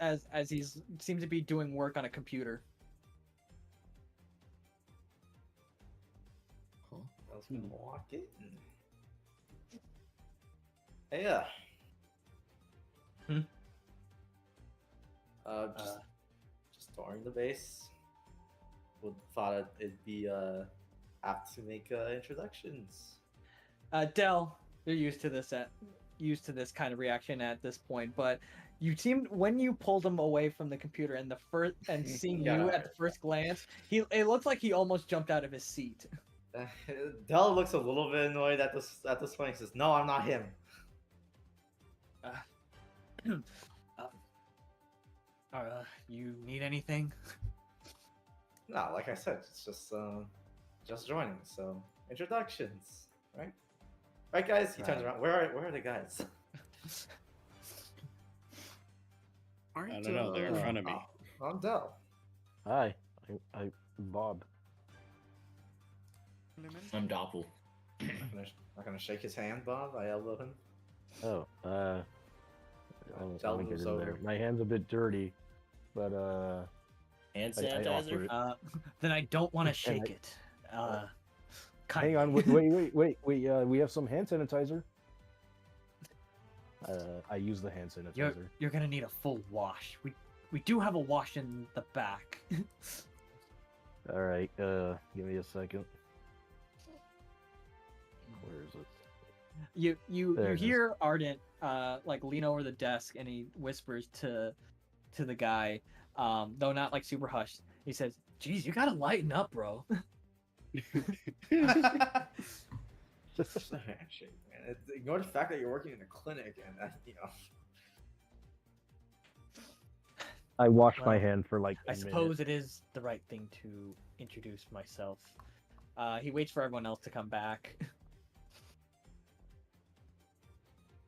as he's seems to be doing work on a computer. Let's walk it. Hey, yeah. Hmm? Just touring the base. Would thought it'd be apt to make introductions. Dell, you're used to this kind of reaction at this point, but you seemed when you pulled him away from the computer and seeing Yeah. you at the first glance, it looked like he almost jumped out of his seat. Dell looks a little bit annoyed at this point. He says, "No, I'm not him." You need anything? No, like I said, it's just joining. So introductions, right? Right, guys. He turns around. Where are the guys? I don't know. They're in front of me. I'm Dell. Hi, I'm Bob. I'm Doppel. Not gonna shake his hand, Bob. I elbow him. Oh, Dell let me get moves in there. over. My hand's a bit dirty, but Hand I offer sanitizer. it. Then I don't want to shake I- it. Hang on, wait. We have some hand sanitizer. I use the hand sanitizer. You're gonna need a full wash. We do have a wash in the back. All right, give me a second. Where is it? You There it is. hear Ardent like lean over the desk and he whispers to the guy, though not like super hushed. He says, "Geez, you gotta lighten up, bro." Just a handshake, man. Ignore the fact that you're working in a clinic and I wash my Well, hand for like. I a minute. suppose it is the right thing to introduce myself. He waits for everyone else to come back.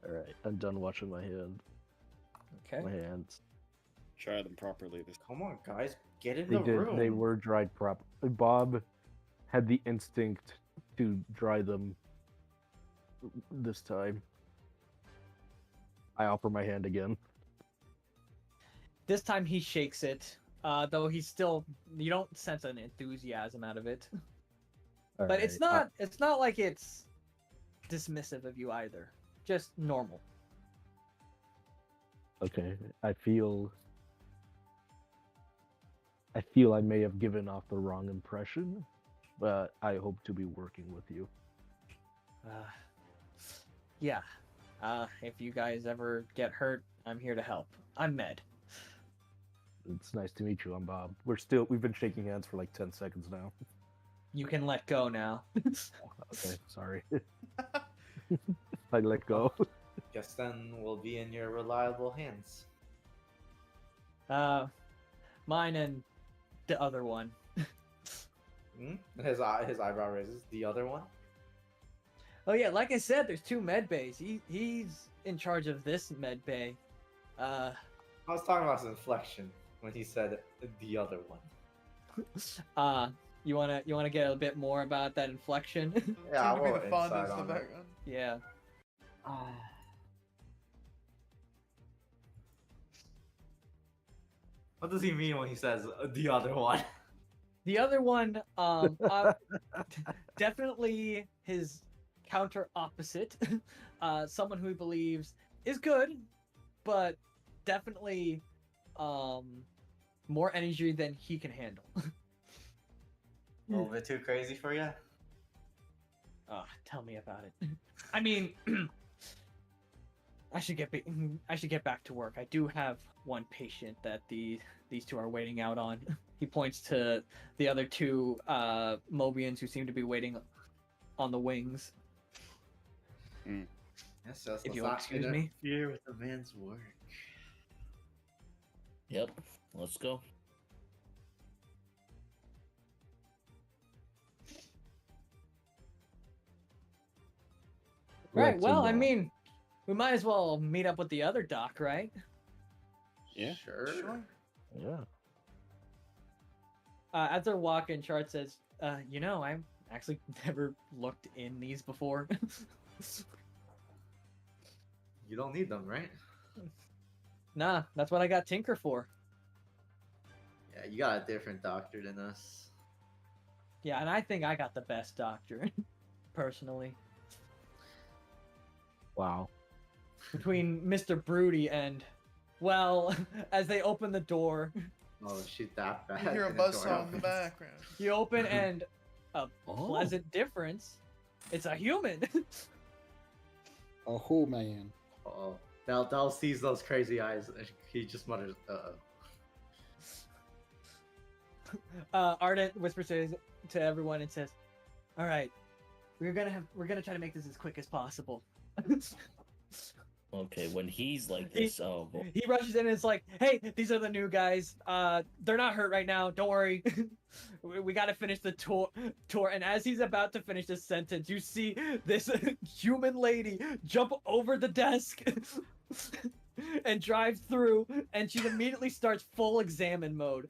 All right, I'm done washing my hand. Okay. My hands. Try them properly. come on, guys, get in They the did. room. They were dried properly. Bob had the instinct to dry them this time. I offer my hand again. This time he shakes it, though you don't sense an enthusiasm out of it. All But it's right, not like it's dismissive of you either. Just normal. okay. I feel I may have given off the wrong impression, but I hope to be working with you. Yeah. If you guys ever get hurt, I'm here to help. I'm Med. It's nice to meet you. I'm Bob. We've been shaking hands for like 10 seconds now. You can let go now. Okay, sorry. I let go. Guess then we'll be in your reliable hands. Mine and the other one. His eyebrow raises. The other one. Oh yeah, like I said, there's two med bays. He's in charge of this med bay. I was talking about his inflection when he said the other one. You wanna get a bit more about that inflection? Yeah, I Seem to be want the fondness insight in on the it. background. Yeah. What does he mean when he says the other one? The other one, definitely his counter opposite. Someone who he believes is good, but definitely more energy than he can handle. A little bit too crazy for you? Tell me about it. I mean, I should get back to work. I do have one patient that these two are waiting out on. He points to the other two Mobians who seem to be waiting on the wings. Yes, just If you'll excuse me. interfere with the man's work. Yep. Let's go. Right. Let's Well, I involve. mean, we might as well meet up with the other doc, right? Yeah. Sure. Yeah. As they're walking, Chart says, I've actually never looked in these before. You don't need them, right? Nah, that's what I got Tinker for. Yeah, you got a different doctor than us. Yeah, and I think I got the best doctor, personally. Wow. between Mr. Broody and, well, as they open the door, Oh, shoot, that bad. You hear a and the door buzzsaw in the opens. background. you open and a Oh. pleasant difference. It's a human. Oh man. Oh, Del sees those crazy eyes. And he just mutters, Ardent whispers to everyone and says, "All right, we're gonna try to make this as quick as possible." Okay, when he's like this, oh boy. He rushes in and is like, "Hey, these are the new guys. They're not hurt right now. Don't worry. we got to finish the tour." And as he's about to finish this sentence, you see this human lady jump over the desk and drive through, and she immediately starts full examine mode.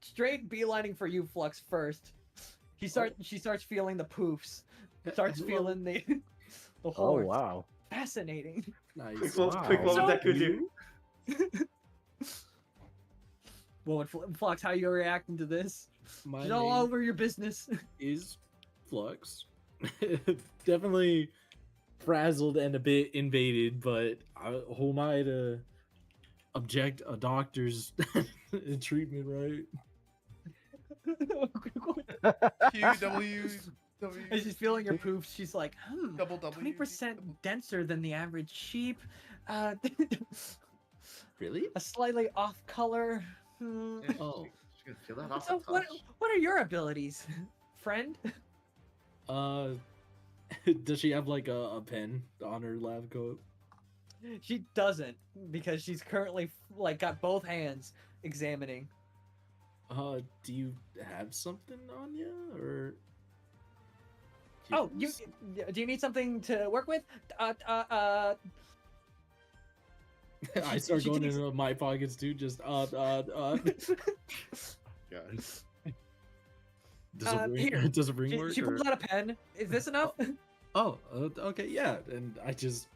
Straight beelining for you, Flux, first. She starts feeling the poofs. Starts feeling the Oh horns. wow. Fascinating. Nice. quick moment that could do. Well, Flux, how you reacting to this? My She's all name over your business. is Flux. Definitely frazzled and a bit invaded, but who am I to object a doctor's treatment, right? QW. As she's feeling your poofs, she's like, Double W. 20% denser than the average sheep. Really? A slightly off color. Oh. She's gonna feel that off So the what touch. are your abilities, friend? Does she have like a pen on her lab coat? She doesn't, because she's currently like got both hands examining. Do you have something on you, or? Oh, do you need something to work with? I start she going takes- into my pockets too. Just God. Does a ring, here. does a ring work? She pulls or- out a pen. Is this enough? Oh, okay, yeah. And I just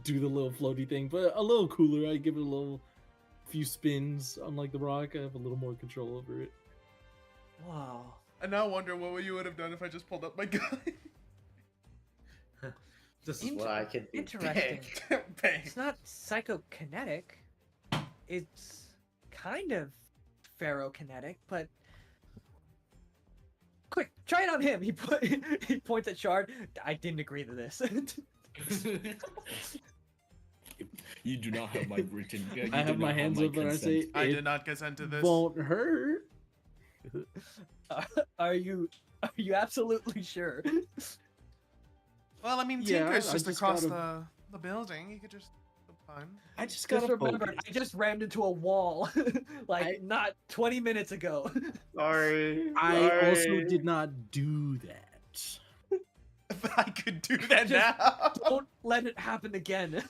do the little floaty thing, but a little cooler. I give it a little few spins. Unlike the rock, I have a little more control over it. Wow. I now wonder what you would have done if I just pulled up my gun. This is what I can do. Interesting. Bang. It's not psychokinetic. It's kind of ferrokinetic, but quick, try it on him. He points at Shard. I didn't agree to this. You do not have my written. You I do have my not hands up and I consent. say, I "It did not consent to this. won't hurt." Are you absolutely sure? Well, I mean, Yeah, Tinker's I just just across gotta- the building. You could just fine. I just Just gotta remember, focus. I just rammed into a wall like not 20 minutes ago. Sorry. I also did not do that. But I could do that Just- now. Don't let it happen again.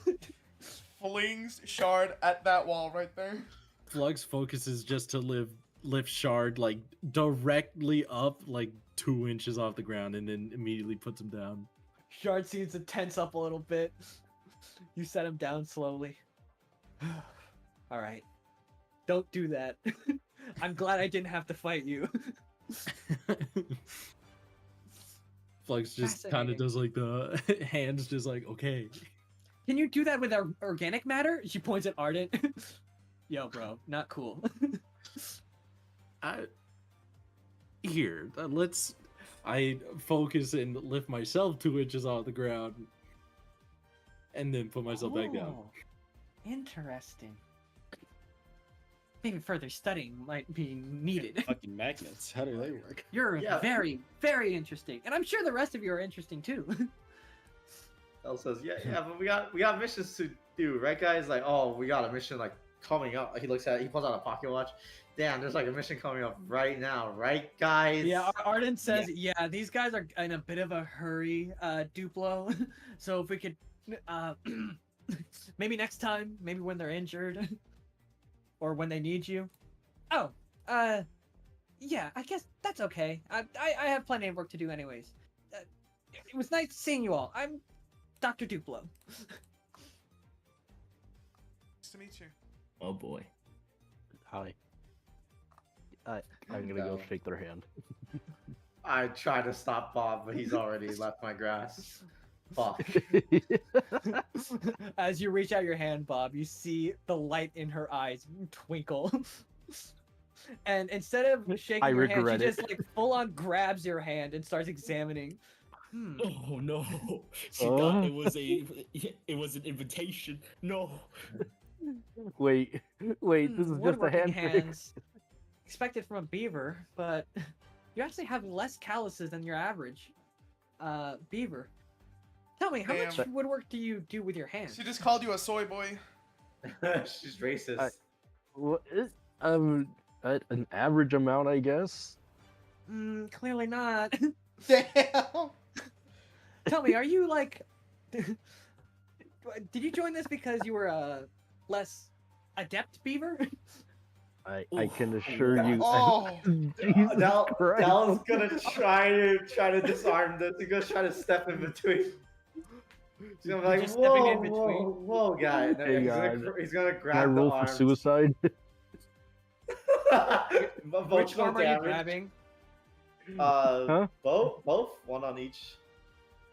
Flings Shard at that wall right there. Flux focuses just to lift Shard like directly up, like 2 inches off the ground, and then immediately puts him down. Shard seems to tense up a little bit. You set him down slowly. All right. Don't do that. I'm glad I didn't have to fight you. Flux just kind of Fascinating. does like the hands, just like, okay. Can you do that with our organic matter? She points at Ardent. Yo, bro, not cool. I focus and lift myself 2 inches off the ground, and then put myself back down. Oh, interesting. Maybe further studying might be needed. Fucking magnets. How do they work? You're Yeah. very, very interesting, and I'm sure the rest of you are interesting too. Elle says, yeah, but we got missions to do, right, guys? Like, oh, we got a mission like coming up. He looks at it, he pulls out a pocket watch. Damn, there's like a mission coming up right now, right, guys? Yeah, Arden says, yeah, these guys are in a bit of a hurry, Duplo. So if we could, maybe next time, maybe when they're injured, or when they need you. Oh, yeah, I guess that's okay. I have plenty of work to do anyways. It was nice seeing you all. I'm Dr. Duplo. Nice to meet you. Oh boy. Hi. I'm gonna go shake their hand. I try to stop Bob, but he's already left my grasp. Fuck. As you reach out your hand, Bob, you see the light in her eyes twinkle. And instead of shaking I your hand, she regret it. just like full on grabs your hand and starts examining. Oh no! She thought it was an invitation. No. Wait, this is just a Woodworking hand hands. Expected from a beaver, but you actually have less calluses than your average beaver. Tell me, how much Damn. woodwork do you do with your hands? She just called you a soy boy. She's racist. An average amount, I guess. Clearly not. Damn. Tell me, are you like... Did you join this because you were a less adept beaver? I can assure you. Oh. Jesus Christ. Del's gonna try to disarm this. He's gonna try to step in between. He's gonna be like, Just stepping whoa, in between. whoa, guy. No, Hey, he's gonna Can I grab the roll for arms. suicide? Which arm are you grabbing? Both, one on each.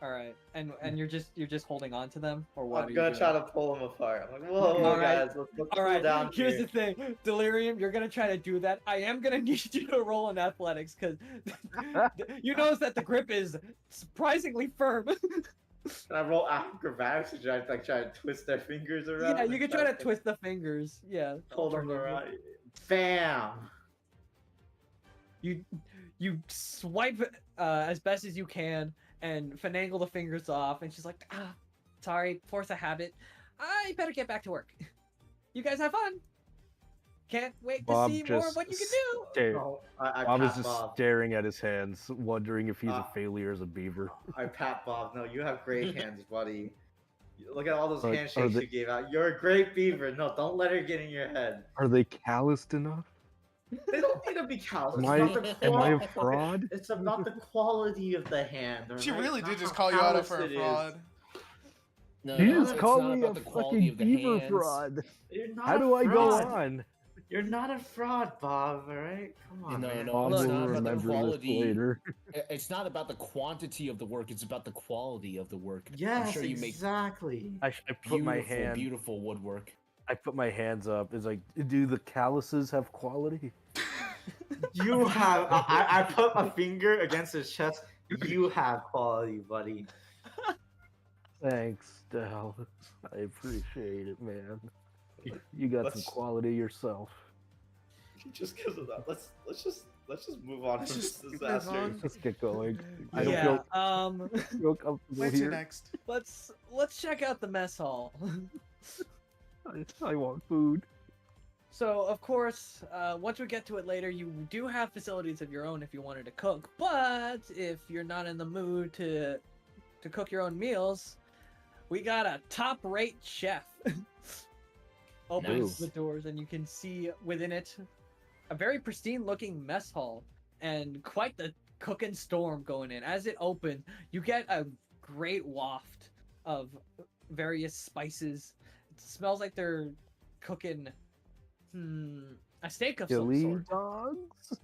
All right, and you're just holding on to them, or what? I'm gonna try to pull them apart. I'm like, whoa, All right. guys, let's All cool right, down here's here. the thing, Delirium. You're gonna try to do that. I am gonna need you to roll in athletics because you notice that the grip is surprisingly firm. Can I roll acrobatics to try to twist their fingers around? Yeah, you can try to twist the fingers. Yeah, Hold them alternatively. around. Bam! You swipe as best as you can and finagle the fingers off, and she's like, sorry, force of habit. I better get back to work. You guys have fun. Can't wait Bob to see more of just what you can do. stare- No, I Bob is pat just Bob. staring at his hands, wondering if he's Uh, a failure as a beaver. I pat Bob. No, you have great hands, buddy. Look at all those Are handshakes they- you gave out. You're a great beaver. No, don't let her get in your head. Are they calloused enough? They don't need to be callous. Am It's about the I a quality. fraud? It's about the quality of the hand. She alright? really Not did just how call you out callous for a it is. fraud. No, You no, just it's called not me a about the quality fucking of the beaver hands. fraud. You're not How a do I go fraud. on? You're not a fraud, Bob. All right, come on, No, man. no, Bob it's will not about the remember this quality. later. It's not about the quantity of the work. It's about the quality of the work. Yes, I'm sure you make exactly. I put my hand. beautiful woodwork. I put my hands up. It's like, do the calluses have quality? You have. I put a finger against his chest. You have quality, buddy. Thanks, Del. I appreciate it, man. You got some Let's- quality yourself. Just because of that, let's just move on Let's from just this move disaster. on. Let's get going. I don't Yeah. feel comfortable Where's here. your next? Let's check out the mess hall. I want food. So, of course, once we get to it later, you do have facilities of your own if you wanted to cook. But if you're not in the mood to cook your own meals, we got a top-rate chef. Opens Nice. the doors, and you can see within it a very pristine-looking mess hall and quite the cooking storm going in. As it opens, you get a great waft of various spices. It smells like they're cooking a steak of some Chili sort. dogs?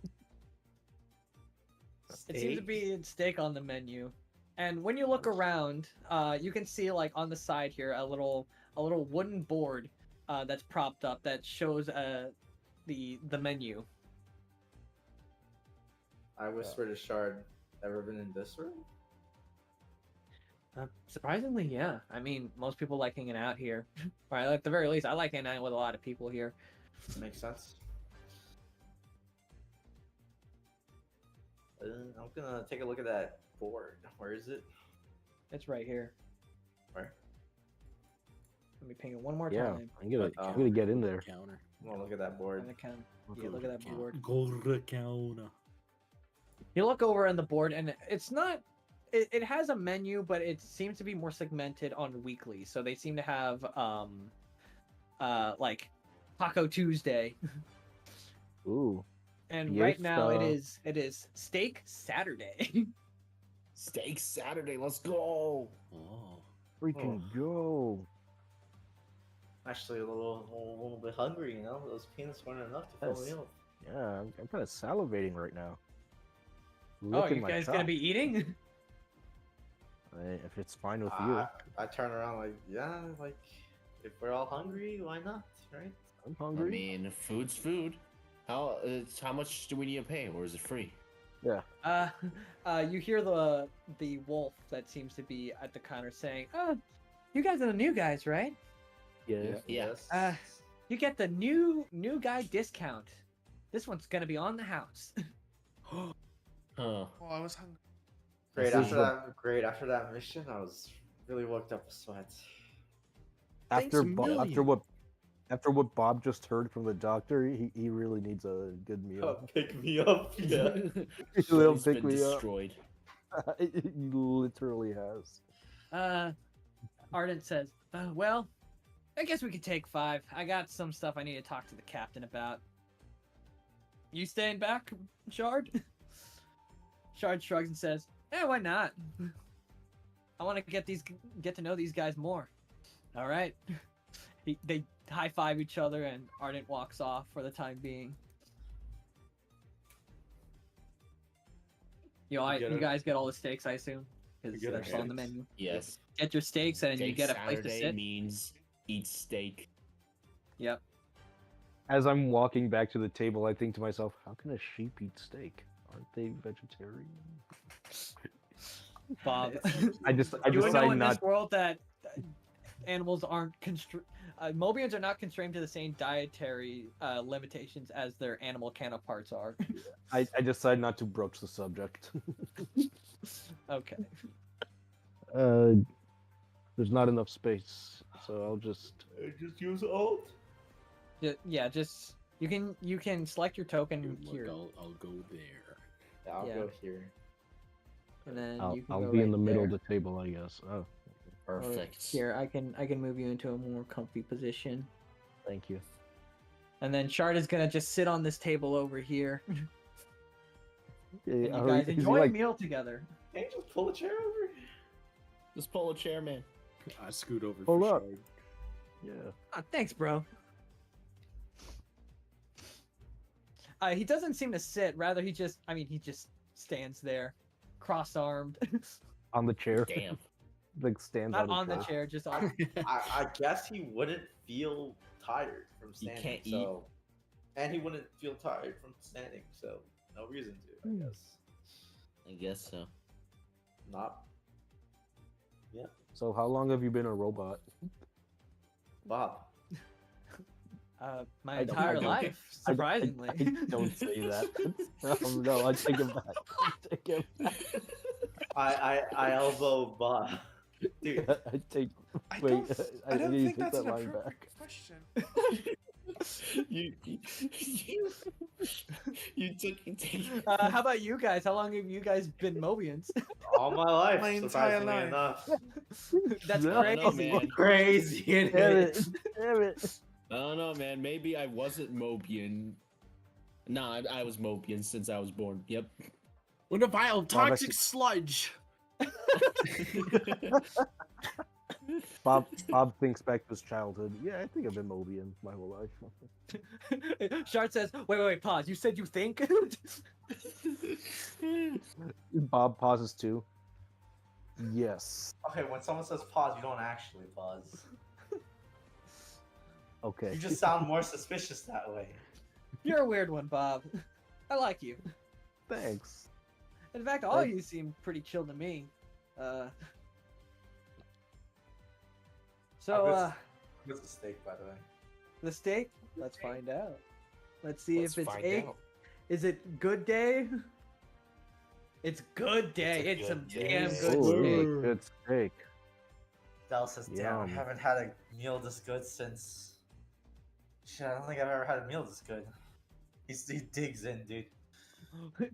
It seems to be steak on the menu. And when you look around, you can see like on the side here a little wooden board that's propped up that shows the menu. I whisper to Shard. Ever been in this room? Surprisingly, yeah. I mean, most people like hanging out here. Or at the very least, I like hanging out with a lot of people here. Makes sense. I'm gonna take a look at that board. Where is it? It's right here. Where? Let me ping it one more Yeah, time. I'm gonna get in there. Counter. I'm gonna look at that On board. the counter. Yeah, look at that board. Go to the counter. You look over on the board, and it's not. It has a menu, but it seems to be more segmented on weekly. So they seem to have like Taco Tuesday, Ooh, and Yes, right now it is Steak Saturday. Steak Saturday. Let's go. Oh. freaking go! Actually, a little bit hungry. You know, those peanuts weren't enough to fill Yes. me up. Yeah, I'm kind of salivating right now. Oh, Look at you my guys gonna chop. be eating? If it's fine with you, I turn around like, yeah, like if we're all hungry, why not, right? I'm I hungry. mean, food's food. How much do we need to pay, or is it free? You hear the wolf that seems to be at the counter saying, "Oh, you guys are the new guys, right? Yeah. Yeah. You get the new guy discount. This one's gonna be on the house." Huh. Oh, I was hungry. Great This is after that mission, I was really worked up with sweat. After Thanks a after what Bob just heard from the doctor, he really needs a good meal. Pick me up, yeah. He'll He's pick been me up. destroyed. He literally has. Ardent says, "Well, I guess we could take 5. I got some stuff I need to talk to the captain about. You staying back, Shard?" Shard shrugs and says, why not? I want to get to know these guys more." All right. They high five each other, and Ardent walks off for the time being. You guys get all the steaks, I assume, because they're still on the menu. Yes. Get your steaks, and you Steak get a place to Saturday sit. means eat steak. Yep. As I'm walking back to the table, I think to myself, how can a sheep eat steak? Aren't they vegetarian? Bob, I you would know decide in not. this world that animals aren't Mobians are not constrained to the same dietary limitations as their animal counterparts are. I decide not to broach the subject. Okay. There's not enough space, so I'll just use alt. Yeah, just you can select your token here, I'll go there. Yeah, I'll Yeah. go here. and then I'll you can I'll go be in right the middle there. of the table, I guess. Oh, Or Perfect. Here, I can move you into a more comfy position, thank you. and then Shard is gonna just sit on this table over here, and you Are guys is he enjoy a like- meal together. Can you just pull a chair over? Just pull a chair, man. I scoot over Hold for up. Shard. Yeah. Oh, thanks, bro. He doesn't seem to sit. Rather, he just stands there, cross-armed. On the chair. Damn. Like stands Not on on the chair, just on. I guess he wouldn't feel tired from He standing. can't eat. so, and he wouldn't feel tired from standing, so no reason to. I guess I guess so. not. So how long have you been a robot? Bob. My I don't- entire I don't- life, surprisingly. I don't say that. No, I take it back. Take it back. I elbow Bob. Dude, I take. I Wait, don't, I I don't need to think take that's that an line appropriate back. question. you took. How about you guys? How long have you guys been Mobians? all my life. My entire surprisingly life. enough. That's No. I don't know, crazy. man. Crazy. It Damn is. it! Damn it! I don't know, man. Maybe I wasn't Mobian. Nah, I was Mobian since I was born. Yep. What a vile toxic actually- sludge! Bob thinks back to his childhood. Yeah, I think I've been Mobian my whole life. Shard says, wait, pause. You said you think? Bob pauses too. Yes. Okay, when someone says pause, you don't actually pause. Okay. You just sound more suspicious that way. You're a weird one, Bob. I like you. Thanks. In fact, all of you seem pretty chill to me. What's the steak, by the way? The steak? Let's find out. Let's see Let's if it's find egg. out. Is it good day? It's good day. It's It's a a good damn day. good Ooh, steak. good steak. Dell says, damn, I Yum. haven't had a meal this good since. Shit, I don't think I've ever had a meal this good. He digs in, dude.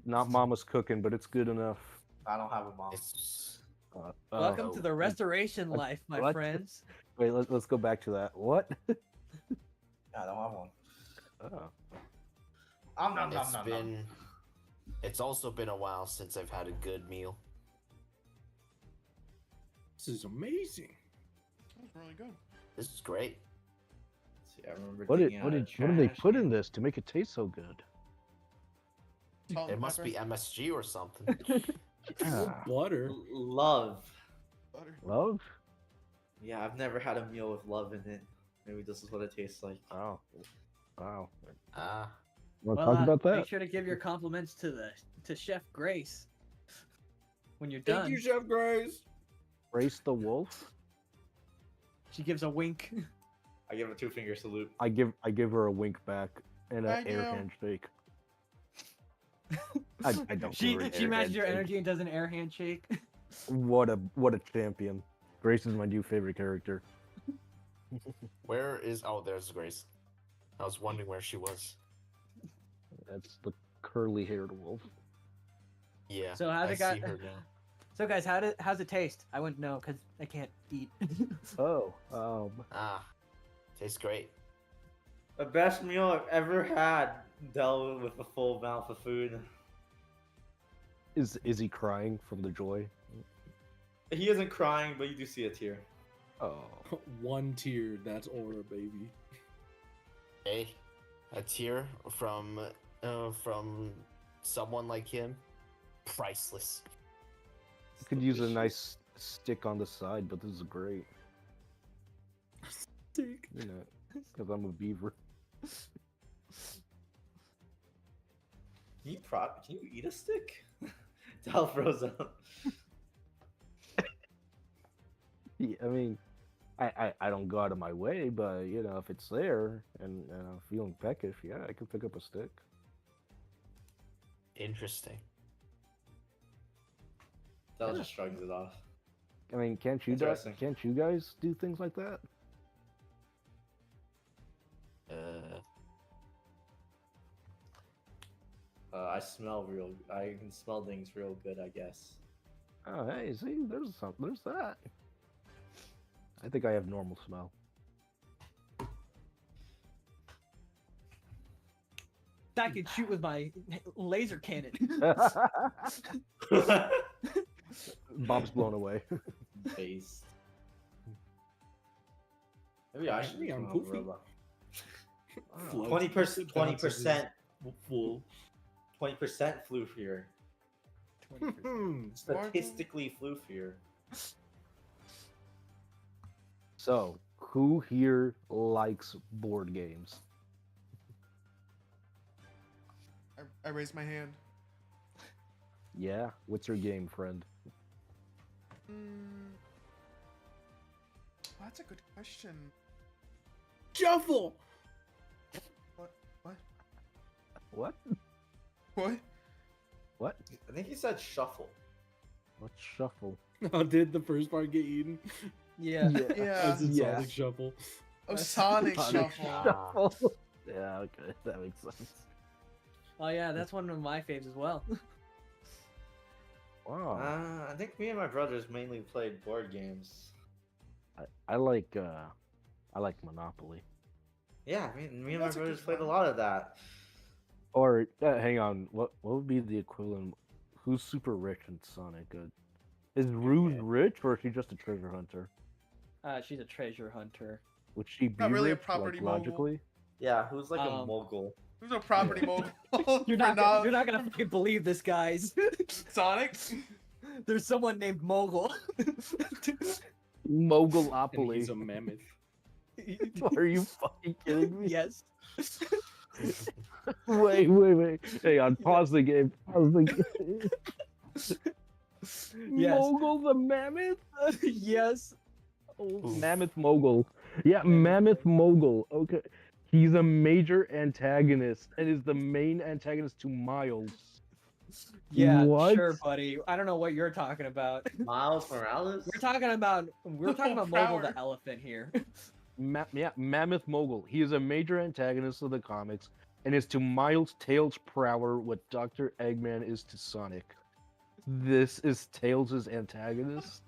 Not mama's cooking, but it's good enough. I don't have a mom. It's Welcome to the restoration life, my What? friends. Wait, let's go back to that. What? I don't have one. Oh. it's also been a while since I've had a good meal. This is amazing. That was really good. This is great. See, I remember What did digging out of they trash put in can. this to make it taste so good? Salt It and must pepper. be MSG or something. Ah. Water. Love. butter. Love? Yeah, I've never had a meal with love in it. Maybe this is what it tastes like. Oh. Wow. Ah. Want to Well, talk about that? make sure to give your compliments to Chef Grace when you're Thank done. you, Chef Grace. Race the wolf? She gives a wink. I give a 2-finger salute. I give her a wink back and an Thank air you. handshake. I don't She give her an she air matches your handshake. energy and does an air handshake. What a champion. Grace is my new favorite character. Where is? Oh, there's Grace. I was wondering where she was. That's the curly-haired wolf. Yeah. So how's I it got? see her now. So guys, how's it taste? I wouldn't know because I can't eat. Oh, Ah, tastes great. The best meal I've ever had. Dealt with a full mouth of food. is he crying from the joy? He isn't crying, but you do see a tear. Oh. One tear, that's aura, baby. Hey, a tear from someone like him, priceless. Could use a nice stick on the side, but this is great. Stick. You know, because I'm a beaver. Can you eat a stick? Del froze up. Yeah, I mean, I don't go out of my way, but you know, if it's there and I'm feeling peckish, yeah, I can pick up a stick. Interesting. Del just shrugs it off. I mean, can't you guys do things like that? I smell I can smell things real good, I guess. Oh, hey, see, there's that. I think I have normal smell. I can shoot with my laser cannon. Bob's blown away. Based. Maybe I should I'm become a poofy. robot. Float. 20% full. 20% floofier. Statistically floofier. So, who here likes board games? I raised my hand. Yeah? What's your game, friend? That's a good question. Shuffle! What? What? What? What? I think he said shuffle. What's shuffle? Oh, did the first part get eaten? Yeah. Yeah. As in Yeah. Sonic Shuffle. Oh, Sonic Sonic Shuffle. Shuffle. Yeah, okay, that makes sense. Oh yeah, that's one of my faves as well. Wow. I think me and my brothers mainly played board games. I like Monopoly. Yeah, me and my That's a brothers good played a one. lot of that. Or hang on, what would be the equivalent? Who's super rich in Sonic? Is Ruse rich, or is she just a treasure hunter? She's a treasure hunter. Would she be Not really a rich, property like, mogul. logically? Yeah, who's like a Um, mogul? Who's a property mogul? You're for not gonna fucking believe this, guys. Sonic? There's someone named Mogul. And Mogolopoly. he's a mammoth. Are you fucking kidding me? Yes. Wait. Hang on, pause the game. Pause the game. Yes. Mogul the mammoth? Yes. Oh, Mammoth Mogul. Yeah, Mammoth Mogul. Okay. He's a major antagonist and is the main antagonist to Miles. Yeah, What? sure, buddy. I don't know what you're talking about. Miles Morales? We're talking about Mogul Prower. the elephant here. Mammoth Mogul. He is a major antagonist of the comics and is to Miles Tails Prower what Dr. Eggman is to Sonic. This is Tails' antagonist?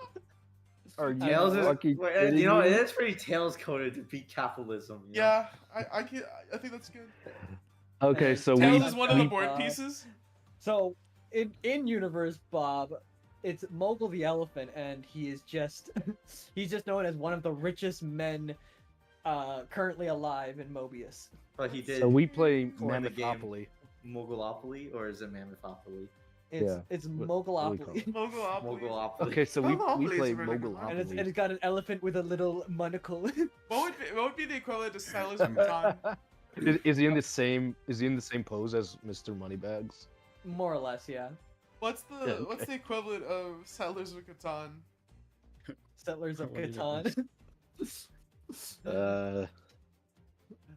Are you Tails is, fucking wait, kidding you know, me? it is pretty Tails coded to beat capitalism. You know? Yeah, I think that's good. Okay, And so Tails we is one of the we- board pieces. So in universe, Bob, it's Mogul the elephant, and he is just he's just known as one of the richest men currently alive in Mobius. But he did. so we play coin the game. Mammotheropoly. Mogulopoly, or is it Mammotheropoly? It's What do we call Mogolopoly. it? Mogolopoly. Mogolopoly. Okay, so we Monopoly is play a really good one. And it's Mogolopoly. got an elephant with a little monocle. What would be the equivalent to Settlers of Catan? Is he in the same? Is he in the same pose as Mr. Moneybags? More or less, yeah. What's the Yeah, what's the equivalent of Settlers of Catan? Settlers of What is it? Catan.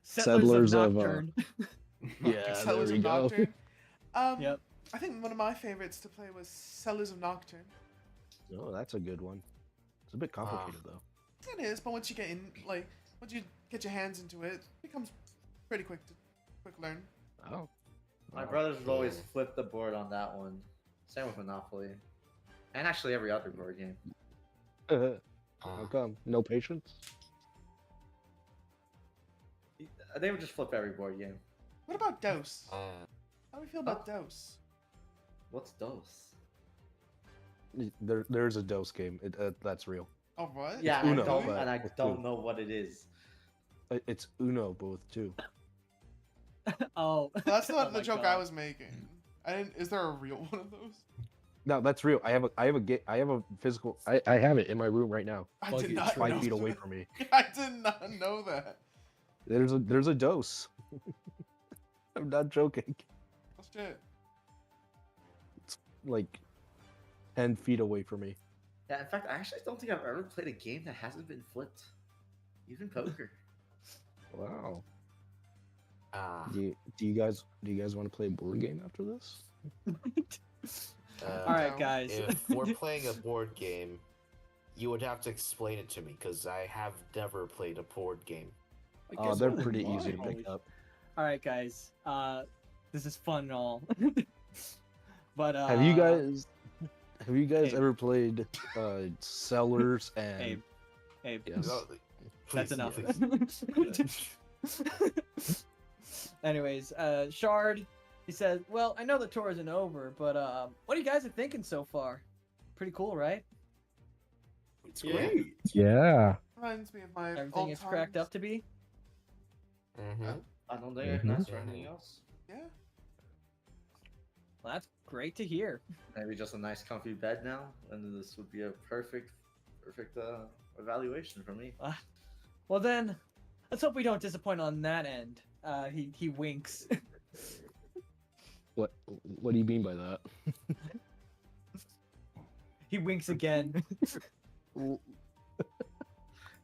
Settlers of, Nocturne. Yeah, Settlers there of we go. Nocturne. Yep. I think one of my favorites to play was Settlers of Nocturne. Oh, that's a good one. It's a bit complicated though. It is, but once you get in, like, once you get your hands into it, it becomes pretty quick learn. Oh. My brothers would always flip the board on that one. Same with Monopoly. And actually every other board game. How come? No patience? They would just flip every board game. What about Dose? How do we feel about Dose? What's Dose? There's a dose game. That's real. Oh, what? Yeah, Uno, and I with don't two. know what it is. It's Uno, but with two. Oh. That's not Oh the my joke God. I was making. I didn't. Is there a real one of those? No, that's real. I have a physical. I have it in my room right now. I Fuck did it, not try know 5 feet away that. from me. I did not know that. There's a dose. I'm not joking. Oh shit. It's like 10 feet away from me. Yeah, in fact, I actually don't think I've ever played a game that hasn't been flipped. Even poker. Wow. Ah. Do you guys want to play a board game after this? All right, guys. If we're playing a board game, you would have to explain it to me because I have never played a board game. Oh, they're pretty easy to pick up. All right, guys. This is fun and all. But Have you guys ever played Sellers and Abe, Yes. No, that's please, enough. yes. Anyways, Shard, he said, "Well, I know the tour isn't over, but what do you guys are thinking so far? Pretty cool, right? It's great. Yeah. Reminds me of my Everything old it's cracked times. up to be. Mhm. I don't think I can ask for anything else. Yeah. Well, that's great to hear. Maybe just a nice comfy bed now, and this would be a perfect evaluation for me. Well then, let's hope we don't disappoint on that end." He winks. What do you mean by that? He winks again.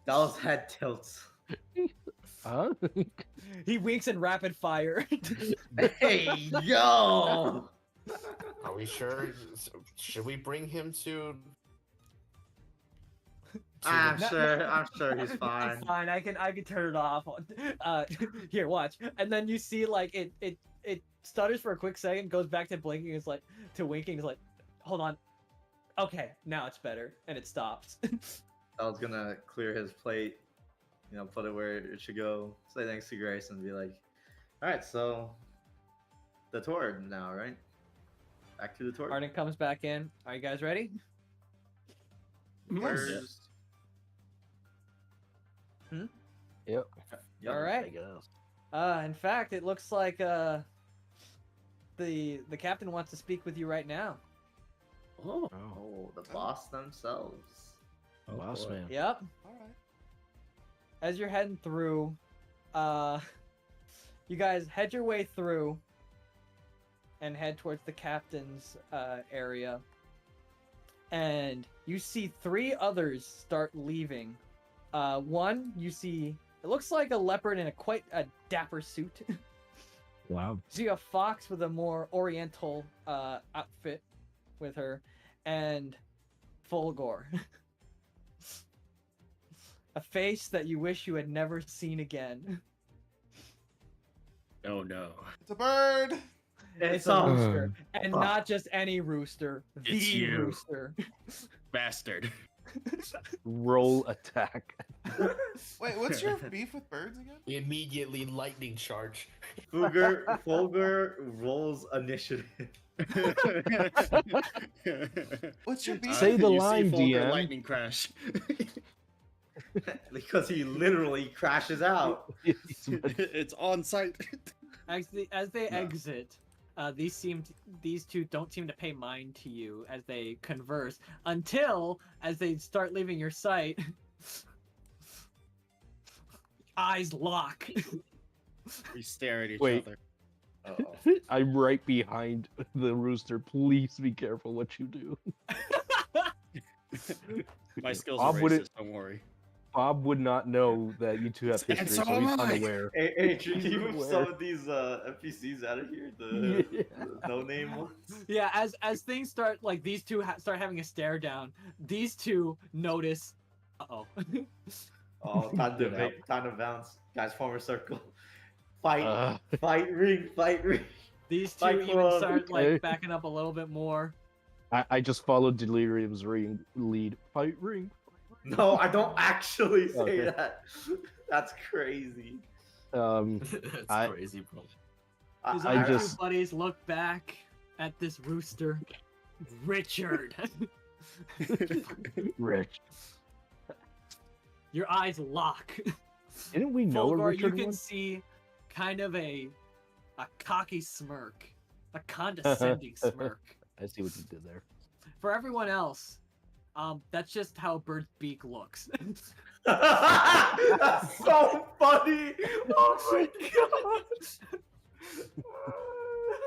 Dallas head tilts. Huh? He winks in rapid fire. Hey, yo! Are we sure? Should we bring him to? I'm No, sure he's fine. It's fine. I can turn it off. Here, watch. And then you see like it stutters for a quick second, goes back to blinking, is like to winking, is like, hold on. Okay, now it's better, and it stops. I was gonna clear his plate, put it where it should go, say thanks to Grace, and be like, all right, so the tour now, right? Back to the tour. Arden comes back in. Are you guys ready? Where's... Yep. Yep. All right. I guess. In fact, it looks like the captain wants to speak with you right now. Oh, Oh, the boss themselves. Boss boy. man. Yep. All right. As you're heading through, you guys head your way through and head towards the captain's area. And you see 3 others start leaving. One, you see, it looks like a leopard in quite a dapper suit. Wow. You see a fox with a more oriental outfit with her, and Fulgor. A face that you wish you had never seen again. Oh no. It's a bird. It's a rooster. And not just any rooster. The It's you. rooster. Bastard. Roll attack. Wait, what's your beef with birds again? Immediately lightning charge. Fulgur rolls initiative. What's your beef? Say the you line, see Fulgur DM. lightning crash. Because he literally crashes out. It's on site. As they exit, these two don't seem to pay mind to you as they converse until as they start leaving your sight. Eyes lock. We stare at each Wait. other. I'm right behind the rooster. Please be careful what you do. My skills Bob are wouldn't- racist, don't worry. Bob would not know that you two have And history, so so he's am I. unaware. Hey, can you move Where? some of these NPCs out of here? The no-name ones. Yeah, as things start, like these two start having a stare down, these two notice. Uh-oh. Oh, time to Yeah. time to bounce, guys. Form a circle. Fight, Uh, fight ring, fight ring. These two Fight even Club. start like Okay. backing up a little bit more. I just followed Delirium's lead. Fight ring. No, I don't actually say Okay. that. That's crazy. That's I- crazy, bro. His I other just- two buddies look back at this rooster. Richard, Rich. your eyes lock. Didn't we know a Fulgor, you Richard can was? see kind of a cocky smirk, a condescending smirk. I see what you did there. For everyone else, that's just how a bird's beak looks. That's so funny. Oh my god.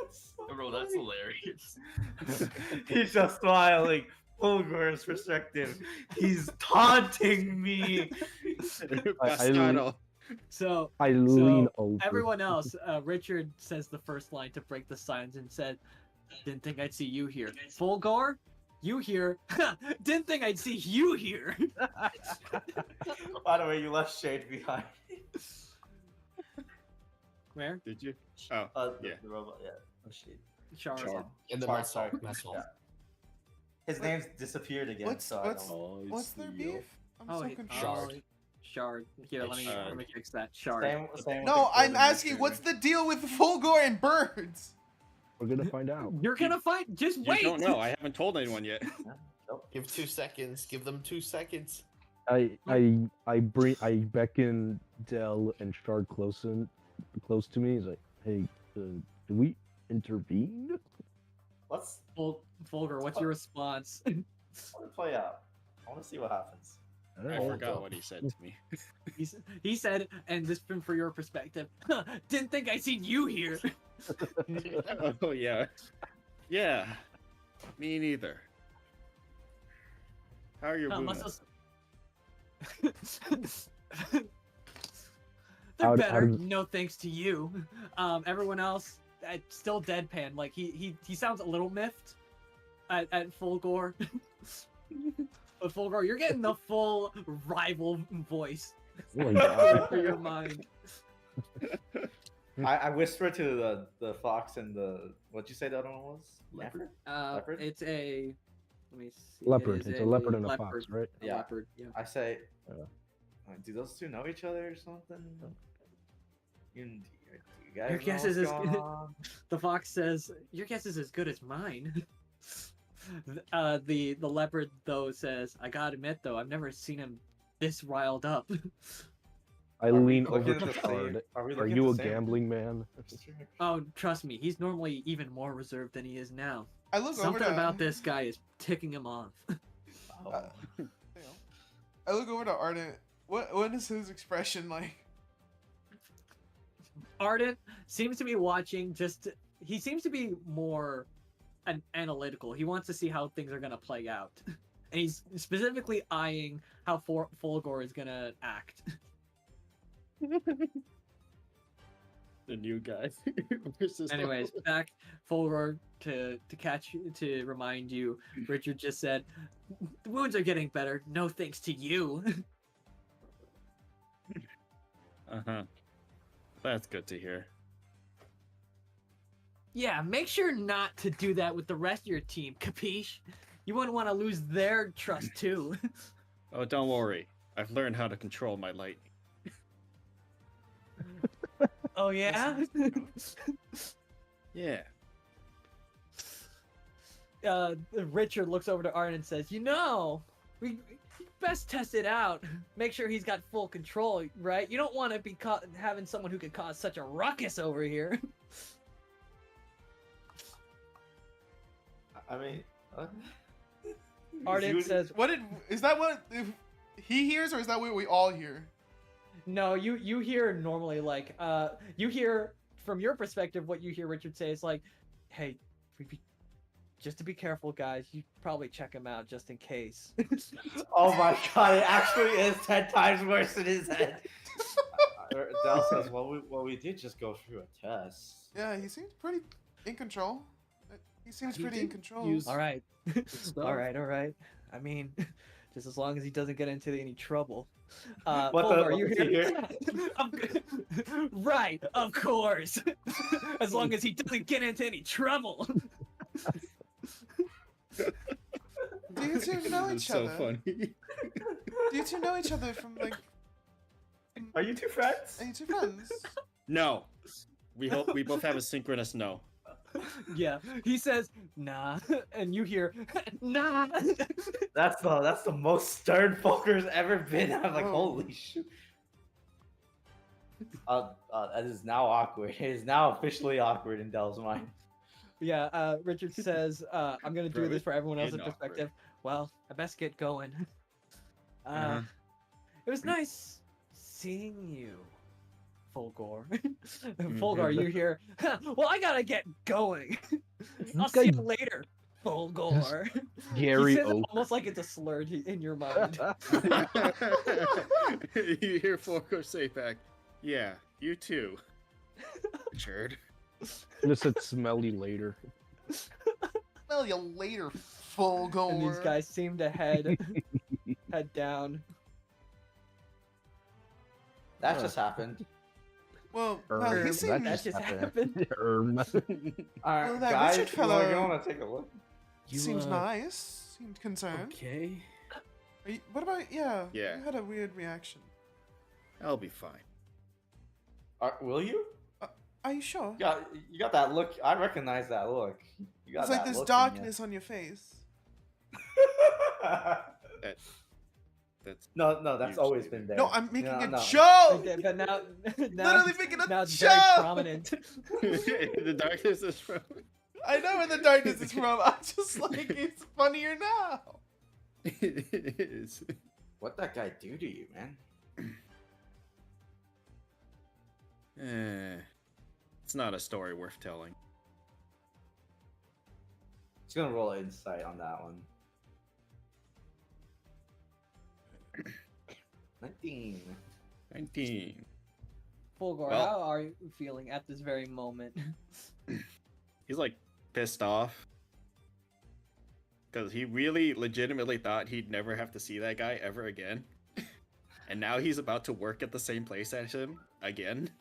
That's so Bro, that's funny. hilarious. He's just smiling. Fulgur's perspective. He's taunting me. Pascano. So I lean over. everyone else, Richard says the first line to break the silence and said, "Didn't think I'd see you here." Fulgor, you here? Didn't think I'd see you here. By the way, you left Shade behind. Where? Did you? Oh, yeah. The robot, yeah. Oh, Shade. Shard. Shard. In the Sorry, mess hall. sorry. Mess hall. Yeah. His name's disappeared again. What's so I what's don't- what's their beef? I'm so confused. Shard. Shard. Here, let me fix that. Shard. Same No, with the I'm golden asking, retriever. what's the deal with Fulgor and birds? We're gonna find out. You're gonna fight. Just You wait. don't know. I haven't told anyone yet. Give 2 seconds. Give them 2 seconds. I beckon Dell and Shard close to me. He's like, hey, do we intervene? Let's Fulgor, what's your response? let it play out. I want to see what happens. I forgot what he said to me. He said, and this from for your perspective, didn't think I seen you here. Oh yeah, yeah. Me neither. How are your wounds? They're How better. does- No thanks to you. Everyone else, still deadpan. Like he sounds a little miffed at Fulgor. But Fulgor, you're getting the full rival voice Oh my god. for your mind. I whisper to the fox and the what'd you say the other one was? Leopard? Leopard? It's a. Let me see. Leopard. It is It's a leopard and a fox, leopard. right? A Yeah. leopard. Yeah. I say, Yeah. do those two know each other or something? You guys Your know guess what's is as going good. on? The fox says, "Your guess is as good as mine." The leopard though says, "I gotta admit though, I've never seen him this riled up." I Are we lean over looking to at the same- Shard. are we Are looking you at a the same- gambling man? Oh, trust me, he's normally even more reserved than he is now. I look over Something to about this guy is ticking him off. Oh. I look over to Ardent. What is his expression like? Ardent seems to be watching. He seems to be more analytical. He wants to see how things are gonna play out, and he's specifically eyeing how Fulgor is gonna act. The new guy. versus Anyways, back Fulgor to remind you, Richard just said, "The wounds are getting better. No thanks to you." Uh-huh. That's good to hear. Yeah, make sure not to do that with the rest of your team, capiche? You wouldn't want to lose their trust too. Oh, don't worry. I've learned how to control my lightning. Oh yeah? Yeah. Richard looks over to Arden and says, we best test it out. Make sure he's got full control, right? You don't want to be having someone who could cause such a ruckus over here." I mean, Arden says, Is that what he hears, or is that what we all hear? no, you hear normally, like, you hear from your perspective what you hear Richard say is like, hey, just to be careful, guys, you probably check him out just in case. oh my god, it actually is 10 times worse in his head. Dal says, well, we did just go through a test. Yeah, he seems pretty in control. He seems He pretty in did control. use- All right. stuff. All right. I mean, just as long as he doesn't get into any trouble. What Fulgor, you does he hear? Right, of course. As long as he doesn't get into any trouble. Do you two know This is each so other? funny. Do you two know each other from like? Are you two friends? Are you two friends? No. We hope we both have a synchronous no. Yeah, he says, nah, and you hear, nah. That's the most stern Fulgor's ever been. I'm like, Oh. holy shit. That is now awkward. It is now officially awkward in Dell's mind. Yeah, Richard says, I'm gonna do Bro, this for everyone else's getting awkward. perspective. Well, I best get going. Uh-huh. It was nice seeing you, Fulgor. Fulgor, you hear, well, I gotta get going. I'll see you later, Fulgor. Gary He says it O. almost like it's a slur in your mind. You hear Fulgor say back, yeah, you too. Richard. Should have said smell you later. Smell you later, Fulgor. And these guys seem to head down. That just happened. Well, Erm, he that seems. That just happened. Erm. Alright, Well, that guys, Richard you fellow- want to take a look? Seems nice. Seemed concerned. Okay. What about yeah? Yeah. You had a weird reaction. I'll be fine. Will you? Are you sure? You got that look. I recognize that look. You got It's like that this look in darkness on your face. you. That's No, that's Usually. always been there. No, I'm making a no. joke. Okay, but now Literally making a now it's joke. very prominent. the darkness is from. I know where the darkness is from. I'm just like it's funnier now. It is. What'd that guy do to you, man? It's not a story worth telling. Just gonna roll an insight on that one. 19. 19. Fulgor, Well- how are you feeling at this very moment? He's like pissed off. Because he really legitimately thought he'd never have to see that guy ever again. And now he's about to work at the same place as him again.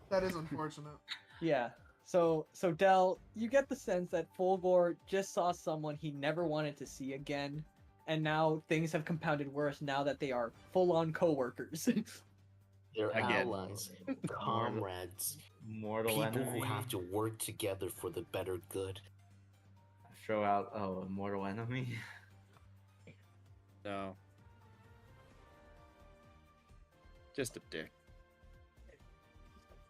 That is unfortunate. Yeah. So Del, you get the sense that Fulgor just saw someone he never wanted to see again, and now things have compounded worse now that they are full-on co-workers. They're Again. allies, comrades, Mortal people enemy. who have to work together for the better good. Throw out a mortal enemy. No. Just a dick.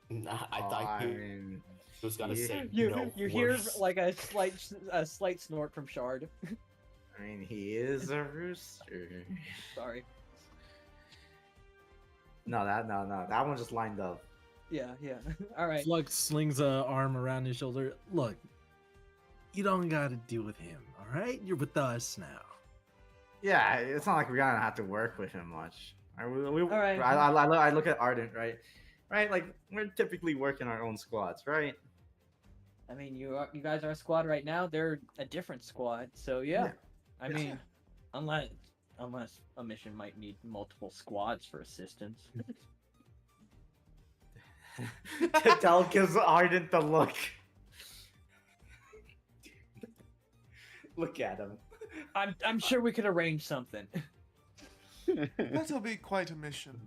Nah, I thought he was gonna say you no. you hear worse. like a slight snort from Shard. I mean, he is a rooster. Sorry. No, that one just lined up. Yeah. All right. Flux slings a arm around his shoulder. Look, you don't got to deal with him, all right? You're with us now. Yeah, it's not like we're gonna have to work with him much. Alright. I look at Ardent, right? Right, like we're typically working our own squads, right? I mean, you guys are a squad right now. They're a different squad, so yeah. I Yeah. mean, unless a mission might need multiple squads for assistance. Del gives Ardent the look. Look at him. I'm sure we could arrange something. That'll be quite a mission.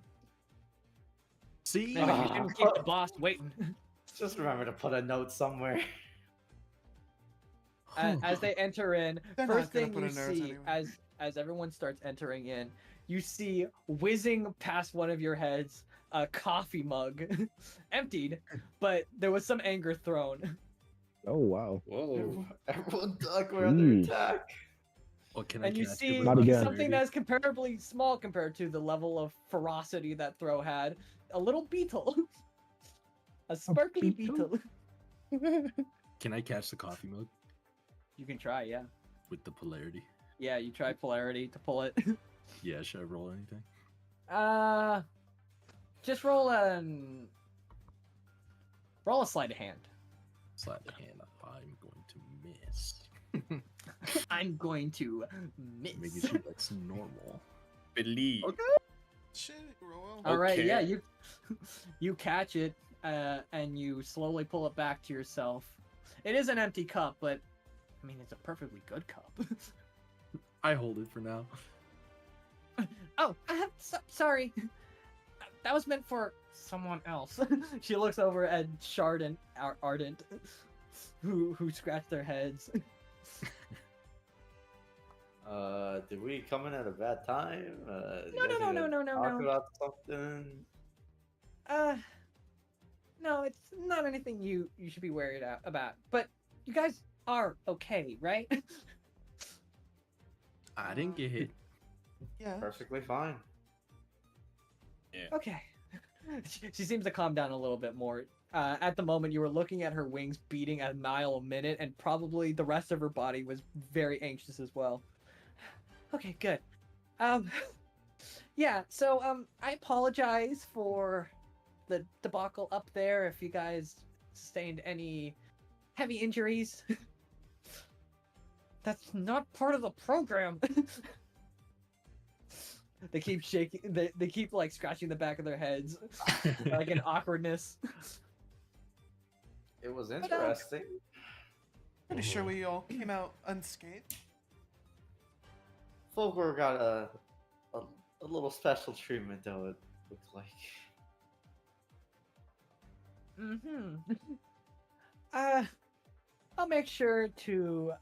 See? Maybe you shouldn't keep the boss waiting. Just remember to put a note somewhere. As they enter in, They're first not gonna thing put you a note see anyway. as everyone starts entering in, you see whizzing past one of your heads a coffee mug, emptied, but there was some anger thrown. Oh wow. Whoa. Everyone duck. We're under Jeez. attack. What can And I you cast? see Not again. something that's comparably small compared to the level of ferocity that throw had. A little beetle. A sparkly beetle? beetle. Can I catch the coffee mug You can try, yeah. with the polarity? Yeah, you try polarity to pull it. Yeah, should I roll anything? Just roll a sleight of hand. Slide the hand. I'm going to miss. I'm going to Making miss. sure that's normal. Believe. Okay. Shit, roll well. All right, Okay. yeah, you catch it, and you slowly pull it back to yourself. It is an empty cup, but I mean, it's a perfectly good cup. I hold it for now. Oh, sorry. That was meant for someone else. She looks over at Shard and Ardent, who scratch their heads. Did we come in at a bad time? No. Talk about something. No, it's not anything you should be worried about. But you guys are okay, right? I didn't get hit. Yeah. Perfectly fine. Okay. She seems to calm down a little bit more. At the moment, you were looking at her wings beating at a mile a minute, and probably the rest of her body was very anxious as well. Okay, good. Yeah, so, I apologize for the debacle up there if you guys sustained any heavy injuries. That's not part of the program. They keep shaking. They keep like scratching the back of their heads, like in awkwardness. It was interesting. Pretty sure we all came out unscathed. Fulgor got a little special treatment, though, it looks like. Mm-hmm. I'll make sure to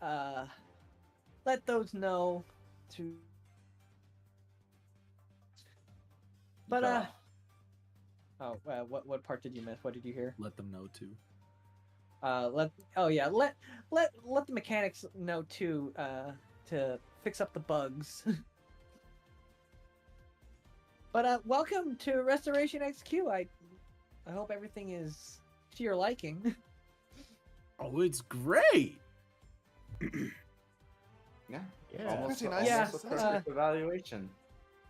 let those know to. But what part did you miss? What did you hear? Let them know too. Let the mechanics know too. To fix up the bugs. But welcome to Restoration XQ. I hope everything is to your liking. Oh, it's great. Yeah. Pretty nice. Almost Yeah, a perfect evaluation.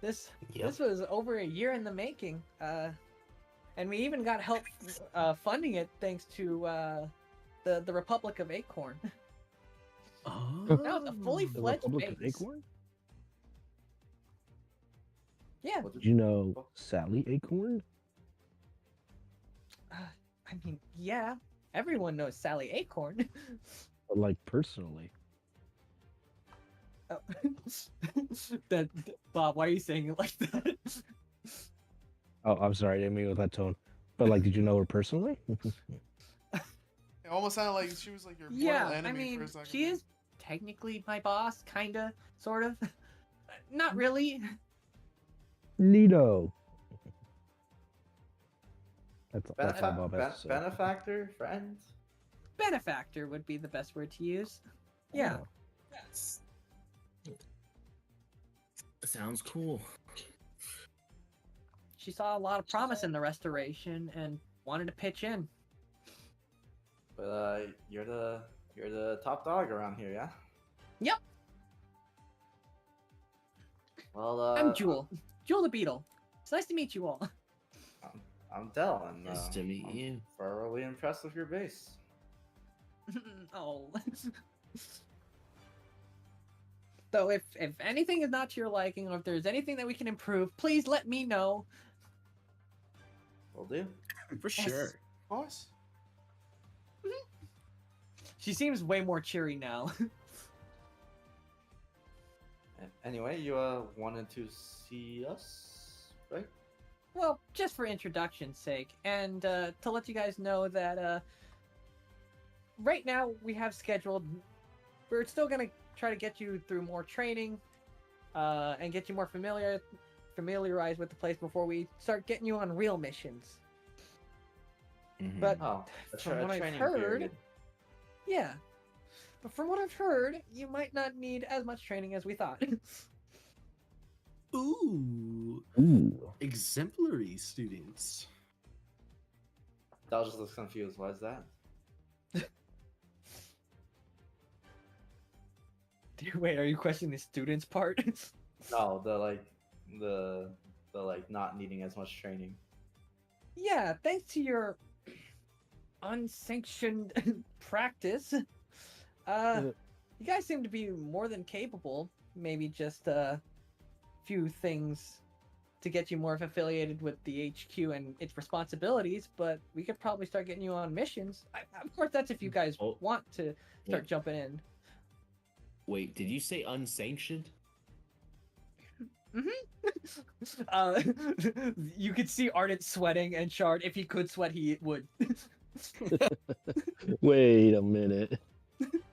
This Yep. this was over a year in the making, and we even got help funding it thanks to the Republic of Acorn. Oh. Now it's a fully The fledged Republic of base. Acorn? Yeah, What Did you know Sally Acorn? I mean, yeah, everyone knows Sally Acorn. But, like personally. Oh. that Bob, why are you saying it like that? Oh, I'm sorry, I didn't mean it with that tone. But like, did you know her personally? It almost sounded like she was like your mortal Yeah, enemy I mean, for a second. she is technically my boss, kinda, sort of. Not really. Neato. That's how Bob has to say. Benefactor, friend. Benefactor would be the best word to use. Yeah. Oh. Yes. Sounds cool. She saw a lot of promise in the restoration and wanted to pitch in. But you're the top dog around here, yeah? Yep. Well, I'm Jewel. Jewel the Beetle. It's nice to meet you all. I'm Del, and Nice to meet I'm you. thoroughly impressed with your base. Oh. So if anything is not to your liking, or if there's anything that we can improve, please let me know. Will do. For Yes. sure. Of course. She seems way more cheery now. Anyway, you wanted to see us, right? Well, just for introduction's sake, and to let you guys know that right now we have scheduled. We're still gonna try to get you through more training, and get you more familiarized with the place before we start getting you on real missions. Mhm. But Oh, from what I've training heard, period. Yeah. But from what I've heard, you might not need as much training as we thought. Ooh, Ooh. exemplary students. Dal just looks confused. Why is that? Wait, are you questioning the students part? No, the like not needing as much training. Yeah, thanks to your unsanctioned practice, you guys seem to be more than capable. Maybe just a few things to get you more affiliated with the HQ and its responsibilities, but we could probably start getting you on missions. Of course, that's if you guys want to start jumping in. Wait, did you say unsanctioned? You could see Ardent sweating, and Shard, if he could sweat, he would. Wait a minute.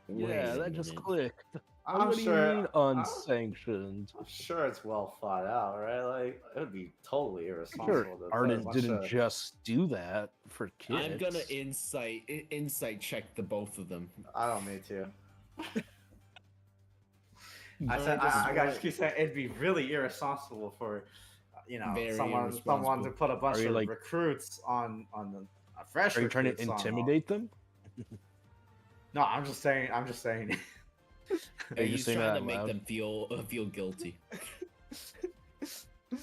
Wait Yeah, a that just minute. clicked. I'm What do you sure. mean unsanctioned? I'm sure it's well thought out, right? Like it would be totally irresponsible. Sure, to put a Arden bunch didn't of- just do that for kids. I'm gonna insight check the both of them. I don't need to. I No, said this is I gotta what- keep saying it'd be really irresponsible for, Very someone irresponsible. to put a bunch Are you, of like- recruits on a fresh. Are you trying to recruits on all- intimidate them? No, I'm just saying. Are you He's saying trying that to make loud? them feel guilty.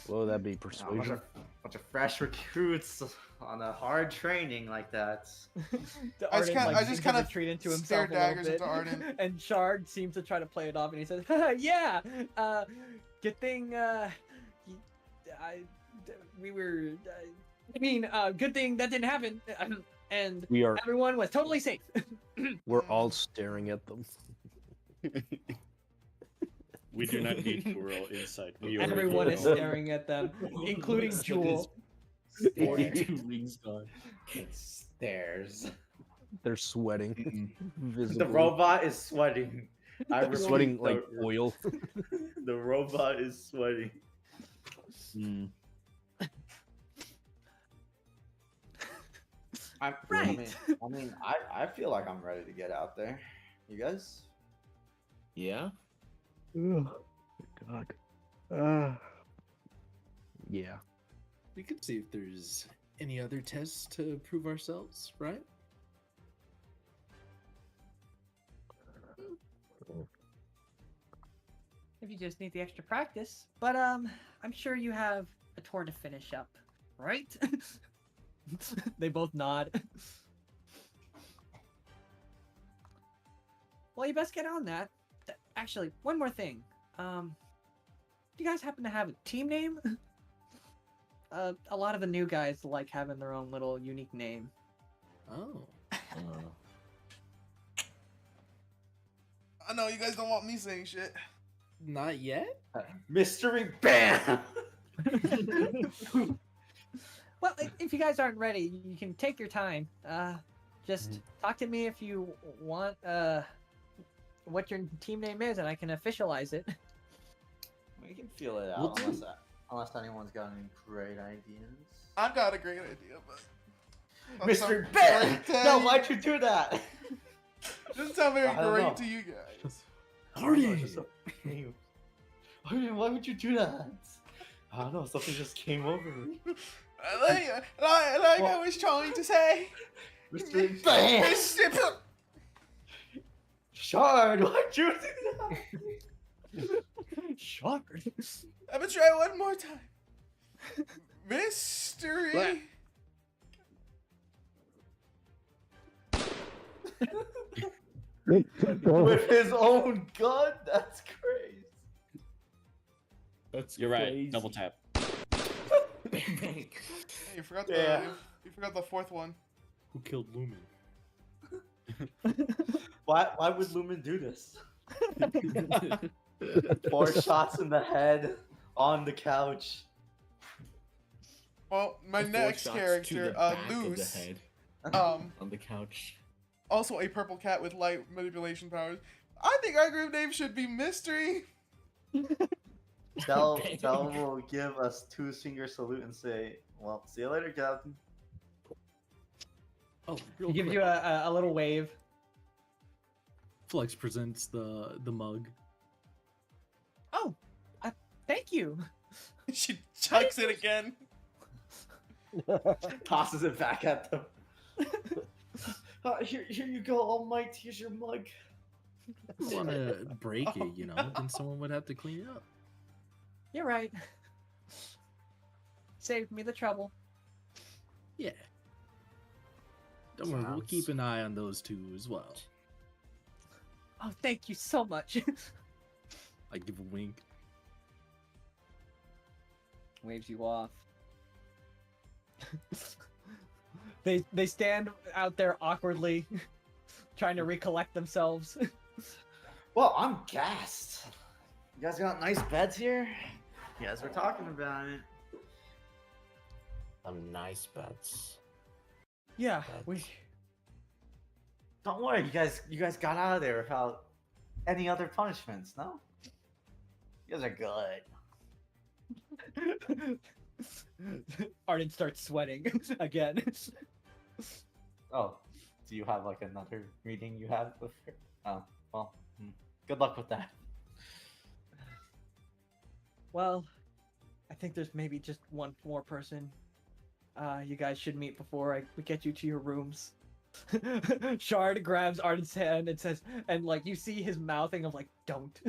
Well, that'd be A bunch persuasion. of, bunch of fresh recruits on a hard training like that. I just seems to kinda retreat into stare himself a little daggers bit, into Arden. and Shard seems to try to play it off, and he says, "Yeah, good thing we were. Good thing that didn't happen, and We are. everyone was totally safe." We're all staring at them. We do not need to roll insight. We already Everyone is know. staring at them, including Looks like Jewel. his 42 rings gone. Stairs. They're sweating. The Visibly. robot is sweating. I They're repeat, sweating like oil. the robot is sweating. Mm. Right. I feel like I'm ready to get out there. You guys? Yeah? Oh, God. Yeah. We could see if there's any other tests to prove ourselves, right? If you just need the extra practice, but I'm sure you have a tour to finish up, right? They both nod. Well, you best get on that. Actually, one more thing. Do you guys happen to have a team name? A lot of the new guys like having their own little unique name. Oh. I know you guys don't want me saying shit. Not yet? Mystery BAM! Well, if you guys aren't ready, you can take your time. Just talk to me if you want what your team name is, and I can officialize it. We can feel it We'll out do. unless anyone's got any great ideas. I've got a great idea, but Mystery BAM! No, why'd you do that? doesn't sound very I don't great know. to you guys. Arden, why would you do that? I don't know, something just came over me. Like I was trying to say, Mystery BAM! Mr. Shard, why'd you do that? Shard. I'm gonna try one more time. Mystery. With his own gun? That's crazy. That's You're right. crazy. Double tap. Hey, you forgot the Yeah. you forgot the fourth one. Who killed Lumen? Why would Lumen do this? 4 shots in the head on the couch. Well, my Four next shots to character, the back of the Luz, head um, on the couch. also a purple cat with light manipulation powers. I think our group name should be Mystery. Del will give us 2-finger salute and say, "Well, see you later, Captain." Oh, He gives you a little wave. Flex presents the mug. Oh, thank you. She chucks it again. Tosses it back at them. Here you go, All Might. Here's your mug. I don't want to break it, you know. Then someone would have to clean it up. You're right. Saved me the trouble. Yeah. Don't worry, we'll keep an eye on those two as well. Oh, thank you so much. I give a wink. Waves you off. They stand out there awkwardly, trying to recollect themselves. Well, I'm gassed. You guys got nice beds here? You guys were talking about it. Some nice bets. Yeah, we. Don't worry, you guys got out of there without any other punishments, no? You guys are good. Arden starts sweating again. Oh, do you have like another meeting you have with her? Oh, well, good luck with that. Well, I think there's maybe just one more person. You guys should meet before we get you to your rooms. Shard grabs Arden's hand and says, and like you see his mouthing of like, don't.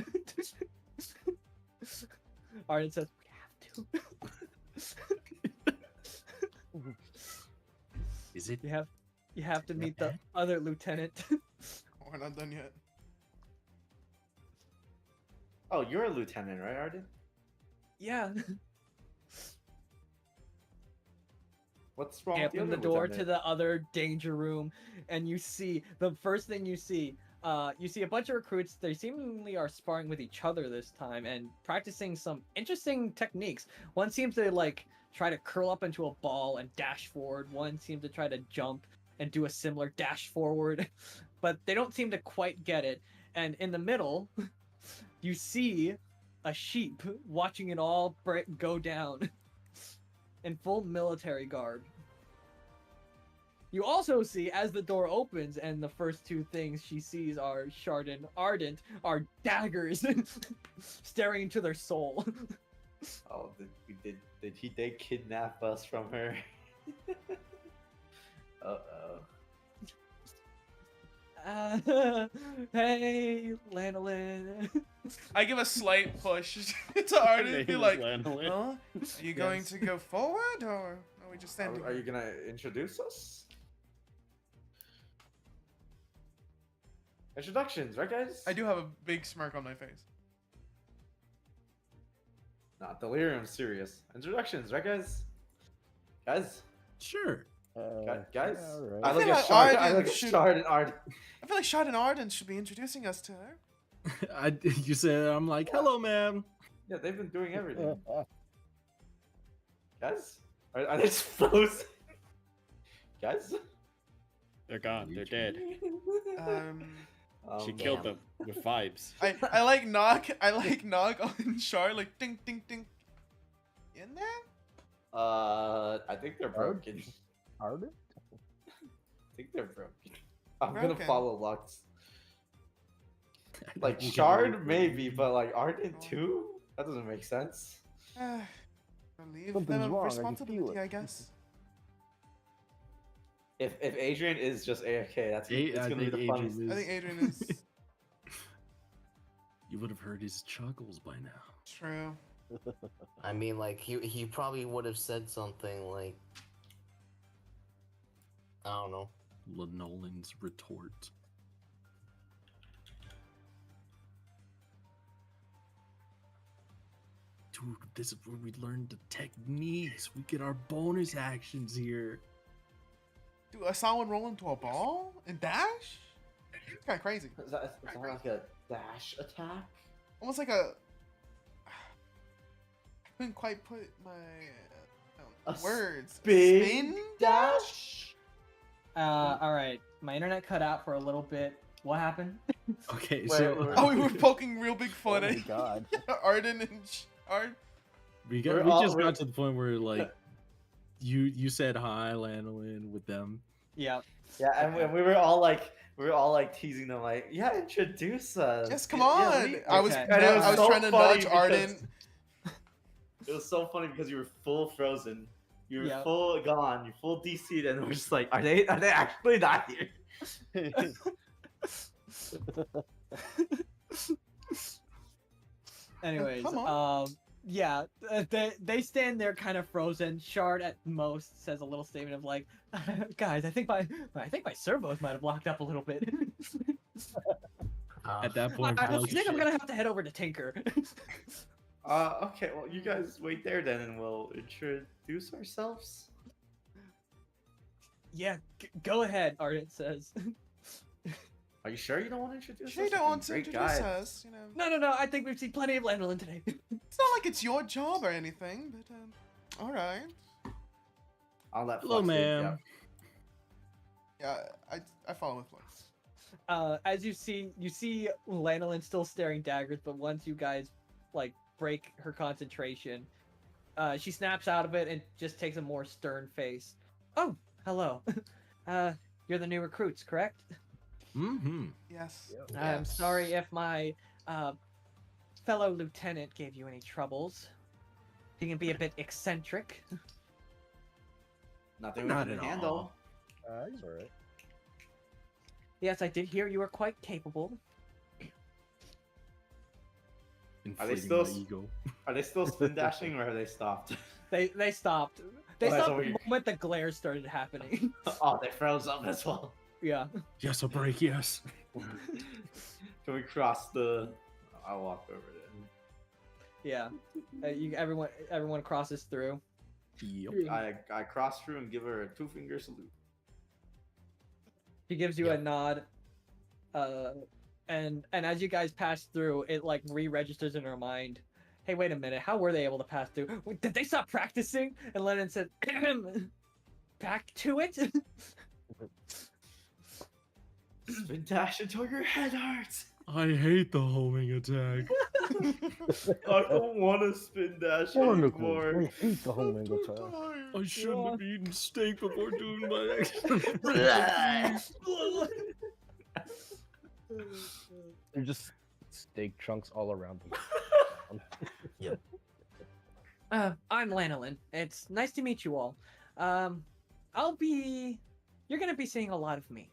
Arden says, we have to. Is it? You have to meet the other lieutenant. We're not done yet. Oh, you're a lieutenant, right, Arden? Yeah. What's wrong with Open the door to the other danger room, and you see the first thing you see a bunch of recruits. They seemingly are sparring with each other this time and practicing some interesting techniques. One seems to like try to curl up into a ball and dash forward. One seems to try to jump and do a similar dash forward, but they don't seem to quite get it. And in the middle, you see a sheep watching it all go down in full military garb. You also see, as the door opens and the first two things she sees are Shard and Ardent, are daggers staring into their soul. Oh, did they kidnap us from her? Uh-oh. Hey, Lanolin. I give a slight push to Arden and be like, Lanolin. huh? Are you going to go forward, or are we just standing? Are you gonna introduce us? Introductions, right, guys? I do have a big smirk on my face. Not delirium, serious. Introductions, right, guys? Guys? Sure. Guys? yeah, all right. I look feel at like Shard. I Arden look at should- Shard and Arden. I feel like Shard and Arden should be introducing us to her. You said I'm like, hello, ma'am. Yeah, they've been doing everything. Guys? Are they just frozen? Guys? They're gone. They're dead. She killed them with vibes. I like knock on Shard like ding ding ding. You in there? I think they're broken. Arden? I think they're broken. I'm gonna Broken. follow Lux. Like Shard maybe, but like Arden too? That doesn't make sense. Relieve Something's them of wrong, I can feel responsibility, it. I guess. If Adrian is just AFK, that's it's I gonna be think the Adrian funniest. is- I think Adrian is You would have heard his chuckles by now. true. I mean, like he probably would have said something like, I don't know. Linolin's retort. Dude, this is where we learn the techniques. We get our bonus actions here. Dude, I saw one roll into a ball and dash? It's kind of crazy. Is that like a dash attack? Almost like a... I couldn't quite put my words. Spin Spin dash? Alright. My internet cut out for a little bit. What happened? Okay, Wait, so wait, Oh, we were poking real big Oh fun my at god. Arden and Shard. we we're just all- got to the point where like you said hi, Lanolin, with them, Yeah. Yeah, and we were all like teasing them like, yeah, introduce us. Yes, come Yeah, on. I was Okay. And it was I was so trying to funny nudge because- Arden. It was so funny because you were full frozen, you were Yeah. full gone, you're full DC'd, and we're just like, are they actually not here? Anyways, Come on. yeah, they stand there kind of frozen. Shard at most says a little statement of like, guys, I think my servos might have locked up a little bit. At that point, I we're like, think I'm gonna have to head over to Tinker. Okay, well, you guys wait there then, and we'll introduce ourselves. Yeah, go ahead, Ardent says. Are you sure you don't want to introduce Sure, us? you don't You're a want to great introduce guy. us, you know. No, I think we've seen plenty of Lanolin today. It's not like it's your job or anything, but all right. I'll let hello, Flux lead, ma'am. Yeah, I follow with Flux. As you see Lanolin still staring daggers, but once you guys like break her concentration, she snaps out of it and just takes a more stern face. Oh, hello. You're the new recruits, correct? mm-hmm. Yes. I'm Yes. sorry if my fellow lieutenant gave you any troubles. He can be a bit eccentric. Nothing we Not can at handle. He's alright. Yes, I did hear you were quite capable. Inflating still my s- ego. Are they still spin dashing, or have they stopped? They stopped. They Oh, that's stopped the weird. moment the glare started happening. Oh, they froze up as well. Yeah. Yes, a break. Yes. Can we cross the? I'll walk over there. Yeah. Everyone crosses through. Yep. I cross through and give her a 2-finger salute. She gives you a nod. And as you guys pass through, it like re-registers in her mind. Hey, wait a minute. How were they able to pass through? Wait, did they stop practicing? And Lennon said, back to it? Spin dash until your head hurts. I hate the homing attack. I don't want to spin dash Barnacles. anymore. I hate the homing attack. I shouldn't have eaten steak before doing my They're just steak chunks all around them. I'm Lanolin. It's nice to meet you all. You're gonna be seeing a lot of me.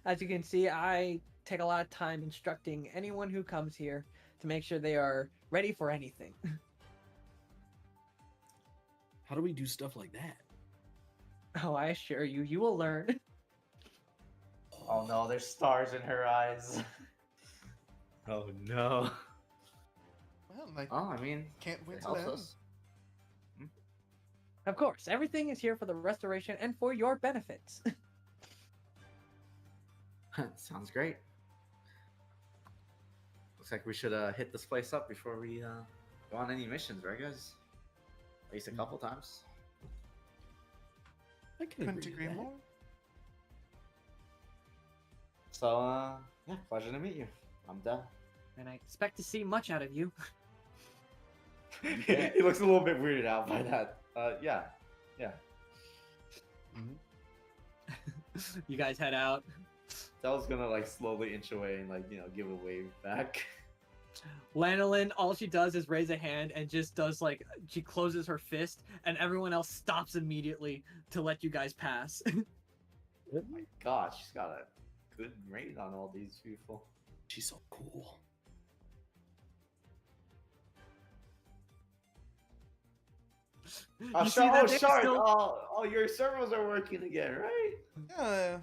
As you can see, I take a lot of time instructing anyone who comes here to make sure they are ready for anything. How do we do stuff like that? Oh, I assure you, you will learn. Oh no, there's stars in her eyes. Oh no. Well, like, Oh, I mean, can't wait it to helps end. us. Of course, everything is here for the restoration and for your benefits. Sounds great. Looks like we should hit this place up before we go on any missions, right, guys? At least a couple times. I can Couldn't agree agree with that. more. So, yeah, pleasure to meet you. I'm Del. And I expect to see much out of you. He looks a little bit weirded out by that. Yeah. You guys head out. Del's gonna like slowly inch away and like, give a wave back. Lanolin, all she does is raise a hand and just does like, she closes her fist and everyone else stops immediately to let you guys pass. Oh my god, she's got a good grade on all these people. She's so cool. Oh, You see that they're Shark! still- Oh, your servos are working again, right? Yeah.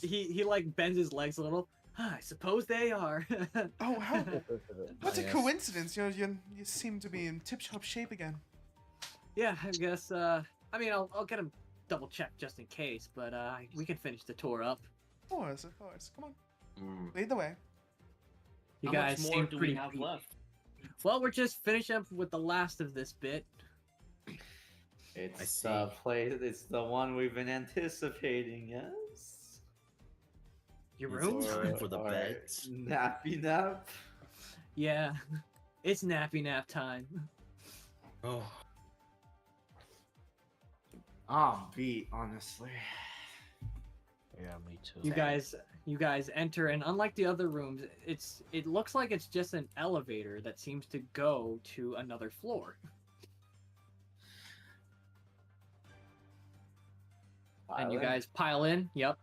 He like bends his legs a little. I suppose they are. Oh, how? What a Yes. coincidence. You seem to be in tip-top shape again. Yeah, I guess. I mean, I'll get him double checked just in case, but we can finish the tour up. Of course. Come on. Lead the way. You How guys much more seem do pretty we have beat. left? Well, we're just finishing up with the last of this bit. It's see. the place. It's the one we've been anticipating. Yes. Your It's room? time for the Or beds. Nappy nap. Yeah, it's nappy nap time. Oh. I'm beat, honestly. Yeah, me too. You guys enter, and unlike the other rooms, it looks like it's just an elevator that seems to go to another floor. And you guys pile in. Yep.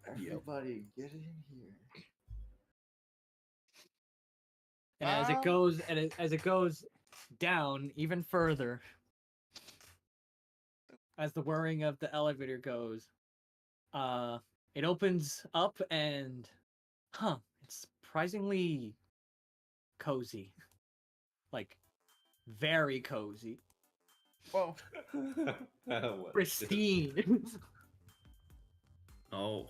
Everybody get in here. And as it goes down even further, as the whirring of the elevator goes, it opens up and it's surprisingly cozy. Like very cozy. Whoa. Pristine. Oh.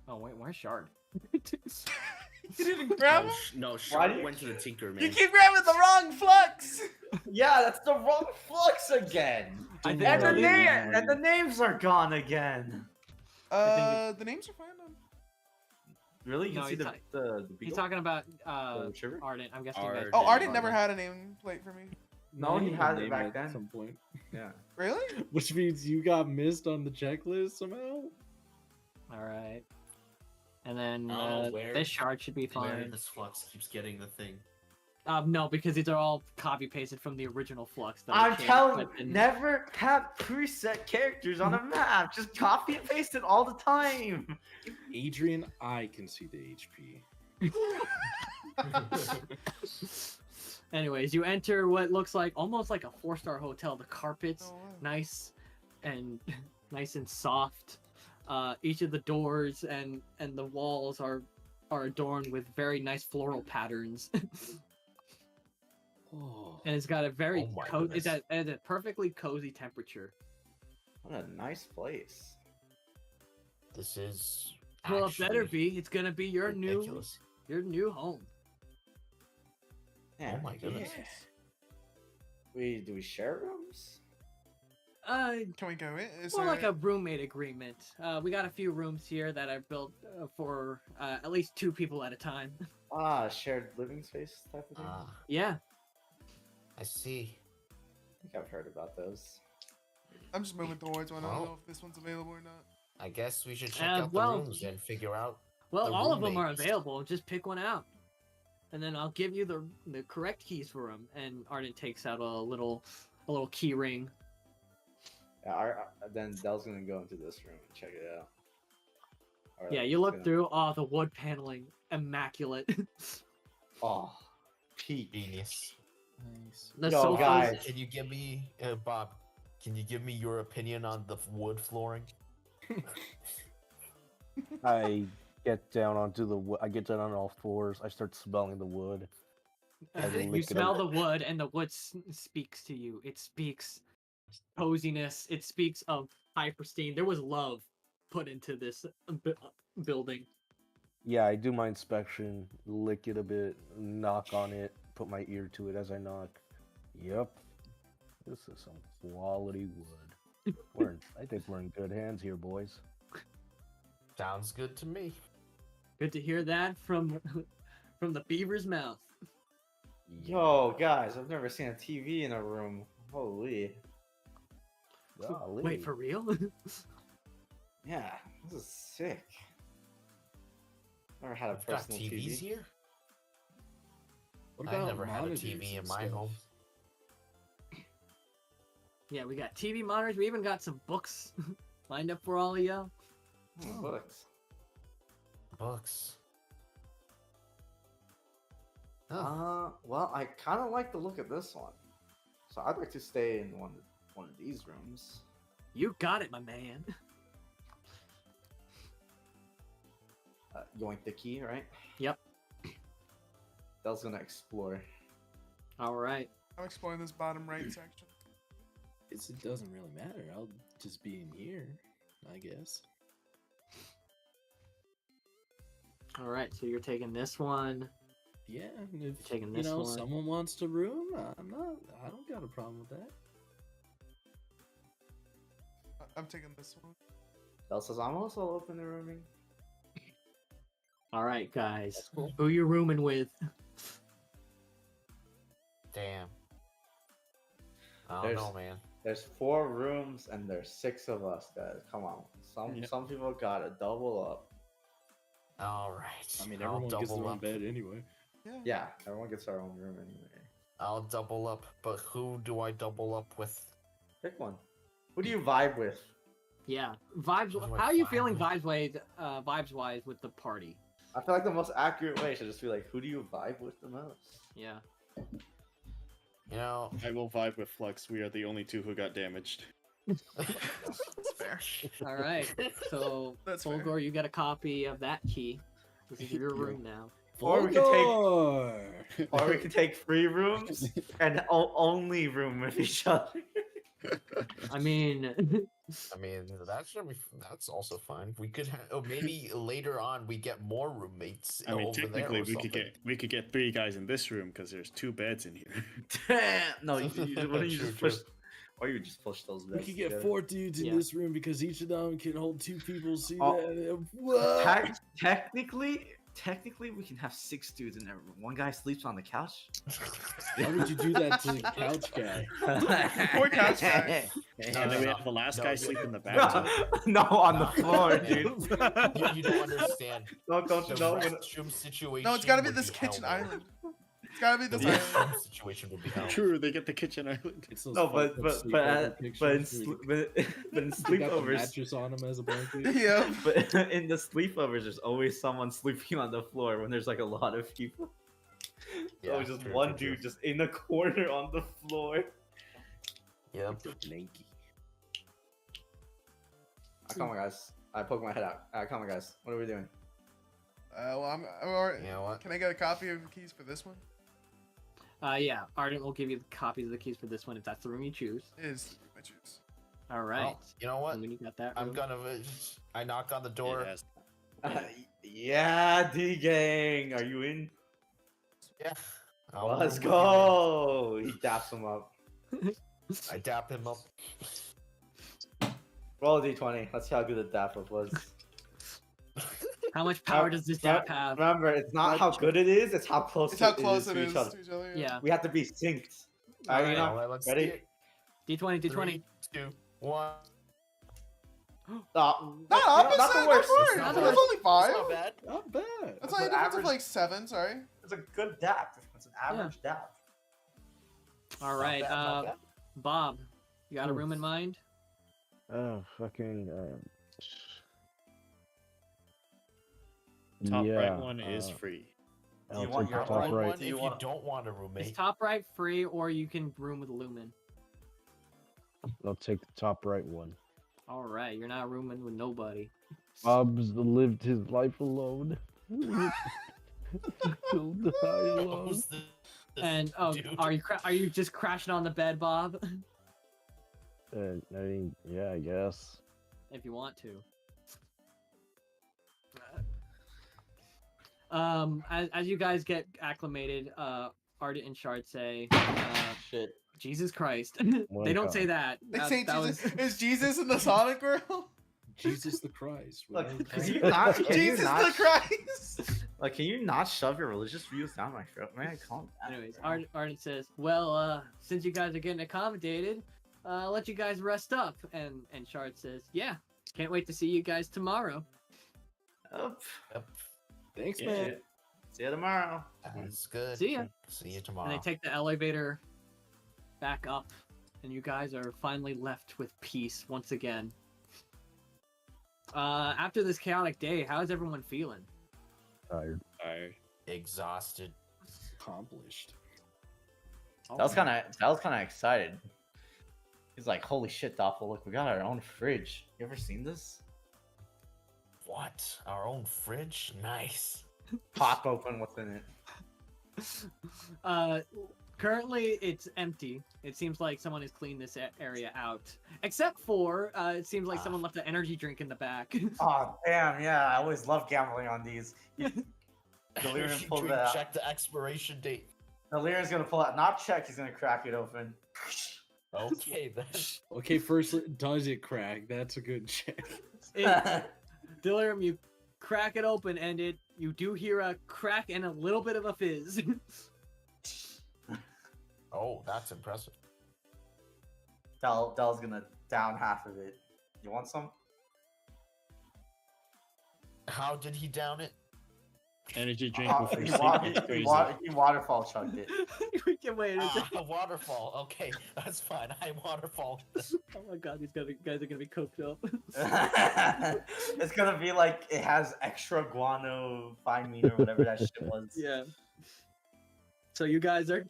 Oh wait, where's Shard? You didn't grab him? No, Shard went to the Tinker, man. You keep grabbing the wrong flux! Yeah, that's the wrong flux again. And the names are gone again. The names are fine. Really? You No, can see he's the He's beagle? talking about Retriever? Ardent. I'm guessing you guys. Oh, Ardent never had a name plate for me. No, he had it name back at then. some point. Yeah. Really? Which means you got missed on the checklist somehow. All right. And then Where- this shard should be Where fine. this flux keeps getting the thing. No, because these are all copy pasted from the original flux. That I'm changed, telling but you, then- never have preset characters on a map. Just copy and paste it all the time. Adrian, I can see the HP. Anyways, you enter what looks like almost like a 4-star hotel. The carpets Oh, wow. nice and nice and soft. Each of the doors and the walls are adorned with very nice floral patterns. Oh. And it's got a very Oh my it's goodness. at a perfectly cozy temperature. What a nice place. This is. Well, it better actually be. It's gonna be your ridiculous. new home. Yeah, Oh my goodness. Do we share rooms? Can we go in? Is More there... like a roommate agreement. We got a few rooms here that I've built for at least 2 people at a time. Shared living space type of thing? Ah, Yeah. I see. I think I've heard about those. I'm just moving towards one. I don't Well. know if this one's available or not. I guess we should check out well- the rooms and figure out. Well, The all of them are roommates. available. Just pick one out, and then I'll give you the correct keys for them. And Arden takes out a little key ring. Yeah, then Dell's gonna go into this room and check it out. Or Yeah, he's you look gonna- through. Oh, the wood paneling, immaculate. Oh, peak. Genius. Nice. The Yo, sofas. guys. Can you give me, Bob? Can you give me your opinion on the wood flooring? I get down onto the I get down on all fours. I start smelling the wood. I You lick it smell up. the wood, and the wood speaks to you. It speaks coziness. It speaks of high pristine. There was love put into this building. Yeah, I do my inspection, lick it a bit, knock on it, put my ear to it as I knock. Yep. This is some quality wood. I think we're in good hands here, boys. Sounds good to me. Good to hear that from the beaver's mouth. Yo, guys, I've never seen a TV in a room. Holy. Golly. Wait, for real? Yeah, this is sick. Never had a We've got personal TVs TV. here. What I about never had a monitors TV in and my stuff? home. Yeah, we got TV monitors. We even got some books lined up for all of you. Books. Books. Well, I kind of like the look of this one, so I'd like to stay in one of these rooms. You got it, my man. Yoink the key, right? Yep. Dell's gonna explore. All right. I'm exploring this bottom right section. It doesn't really matter. I'll just be in here, I guess. All right. So you're taking this one. Yeah, and if Taking this one. someone wants to room, I don't got a problem with that. I'm taking this one. Dell says I'm also open to rooming. All right, guys. That's cool. Who you rooming with? Damn. I don't know, man. There's 4 rooms and there's 6 of us, guys. Come on. Some people gotta double up. All right. I mean, I'll everyone gets their double own up. bed anyway. Yeah, everyone gets our own room anyway. I'll double up, but who do I double up with? Pick one. Who do you vibe with? Yeah, vibes. What do I How are you vibe feeling with? vibes-wise with the party? I feel like the most accurate way should just be like, who do you vibe with the most? Yeah. You know, I will vibe with Flux. We are the only 2 who got damaged. That's fair. All right. So, That's fair. Fulgor, you got a copy of that key. This is your room now. Or we could take, Fulgor! or we could take 3 rooms and only room with each other. I mean, that's also fine. We could maybe later on we get more roommates. I mean, over there technically, or something. we could get 3 guys in this room because there's 2 beds in here. Damn! No, why don't you True, just push? Or you just push those We beds could get together. 4 dudes in Yeah. this room because each of them can hold 2 people. See Oh. that? What? Technically, we can have 6 dudes in every room. One guy sleeps on the couch. Why would you do that to the couch guy? Poor couch guy. And then we have the last guy sleep in the No, bathtub. no, on the floor, No, dude. you don't understand. Don't The you know? restroom situation. No, it's gotta be would this hell, kitchen man. island. It's gotta be The this island. restroom situation would be hell. True, they get the kitchen island. It's those No, fucked up but sleepover in pictures where you got the sleepovers, mattress on him as a blanket. Yeah. but in the sleepovers, there's always someone sleeping on the floor when there's like a lot of people. Yeah, So it's just true, one true, dude just in a corner on the floor. Yeah. Blanky. Come on, guys. I poke my head out. Come on, guys. What are we doing? You know what? Can I get a copy of the keys for this one? yeah, Ardent will give you the copies of the keys for this one if that's the room you choose. It is my choose. All right. Well, you know what? And when you got that I'm room- gonna. I knock on the door. Yes. Yeah, D gang, are you in? Yeah. Let's go. He daps him up. I dap him up. Roll a d20. Let's see how good the dap up was. How much power does this dap have? Remember, it's not how good it is; it's how close. It's how close it to is each other. to each other. Yeah. We have to be synced. All right, you Alright. know, Alright, let's ready? see it. D20, D20. 3, 2, 1. Not not opposite. the Not worst. the worst. Not That's the worst. only 5. Not bad. Not bad. That's only a an difference of average- like 7. Sorry. It's a good dap. It's an average dap. All right. bad, not bad. Bob, you got a room in mind? Oh, fucking. Top yeah, right one is free. I'll you want take your the top own right. One, Do if you you want- don't want a It's roommate. top right free, or you can room with Lumen. I'll take the top right one. All right, you're not rooming with nobody. Bob's lived his life alone. He'll die alone. Who's this And dude? are you just crashing on the bed, Bob? I mean, yeah, I guess. If you want to. As you guys get acclimated, Ardent and Shard say, Shit. Jesus Christ. One They don't say God. that. They That- say that Jesus. was- Is Jesus in the Sonic world? Jesus the Christ. Look, whatever. can you not? Can you Jesus not? the Christ. Like, can you not shove your religious views down my throat, man? Calm down. Anyways, bro. Ardent says, well, since you guys are getting accommodated, I'll let you guys rest up. And Shard says, yeah, can't wait to see you guys tomorrow. Up. Thanks, Yeah. man. See you tomorrow. That's good. See ya. See you And tomorrow. they take the elevator back up, and you guys are finally left with peace once again. After this chaotic day, how's everyone feeling? Tired. Tired. Exhausted. Accomplished. That was kind of excited. He's like, "Holy shit, Doppel! Look, we got our own fridge. You ever seen this? What? Our own fridge? Nice. Pop open what's in it." Currently, it's empty. It seems like someone has cleaned this area out. Except for, it seems like someone left an energy drink in the back. Oh damn! Yeah, I always love gambling on these. Delirium Should pulled we that out. check the expiration date? Delirium's gonna pull out. Not check. He's gonna crack it open. Okay then. Okay, first, does it crack? That's a good check. Delirium, you crack it open, and you do hear a crack and a little bit of a fizz. Oh, that's impressive. Dell's gonna down half of it. You want some? How did he down it? Energy drink Uh, before he, sleep wa- is he, crazy. he waterfall chugged it. We can wait. A waterfall. Okay, that's fine. I waterfall. Oh my god, guys are gonna be cooked up. It's gonna be like it has extra guano, fine mean, or whatever that shit was. Yeah. So you guys are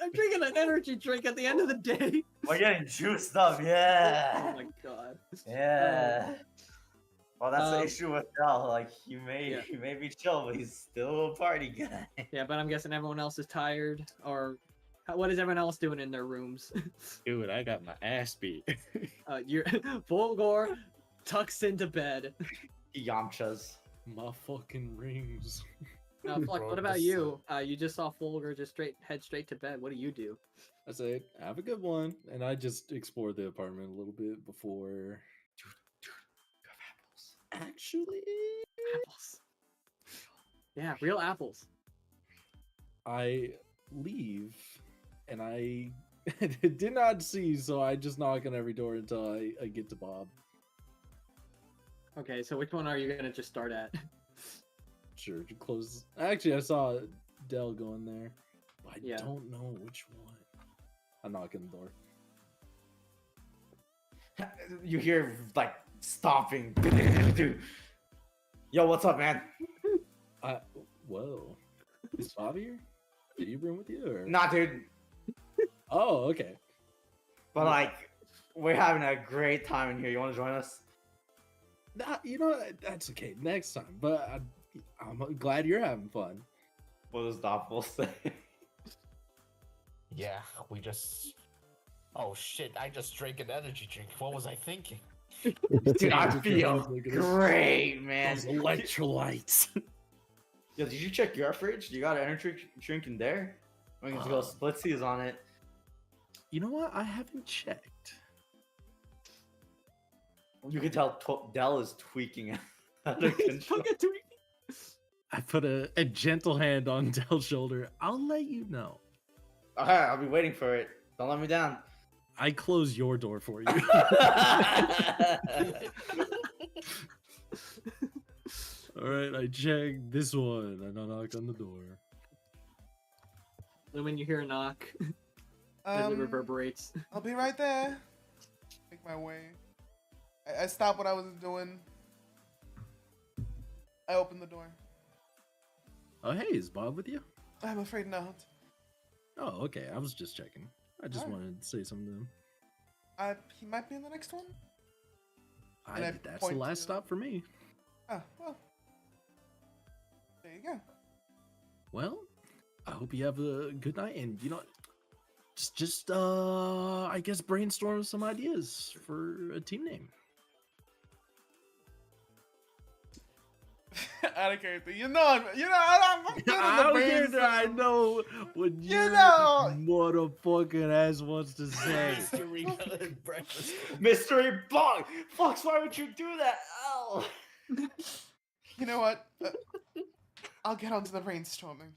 I'm drinking an energy drink at the end of the day. We're getting juiced up, yeah. Oh my god. Yeah. Well, that's the Um, issue with Dell. Like, he may be chill, but he's still a party guy. Yeah, but I'm guessing everyone else is tired, or what is everyone else doing in their rooms? Dude, I got my ass beat. You're Volgor tucks into bed. Yamchas. My fucking rings. Now, Fluck, what about you? You just saw Volgor just head straight to bed. What do you do? I say, have a good one, and I just explored the apartment a little bit before. Actually, Apples. Yeah, real apples. I leave, and I did not see, so I just knock on every door until I get to Bob. Okay, so which one are you gonna just start at? Sure, to close. Actually, I saw Dell go in there, but I Yeah. don't know which one. I knock on the door. You hear, like, stomping. Yo, what's up, man? Whoa. Is Bob here? Did you bring with you? Or? Nah, dude. Oh, okay. But, like, we're having a great time in here. You want to join us? Nah, you know, that's okay. Next time. But I'm glad you're having fun. What does Doppel say? Yeah, we just. Oh shit! I just drank an energy drink. What was I thinking? Dude, I feel great, man. Those electrolytes. Yo, did you check your fridge? You got an energy drink in there? We can go splitsies on it. You know what? I haven't checked. You can tell Dell is tweaking out of control. I put a gentle hand on Dell's shoulder. I'll let you know. Okay, I'll be waiting for it. Don't let me down. I close your door for you. All right, I check this one and I knock on the door. And when you hear a knock, then it reverberates. I'll be right there. Make my way. I stopped what I was doing. I opened the door. Oh, hey, is Bob with you? I'm afraid not. Oh, okay. I was just checking. I just Alright. wanted to say something to him. He might be in the next one. And That's the point last to- stop for me. Oh, well. There you go. Well, I hope you have a good night, and you know, just I guess brainstorm some ideas for a team name. Out of character. I'm good in the brainstorm. I know what You know. motherfucking ass wants to say. Mystery box! Fox, why would you do that? Ow! You know what? I'll get onto the brainstorming.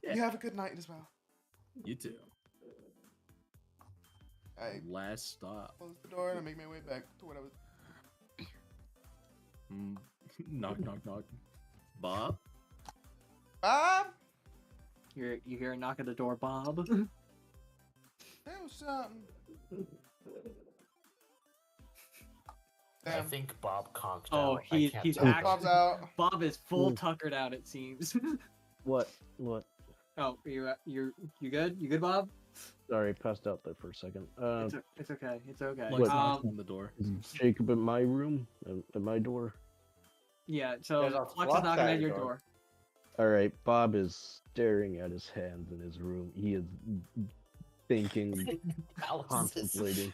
Yeah. You have a good night as well. You too. I Last stop. close the door and I make my way back to what I was. Knock, knock, knock. Bob? Bob? You hear a knock at the door, Bob. There was something. I Damn. think Bob conked Oh, out. I he's can't he's tell. Bob's out. Bob is full tuckered out. It seems. What? Oh, you good? You good, Bob? Sorry, passed out there for a second. It's okay. It's okay. Like knocking on the door. Is Jacob at my room? At my door? Yeah. So There's a Flux is flux knocking at at your your door. door. All right, Bob is staring at his hands in his room. He is thinking, contemplating.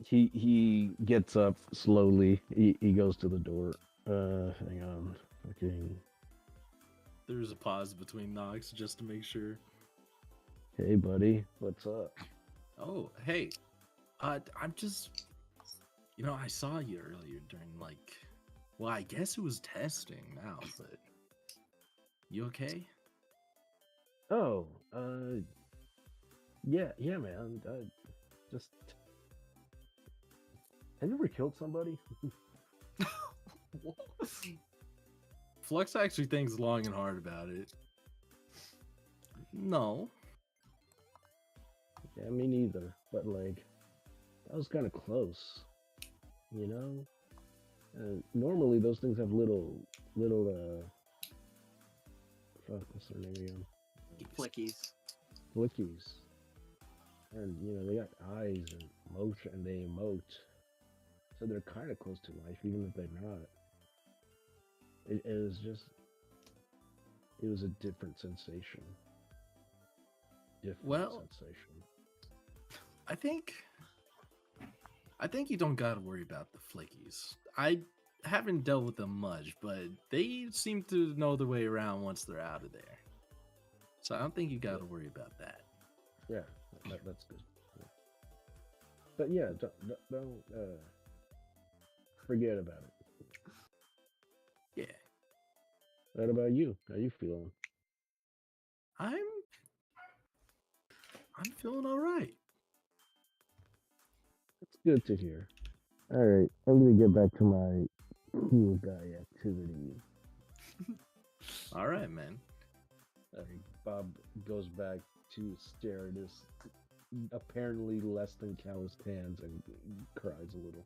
He gets up slowly. He goes to the door. Hang on. Fucking. There's a pause between knocks just to make sure. Hey, buddy. What's up? Oh, hey. I'm just. You know, I saw you earlier during, like. Well, I guess it was testing now, but. You okay? Oh, Yeah, man. Just have you ever killed somebody? Flux actually thinks long and hard about it. No. Yeah, me neither. But like, that was kind of close. You know. Normally those things have little. Fuck, what's their name again? Flickies. Flickies. And they got eyes and motion, and they emote. So they're kind of close to life, even if they're not. It was a different sensation. Well, Sensation. I think you don't gotta worry about the flickies. I haven't dealt with them much, but they seem to know the way around once they're out of there. So I don't think you gotta worry about that. Yeah, that's good. Yeah. But yeah, don't forget about it. Yeah. What about you? How you feeling? I'm feeling all right. It's good to hear. All right, I'm gonna get back to my cool guy activity. All right, man. Bob goes back to stare at his apparently less than calloused hands and cries a little.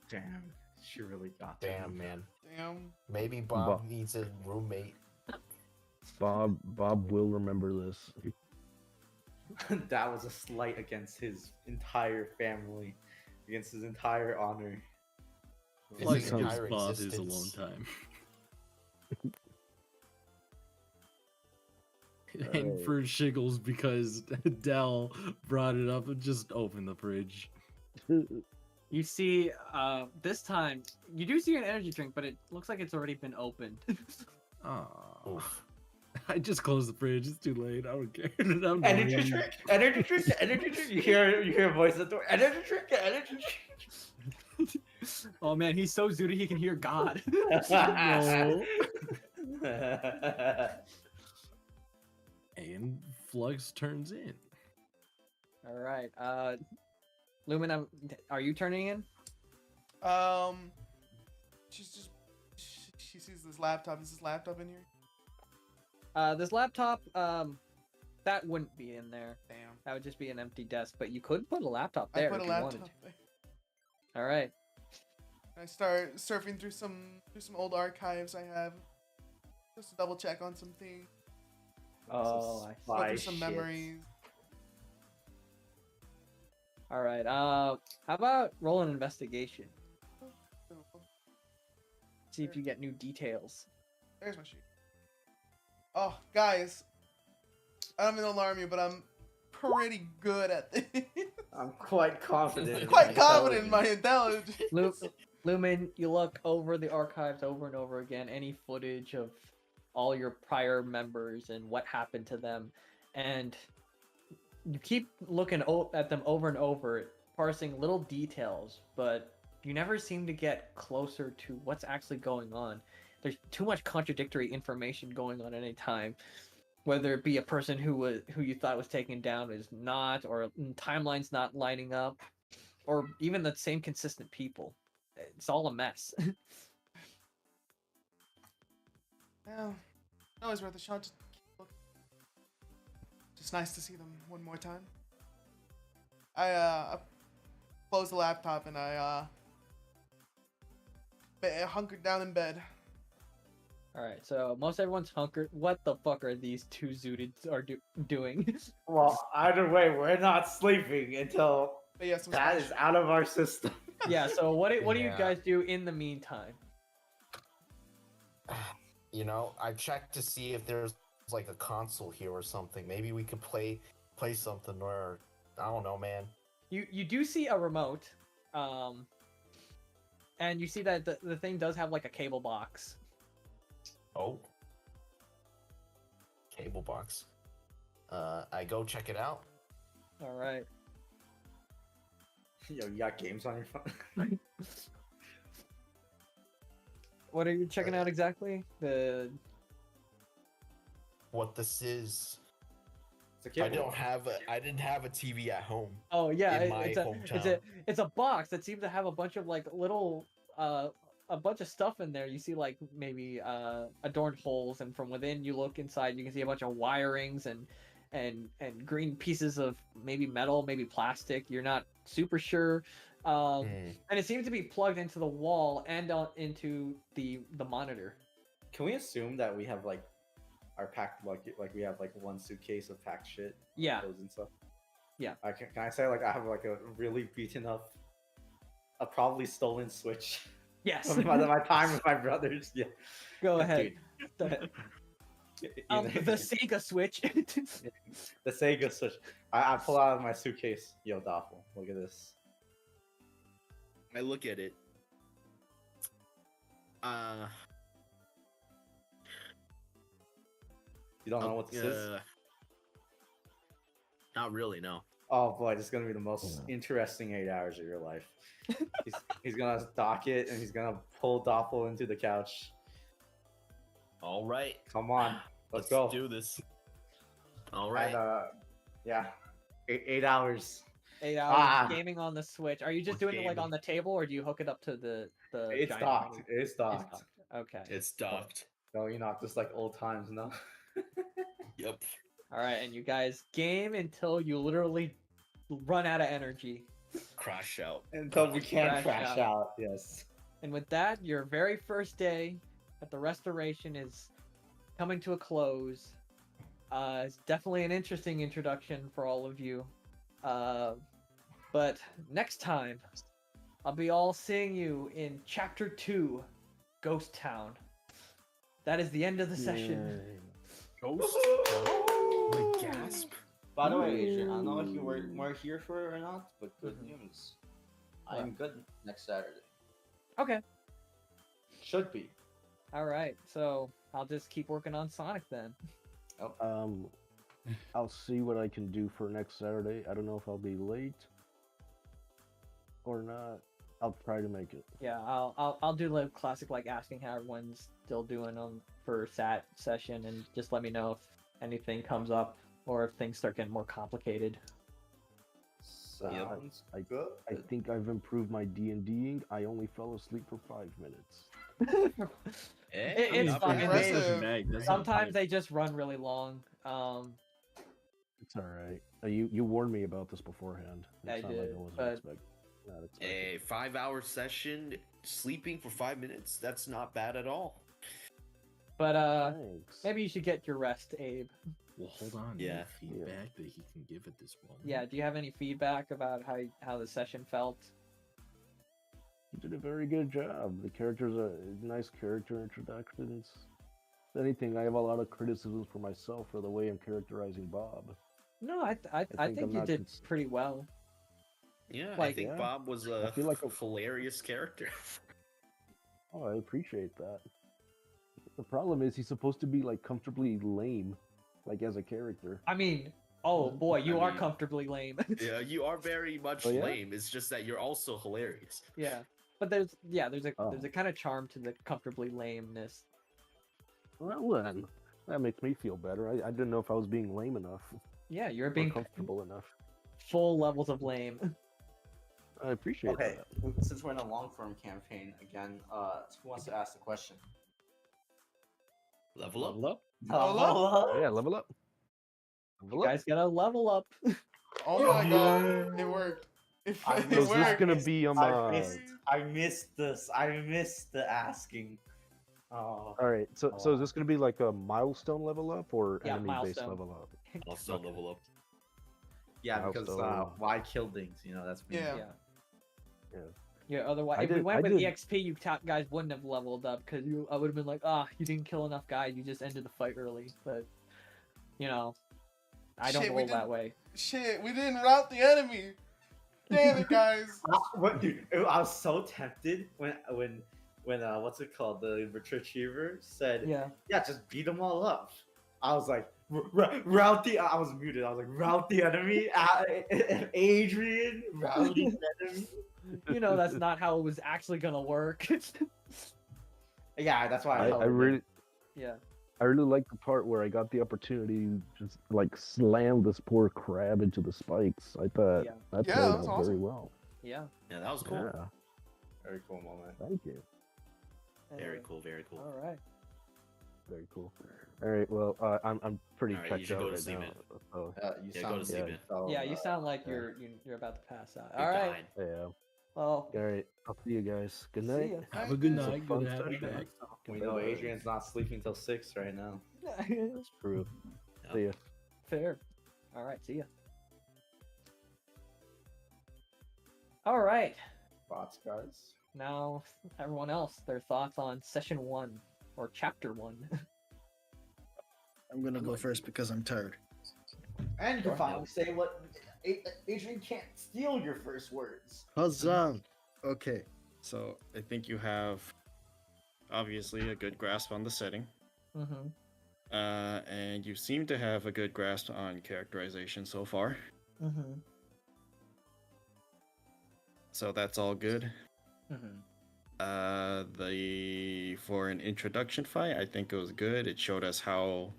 Damn, she really got Damn, him. man. Damn. Maybe Bob needs a roommate. Bob will remember this. That was a slight against his entire family, against his entire honor. His Flux gives entire Bob his existence. alone time. And Alright. for shiggles, because Dell brought it up and just opened the fridge. You see, this time you do see an energy drink, but it looks like it's already been opened. Oh, Oof. I just closed the fridge. It's too late. I don't care. I'm Energy done. drink, energy drink, energy drink. You hear a voice at the door. Energy drink, energy drink. Oh man, he's so zooted he can hear God. No. And Flux turns in. All right, Lumen, are you turning in? She's just she sees this laptop. Is this laptop in here? This laptop, that wouldn't be in there. Damn. That would just be an empty desk. But you could put a laptop I there put a if you laptop wanted. there. All right. I start surfing through some old archives I have, just to double check on some things. Oh, Go I through some memories. All right. How about roll an investigation? See if you get new details. There's my sheet. Oh, guys, I don't mean to alarm you, but I'm pretty good at this. I'm quite confident. in Quite my confident in my intelligence. intelligence. Lumen, you look over the archives over and over again, any footage of all your prior members and what happened to them, and you keep looking at them over and over, parsing little details, but you never seem to get closer to what's actually going on. There's too much contradictory information going on at any time, whether it be a person who you thought was taken down is not, or timelines not lining up, or even the same consistent people. It's all a mess. Well, always worth a shot. Just keep looking. Just nice to see them one more time. I closed the laptop and I hunkered down in bed. Alright, so most everyone's hunkered. What the fuck are these two zooted doing? Well, either way, we're not sleeping until But yeah, some that Spanish. is out of our system. Yeah, so what do you Yeah. guys do in the meantime? You know, I checked to see if there's like a console here or something. Maybe we could play something, or I don't know, man. You do see a remote, and you see that the thing does have like a cable box. Oh, cable box. I go check it out. Alright. Yo, you got games on your phone? What are you checking out exactly? What this is? It's a I cable don't have a. I didn't have a TV at home. Oh yeah, In my it's hometown. a box that seems to have a bunch of like little a bunch of stuff in there. You see like maybe adorned holes, and from within you look inside, you can see a bunch of wirings and green pieces of maybe metal, maybe plastic. You're not super sure. And it seems to be plugged into the wall and into the monitor. Can we assume that we have like our packed like we have like one suitcase of packed shit? Yeah. Clothes and stuff. Yeah. Can I say like I have like a really beaten up, a probably stolen Switch? Yes. From my time with my brothers. Yeah. Go ahead. Dude. The Sega Switch. The Sega Switch. I pull out of my suitcase. Yo, Doffel, look at this. I look at it. You don't know what this is? Not really, no. Oh boy, this is gonna be the most interesting 8 hours of your life. He's gonna dock it and he's gonna pull Doppel into the couch. All right. Come on, let's go. Do this. All right. And, yeah, 8 hours. 8 hours gaming on the Switch. Are you just doing it like gaming. on the table, or do you hook it up to the? It's giant docked. monitor? It's docked. Okay. It's docked. No, you're not just like old times, no. Yep. All right, and you guys game until you literally run out of energy. Crash out. Until we can't Crash crash out. out. Yes. And with that, your very first day at the restoration is coming to a close. It's definitely an interesting introduction for all of you. But next time, I'll be all seeing you in Chapter 2, Ghost Town. That is the end of the session. Ghost. Gasp. By the way, Adrian, I don't know if you were here for it or not, but good news. I am good next Saturday. Okay. Should be. All right. So I'll just keep working on Sonic then. I'll see what I can do for next Saturday. I don't know if I'll be late or not. I'll try to make it. Yeah, I'll do the classic like asking how everyone's still doing on for SAT session, and just let me know if anything comes up or if things start getting more complicated. Sounds good. I think I've improved my D&Ding. I only fell asleep for 5 minutes. It's not fine. impressive. Sometimes they just run really long. It's all right. You warned me about this beforehand. I It's not did, like I wasn't but- not expecting. A 5-hour session, sleeping for 5 minutes. That's not bad at all. But Thanks. maybe you should get your rest, Abe. Well, hold on. Yeah. Any feedback that he can give at this moment. Yeah, do you have any feedback about how the session felt? You did a very good job. The characters are nice character introductions. If anything, I have a lot of criticisms for myself for the way I'm characterizing Bob. No, I think think I'm you not did pretty well. Yeah, I Like- think Yeah. Bob was a feel like a- hilarious character. Oh, I appreciate that. The problem is he's supposed to be like comfortably lame, like as a character. I mean, oh boy, you I are mean- comfortably lame. Yeah, you are very much Oh, yeah? lame. It's just that you're also hilarious. Yeah, but there's Oh. a kind of charm to the comfortably lameness. Well, then, that makes me feel better. I didn't know if I was being lame enough Yeah, you're or being comfortable enough. full levels of lame. I appreciate Okay, that. since we're in a long form campaign again, who wants to ask the question? Level up. Level up. Yeah, level up. You guys gotta level up. Oh my god, it worked. It, I it know, Is this worked. gonna be I missed this. I missed the asking. Oh. All right, so is this gonna be like a milestone level up or Yeah, enemy-based milestone. level up? Also level up. Yeah, because Milestone. why kill things? You know, that's me. Yeah. Yeah, otherwise, I if we did- went I with did- EXP, you guys wouldn't have leveled up because I would have been like, you didn't kill enough guys, you just ended the fight early. But, I don't Shit, we roll didn't- that way. Shit, we didn't route the enemy. Damn it, guys. What, dude? I was so tempted when what's it called? The retriever said, Yeah. just beat them all up. I was like, route the. I was muted. I was like, route the enemy. Adrian, route the enemy. That's not how it was actually gonna work. Yeah, that's why I, I really, Yeah. I really like the part where I got the opportunity to just like slam this poor crab into the spikes. I thought Yeah. that Yeah, played that was out very awesome. well. Yeah. Yeah, that was cool. Yeah, Very cool moment. thank you. Very cool. Very cool. All right. Very cool. All right, well, I'm pretty All right, you checked should out go to right sleep, now. man. So, You Yeah, sound go to sleep, man. Yeah, you sound like yeah. you're about to pass out. You're All right. dying. yeah. Well, All right, I'll see you guys. Good see night. ya. Have a good It was a night. fun Good to have you session. back. We know Adrian's not sleeping till 6 right now. That's true. Yeah. See ya. Fair. All right. See ya. All right. Thoughts, guys? Now, everyone else, their thoughts on session 1 or chapter 1. I'm gonna go first because I'm tired. And you can finally say what Adrian can't steal your first words. Huzzah! Okay, so I think you have obviously a good grasp on the setting, Mm-hmm. and you seem to have a good grasp on characterization so far. Mm-hmm. So that's all good. Mm-hmm. For an introduction fight, I think it was good. It showed us how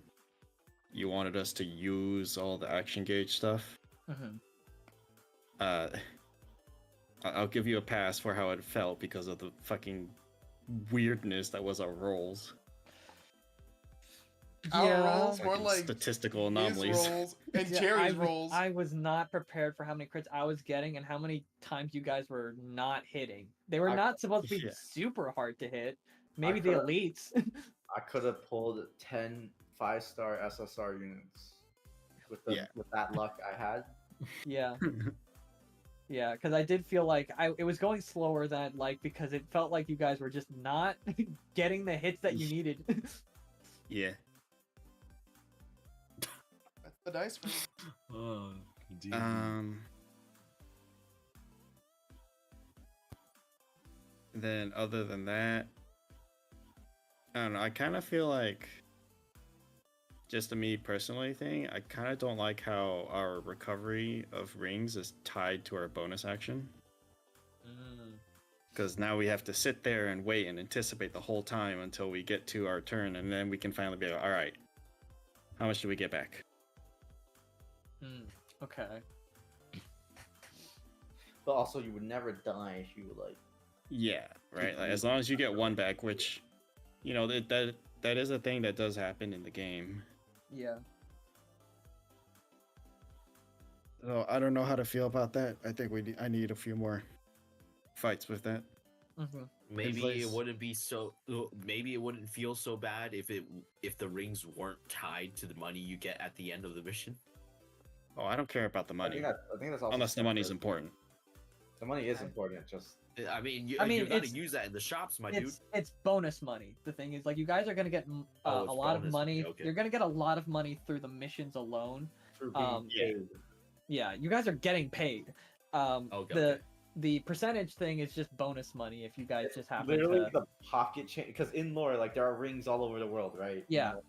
you wanted us to use all the action gauge stuff. Mm-hmm. I'll give you a pass for how it felt because of the fucking weirdness that was our rolls. Our rolls Fucking more like statistical his anomalies. rolls and Yeah, Jerry's I rolls. I was not prepared for how many crits I was getting and how many times you guys were not hitting. They were not supposed to be Yeah. super hard to hit. Maybe the coulda- elites. I could have pulled 10 5-star SSR units with that luck I had. Yeah. Yeah, because I did feel like it was going slower than I'd like because it felt like you guys were just not getting the hits that you needed. Yeah. That's the dice for Oh, indeed. Then other than that, I don't know. I kind of feel like, just a me personally thing, I kind of don't like how our recovery of rings is tied to our bonus action. Because now we have to sit there and wait and anticipate the whole time until we get to our turn, and then we can finally be like, all right, how much do we get back? Okay. But also, you would never die if you like. Yeah, right. Like, as long as you get one back, which, you know, that is a thing that does happen in the game. Yeah. So I don't know how to feel about that. I think I need a few more fights with that. Mm-hmm. Maybe place. it wouldn't be so. Maybe it wouldn't feel so bad if the rings weren't tied to the money you get at the end of the mission. Oh, I don't care about the money. I think that's also Unless the money's separate. important. The money is important. Just I mean, you I mean, gotta it's- use that in the shops, my dude. It's bonus money. The thing is, like, you guys are gonna get Oh, a it's lot of bonus money. money, okay. You're gonna get a lot of money through the missions alone. through being paid. Yeah, you guys are getting paid. Okay. The percentage thing is just bonus money if you guys just happen Literally to. the pocket change, because in lore, like there are rings all over the world, right? Yeah. You know?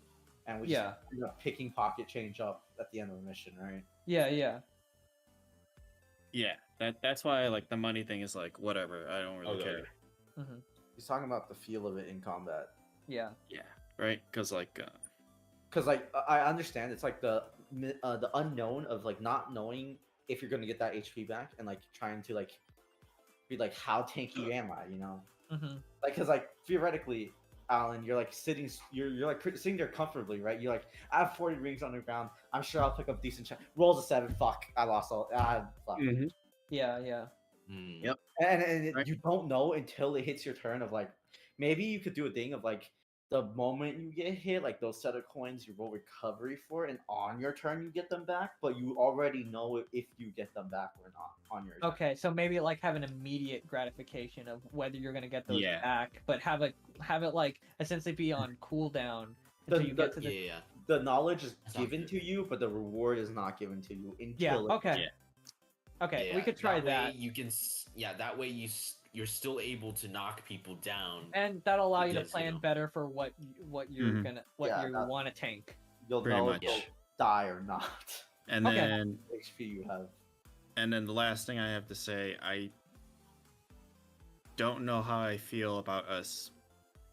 And we Yeah. just end up picking pocket change up at the end of the mission, right? Yeah, yeah. Yeah, that's why like the money thing is like whatever. I don't really Okay. care. Mm-hmm. He's talking about the feel of it in combat. Yeah. Yeah, right. Because like, Because like I understand it's like the unknown of like not knowing if you're gonna get that HP back and like trying to like be like how tanky am I, you know? Mm-hmm. Like because like theoretically, Alan, you're like sitting, you're like sitting there comfortably, right? You're like, I have 40 rings on the ground. I'm sure I'll pick up decent. Rolls a 7. Fuck, I lost all. Fuck. Yeah, yeah. Mm. Yep. And Right. you don't know until it hits your turn of like, maybe you could do a thing of like, the moment you get hit, like those set of coins, you roll recovery for, and on your turn you get them back, but you already know if you get them back or not on your turn. Okay, so maybe like have an immediate gratification of whether you're gonna get those Yeah. back, but have it like essentially be on cooldown until you get to the. Yeah. The knowledge is Sounds given good. to you, but the reward is not given to you until Yeah. it- Okay. Yeah. Okay, we Yeah, could try way that, You can. Yeah, that way you're still able to knock people down. and that'll allow you to Because, you plan know. better for what you're Mhm. gonna Yeah, you that- want to tank. you'll Pretty know much. if you'll die or not. and Okay. then HP you have. and then the last thing I have to say, I don't know how I feel about us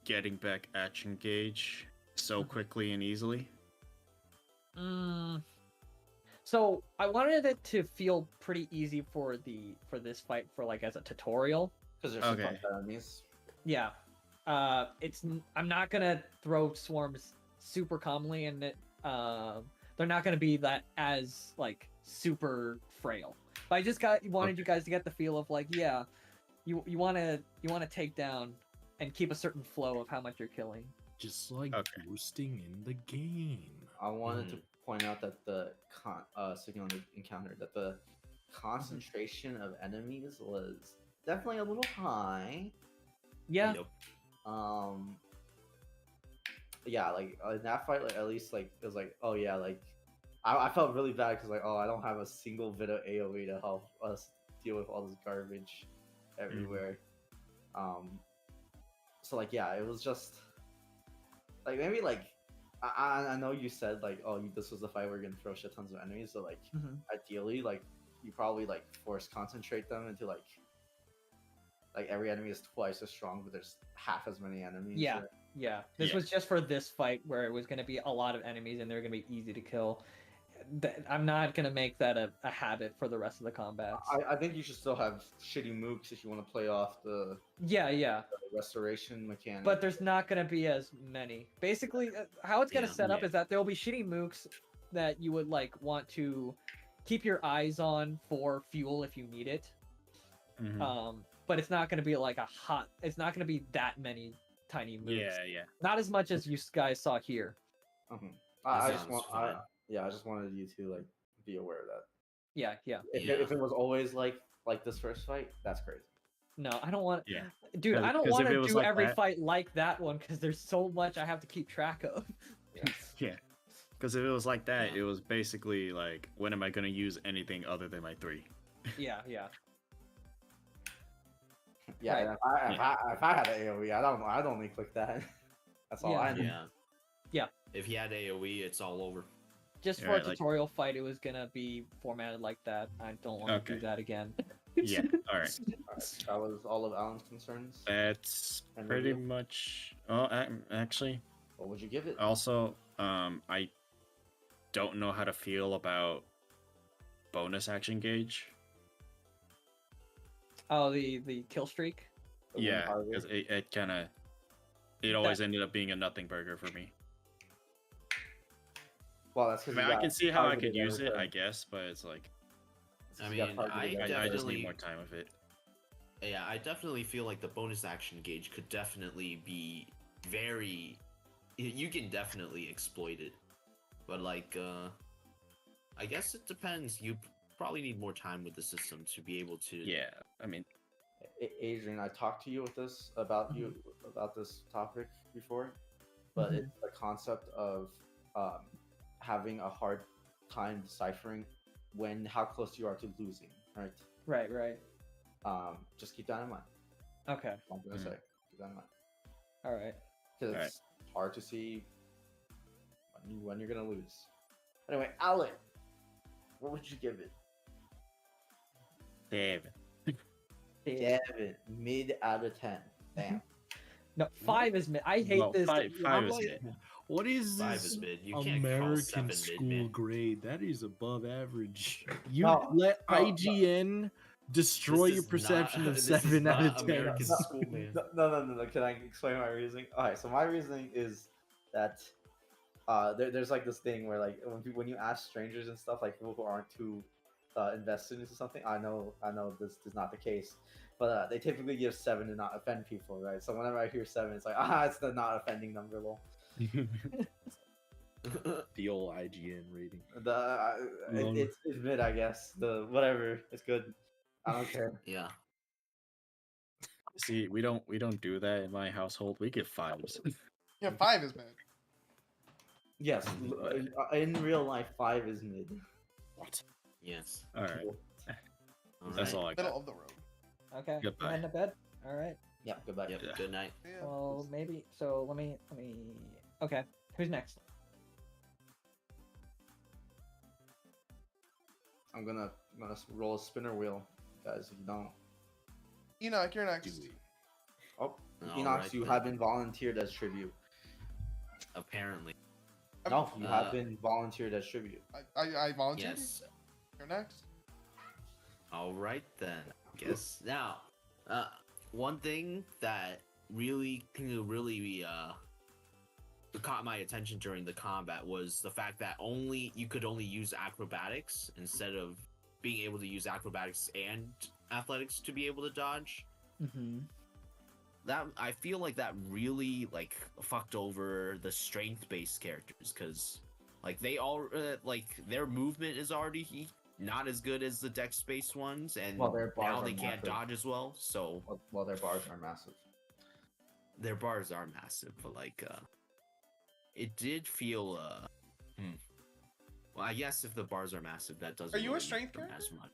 getting back action gauge so quickly and easily. So I wanted it to feel pretty easy for this fight for like as a tutorial. Because there's Okay. some enemies. Yeah. I'm not gonna throw swarms super commonly, and they're not gonna be that as like super frail. But I just wanted you guys to get the feel of like, yeah, you wanna take down and keep a certain flow of how much you're killing. Just like boosting in the game. I wanted to point out that the signal encounter that the concentration of enemies was definitely a little high. Yeah. Yeah, like in that fight, like at least like it was like, oh yeah, like I felt really bad because like, oh, I don't have a single bit of AOE to help us deal with all this garbage everywhere. So like yeah, it was just like maybe like I know you said like, oh, this was the fight where you're gonna throw shit tons of enemies, so like ideally like you probably like force concentrate them into like every enemy is twice as strong, but there's half as many enemies. Yeah, or... yeah. This was just for this fight where it was going to be a lot of enemies and they're going to be easy to kill. I'm not going to make that a habit for the rest of the combats. I think you should still have shitty mooks if you want to play off the the restoration mechanic. But there's not going to be as many. Basically, how it's going to set up is that there will be shitty mooks that you would like want to keep your eyes on for fuel if you need it. But it's not going to be like it's not going to be that many tiny moves. Yeah. Not as much as you guys saw here. I just wanted you to like be aware of that. Yeah. If it was always like this first fight, that's crazy. No, I don't want. Yeah. Dude, I don't want to do like every fight like that one because there's so much I have to keep track of. Yeah. Because if it was like that, it was basically like, when am I going to use anything other than my 3? Yeah. Yeah, right. If I had an AoE, I'd only click that. That's all I need. Yeah. If he had AoE, it's all over. Just for a tutorial fight, it was gonna be formatted like that. I don't want to do that again. Yeah. All right. That was all of Alan's concerns. That's pretty much. Oh, actually. What would you give it? Also, I don't know how to feel about bonus action gauge. Oh, the kill streak. Yeah, because it kind of always ended up being a nothing burger for me. Well, that's because I can see how I could use it, I guess, but it's like, I mean, I just need more time with it. Yeah, I definitely feel like the bonus action gauge could definitely be very. You can definitely exploit it, but like, I guess it depends. You probably need more time with the system to be able to. Yeah, I mean, Adrian, I talked to you about this topic before, but it's the concept of having a hard time deciphering how close you are to losing, right? Right. Just keep that in mind. Okay. I'm gonna say, keep that in mind. All right. Because it's hard to see when you're gonna lose. Anyway, Alan, what would you give it? 7. Mid out of 10. Damn. No, 5 is mid. I hate this. 5 is mid. What is this American school grade? That is above average. You let IGN destroy your perception of 7 out of 10. No. Can I explain my reasoning? All right. So my reasoning is that there's like this thing where like when you ask strangers and stuff, like people who aren't too invested into something, I know this is not the case, but they typically give 7 to not offend people, right? So whenever I hear 7, it's like it's the not offending number, lol. The old IGN rating. It's mid, I guess. The whatever, it's good. I don't care. Yeah. See, we don't do that in my household. We give 5s. Yeah, 5 is mid. Yes, in real life, 5 is mid. What? Yes. All right. That's all I got. Middle of the road. Okay. Goodbye. Heading to bed. All right. Yeah. Goodbye. Yep. Good night. Well, maybe. So let me. Okay. Who's next? I'm gonna roll a spinner wheel, guys. If you don't. Enoch, you're next. Oh, Enoch, you have been volunteered as tribute. apparently. No, you Uh, have been volunteered as tribute. I volunteered. Yes. You're next. All right then. I guess now, one thing that really caught my attention during the combat was the fact that you could only use acrobatics instead of being able to use acrobatics and athletics to be able to dodge. Mm-hmm. That I feel like that really like fucked over the strength-based characters because like they all like their movement is already not as good as the dex-based ones, and Well, their bars now are they can't massive. dodge as well. So Well, their bars are massive. their bars are massive, but like it did feel well, I guess if the bars are massive, that doesn't. Are you a really strength make them character? as much.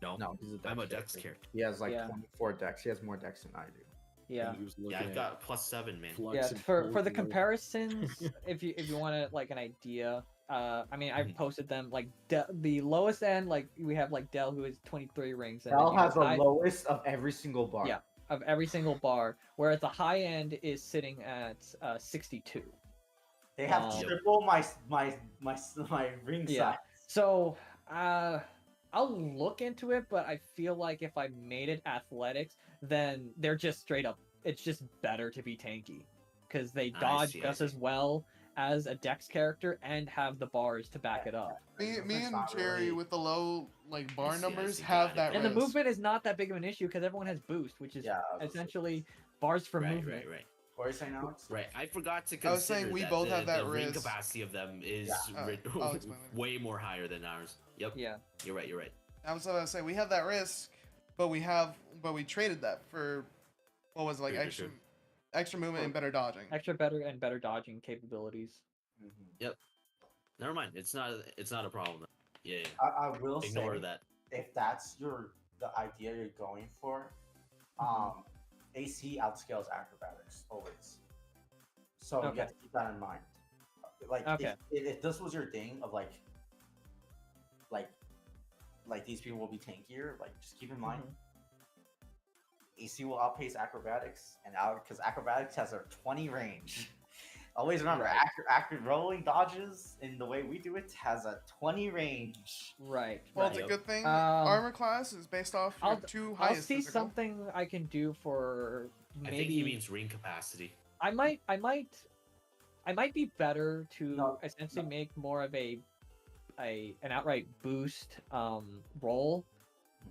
No, No, he's a dex I'm a dex character. character. He has like Yeah. 24 dex. He has more dex than I do. Yeah. He was looking Yeah, I've at got +7, man. Flux Yeah, and for the Folklore. comparisons, if you want to like an idea, I mean I've Mhm. posted them like the lowest end, like we have like Dell who is 23 rings, and then Bell you has have the lowest of every single bar. Yeah. of every single bar, whereas the high end is sitting at 62. They have Um, triple my ring Yeah. size. So I'll look into it, but I feel like if I made it athletics, then they're just straight up. It's just better to be tanky because they I dodge see, I just see. as well as a dex character and have the bars to back it up. Me It's and not Jerry really- with the low like bar I see, numbers got have it, that And the risk. movement is not that big of an issue because everyone has boost, which is Yeah, I was gonna say- essentially bars for Right, movement. right. What are you saying, Alex? Right, I forgot to consider I was saying we that both the, have that the ring risk. capacity of them is Yeah. I'll explain later. way more higher than ours. Yep. Yeah. You're right. You're right. I was gonna say we have that risk, but we traded that for what was it, like True. extra movement and better dodging. Extra better and better dodging capabilities. Mhm. Never mind. It's not a problem. Yeah. I will Ignore say, that. if that's the idea you're going for, AC outscales acrobatics always. So you Okay. have to keep that in mind. Like Okay. if this was your thing of like these people will be tankier, like just keep in mind AC will outpace acrobatics, and because acrobatics has a 20 range. Always remember, Right. rolling dodges in the way we do it has a 20 range. Right. Well, right. it's a good thing. Um, Armor class is based off your two I'll highest see physical. something I can do for I maybe. think he means ring capacity. I might be better to No, essentially make more of an outright boost roll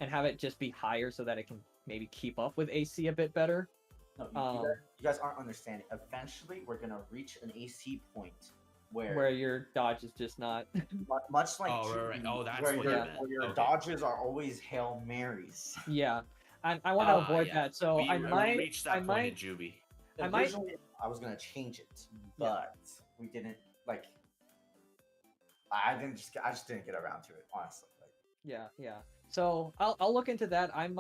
and have it just be higher so that it can maybe keep up with AC a bit better. No, Um, you guys aren't understanding. Eventually, we're gonna reach an AC point where your dodge is just not. much like Oh, right. 2D, Oh, that's where what you your, meant. where your Okay. dodges are always Hail Marys. Yeah, and I want to avoid yeah. that. So we, I might. reached that I point might. in Juby. I might- Originally, I was gonna change it, but we didn't like. I just didn't get around to it, honestly. Like, Yeah. So I'll look into that. I'm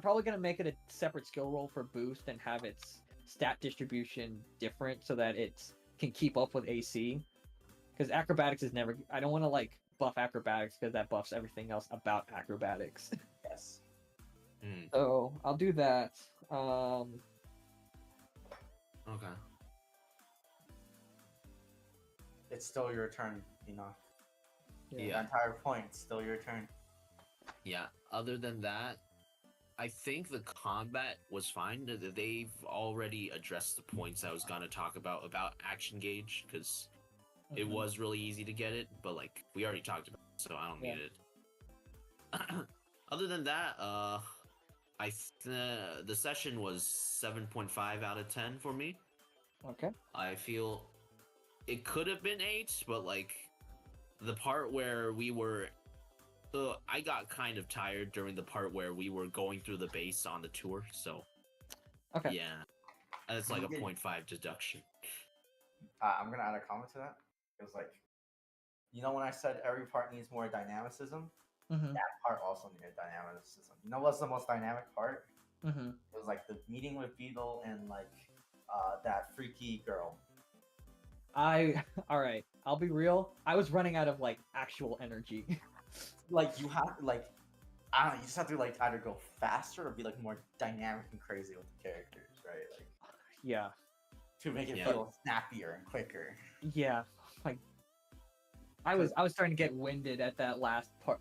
probably gonna make it a separate skill roll for boost and have its stat distribution different so that it can keep up with AC. Because acrobatics is never. I don't want to like buff acrobatics because that buffs everything else about acrobatics. yes. So I'll do that. Okay. It's still your turn, Enoch. The Yeah. entire point, it's still your turn. Yeah. Other than that, I think the combat was fine. They've already addressed the points I was gonna talk about action gauge because it Mhm. was really easy to get it, but like we already talked about it, so I don't Yeah. need it. Other than that, the session was 7.5 out of 10 for me. Okay. I feel it could have been 8, but like the part where we were I got kind of tired during the part where we were going through the base on the tour, so Okay. yeah, that's like a 0.5 deduction. I'm gonna add a comment to that. It was like, when I said every part needs more dynamicism, Mhm. that part also needed dynamicism. You know what's the most dynamic part? Mhm. It was like the meeting with Beetle and like that freaky girl. All right. I'll be real. I was running out of like actual energy. Like you have I don't know, you just have to like either go faster or be like more dynamic and crazy with the characters, right? Like Yeah. to make it Yeah. feel snappier and quicker. Yeah. Like I was starting to get winded at that last part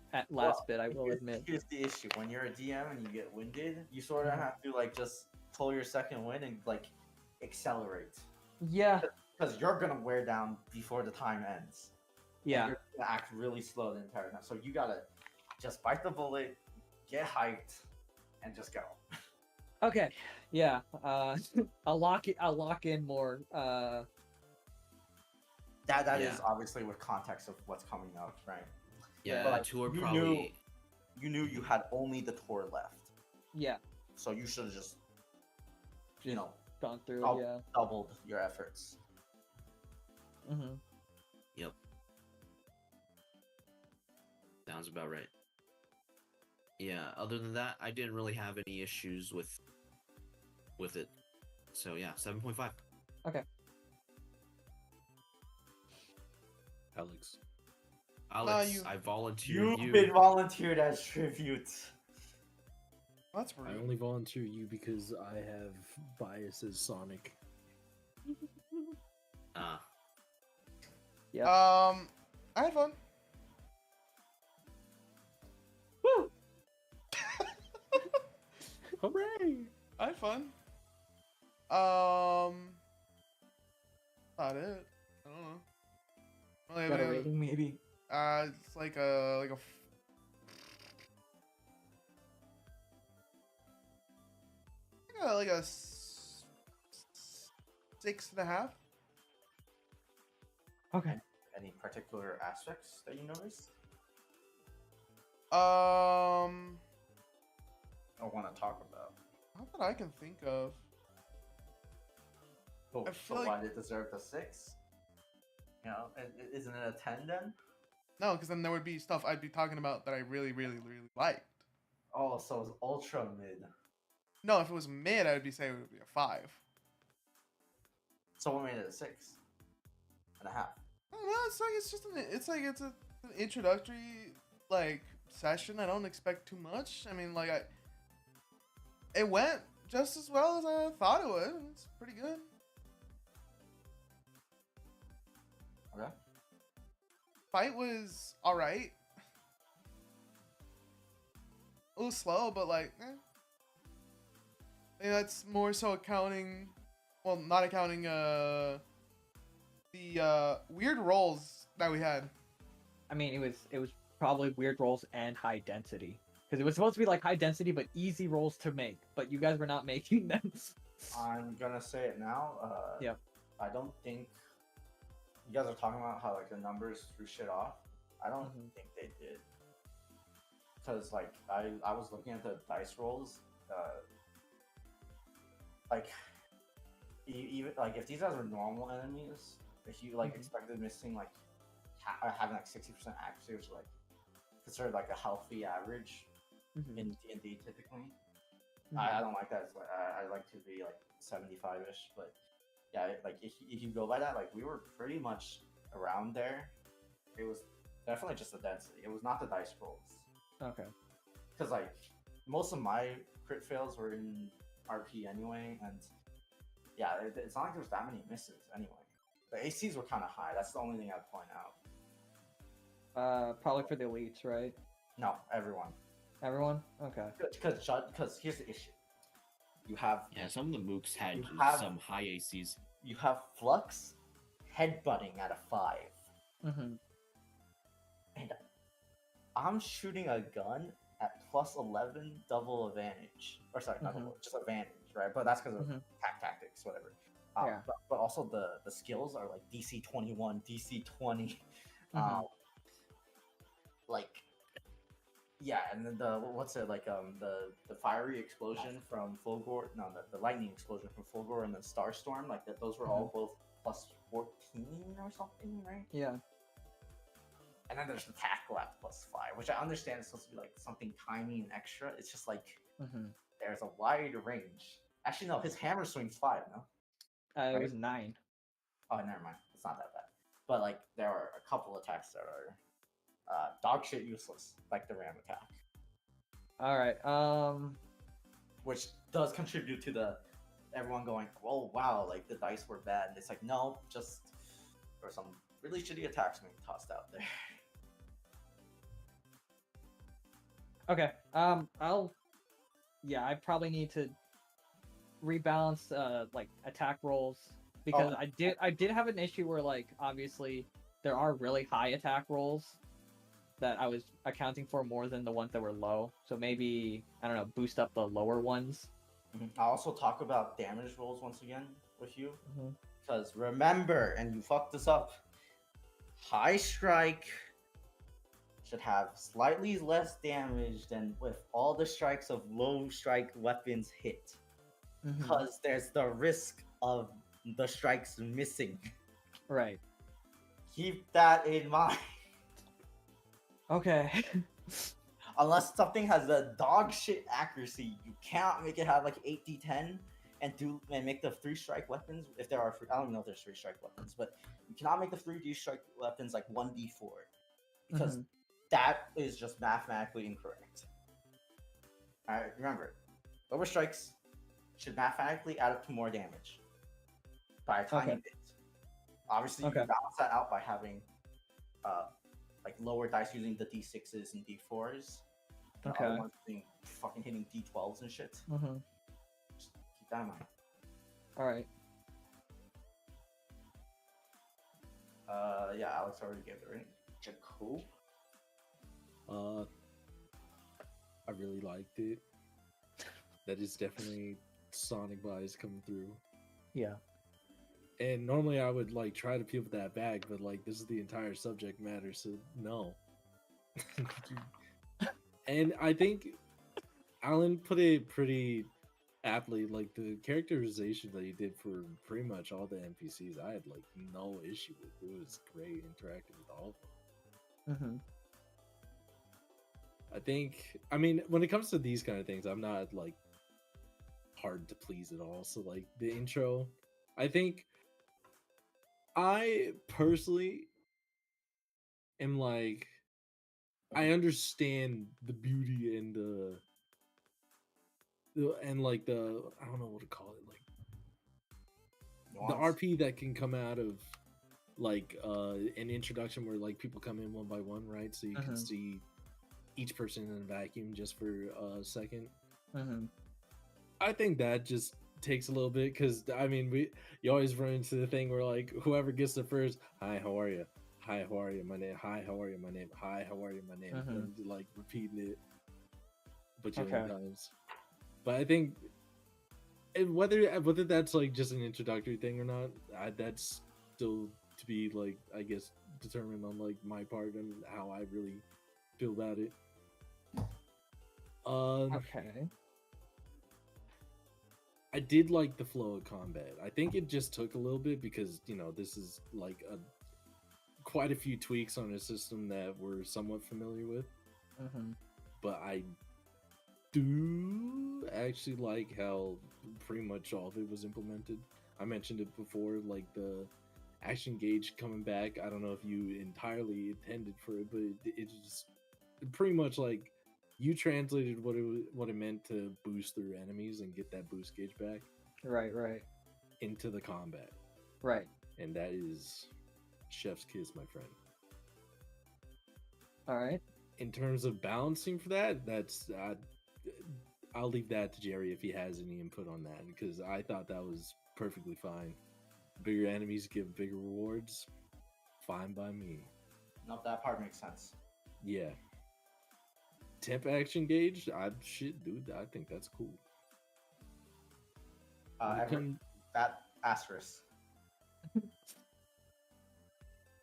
bit, I will Here's- admit. Here's the issue: when you're a DM and you get winded, you sort of Mhm. have to like just pull your second wind and like accelerate, Yeah. because you're gonna wear down before the time ends. And Yeah. you're gonna act really slow the entire time. So you gotta just bite the bullet, get hyped, and just go. Okay. Yeah. I'll lock in more. That Yeah. is obviously with context of what's coming up, right? Yeah, But, like, tour you probably. You knew you had only the tour left, Yeah. so you should have just, you know, Gone through I'll- it. Yeah. doubled your efforts. Mm-hmm. Yep. Sounds about right. Yeah. Other than that, I didn't really have any issues with it. So yeah, 7.5. Alex. Alex, I volunteered You've you. been volunteered as tribute. That's I rude. only volunteer you because I have biases, Sonic. Ah, Yeah. I had fun. Woo! Hooray! I had fun. About it. I don't know. Really, Got a rating maybe. it's like a like a 6.5. Okay. Any particular aspects that you noticed Um, or want to talk about? not that I can think of. Oh, I feel so like- why did it deserve the 6? You know, isn't it a 10 then? No, because then there would be stuff I'd be talking about that I really, really, really liked. Oh, so it's ultra mid. No, if it was mid, I would be saying it would be a 5. So what made it a 6.5? I don't know. It's like it's an introductory like session. I don't expect too much. I mean, like it went just as well as I thought it would. It's pretty good. Okay. Fight was all right. A little slow, but like, I think that's more so accounting. Well, not accounting the weird rolls that we had. I mean, it was probably weird rolls and high density because it was supposed to be like high density but easy rolls to make, but you guys were not making them. I'm gonna say it now. Yeah. I don't think you guys are talking about how like the numbers threw shit off. I don't Mhm. think they did, because like I was looking at the dice rolls, like even like if these guys were normal enemies, if you like Mhm. expected missing like having like 60% accuracy, which is like considered like a healthy average Mhm. in D&D typically. Mhm. I don't like that. It's like, I like to be like 75-ish, but yeah, like if you go by that, like we were pretty much around there. It was definitely just the density. It was not the dice rolls, Okay. because like most of my crit fails were in RP anyway, and yeah, it's not like there's that many misses anyway. The ACs were kind of high. That's the only thing I'd point out. Probably for the elites, right? No, everyone. Everyone? Okay. Because here's the issue. You have yeah. Some of the mooks had You have- some high ACs. you have Flux headbutting at a 5. Mm-hmm. And I'm shooting a gun at plus 11 double advantage. Or sorry, not Mhm. double, just advantage, right? But that's because of Mhm. tactics, whatever. Yeah. But also the skills are like DC 21, DC 20. Mhm. Like, yeah, and then the fiery explosion from Fulgor, no, the lightning explosion from Fulgor and then Starstorm, like those were all both plus 14 or something, right? Yeah. And then there's the tackle at +5, which I understand is supposed to be like something tiny and extra. It's just like Mm-hmm. there's a wide range. Actually, no, his hammer swings 5, no? It was 9. Oh, never mind. It's not that bad. But like there are a couple attacks that are dog shit useless, like the ram attack, All right. which does contribute to the everyone going, "Oh wow, like the dice were bad." And it's like, no, just there were some really shitty attacks being tossed out there. Okay. I probably need to rebalance like attack rolls because I did have an issue where like obviously there are really high attack rolls that I was accounting for more than the ones that were low. So maybe I don't know, boost up the lower ones. I'll also talk about damage rolls once again with you. Mhm. Because remember, and you fucked this up, high strike should have slightly less damage than with all the strikes of low strike weapons hit. Because there's the risk of the strikes missing. Right. Keep that in mind. Okay. Unless something has a dog shit accuracy, you cannot make it have like 8d10 and make the 3-strike weapons if there are I don't even know if there's 3-strike weapons, but you cannot make the 3d-strike weapons like 1d4 because that is just mathematically incorrect. Alright, remember, lower strikes should mathematically add up to more damage by a tiny bit. Obviously, you can balance that out by having like lower dice using the d6s and d4s. The other ones being fucking hitting d12s and shit. Just keep that in mind. All right. Yeah, Alex already gave the ring. Jacob. I really liked it. That is definitely Sonic vibes coming through. Yeah. And normally I would like try to peel that back, but like this is the entire subject matter, so no. And I think Alan put it pretty aptly. Like the characterization that he did for pretty much all the NPCs, I had like no issue with. It was great interacting with all of them. I mean, when it comes to these kind of things, I'm not like hard to please at all. So like the intro, I think I personally am like, I understand the beauty and the like the I don't know what to call it, like the RP that can come out of like an introduction where like people come in one by one, right? So you can see each person in a vacuum just for a second. I think that just takes a little bit because I mean you always run into the thing where like whoever gets the first, hi, how are you? Hi, how are you? My name. Hi, how are you? My name. Hi, how are you? My name. And like repeating it, but times. But I think whether that's like just an introductory thing or not, that's still to be like I guess determined on like my part and how I really feel about it. I did like the flow of combat. I think it just took a little bit because this is like quite a few tweaks on a system that we're somewhat familiar with. But I do actually like how pretty much all of it was implemented. I mentioned it before, like the action gauge coming back. I don't know if you entirely intended for it, but it just pretty much like you translated what it meant to boost through enemies and get that boost gauge back. Right. Into the combat. Right. And that is chef's kiss, my friend. All right. In terms of balancing for that, that's I'll leave that to Jerry if he has any input on that, because I thought that was perfectly fine. Bigger enemies give bigger rewards. Fine by me. No, that part makes sense. Yeah. Temp action gauge, dude, I think that's cool. That asterisk.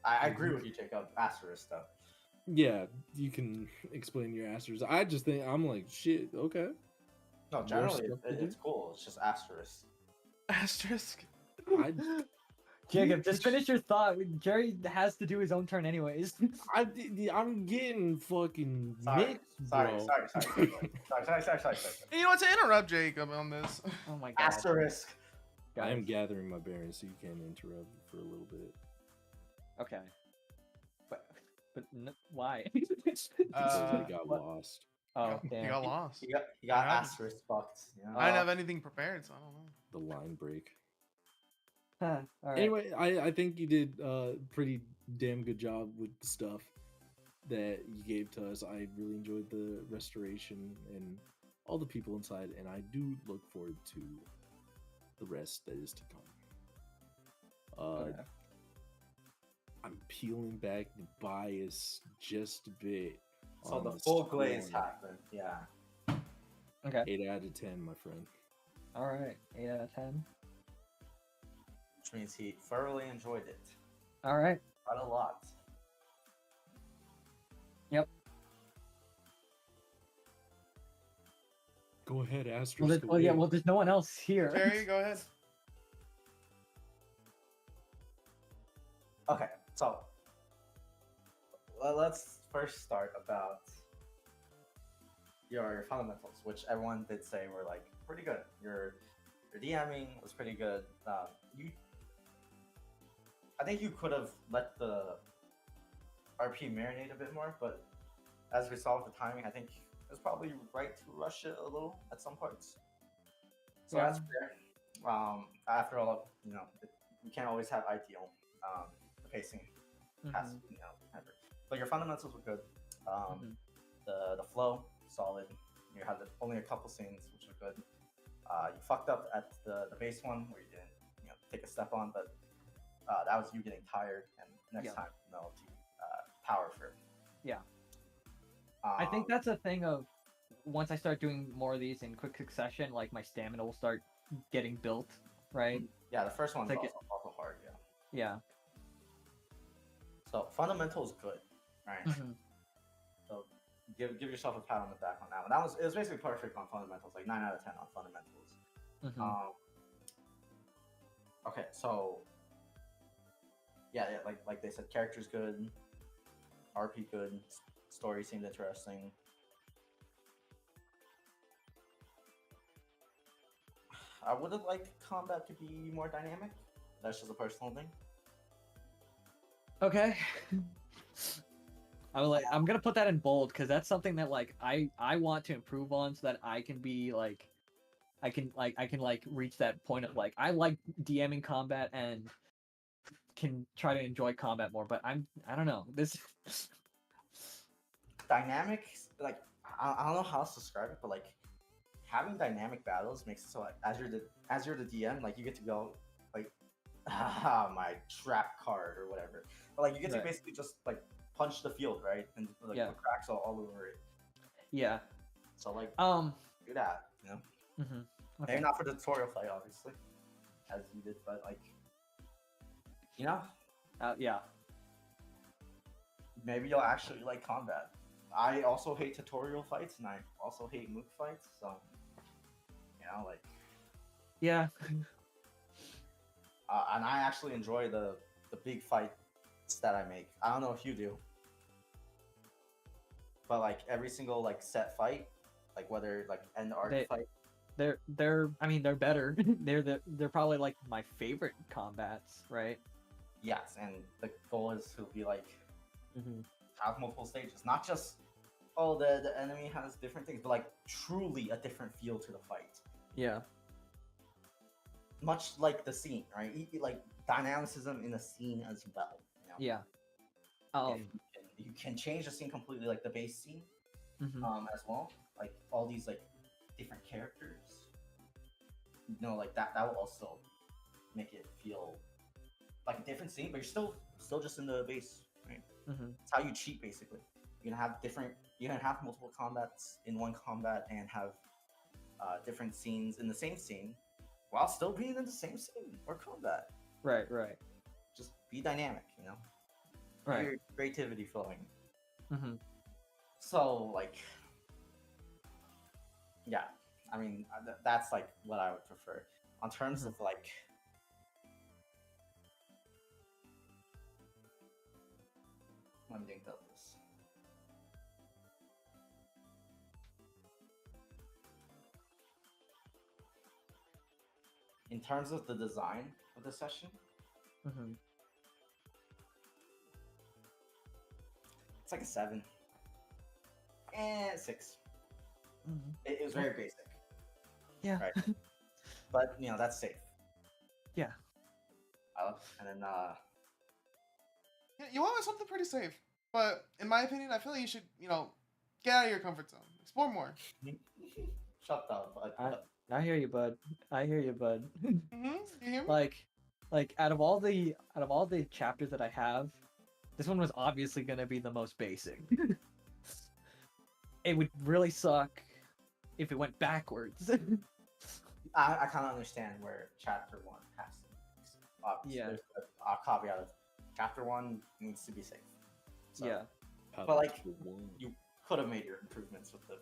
I agree with you, Jacob. Asterisk, though. Yeah, you can explain your asterisk. I just think I'm like, shit, okay. No, generally it's cool. It's just asterisk. Asterisk. Jacob, just finish your thought. Jerry has to do his own turn anyways. I'm getting fucking sorry. Sorry. You know what? To interrupt Jacob on this. Oh my god. Asterisk. I am gathering my bearings, so you can interrupt for a little bit. Okay. But why? I got lost. Oh He damn. got lost. He got happened? asterisk fucked. You know? I didn't have anything prepared, so I don't know. The line break. All right. Anyway, I think you did a pretty damn good job with the stuff that you gave to us. I really enjoyed the restoration and all the people inside, and I do look forward to the rest that is to come. Okay. I'm peeling back the bias just a bit. So on the full score. glaze happened. Yeah. Okay. 8 out of 10, my friend. All right. 8 out of 10. Which means he thoroughly enjoyed it. All right. Quite a lot. Yep. Go ahead, Well, Asterisk. there's no one else here. Jerry, go ahead. Okay, so let's first start about your fundamentals, which everyone did say were like pretty good. Your DMing was pretty good. I think you could have let the RP marinate a bit more, but as we saw with the timing, I think it was probably right to rush it a little at some parts. So Yeah. that's fair. After all, we can't always have ideal. The pacing has to be, whatever. But your fundamentals were good. The flow, solid. You had only a couple scenes, which were good. You fucked up at the base one where you didn't, take a step on, but that was you getting tired, and next time, to power through. Yeah. I think that's a thing of once I start doing more of these in quick succession, like my stamina will start getting built, right? Yeah, the first one's Like also hard, yeah. Yeah. So fundamentals good, right? So give yourself a pat on the back on that one. It was basically perfect on fundamentals, like 9 out of 10 on fundamentals. Okay, so yeah, like they said, characters good, RP good, story seemed interesting. I would have liked combat to be more dynamic. That's just a personal thing. Okay. I'm gonna put that in bold because that's something that like I want to improve on so that I can be like I can reach that point of like I like DMing combat and can try to enjoy combat more, but I don't know this dynamic, like I don't know how else to describe it, but like having dynamic battles makes it so like as you're the DM, like you get to go like my trap card or whatever, but like you get to basically just like punch the field, right, and like the cracks all over it. Yeah. So like do that, Okay. Maybe not for the tutorial fight, obviously, as you did, but like yeah. Maybe you'll actually like combat. I also hate tutorial fights, and I also hate mook fights. So, like yeah. And I actually enjoy the big fights that I make. I don't know if you do, but like every single like set fight, like whether like end arc fight. They're I mean they're better. they're probably like my favorite combats, right? Yes, and the goal is to be like have multiple stages, not just the enemy has different things, but like truly a different feel to the fight. Yeah. Much like the scene, right? Like dynamicism in the scene as well. Yeah. You can change the scene completely, like the base scene, as well. Like all these like different characters. Like that will also make it feel like a different scene, but you're still just in the base, right? It's how you cheat basically. You can have multiple combats in one combat and have different scenes in the same scene while still being in the same scene or combat. Right. Just be dynamic, Right. Your creativity flowing. So like, yeah, I mean that's like what I would prefer on terms of like. Let me think about this. In terms of the design of the session, it's like a 7. 6. It was very basic. Yeah. Right. But that's safe. Yeah. And then Yeah, you want something pretty safe. But in my opinion, I feel like you should, get out of your comfort zone. Explore more. shut up. I hear you, bud. I hear you, bud. Mm-hmm. You hear me? Like out of all the chapters that I have, this one was obviously gonna be the most basic. It would really suck if it went backwards. I kind of understand where chapter 1 has to be. Obviously, Yeah. there's a caveat of chapter 1 needs to be safe. So, Yeah. But like, you could have made your improvements with the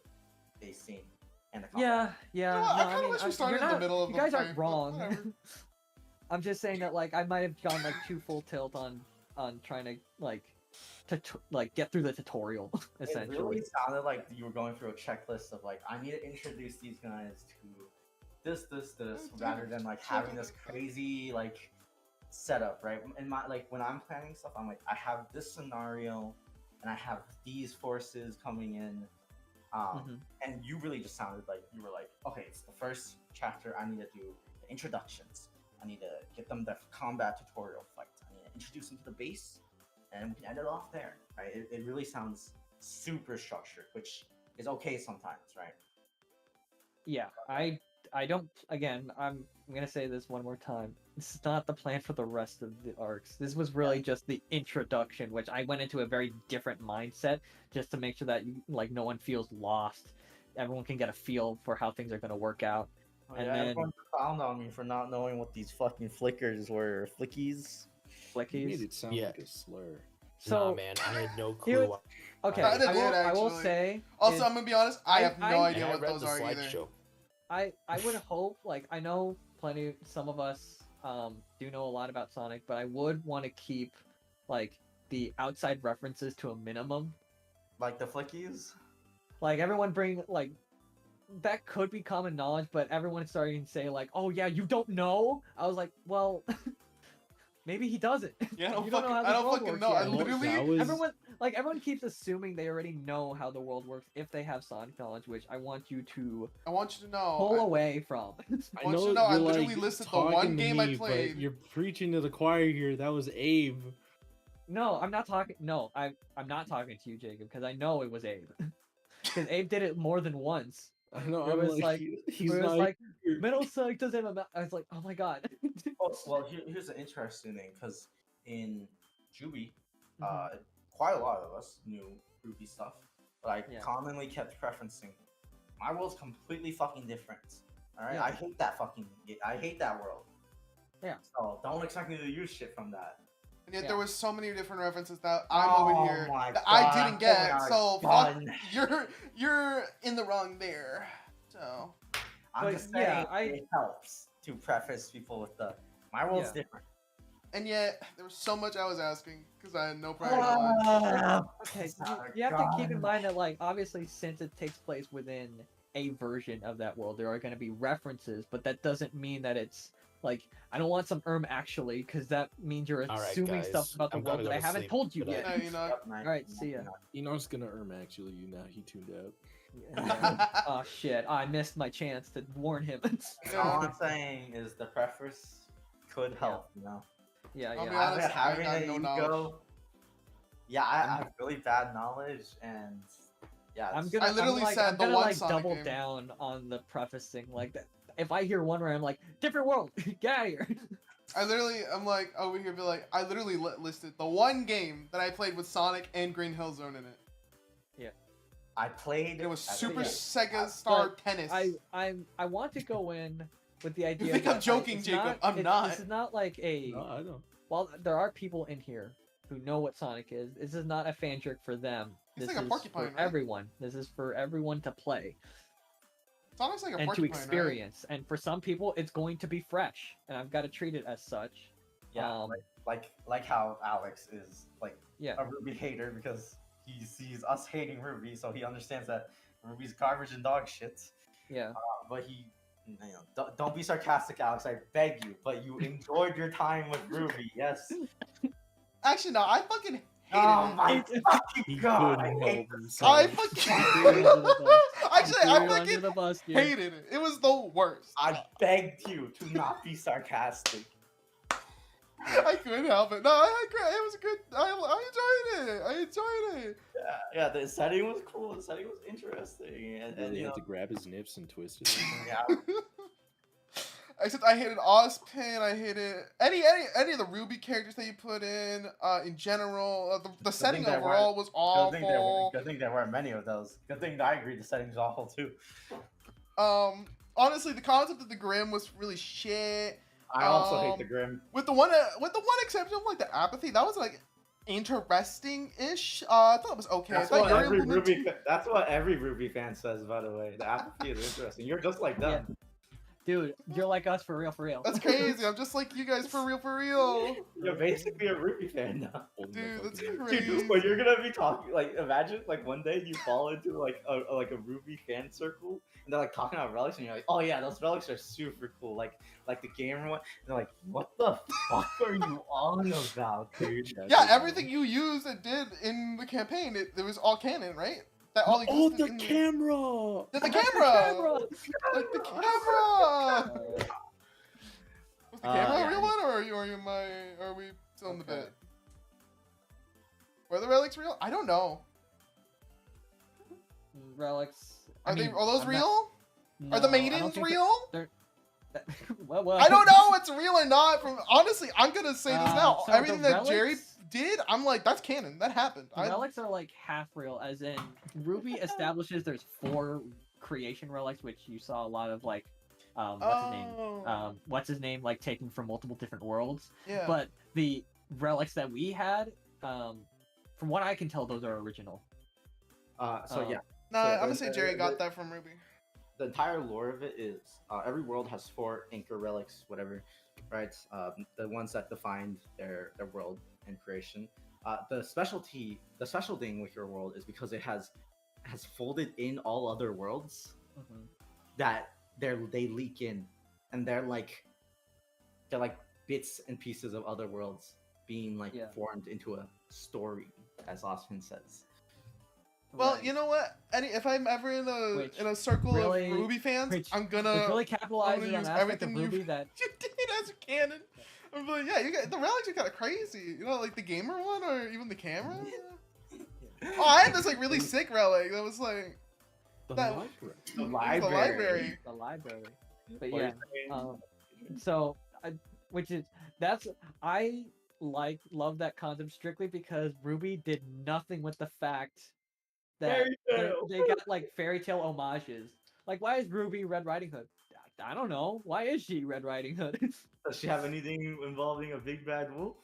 base scene and the combat. Yeah. You know No, what? I I kind of mean, wish we started in the middle of you the guys fight, aren't but wrong. whatever. I'm just saying that like I might have gone like too full tilt on trying to get through the tutorial It essentially. really sounded like you were going through a checklist of like, I need to introduce these guys to this, rather than like having this crazy like setup, right? In my when I'm planning stuff, I'm like, I have this scenario, and I have these forces coming in, and you really just sounded like you were like, okay, it's the first chapter. I need to do the introductions. I need to get them the combat tutorial fights. I need to introduce them to the base, and we can end it off there, right? It really sounds super structured, which is okay sometimes, right? Yeah, I don't. Again, I'm gonna say this one more time. This is not the plan for the rest of the arcs. This was really just the introduction, which I went into a very different mindset just to make sure that no one feels lost. Everyone can get a feel for how things are gonna work out. And then everyone found on me for not knowing what these fucking flickers were. Flickies. You made flickies. it sound like a slur. So Nah, man, I had no here- clue. Okay, Kinda did, I will actually. say. Also, is- I'm gonna be honest. I have no I- idea I what read those the are either. slideshow. I would hope, I know some of us do know a lot about Sonic, but I would want to keep the outside references to a minimum. Like the flickies? Everyone bring that could be common knowledge, but everyone's starting to say oh yeah, you don't know. I was like, well, maybe he doesn't. Yeah, I don't You don't know fucking, how I this don't world fucking works know. yet. I literally. That was- Everyone keeps assuming they already know how the world works if they have Sonic knowledge, which I want you to I want you to know. pull away from. I want you know to know, I you're, literally listed the talking one to game I me, but played. You're preaching to the choir here. That was Abe. No, I'm not talking. No, I'm not talking to you, Jacob, because I know it was Abe. Because Abe did it more than once. I know. Where I'm it was like, he's where it was not like, here. Metal Sonic doesn't have a. I was like, oh my god. Well, here's an interesting thing, because in Juby, quite a lot of us knew Ruby stuff, but I Yeah. commonly kept preferencing, my world's completely fucking different. Alright? Yeah. I hate that world. Yeah. So don't expect me to use shit from that. And yet Yeah. there was so many different references that I'm Oh over here my that I God, didn't get. oh my So God. you're in the wrong there. So I'm But just saying yeah, it helps to preface people with my world's Yeah. different. and yet there was so much I was asking because I had no prior knowledge. Okay, Sonic, you have to keep in God. mind that obviously since it takes place within a version of that world, there are going to be references, but that doesn't mean that it's I don't want some actually, because that means you're All right, assuming stuff guys, about the I'm world gonna that I go to haven't sleep told you today. yet. No, Alright, see ya. Enoch's gonna actually you now. He tuned out. Oh shit, I missed my chance to warn him. All I'm saying is the preface could help, Yeah, I'll be yeah. honest, Having I an got no ego. knowledge. Yeah, I have really bad knowledge, and yeah, I'm it's- gonna. I literally said I'm the gonna one Sonic double game. down on the prefacing. That. If I hear one where I'm like, different world, get out of here. I'm over here, be like, I literally listed the one game that I played with Sonic and Green Hill Zone in it. I played. It was I Super played- Sega Star Tennis. I want to go in with the idea. think I'm that, joking, it's Jacob. not- I'm it's- not. This is not like a. No, I know. While there are people in here who know what Sonic is, this is not a fan jerk for them. He's This like a is porcupine, for right? everyone. This is for everyone to play Sonic's like a and to porcupine, experience. And for some people, it's going to be fresh, and I've got to treat it as such. Yeah, Um, like how Alex is Yeah. a Ruby hater because he sees us hating Ruby, so he understands that Ruby's garbage and dog shit. Yeah. But he, don't be sarcastic, Alex. I beg you. But you enjoyed your time with Ruby, yes. right? Actually, no, I fucking hated Oh it. my He fucking god! I couldn't hate help this himself. I He fucking. couldn't help himself. I Actually, I Threw you under fucking the bus, dude. hated it. It was the worst. I begged you to not be sarcastic. I couldn't help it. No, it was good. I enjoyed it. I enjoyed it. Yeah, the setting was cool. The setting was interesting, and Really you had know, to grab his nips and twist it. yeah, Except I hated Ozpin. I hated any of the Ruby characters that you put in general. The setting there overall was awful. Good thing there weren't many of those. Good thing I agree the setting's awful too. Honestly, the concept of the Grim was really shit. I also hate the Grim. With the one exception of like the apathy, that was like interesting-ish. I thought it was okay. That's I thought what, your implementation- that's what every Ruby fan says, by the way. The apathy is interesting. You're just like them. Dude, you're like us for real, for real. That's crazy. I'm just like you guys for real, for real. You're basically a Ruby fan now. Dude, that's Dude, crazy. when you're gonna be talking, like, imagine like one day you fall into like a Ruby fan circle, and they're like talking about relics, and you're like, oh yeah, those relics are super cool, like the gamer one. And they're like, what the fuck are you on about, dude? Yeah, everything you used and did in the campaign, it was all canon, right? That all Oh, existed the in camera! The camera! Like the camera! Was the camera a yeah. real one, or are we still in the bit? Were the relics real? I don't know. Relics. Are those I'm not- real? No, Are the I don't maidens think real? They're. Well, I don't know what's real or not. From honestly, I'm gonna say this now. so the Everything that Jerry relics- did, I'm like, that's canon. That happened. The relics are like half real, as in Ruby establishes there's 4 creation relics, which you saw a lot of like, what's his name? What's his name? Like taken from multiple different worlds. Yeah. But the relics that we had, from what I can tell, those are original. So yeah. Nah, So I'm gonna the- say Jerry got the- that from Ruby. The entire lore of it is every world has 4 anchor relics, whatever, right? The ones that defined their world and creation. The special thing with your world is because it has folded in all other worlds that they leak in, and they're like bits and pieces of other worlds being like formed into a story, as Osman says. Well, you know what? If I'm ever in a circle of Ruby fans, I'm gonna really capitalize I'm on gonna use aspect everything of Ruby you that did as a canon. I'm like, yeah, the relics are kind of crazy. You know, like the gamer one or even the camera. Oh, I had this like really sick relic that was like The library. The library. The library. But What yeah, are so I love that concept strictly because Ruby did nothing with the fact that Fairy tale. they got like fairy tale homages. Like, why is Ruby Red Riding Hood? I don't know. Why is she Red Riding Hood? Does she have anything involving a big bad wolf?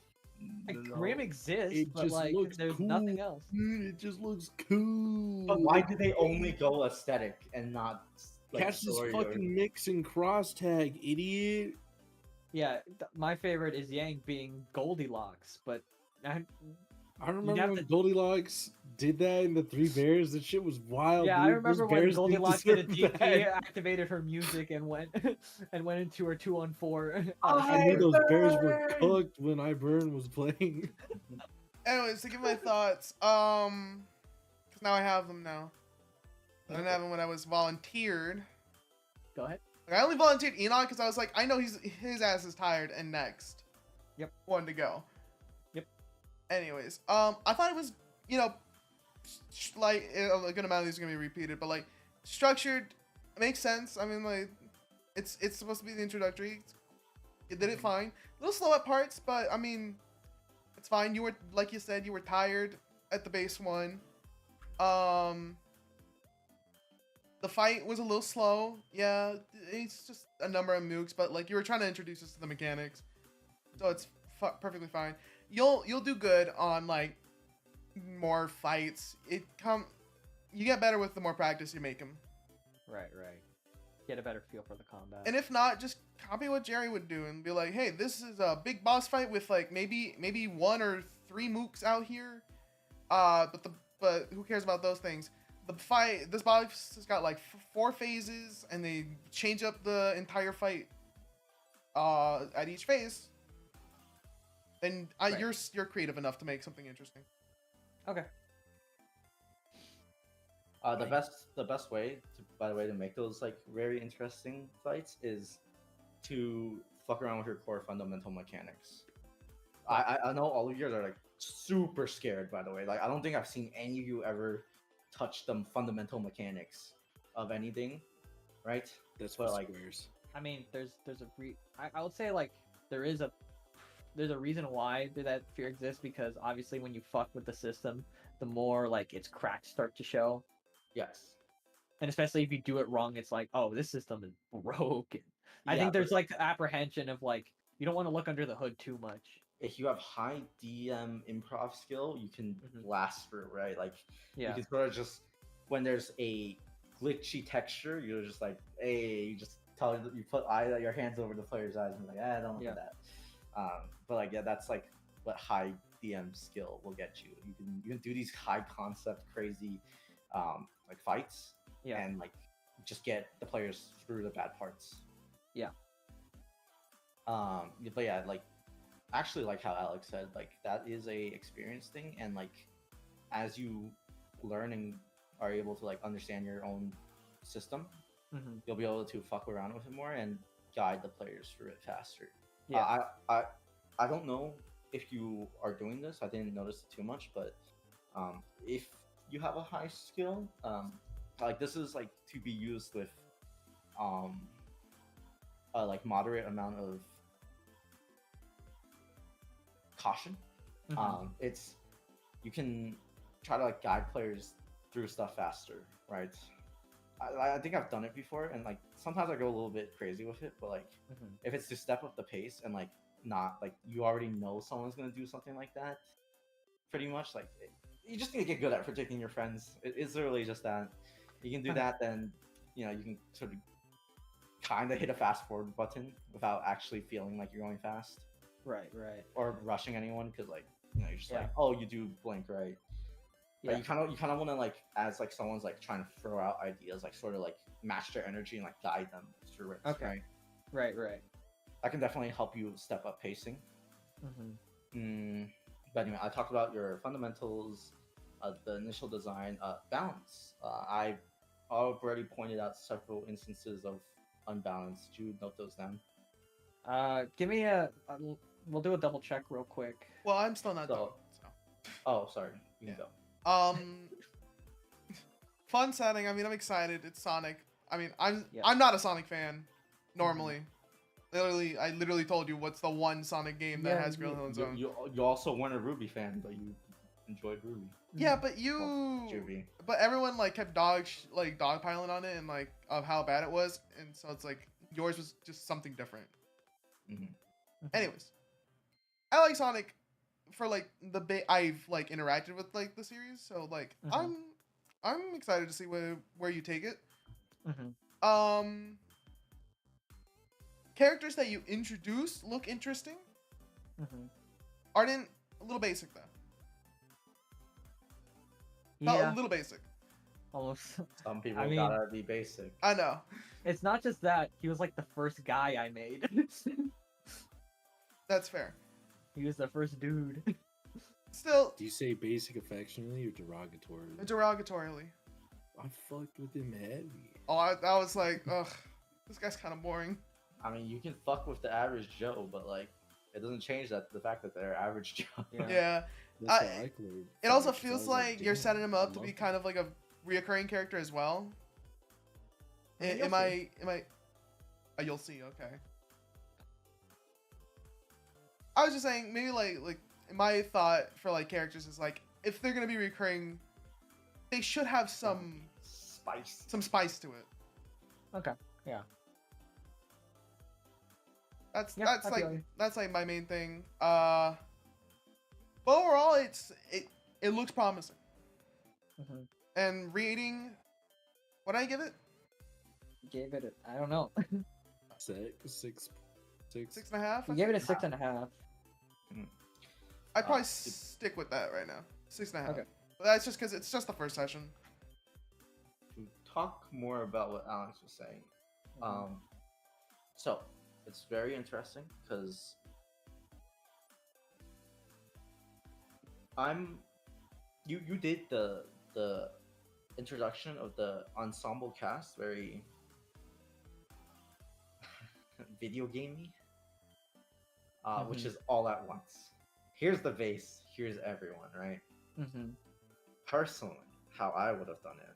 Like, No. Grim exists, It but just like looks there's cool. nothing else. It just looks cool. But why do they only go aesthetic and not like Catch this story or- fucking mix and cross tag, idiot. Yeah, my favorite is Yang being Goldilocks, but I remember have when to- Goldilocks did that in the Three Bears. That shit was wild. yeah, dude. I Those remember when bears Goldilocks didn't did a deserve DP, that. activated her music, and went into her 2-on-4. I knew those bears were Iburn! cooked when Iburn was playing. Anyways, to give my thoughts, because now I have them now. I didn't have them when I was volunteered. Go ahead. Like, I only volunteered Enoch because I was like, I know his ass is tired and next. Yep. One to go. Yep. Anyways, I thought it was, like a good amount of these are gonna be repeated, but like structured, it makes sense. I mean, like it's supposed to be the introductory. It did it fine. A little slow at parts, but I mean, it's fine. You were, like you said, you were tired at the base one. The fight was a little slow. Yeah, it's just a number of mooks, but like you were trying to introduce us to the mechanics, so it's perfectly fine. You'll do good on like more fights. You get better with the more practice you make them. Right. Get a better feel for the combat. And if not, just copy what Jerry would do and be like, hey, this is a big boss fight with like maybe 1 or 3 mooks out here. But who cares about those things? This boss has got like 4 phases, and they change up the entire fight at each phase. Then Right. you're creative enough to make something interesting. Okay. The best way to, by the way, to make those like very interesting fights is to fuck around with your core fundamental mechanics. I know all of you are like super scared, by the way. Like I don't think I've seen any of you ever touch the fundamental mechanics of anything, right? That's But for like squares. I mean, I would say like there's a reason why that fear exists because obviously when you fuck with the system, the more like its cracks start to show, yes, and especially if you do it wrong, it's like, oh, this system is broken. I yeah. think But there's like apprehension of like you don't want to look under the hood too much. if you have high DM improv skill, you can Mhm. blast through, right? Like Yeah. you can sort of just when there's a glitchy texture, you're just like, hey, you just you put your hands over the player's eyes and be like, don't look Yeah. at that. But like, yeah, that's like what high DM skill will get you. You can do these high concept, crazy, like fights, Yeah. and like just get the players through the bad parts. Yeah. But yeah, like actually, like how Alex said, like that is a experience thing, and like as you learn and are able to like understand your own system, Mm-hmm. you'll be able to fuck around with it more and guide the players through it faster. Yeah. I don't know if you are doing this. I didn't notice it too much, but if you have a high skill, like this is like to be used with a like moderate amount of caution. Mhm. It's you can try to like guide players through stuff faster, right? I think I've done it before, and like sometimes I go a little bit crazy with it, but like Mhm. if it's to step up the pace and like not like you already know someone's gonna do something like that, pretty much like you just need to get good at predicting your friends. It's literally just that. You can do that, then you can sort of kind of hit a fast forward button without actually feeling like you're going fast Right. Right. or rushing anyone because like you're just Yeah. like, oh, you do blink, right? Yeah. But you kind of want to like as like someone's like trying to throw out ideas, like sort of like match their energy and like guide them through it. Okay. Right? Right. Right. That can definitely help you step up pacing. Mm-hmm. But anyway, I talked about your fundamentals, the initial design, balance. I already pointed out several instances of unbalance. Did you note those down? Give me we'll do a double check real quick. Well, I'm still not done. So- So. Oh, sorry. You can go. Fun setting. I mean, I'm excited. It's Sonic. I mean, I'm Yeah. not a Sonic fan normally. I literally told you what's the one Sonic game that Yeah, has Grill Hill and Zone. You also weren't a Ruby fan, but you enjoyed Ruby. Yeah, but Well, Juvie. but everyone like kept dogpiling on it and like of how bad it was, and so it's like yours was just something different. Mhm. Anyways, I like Sonic for like the bit I've like interacted with like the series, so like I'm excited to see where you take it. Mm-hmm. Characters that you introduce look interesting. Mm-hmm. Ardent, a little basic though. Felt Yeah. a little basic. Almost. Some people I mean- gotta be basic. I know. It's not just that he was like the first guy I made. That's fair. He was the first dude. Still, Do you say basic affectionately or derogatorily? derogatorily. I fucked with him heavy. Oh, I was like, ugh, this guy's kind of boring. I mean, you can fuck with the average Joe, but like, it doesn't change the fact that they're average Joe. Yeah. That's I- how I cleared It also facts. I feels was like you're damn, setting him I up to love be it. kind of like a reoccurring character as well. You'll Am I? Oh, you'll see. Okay. I was just saying, maybe like my thought for like characters is like if they're gonna be recurring, they should have some spice to it. Okay. Yeah. That's Yeah, that's I like feel you. that's like my main thing. But overall, it looks promising. Mm-hmm. And rating, what did I give it? Gave it. I don't know. Six. 6.5. You gave it a 6.5. I'd probably stick with that right now. 6.5. Okay. But that's just because it's just the first session. To talk more about what Alex was saying, so it's very interesting because you did the introduction of the ensemble cast very video gamey, which is all at once. Here's the base. Here's everyone, right? Mm-hmm. Personally, how I would have done it,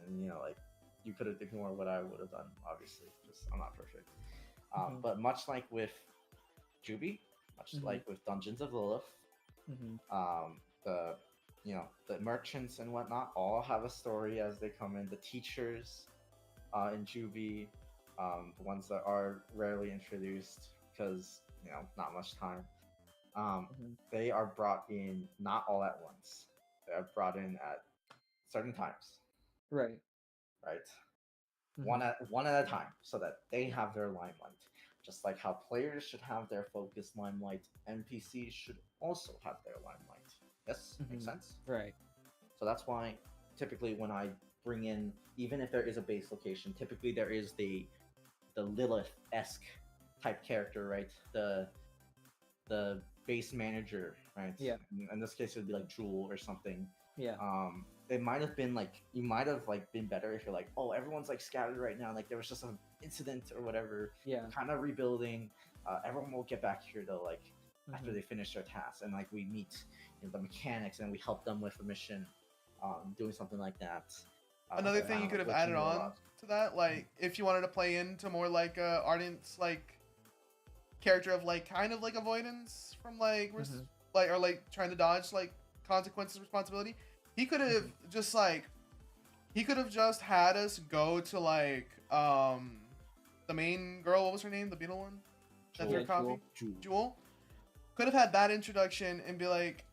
and like you could have ignored what I would have done. Obviously, just I'm not perfect. But much like with Juby, much like with Dungeons of Lilith, the the merchants and whatnot all have a story as they come in. The teachers in Juby, the ones that are rarely introduced because not much time. They are brought in not all at once. They are brought in at certain times, Right. right? One at a time, so that they have their limelight. Just like how players should have their focused limelight, NPCs should also have their limelight. Yes, makes sense. Right. So that's why typically when I bring in, even if there is a base location, typically there is the Lilith-esque type character, right? The base manager, right? Yeah. In this case, it would be like Jewel or something. Yeah. It might have been like you might have like been better if you're like, oh, everyone's like scattered right now, like there was just an incident or whatever. Yeah. Kind of rebuilding. Everyone will get back here though, like after they finish their tasks, and like we meet the mechanics and we help them with a mission, doing something like that. Another thing you could have added on to that, like if you wanted to play into more like Ardent's like character of like kind of like avoidance from like like or like trying to dodge like consequences, responsibility. He could have just like had us go to like the main girl. What was her name? The beetle one. That's her coffee. Jewel. Could have had that introduction and be like,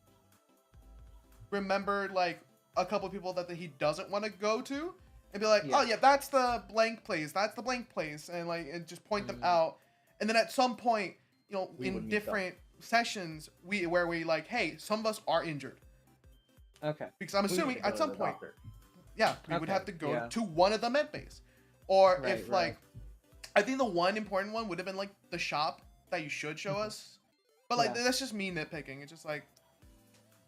remembered like a couple people that he doesn't want to go to, and be like, oh yeah, that's the blank place. That's the blank place, and like and just point them out. And then at some point, in different sessions, we like, hey, some of us are injured. Okay. Because I'm assuming at some point, we would have to go to one of the med bays, or if like, I think the one important one would have been like the shop that you should show us, but like that's just me nitpicking. It's just like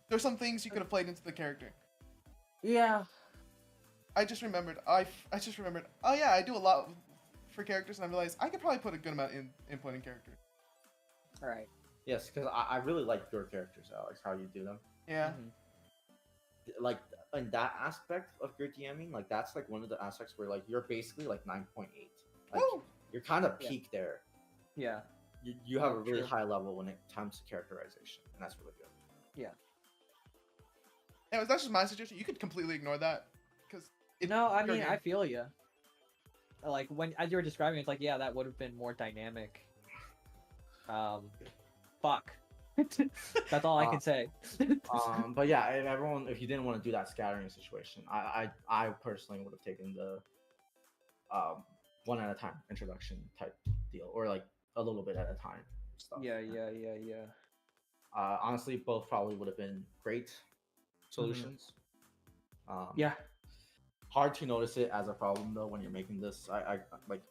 there's some things you could have played into the character. Yeah. I just remembered. Oh yeah, I do a lot for characters, and I realized I could probably put a good amount in input in character. All right. Yes, because I really like your characters, Alex. How you do them. Yeah. Like in that aspect of your DMing, like that's like one of the aspects where like you're basically like 9.8. Like you're kind of peak there. Yeah. You have a really high level when it comes to characterization, and that's really good. Yeah. Anyways, that's just my suggestion. You could completely ignore that, because I feel you. Like as you were describing, it's like that would have been more dynamic. Fuck. That's all I can say. But yeah, if you didn't want to do that scattering situation, I personally would have taken the one at a time introduction type deal, or like a little bit at a time stuff. Yeah. Honestly, both probably would have been great solutions. Hard to notice it as a problem though when you're making this. I like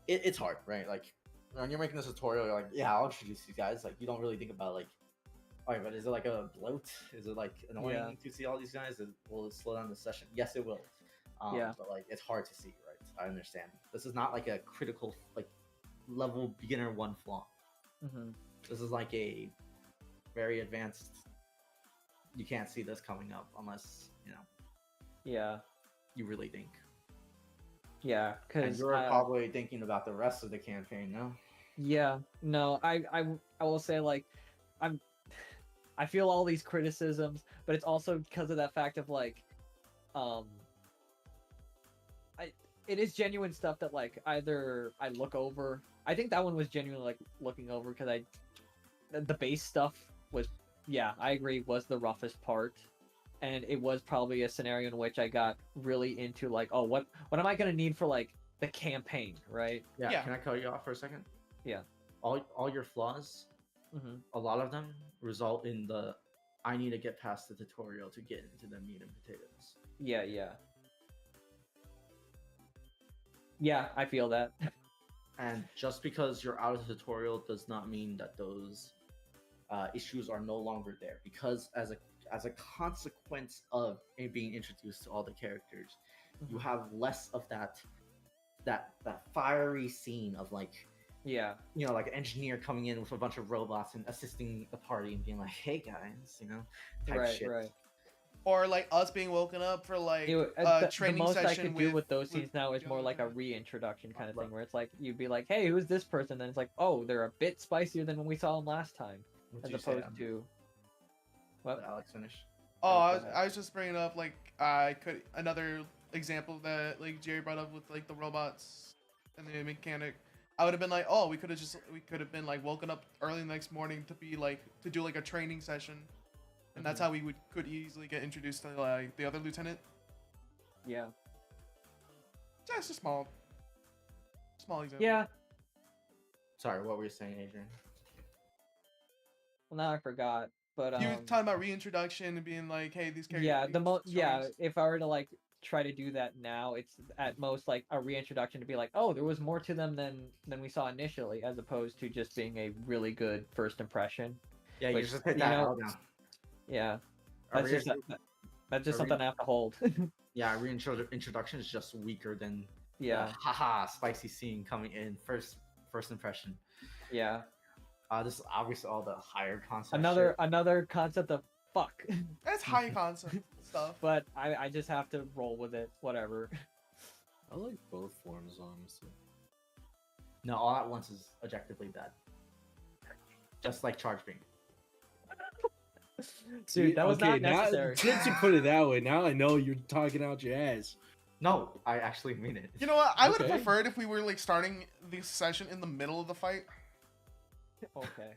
it's hard, right? Like when you're making this tutorial, you're like, I'll introduce these guys. Like you don't really think about like, alright, but is it like a bloat? Is it like annoying to see all these guys? Will it slow down the session? Yes, it will. But like it's hard to see, right? I understand. This is not like a critical like level beginner one flaw. This is like a very advanced. You can't see this coming up unless you really think. Yeah, because you're probably thinking about the rest of the campaign, no? Yeah, no, I will say like, I feel all these criticisms, but it's also because of that fact of like, it is genuine stuff that like either I look over. I think that one was genuinely like looking over because the base stuff was, I agree, was the roughest part. And it was probably a scenario in which I got really into like, oh, what am I gonna need for like the campaign, right? Yeah. Can I cut you off for a second? Yeah. All your flaws, a lot of them result in I need to get past the tutorial to get into the meat and potatoes. Yeah, I feel that. And just because you're out of the tutorial does not mean that those issues are no longer there. Because as as a consequence of it being introduced to all the characters, you have less of that fiery scene of like, Yeah. you know, like an engineer coming in with a bunch of robots and assisting the party and being like, "Hey guys," you know, type Right, shit. right. Or like us being woken up for like The training most I session can do with those with scenes now is more like a Yoda. reintroduction kind of thing, where it's like you'd be like, "Hey, who's this person?" Then it's like, "Oh, they're a bit spicier than when we saw them last time," What'd as you say, opposed to what? Let Alex finish. Oh, go I ahead. was just bringing up like I could another example that like Jerry brought up with like the robots and the mechanic. I would have been like, oh, we could have been like woken up early the next morning to be like to do like a training session, and that's how we could easily get introduced to like the other lieutenant. Yeah. Just a small example. Yeah. Sorry, what were you saying, Adrian? Well, now I forgot, but You were talking about reintroduction and being like, hey, these characters. yeah, if I were to like try to do that now, it's at most like a reintroduction to be like, oh, there was more to them than we saw initially, as opposed to just being a really good first impression. Yeah, you Which, just hit you that know, out now. Yeah, A that's just that's just a something I have to hold. Yeah, reintroduction is just weaker than Yeah. haha spicy scene coming in first impression. Yeah. This is obviously all the higher concept. Another concept of fuck. That's high concept stuff. But I just have to roll with it. Whatever. I like both forms, honestly. No, all at once is objectively bad. Just like charge beam. Dude, that was not now, necessary. since you put it that way, now I know you're talking out your ass. No, I actually mean it. You know what? I would have Okay. preferred if we were like starting the session in the middle of the fight. Okay.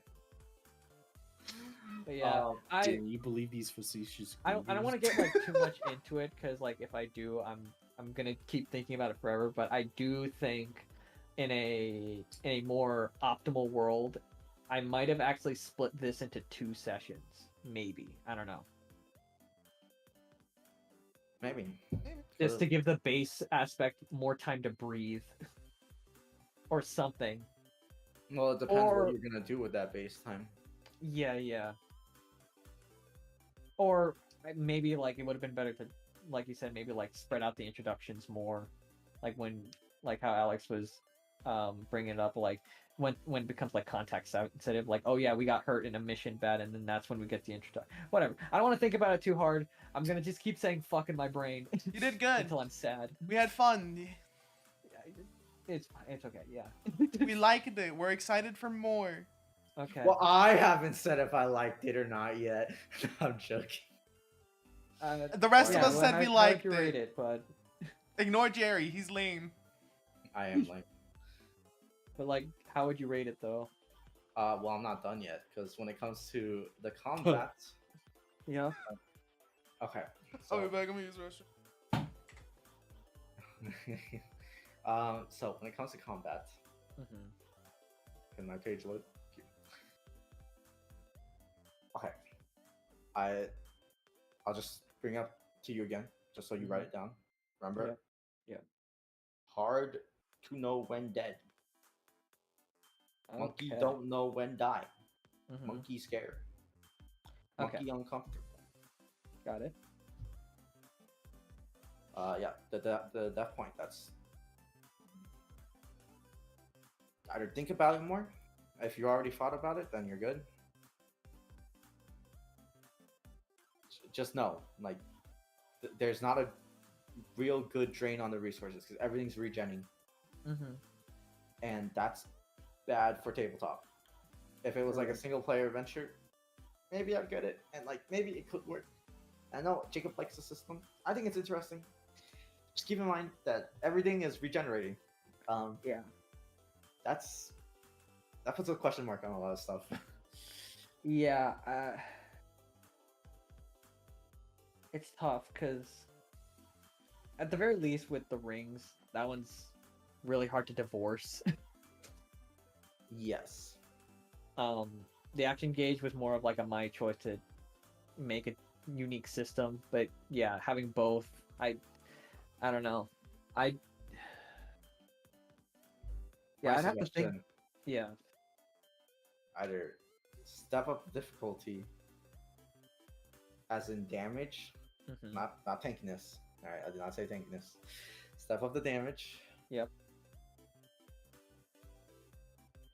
But yeah, Damn, you believe these facetious? I don't want to get like too much into it, because like if I do, I'm gonna keep thinking about it forever. But I do think in a more optimal world, I might have actually split this into 2 sessions. Maybe, I don't know. Maybe. Just to give the base aspect more time to breathe, or something. Well, it depends Or- what you're gonna do with that base time. Yeah. Or maybe like it would have been better to, like you said, maybe like spread out the introductions more, like when, like how Alex was bringing it up, like when it becomes like context out instead of like, oh yeah, we got hurt in a mission bad, and then that's when we get the introduction. Whatever. I don't want to think about it too hard. I'm gonna just keep saying fuck in my brain. You did good. Until I'm sad. We had fun. It's fine. It's okay. Yeah. We liked it. We're excited for more. Okay. Well, I haven't said if I liked it or not yet. I'm joking. The rest of us said we liked you rate it. it, but Ignore Jerry. He's lame. I am like, but like, how would you rate it though? well, I'm not done yet because when it comes to the combat, Yeah. okay. I'll be back. I'm gonna use the restroom. So when it comes to combat, can my page load? Okay. I'll just bring up to you again, just so you write it down. Remember? Yeah. Hard to know when dead. Monkey Okay. don't know when die. Mhm. Monkey scared. Okay. Monkey uncomfortable. Got it. Yeah, the death point, that's either think about it more. If you already thought about it, then you're good. Just know, like, there's not a real good drain on the resources because everything's regenning, and that's bad for tabletop. If it was like a single player adventure, maybe I'd get it, and like maybe it could work. I know Jacob likes the system. I think it's interesting. Just keep in mind that everything is regenerating. Yeah. That puts a question mark on a lot of stuff. Yeah. It's tough because, at the very least, with the rings, that one's really hard to divorce. Yes. The action gauge was more of like my choice to make a unique system, but yeah, having both, I don't know. I'd have to think. suggestion, Yeah. Either step up difficulty as in damage, Mhm. not tankiness. All right, I did not say tankiness. Step up the damage. Yep.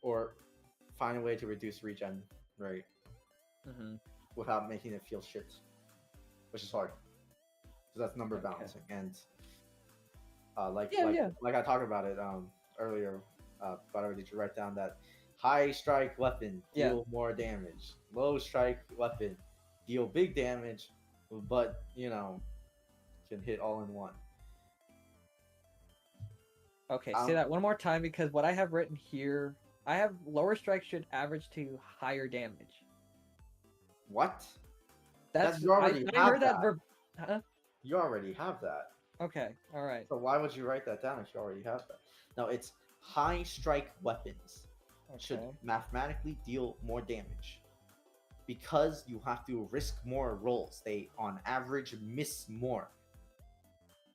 Or find a way to reduce regen rate Mm-hmm. without making it feel shit, which is hard. So that's number Okay. balancing, and Yeah. like I talked about it earlier. By the way, did you write down that high strike weapon Yeah. deal more damage, low strike weapon deal big damage, but can hit all in one. Okay, say that one more time because what I have written here, I have lower strike should average to higher damage. What? That's you already I have heard that. Huh? You already have that. Okay, all right. So why would you write that down if you already have that? No, it's high strike weapons should Okay. mathematically deal more damage because you have to risk more rolls. They, on average, miss more.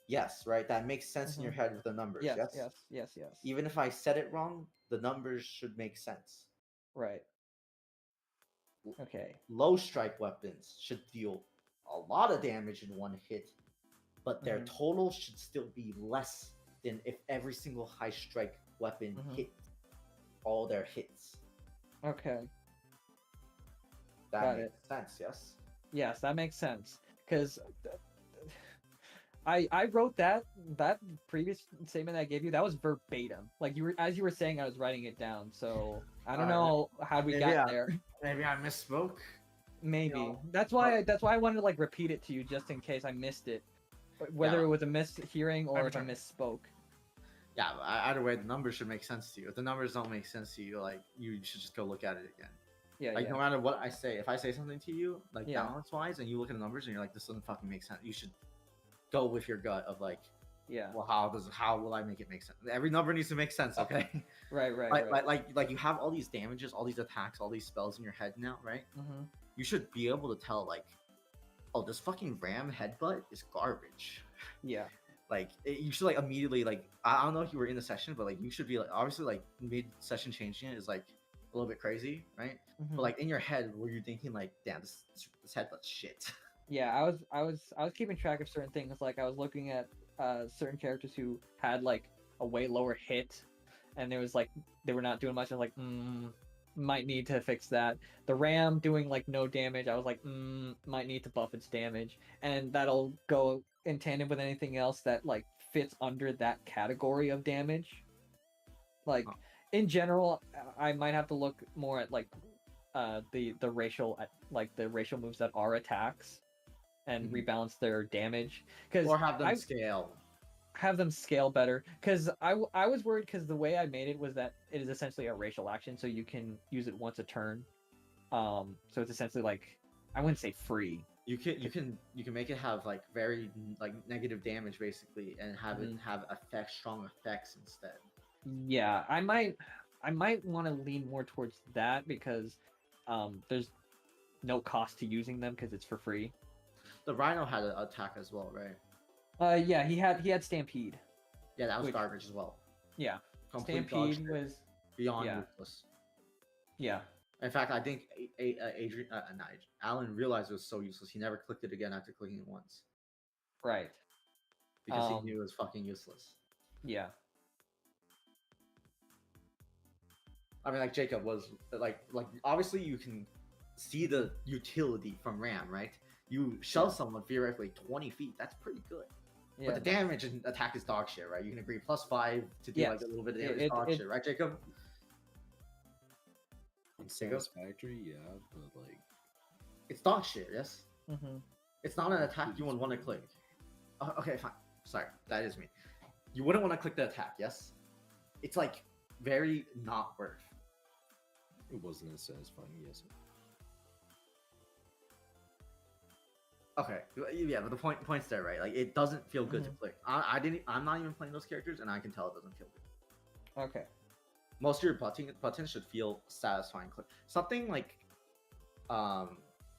Yes, right? That makes sense in your head with the numbers. Yes. Even if I said it wrong, the numbers should make sense. Right. Okay. Low strike weapons should deal a lot of damage in one hit, but their total should still be less than if every single high strike weapon hit all their hits. Okay. That Got makes sense, yes? Yes, that makes sense. Because I wrote that previous statement that I gave you, that was verbatim. Like you were saying, I was writing it down. So I don't know how we got there. Maybe I misspoke. Maybe. That's why I wanted to like repeat it to you just in case I missed it. Whether it was a mishearing or if I misspoke. Yeah, but either way, the numbers should make sense to you. If the numbers don't make sense to you, like you should just go look at it again. Yeah. Like no matter what I say, if I say something to you, like Yeah. balance wise, and you look at the numbers and you're like, this doesn't fucking make sense, you should go with your gut of like, yeah. Well, how will I make it make sense? Every number needs to make sense, okay? Right. Like you have all these damages, all these attacks, all these spells in your head now, right? Mm-hmm. You should be able to tell like, oh, this fucking ram headbutt is garbage. Yeah. Like you should like immediately like I don't know if you were in the session, but like you should be like obviously like mid session changing it is like a little bit crazy, right? Mm-hmm. But like in your head, were you thinking like, damn, this headbutt's shit? Yeah, I was keeping track of certain things. Like I was looking at certain characters who had like a way lower hit, and there was like they were not doing much. I was like, might need to fix that. The ram doing like no damage. I was like, might need to buff its damage, and that'll go in tandem with anything else that like fits under that category of damage. Like in general, I might have to look more at like the racial the racial moves that are attacks and rebalance their damage or have them scale better because I was worried because the way I made it was that it is essentially a racial action, so you can use it once a turn. So it's essentially like I wouldn't say free. You can make it have like very like negative damage basically, and have it have strong effects instead. Yeah, I might want to lean more towards that because there's no cost to using them because it's for free. The Rhino had an attack as well, right? Yeah, he had Stampede. Yeah, that was garbage as well. Yeah, Complete Stampede was beyond useless. Yeah. In fact, I think Alan realized it was so useless. He never clicked it again after clicking it once. Right. Because he knew it was fucking useless. Yeah. I mean, like Jacob was like obviously you can see the utility from Ram, right? You shove someone theoretically 20 feet. That's pretty good. Yeah. But the damage and attack is dog shit, right? You can agree +5 to do like a little bit of damage, dog shit, right, Jacob? Unsatisfactory, yeah, but like it's dog shit, yes. Mm-hmm. It's not an attack you would want to click. Okay, fine. Sorry, that is me. You wouldn't want to click the attack, yes? It's like very not worth. It wasn't as satisfying, yes. Okay, yeah, but the point's there, right? Like it doesn't feel good to click. I'm not even playing those characters, and I can tell it doesn't feel good. Okay. Most of your buttons should feel satisfying click. Something like,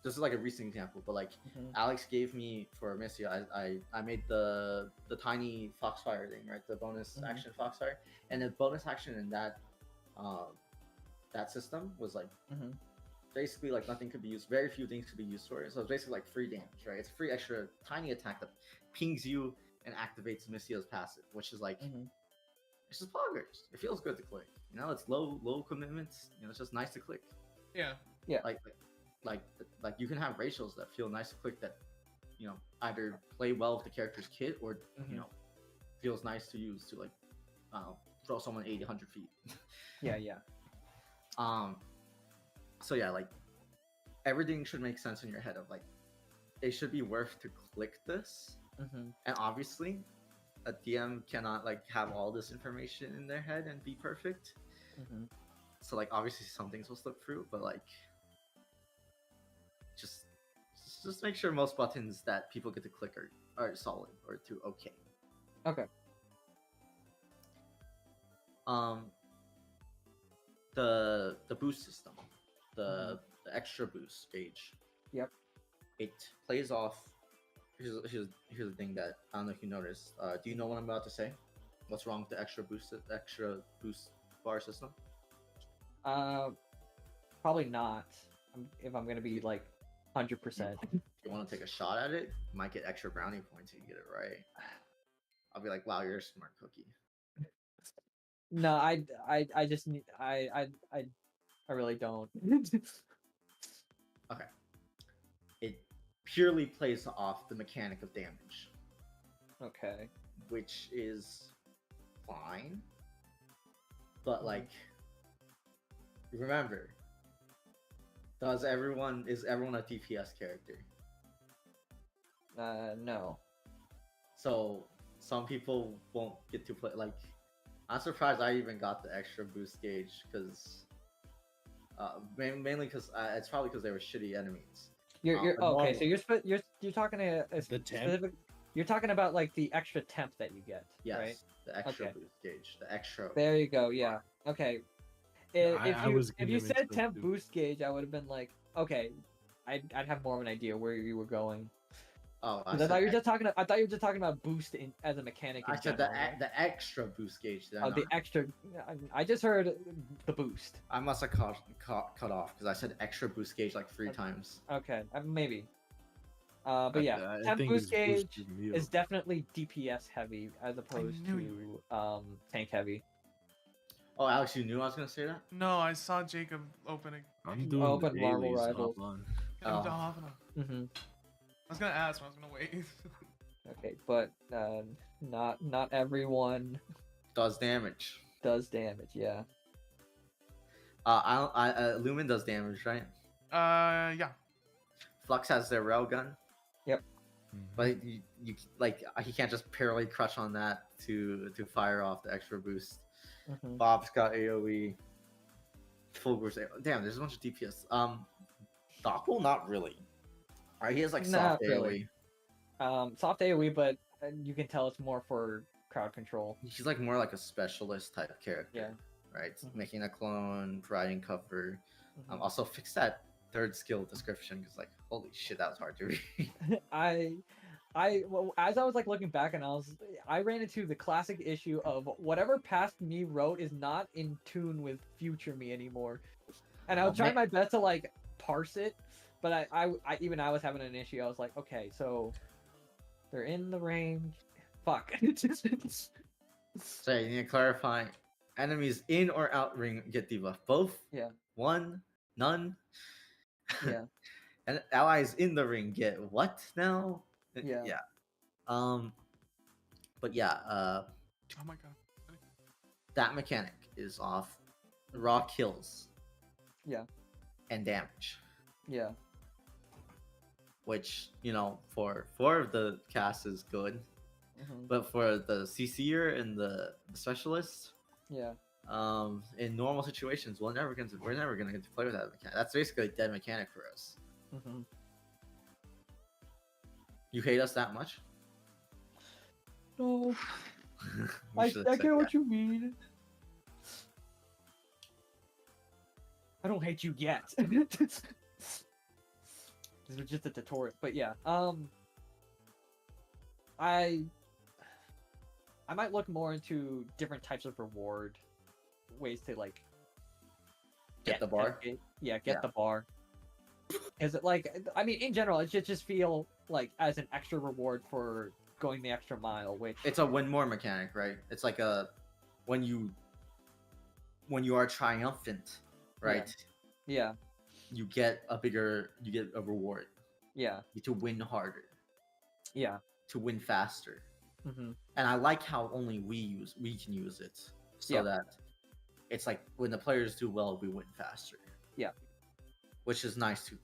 this is like a recent example, but like Alex gave me for Missy, I made the tiny Foxfire thing, right? The bonus action Foxfire, and the bonus action in that that system was like basically like nothing could be used. Very few things could be used for it. So it's basically like free damage, right? It's a free extra tiny attack that pings you and activates Missio's passive, which is like it's just poggers. It feels good to click. You know, it's low commitments. You know, it's just nice to click. Yeah. Like you can have ratios that feel nice to click that, you know, either play well with the character's kit or you know, feels nice to use to like throw someone 80, 100 feet. Yeah. So yeah, like everything should make sense in your head of like it should be worth to click this. And obviously a DM cannot like have all this information in their head and be perfect. So like obviously some things will slip through, but like just make sure most buttons that people get to click are solid or to okay. Okay. The boost system, the extra boost gauge. Yep. It plays off. Here's the thing that I don't know if you noticed. Do you know what I'm about to say? What's wrong with the extra boost bar system? Probably not. If I'm gonna be like 100%. You want to take a shot at it? You might get extra brownie points if you get it right. I'll be like, wow, you're a smart cookie. No, I just need I really don't. Okay. It purely plays off the mechanic of damage. Okay. Which is fine. But like remember, is everyone a DPS character? No. So some people won't get to play. Like, I'm surprised I even got the extra boost gauge because, mainly because it's probably because they were shitty enemies. You're okay. So you're talking to a The specific. You're talking about like the extra temp that you get. Yes, right? the extra Okay. boost gauge, the extra. There you go. Yeah. Okay. If you said mixed up, temp too. boost gauge, I would have been like, okay, I'd have more of an idea where you were going. Oh, I thought you were just talking. I thought you were just talking about boost as a mechanic. I said the extra boost gauge. The extra. I just heard the boost. I must have cut off because I said extra boost gauge like 3 times. Okay, maybe. But yeah, I temp think boost it's gauge boosted meal. is definitely DPS heavy as opposed knew to tank heavy. Oh, Alex, you knew I was gonna say that? No, I saw Jacob opening. I'm doing Oh, the but Marvel dailies Rivals. offline. I'm Oh. off and on. I was gonna ask, but I was gonna wait. Okay, but not everyone Does damage. does damage. Yeah. Lumen does damage, right? Yeah. Flux has their railgun. Yep. But you like he can't just purely crush on that to fire off the extra boost. Bob's got AoE. Fulgur's AoE. Damn, there's a bunch of DPS. Doc not really. Alright, he has like soft Not really. Soft AoE, but you can tell it's more for crowd control. He's like more like a specialist type character. Yeah. Right? Making a clone, providing cover. Also fix that third skill description because like holy shit, that was hard to read. Well, as I was like looking back and I ran into the classic issue of whatever past me wrote is not in tune with future me anymore, and I was trying my best to like parse it, but I was having an issue. I was like, okay, so they're in the range. Fuck. So you need to clarify. Enemies in or out ring get debuffed. Both. Yeah. One. None. Yeah. And allies in the ring get what now? Yeah. Yeah. But yeah. Oh my god. That mechanic is off. Raw kills. Yeah. And damage. Yeah. Which, you know, for 4 of the cast is good. But for the CC'er and the specialist, Yeah. In normal situations, we're never gonna get to play with that mechanic. That's basically a dead mechanic for us. You hate us that much? No. We I should've said get what that. you mean. I don't hate you yet. This was just a tutorial, but yeah. I might look more into different types of reward ways to like Get the bar? Yeah, get the bar. Is it like, I mean, in general, it should just feel like as an extra reward for going the extra mile, which It's a win more mechanic, right? It's like a when you are triumphant, right? yeah, You get a reward. yeah, To win harder, yeah. to win faster. Hmm. And I like how only we can use it, so Yeah. that it's like when the players do well, we win faster. Yeah. Which is nice to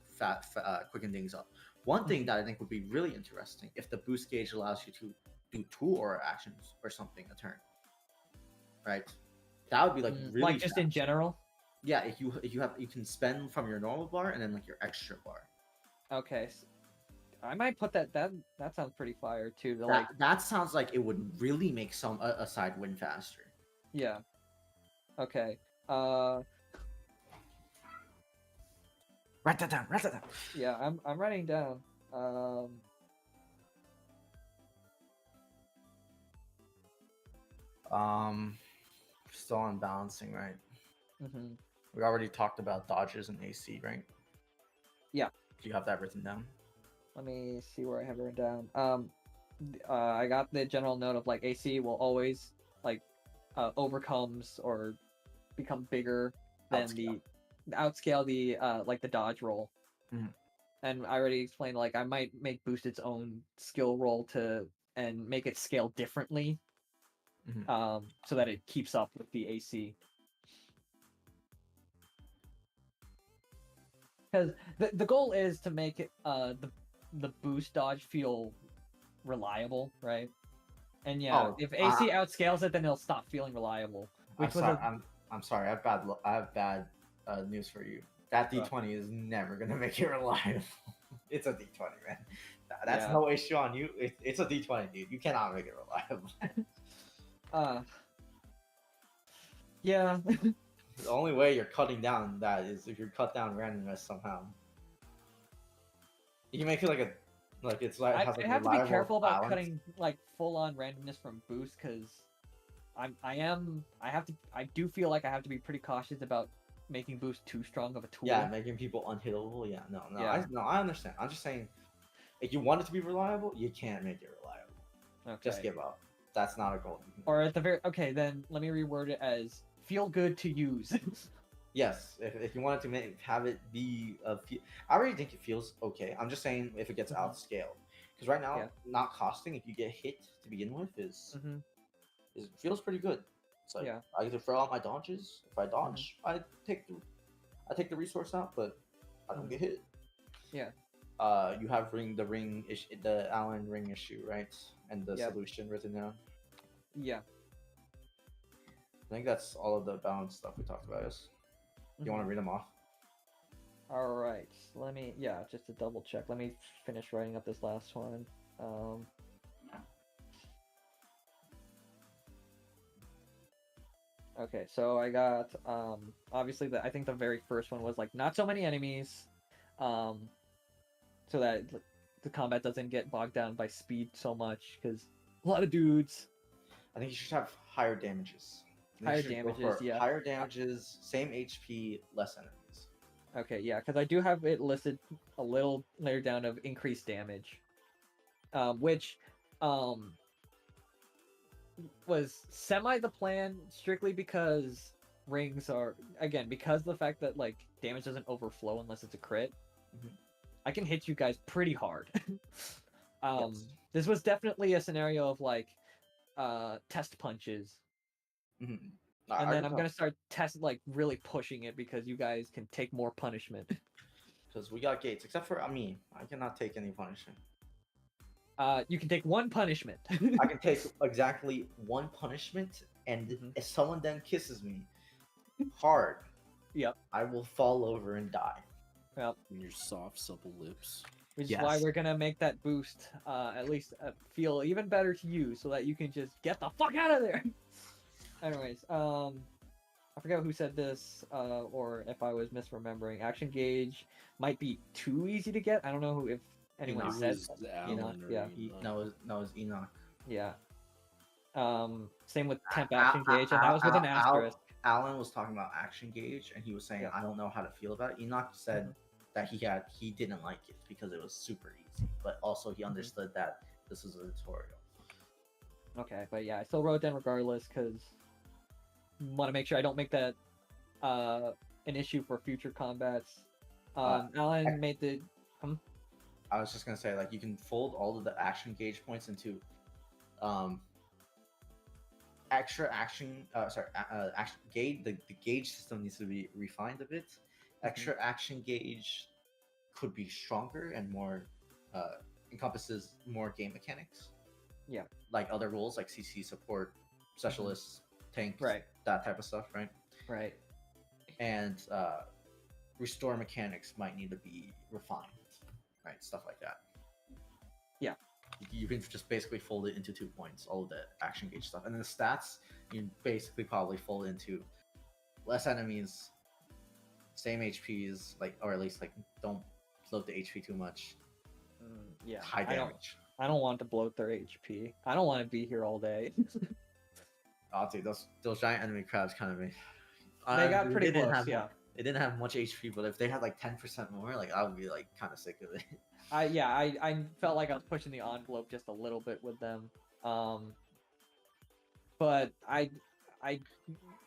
quicken things up. One thing that I think would be really interesting if the boost gauge allows you to do 2 aura actions or something a turn, right? That would be like really like just in fast. general. Yeah, if you can spend from your normal bar and then like your extra bar. Okay, I might put that. That sounds pretty fire too. To That sounds like it would really make some a side win faster. Yeah. Okay. Write that down. Write that down. Yeah, I'm writing down. Still on balancing, right? Mhm. We already talked about dodges and AC, right? Yeah. Do you have that written down? Let me see where I have it written down. I got the general note of like AC will always like overcomes or become bigger than the outscale the like the dodge roll. Mhm. And I already explained like I might make boost its own skill roll and make it scale differently, so that it keeps up with the AC. Because the goal is to make it the boost dodge feel reliable, right? And yeah, if AC outscales it, then it'll stop feeling reliable. Which I'm sorry. I have bad news for you. That D20 is never gonna make it reliable. It's a D20, man. That's no issue on you. It's a D20, dude. You cannot make it reliable. Yeah. The only way you're cutting down that is if you cut down randomness somehow. You can make it like it's like I has like have to be careful about balance. cutting like full on randomness from boost because I do feel like I have to be pretty cautious about making boost too strong of a tool. Yeah, making people unhittable. Yeah, no, Yeah. I understand. I'm just saying, if you want it to be reliable, you can't make it reliable. Okay. Just give up. That's not a goal. Or at the very then let me reword it as feel good to use. Yes, if you wanted to have it be I already think it feels okay. I'm just saying if it gets outscaled, because right now not costing if you get hit to begin with is feels pretty good. It's like I get to throw out my dodges. If I dodge, I take the resource out, but I don't get hit. Yeah. You have the Allen ring issue, right? And the solution written down. Yeah. I think that's all of the balance stuff we talked about. Yes. You want to read them off? All right. Let me just to double check. Let me finish writing up this last one. Okay, so I got obviously I think the very first one was like not so many enemies, so that the combat doesn't get bogged down by speed so much because a lot of dudes. I think you should have higher damages. Higher damages, yeah. Higher damages, same HP, less enemies. Okay, yeah, because I do have it listed a little later down of increased damage, which was semi the plan strictly because rings are because of the fact that like damage doesn't overflow unless it's a crit. I can hit you guys pretty hard. This was definitely a scenario of like test punches. And then I'm gonna start really pushing it because you guys can take more punishment. Because we got gates, except for me. I cannot take any punishment. You can take one punishment. I can take exactly one punishment, and if someone then kisses me hard, I will fall over and die. Yep. And your soft, supple lips. Which is why we're gonna make that boost at least feel even better to you, so that you can just get the fuck out of there. Anyways, I forget who said this, or if I was misremembering. Action gauge might be too easy to get. I don't know if anyone said Enoch. Yeah, no, it was Enoch. Yeah. Same with temp action gauge, and that was with an asterisk. Alan was talking about action gauge, and he was saying, "I don't know how to feel about it." Enoch said that he didn't like it because it was super easy, but also he understood that this was a tutorial. Okay, but yeah, I still wrote it down regardless because want to make sure I don't make that an issue for future combats. Alan made the. I was just gonna say, like, you can fold all of the action gauge points into extra action. Action gauge. The gauge system needs to be refined a bit. Extra action gauge could be stronger and more encompasses more game mechanics. Yeah. Like other roles, like CC support, specialists, tanks, Right. that type of stuff, right? Right. And restore mechanics might need to be refined, right? Stuff like that. Yeah. You can just basically fold it into 2 points, all of the action gauge stuff. And then the stats, you can basically probably fold into less enemies, same HPs, like, or at least like don't float the HP too much. Yeah. High damage. I don't want to bloat their HP. I don't want to be here all day. Oh, dude, those giant enemy crabs kind of They got pretty close, yeah. They didn't have much HP, but if they had like 10% more, like I would be like kind of sick of it. I felt like I was pushing the envelope just a little bit with them. But I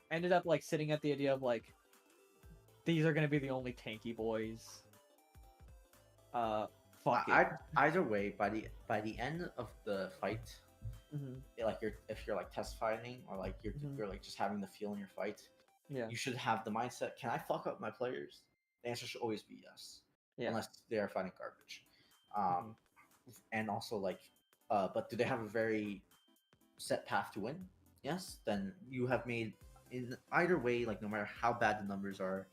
ended up like sitting at the idea of like these are gonna be the only tanky boys. Fuck it. Either way, by the end of the fight, like if you're like test fighting or like you're like just having the feel in your fight, you should have the mindset: can I fuck up my players? The answer should always be yes, unless they are fighting garbage. And also like, but do they have a very set path to win? Yes, then you have made in either way, like no matter how bad the numbers are,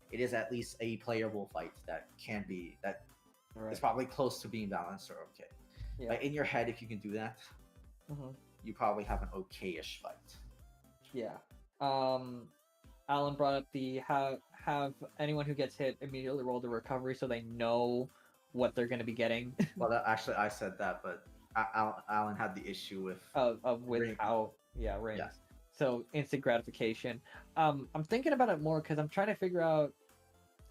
it is at least a playable fight that can be that. Right. It's probably close to being balanced or okay. Yeah. Like in your head, if you can do that, you probably have an okay-ish fight. Yeah. Alan brought up the have anyone who gets hit immediately roll the recovery so they know what they're going to be getting. Well, actually, I said that, but Alan had the issue with with how rings. Yeah. So instant gratification. I'm thinking about it more because I'm trying to figure out.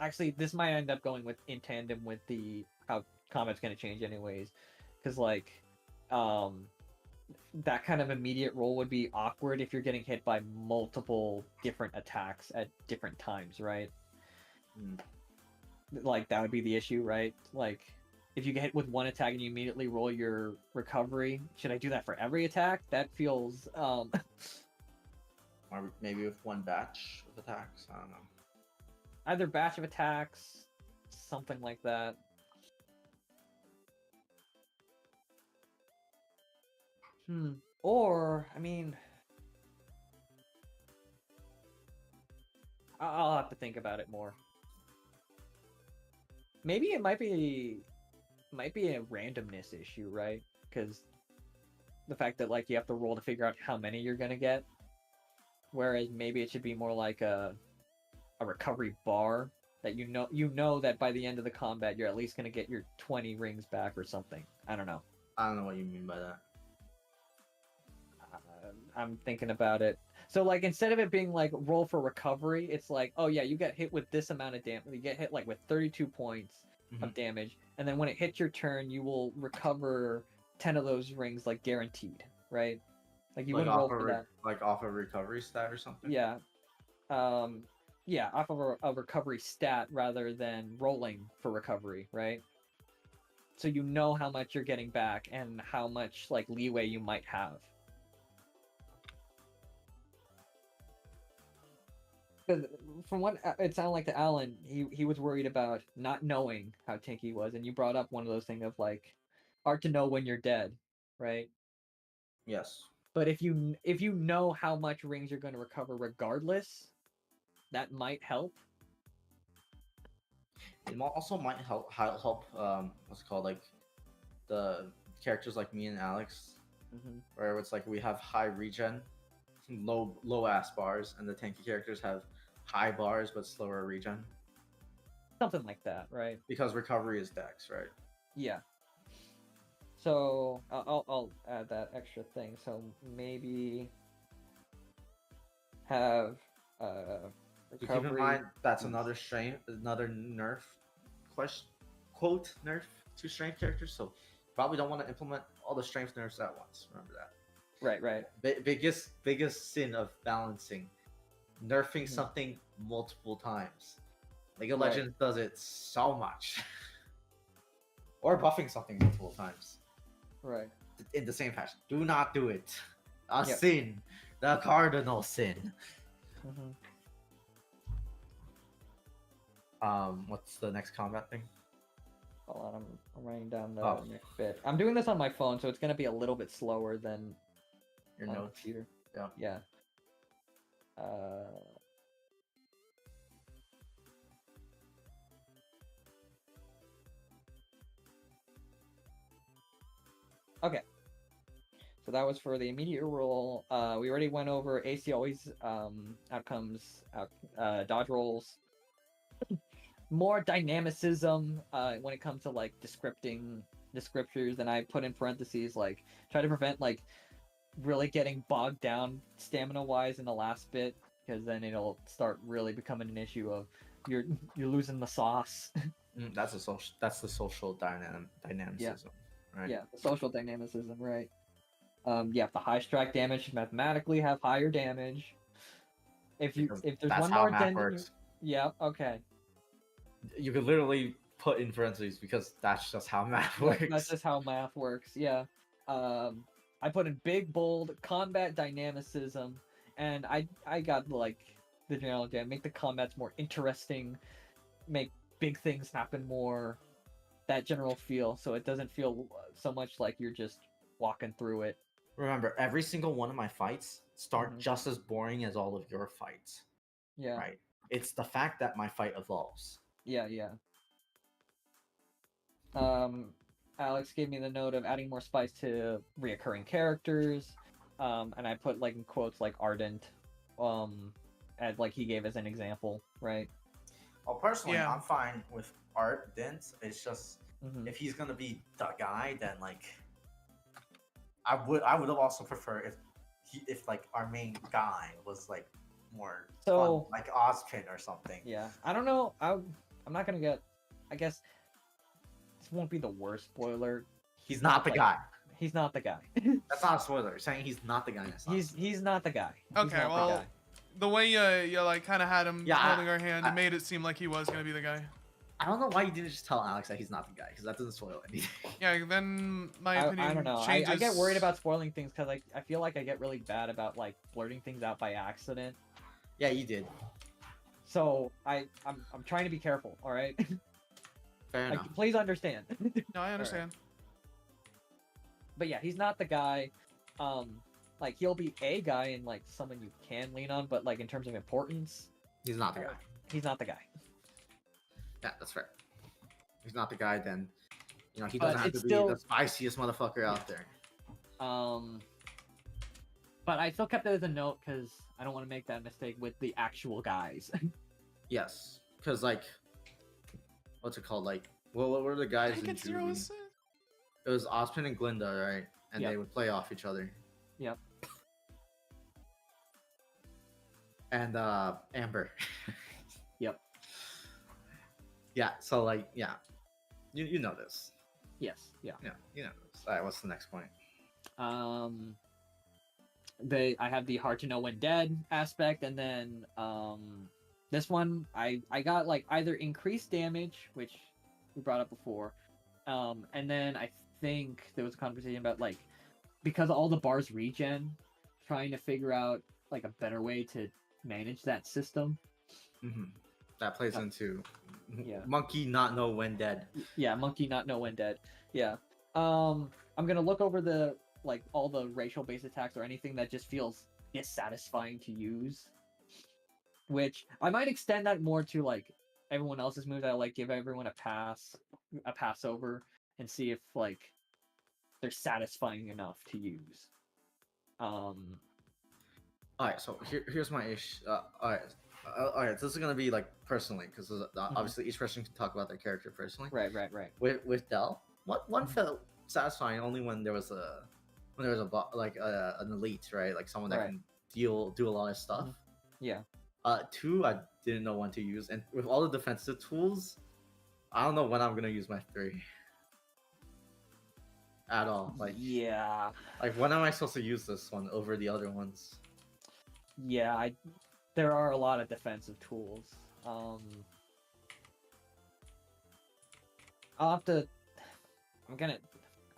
Actually, this might end up going with in tandem with the how combat's going to change anyways, because like, that kind of immediate roll would be awkward if you're getting hit by multiple different attacks at different times, right? Like that would be the issue, right? Like, if you get hit with one attack and you immediately roll your recovery, should I do that for every attack? That feels Or maybe with one batch of attacks. I don't know. Either batch of attacks, something like that. Or, I mean, I'll have to think about it more. Maybe it might be a randomness issue, right? Because the fact that like you have to roll to figure out how many you're gonna get, whereas maybe it should be more like a recovery bar that you know that by the end of the combat you're at least gonna get your 20 rings back or something. I don't know. I don't know what you mean by that. I'm thinking about it. So like instead of it being like roll for recovery, it's like, oh yeah, you get hit with this amount of damage. You get hit like with 32 points of damage, and then when it hits your turn, you will recover 10 of those rings like guaranteed, right? Like you wouldn't roll for that. Like off a recovery stat or something. Yeah. Yeah, off of a recovery stat rather than rolling for recovery, right? So you know how much you're getting back and how much like leeway you might have. From what it sounded like to Alan, he was worried about not knowing how tanky he was, and you brought up one of those things of like hard to know when you're dead, right? Yes. But if you know how much rings you're going to recover regardless, that might help. It also might help what's it called, like the characters like me and Alex, where it's like we have high regen, low ass bars, and the tanky characters have high bars but slower regen. Something like that, right? Because recovery is dex, right? Yeah. So I'll add that extra thing. So maybe have recovery. Keep in mind that's another nerf quote nerf to strength characters, so probably don't want to implement all the strength nerfs at once. Remember that. Right. Biggest sin of balancing, nerfing something multiple times. League of Right. Legends does it so much, or buffing something multiple times Right. in the same fashion. Do not do it. A Yep. sin, the cardinal sin. Mhm. What's the next combat thing? Hold on, I'm writing down the Oh. next bit. I'm doing this on my phone, so it's gonna be a little bit slower than Your on the notes. computer. Yeah. Yeah. Okay. So that was for the immediate roll. We already went over AC always outcomes, dodge rolls. More dynamicism when it comes to like descriptors, and I put in parentheses like try to prevent like really getting bogged down stamina wise in the last bit, because then it'll start really becoming an issue of you're losing the sauce. That's the social dynamicism, right? Yeah, the social dynamicism, right? Yeah, the high strike damage should mathematically have higher damage. If there's That's one how more math works. Yeah, okay. You could literally put in parentheses because that's just how math works. That's just how math works. Yeah. I put in big bold combat dynamicism, and I got like the general idea. Make the combats more interesting, make big things happen more. That general feel, so it doesn't feel so much like you're just walking through it. Remember, every single one of my fights start just as boring as all of your fights. Yeah. Right. It's the fact that my fight evolves. Yeah. Alex gave me the note of adding more spice to reoccurring characters, and I put like in quotes like ardent, as like he gave as an example, right? Well, personally, Yeah. I'm fine with Art Dent. It's just Mhm. if he's gonna be the guy, then like I would have also preferred if like our main guy was like more So- fun, like Ozpin or something. Yeah, I don't know. I'm not gonna get. I guess this won't be the worst spoiler. He's not the like- guy. He's not the guy. That's not a spoiler. You're saying he's not the guy. That's not He's not the guy. He's Okay, not the well, guy. the way you like kind of had him Yeah, holding our hand, it made it seem like he was gonna be the guy. I don't know why you didn't just tell Alex that he's not the guy, because that doesn't spoil anything. Yeah, then my opinion I don't know. changes. I get worried about spoiling things because I feel like I get really bad about like blurting things out by accident. Yeah, you did. So I'm trying to be careful. All right. Fair Like, enough. please understand. No, I understand. But yeah, he's not the guy. Like he'll be a guy and like someone you can lean on, but like in terms of importance, He's not the guy. he's not the guy. Yeah, that's fair. If he's not the guy, then he But doesn't have it's to be still- the spiciest motherfucker out there. But I still kept it as a note because I don't want to make that mistake with the actual guys. Yes, because like, what's it called? Like, well, what were the I guys think in it's 0 Julie? is It was Ozpin and Glinda, right? And Yep. they would play off each other. Yep. And Amber. Yep. Yeah. So like, yeah, you know this. Yes. Yeah. Yeah, you know this. All right. What's the next point? I have the hard to know when dead aspect, and then this one I got like either increased damage, which we brought up before, and then I think there was a conversation about like because all the bars regen, trying to figure out like a better way to manage that system. Mm-hmm. That plays into Yeah. monkey not know when dead. Yeah, monkey not know when dead. Yeah. I'm gonna look over the like all the racial based attacks or anything that just feels dissatisfying to use. Which I might extend that more to like everyone else's moves. I like give everyone a pass over, and see if like they're satisfying enough to use. All right. So here's my issue. All right. This is gonna be like personally, because obviously each person can talk about their character personally. Right. With Dell, one felt satisfying only when there was an elite, right? Like someone that Right. can do a lot of stuff. Yeah. 2, I didn't know when to use, and with all the defensive tools, I don't know when I'm gonna use my 3 at all. Like, yeah, like when am I supposed to use this one over the other ones? yeah. There are a lot of defensive tools. I'll have to. I'm gonna.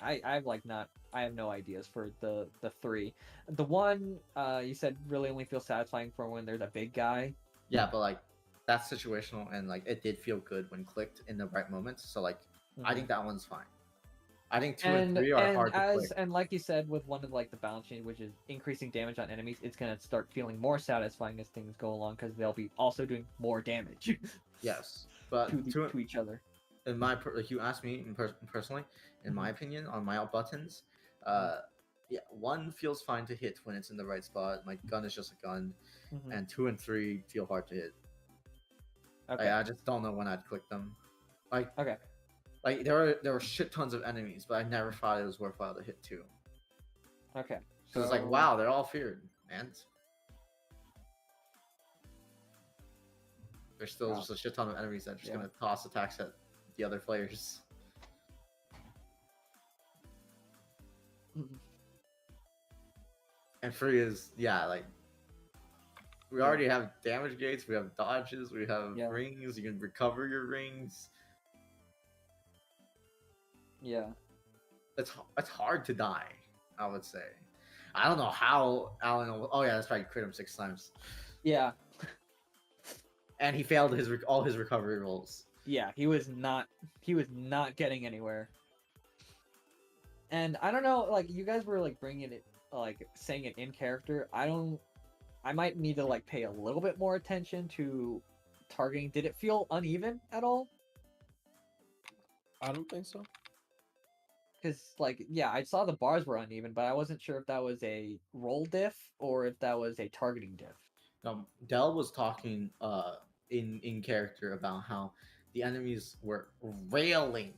I've like not. I have no ideas for the 3. The one you said really only feels satisfying for when there's a big guy. Yeah, but like that's situational, and like it did feel good when clicked in the right moments. So like, I think that one's fine. I think 2 and 3 are hard to click. And like you said, with one of like the balance change, which is increasing damage on enemies, it's gonna start feeling more satisfying as things go along because they'll be also doing more damage. Yes, but to each other. In my like you asked me personally, in my opinion, on my out buttons, yeah, 1 feels fine to hit when it's in the right spot. My gun is just a gun, and 2 and 3 feel hard to hit. Okay. I just don't know when I'd click them. Like okay. Like there were shit tons of enemies, but I never thought it was worthwhile to hit 2. Okay. So it's like, wow, they're all feared, and there's still just a shit ton of enemies that are just gonna toss attacks at the other players. And 3 is like we already have damage gates, we have dodges, we have rings. You can recover your rings. Yeah. It's hard to die, I would say. I don't know how Alan. Oh yeah, that's right. You crit him 6 times. Yeah. And he failed all his recovery rolls. Yeah, he was not getting anywhere. And I don't know, like you guys were like bringing it, like saying it in character. I might need to like pay a little bit more attention to targeting. Did it feel uneven at all? I don't think so. Because like I saw the bars were uneven, but I wasn't sure if that was a roll diff or if that was a targeting diff. Dell was talking in character about how the enemies were railing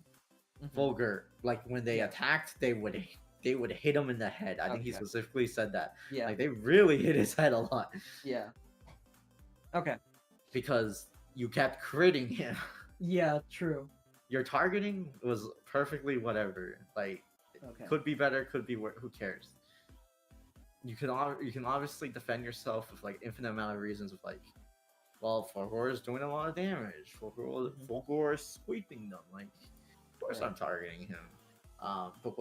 Fulgur. Like when they attacked, they would hit him in the head. I think he specifically said that. Yeah. Like they really hit his head a lot. Yeah. Okay. Because you kept critting him. Yeah, true. Your targeting was perfectly whatever. Like, could be better, could be who cares? You can obviously defend yourself with like infinite amount of reasons. With like, well, Fulgur is doing a lot of damage. Fulgur is sweeping them. Like, of course I'm targeting him. But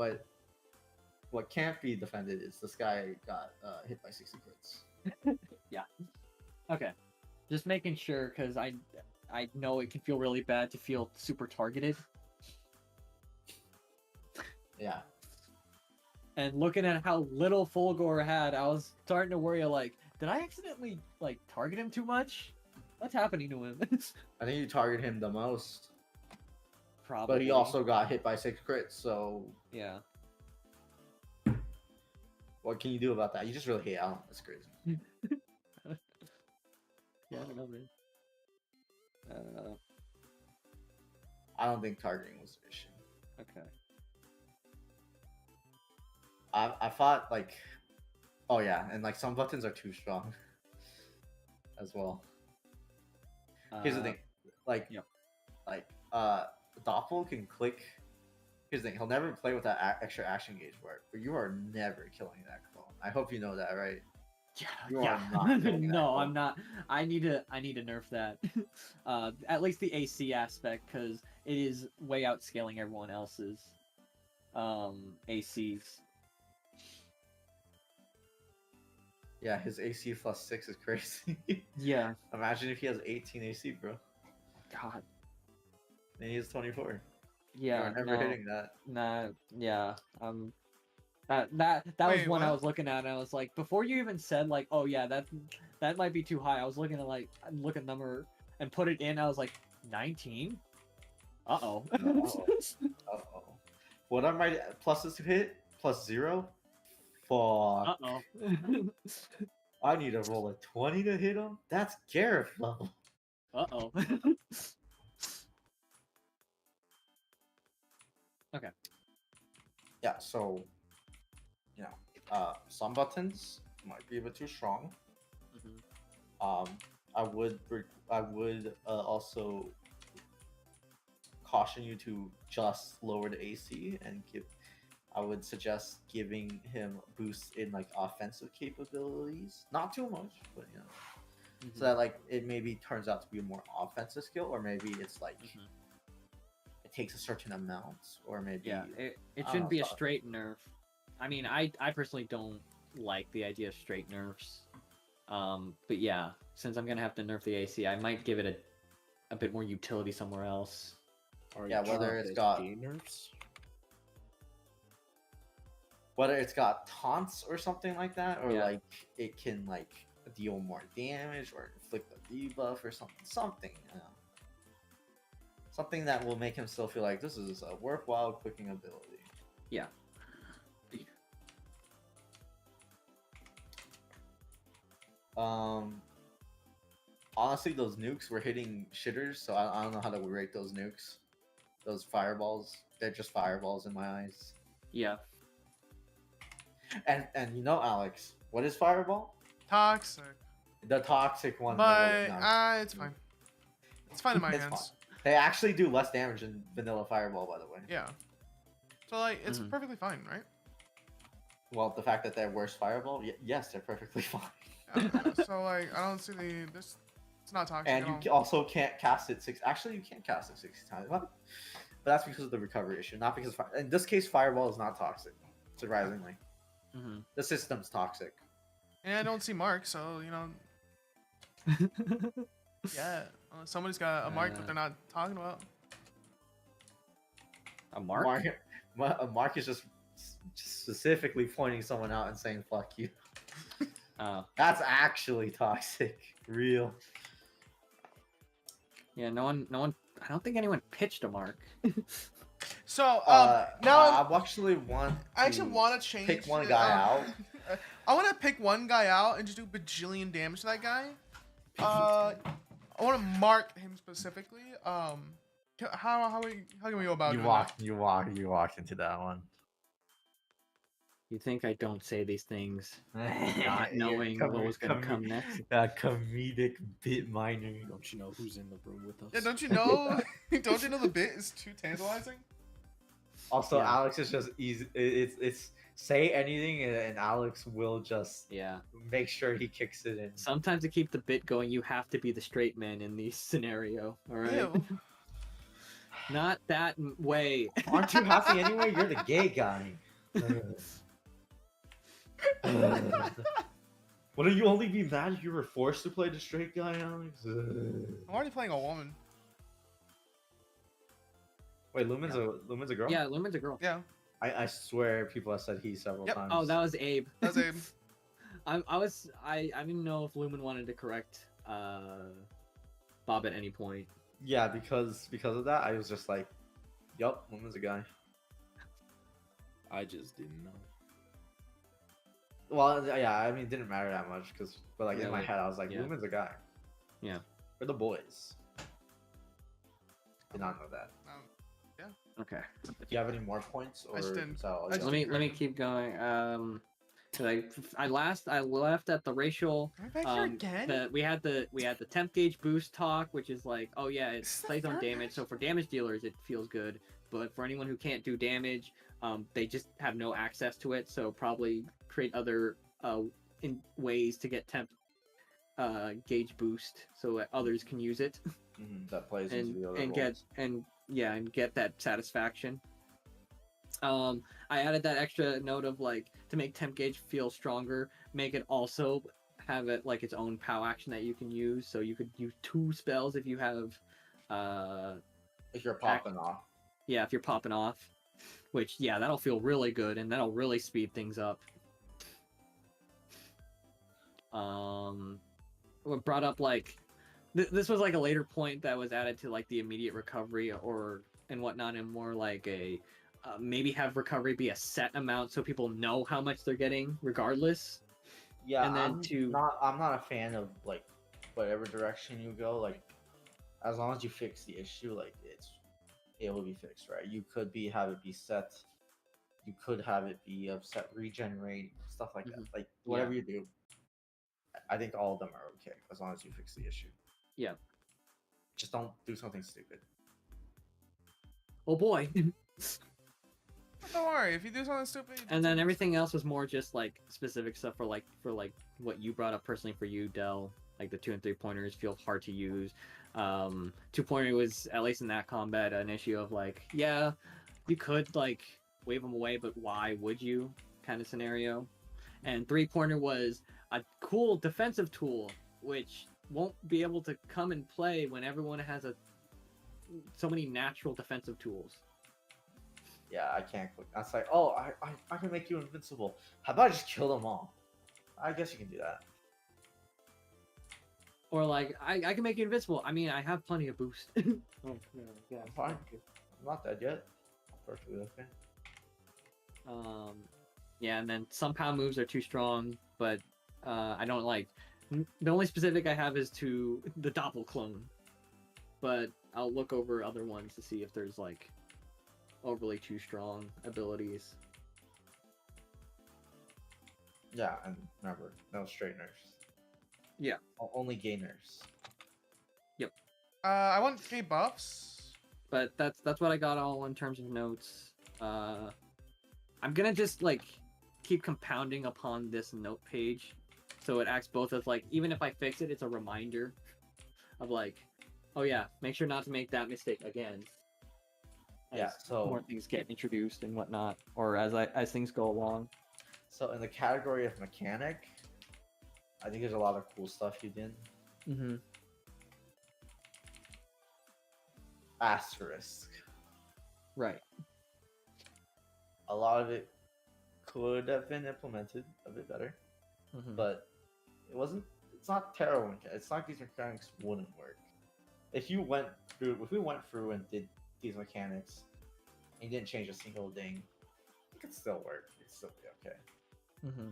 what can't be defended is this guy got hit by 60 crits. Yeah. Okay. Just making sure because I know it can feel really bad to feel super targeted. Yeah. And looking at how little Fulgur had, I was starting to worry, like, did I accidentally, like, target him too much? What's happening to him? I think you target him the most. Probably. But he also got hit by 6 crits, so... Yeah. What can you do about that? You just really hate Alan. That's crazy. Yeah, I don't know, man. I don't think targeting was the issue. Okay. I thought like, oh yeah, and like some buttons are too strong as well. Here's the thing, like, Doppel can click. Here's the thing, he'll never play with that extra action gauge work, but you are never killing that clone. I hope you know that, right? Yeah. No, I'm not. I need to nerf that. At least the AC aspect, because it is way outscaling everyone else's ACs. Yeah, his AC plus 6 is crazy. Yeah. Imagine if he has 18 AC, bro. God. And he has 24. Yeah. You're never hitting that. Nah. Yeah. That was one I was looking at, and I was like, before you even said like, oh yeah, that might be too high. I was looking at look at number and put it in. I was like, 19. Uh-oh. Uh-oh. What are my pluses to hit? Plus 0? Fuck. Uh-oh. I need to roll a 20 to hit him? That's Gareth level. Uh-oh. Okay. Yeah, so, you know, some buttons might be a bit too strong. I would also caution you to just lower the AC and give. I would suggest giving him boosts in like offensive capabilities, not too much, but you know, so that like it maybe turns out to be a more offensive skill, or maybe it's like it takes a certain amount, or maybe it I don't shouldn't know, be a so- straight nerf. I mean, I personally don't like the idea of straight nerfs. But yeah, since I'm gonna have to nerf the AC, I might give it a bit more utility somewhere else. Are Yeah, you whether trying it's to got- gain nerfs? whether it's got taunts or something like that, or Yeah. like it can like deal more damage or inflict a debuff or something, you know. Something that will make him still feel like this is a worthwhile clicking ability. Yeah. Honestly, those nukes were hitting shitters, so I don't know how to rate those nukes. Those fireballs, they're just fireballs in my eyes. Yeah. And you know, Alex, what is fireball? Toxic. The toxic one. But no. it's fine. It's fine in my It's hands. fine. They actually do less damage than vanilla fireball, by the way. Yeah. So like it's Mhm. perfectly fine, right? Well, the fact that they're worse fireball, yes, they're perfectly fine. Yeah. So like I don't see this. It's not toxic And at all. you also can't cast it six. Actually, you can't cast it 60 times. But that's because of the recovery issue, not because. In this case, fireball is not toxic. Surprisingly, the system's toxic. And I don't see marks, so you know. Yeah, somebody's got a mark that they're not talking about. A mark? Mark is just specifically pointing someone out and saying "fuck you." Oh. That's actually toxic. Real. Yeah, no one. I don't think anyone pitched a mark. So now now I actually want. I actually want to change. Pick one guy out. I want to pick one guy out and just do bajillion damage to that guy. I want to mark him specifically. How can we go about doing that? You walk into that one. You think I don't say these things, not knowing what was gonna come next? That comedic bit minor. Don't you know who's in the room with us? Yeah, don't you know? Don't you know the bit is too tantalizing? Also, Yeah. Alex is just easy. It's say anything and Alex will just make sure he kicks it in. Sometimes to keep the bit going, you have to be the straight man in the scenario. All right. Ew. Not that way. Aren't you happy anyway? You're the gay guy. Wouldn't you only be mad if you were forced to play the straight guy, Alex? I'm already playing a woman. Wait, Lumen's a girl? Yeah, Lumen's a girl. Yeah. I swear people have said he several Yep. times. Oh, that was Abe. That's Abe. I didn't know if Lumen wanted to correct Bob at any point. Yeah, because of that, I was just like, yup, Lumen's a guy. I just didn't know. Well, yeah, I mean, it didn't matter that much, but like in my Really? head, I was like, Yeah. Lumen's a guy. Yeah. We're the boys. Did not know that. Okay. Do you have any more points, or I just didn't- is that all I you just got? Let me keep going. 'Cause I left at the racial. Am I back here again? We had the temp gauge boost talk, which is like, oh yeah, it plays on third damage. So for damage dealers, it feels good. But for anyone who can't do damage, they just have no access to it. So probably create other in ways to get temp gauge boost so that others can use it That plays into the other and roles. get that satisfaction. I added that extra note of like to make temp gauge feel stronger, make it also have it like its own POW action that you can use. So you could use 2 spells if you have If you're popping off. yeah, if you're popping off. Which that'll feel really good and that'll really speed things up. What brought up like this was like a later point that was added to like the immediate recovery and whatnot, and more like a maybe have recovery be a set amount so people know how much they're getting regardless. Yeah, and then I'm not a fan of like whatever direction you go. Like, as long as you fix the issue, like it will be fixed, right? You could have it be set. You could have it be a set regenerate, stuff like that. Like whatever you do, I think all of them are okay as long as you fix the issue. Yeah. Just don't do something stupid. oh boy. But don't worry, if you do something stupid. You do And then something everything else was more just like specific stuff for like what you brought up personally for you, Dell. Like the 2 and 3 pointers feel hard to use. 2-pointer was, at least in that combat, an issue of like, yeah, you could like wave them away, but why would you? Kind of scenario. And 3-pointer was a cool defensive tool, which won't be able to come and play when everyone has so many natural defensive tools. Yeah, I can't click. That's like, oh, I can make you invincible. How about I just kill them all? I guess you can do that. Or like, I can make you invincible. I mean, I have plenty of boost. Oh, yeah, I'm fine. I'm not dead yet. I'm perfectly okay. Yeah, and then some pound moves are too strong, but I don't like. The only specific I have is to the Doppel clone, but I'll look over other ones to see if there's like overly too strong abilities. Yeah, and remember, no straighteners. Yeah. Only gainers. Yep. I want K buffs. But that's what I got all in terms of notes. I'm gonna just like keep compounding upon this note page, so it acts both as like, even if I fix it, it's a reminder of like, oh yeah, make sure not to make that mistake again. Yeah, As so more things get introduced and whatnot, or as things go along. So in the category of mechanic, I think there's a lot of cool stuff you did. Mm-hmm. Asterisk. Right. A lot of it could have been implemented a bit better, Mm-hmm. but it wasn't. It's not terrible. It's not like these mechanics wouldn't work. If we went through and did these mechanics, and you didn't change a single thing, it could still work. It'd still be okay. Mm-hmm.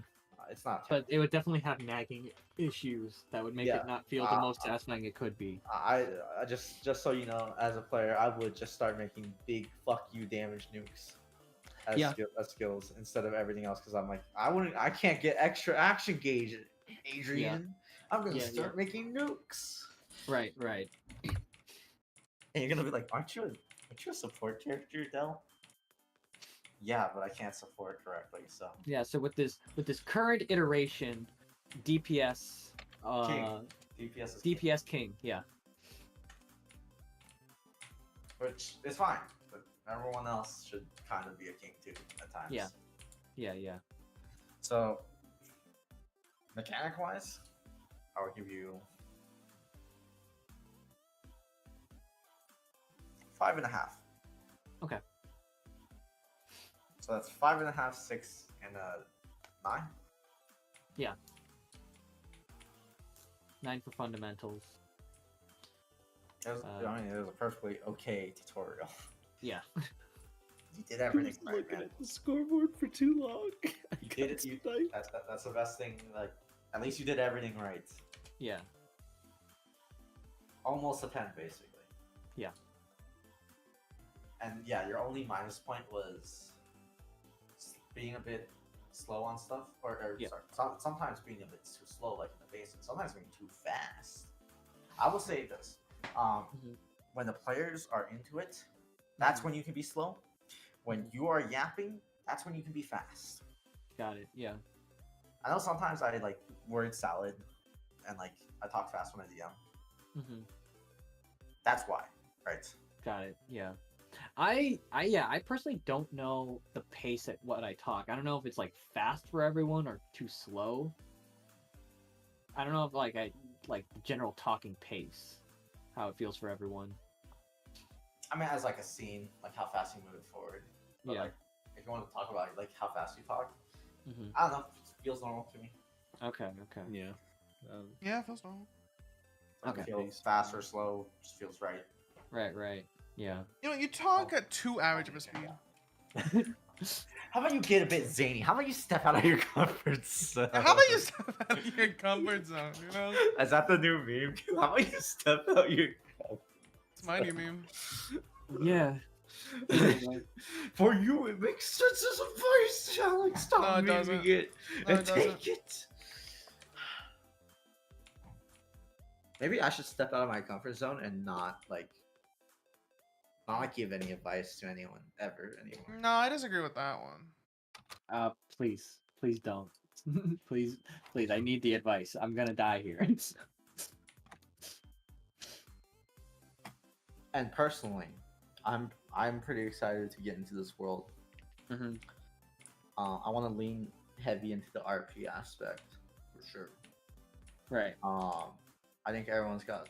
It's not But terrible. it would definitely have nagging issues that would make Yeah, it not feel the most satisfying it could be. I just so you know, as a player, I would just start making big fuck you damage nukes as, Yeah. as skills instead of everything else, because I'm like, I can't get extra action gauge, Adrian. I'm gonna start making nukes. Right. And you're gonna be like, aren't you a support character, Dell? Yeah, but I can't support correctly, so. Yeah, so with this current iteration, DPS King. DPS is king. DPS king, yeah. Which is fine, but everyone else should kind of be a king too at times. Yeah. So, mechanic wise, I would give you 5.5. Okay. So that's 5.5, 6, and 9. Yeah. 9 for fundamentals. It was, I mean, it was a perfectly okay tutorial. Yeah. You did everything I was right, looking man. at the scoreboard for too long. You did it. That's the best thing. Like, at least you did everything right. Yeah. Almost a 10, basically. Yeah. And yeah, your only minus point was being a bit slow on stuff, or Yeah. sorry, sometimes being a bit too slow, like in the basics. Sometimes being too fast. I will say this: when the players are into it, that's when you can be slow. When you are yapping, that's when you can be fast. Got it. Yeah. I know sometimes I like word salad, and like I talk fast when I DM. Mm-hmm. That's why, right? Got it. Yeah. I personally don't know the pace at what I talk. I don't know if it's like fast for everyone or too slow. I don't know if like the general talking pace, how it feels for everyone. I mean, as like a scene, like how fast you move it forward. But Yeah. like, if you want to talk about like how fast you talk, Mm-hmm. I don't know. It feels normal to me. Okay. Yeah. Yeah, it feels normal. Okay. It feels fast or slow, just feels right. Right. Yeah. You know, you talk at 2 average of a speed. How about you get a bit zany? How about you step out of your comfort zone? How about you step out of your comfort zone? You know, Is that the new meme? How about you step out your comfort it's my new meme. Yeah. For you, it makes sense as a voice challenge. Stop No, it miming doesn't. it No, and it doesn't. take it. Maybe I should step out of my comfort zone and not like not give any advice to anyone ever anymore. No, I disagree with that one. Please, please don't. Please, please, I need the advice. I'm gonna die here. And personally, I'm pretty excited to get into this world. Mm-hmm. I want to lean heavy into the RP aspect for sure. Right. I think everyone's got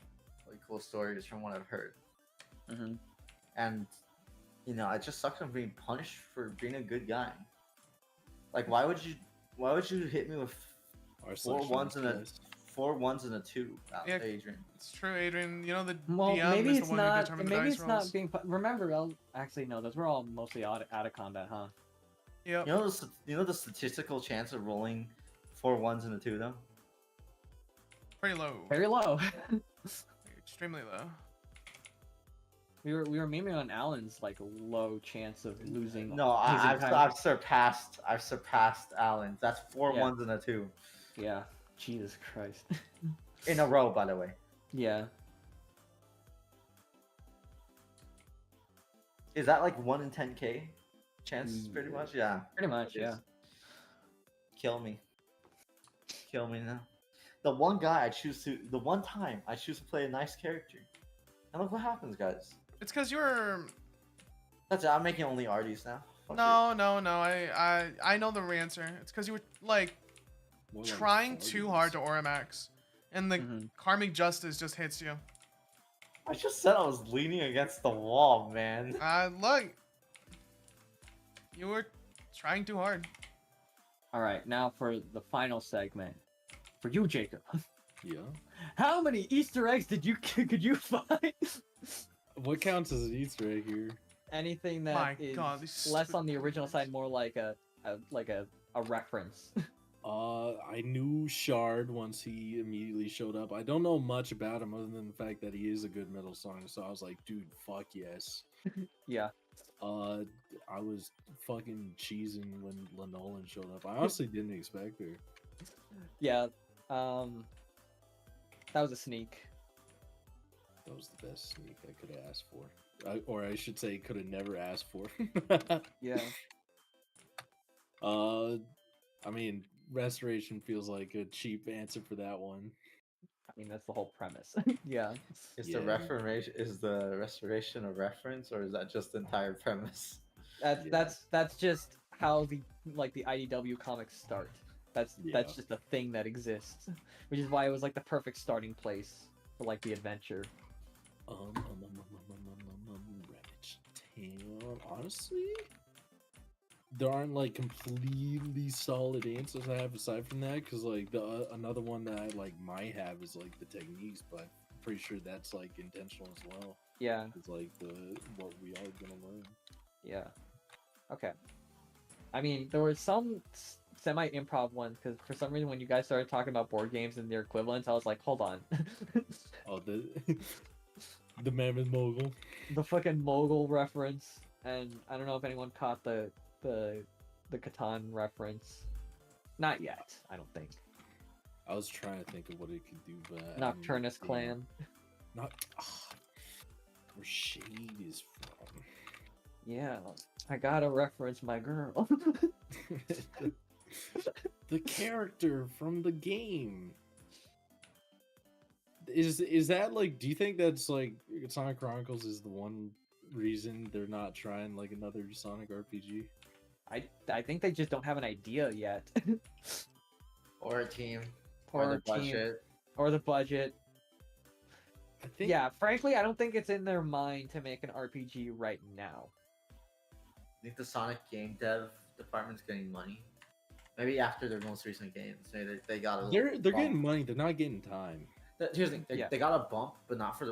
like cool stories from what I've heard, Mm-hmm. and it just sucks on being punished for being a good guy. Like, why would you hit me with Our four selection ones is and a best. 2, Yeah. Adrian? It's true, Adrian. You know the Well, DM maybe is it's the one who not. determined the Maybe dice it's rolls. not being. Remember, actually, no. Those were all mostly out of combat, huh? Yep. You know the statistical chance of rolling 4 1s and a 2 though. Pretty low. Very low. Extremely low. we were memeing on Alan's like low chance of losing. No, his I've entire- surpassed Alan's. That's 4 Yeah. 1s and a 2 Yeah. Jesus Christ. in a row, by the way. Yeah. Is that like 1 in 10k chance? Pretty much, yeah. Pretty much, It is. yeah. Kill me now. The one time I choose to play a nice character, and look what happens, guys. It's because you're. That's it. I'm making only arties now. Fuck No. I know the answer. It's because you were like More like trying too 40s. hard to Auramax, and the Mhm. karmic justice just hits you. I just said I was leaning against the wall, man. Look. You were trying too hard. All right, now for the final segment, for you, Jacob. Yeah. How many Easter eggs could you find? What counts as an Easter egg here? Anything My that is God, these less stupid on the original side, more like a reference. I knew Shard once he immediately showed up. I don't know much about him other than the fact that he is a good metal song. So I was like, dude, fuck yes. Yeah. I was fucking cheesing when Lanolan showed up. I honestly didn't expect her. Yeah. That was a sneak. That was the best sneak I could have asked for. Or I should say, could have never asked for. Yeah. I mean, restoration feels like a cheap answer for that one. I mean, that's the whole premise. Yeah. Is Yeah. the restoration a reference, or is that just the entire premise? That's just how the IDW comics start. That's Yeah. just a thing that exists, which is why it was like the perfect starting place for like the adventure. Ravage Town. Honestly, there aren't like completely solid answers I have aside from that, because like the another one that I like might have is like the techniques, but I'm pretty sure that's like intentional as well. Yeah. It's like what we are gonna learn. Yeah. Okay. I mean, there were some semi-improv ones because for some reason when you guys started talking about board games and their equivalents, I was like, hold on. Oh, the Mammoth Mogul. The fucking mogul reference, and I don't know if anyone caught the Catan reference. Not yet, I don't think. I was trying to think of what it could do, but Nocturnus yeah. clan. Not where Shade is from. Yeah, I gotta reference my girl. The character from the game. Is that like? Do you think that's like Sonic Chronicles is the one reason they're not trying like another Sonic RPG? I think they just don't have an idea yet. Or a team, Or or a the team. budget. Or the budget. I think. Yeah, frankly, I don't think it's in their mind to make an RPG right now. I think the Sonic game dev department's getting money. Maybe after their most recent games, maybe they got a. They're little getting bump. money. They're not getting time. Here's the thing: Yeah. they got a bump, but not for the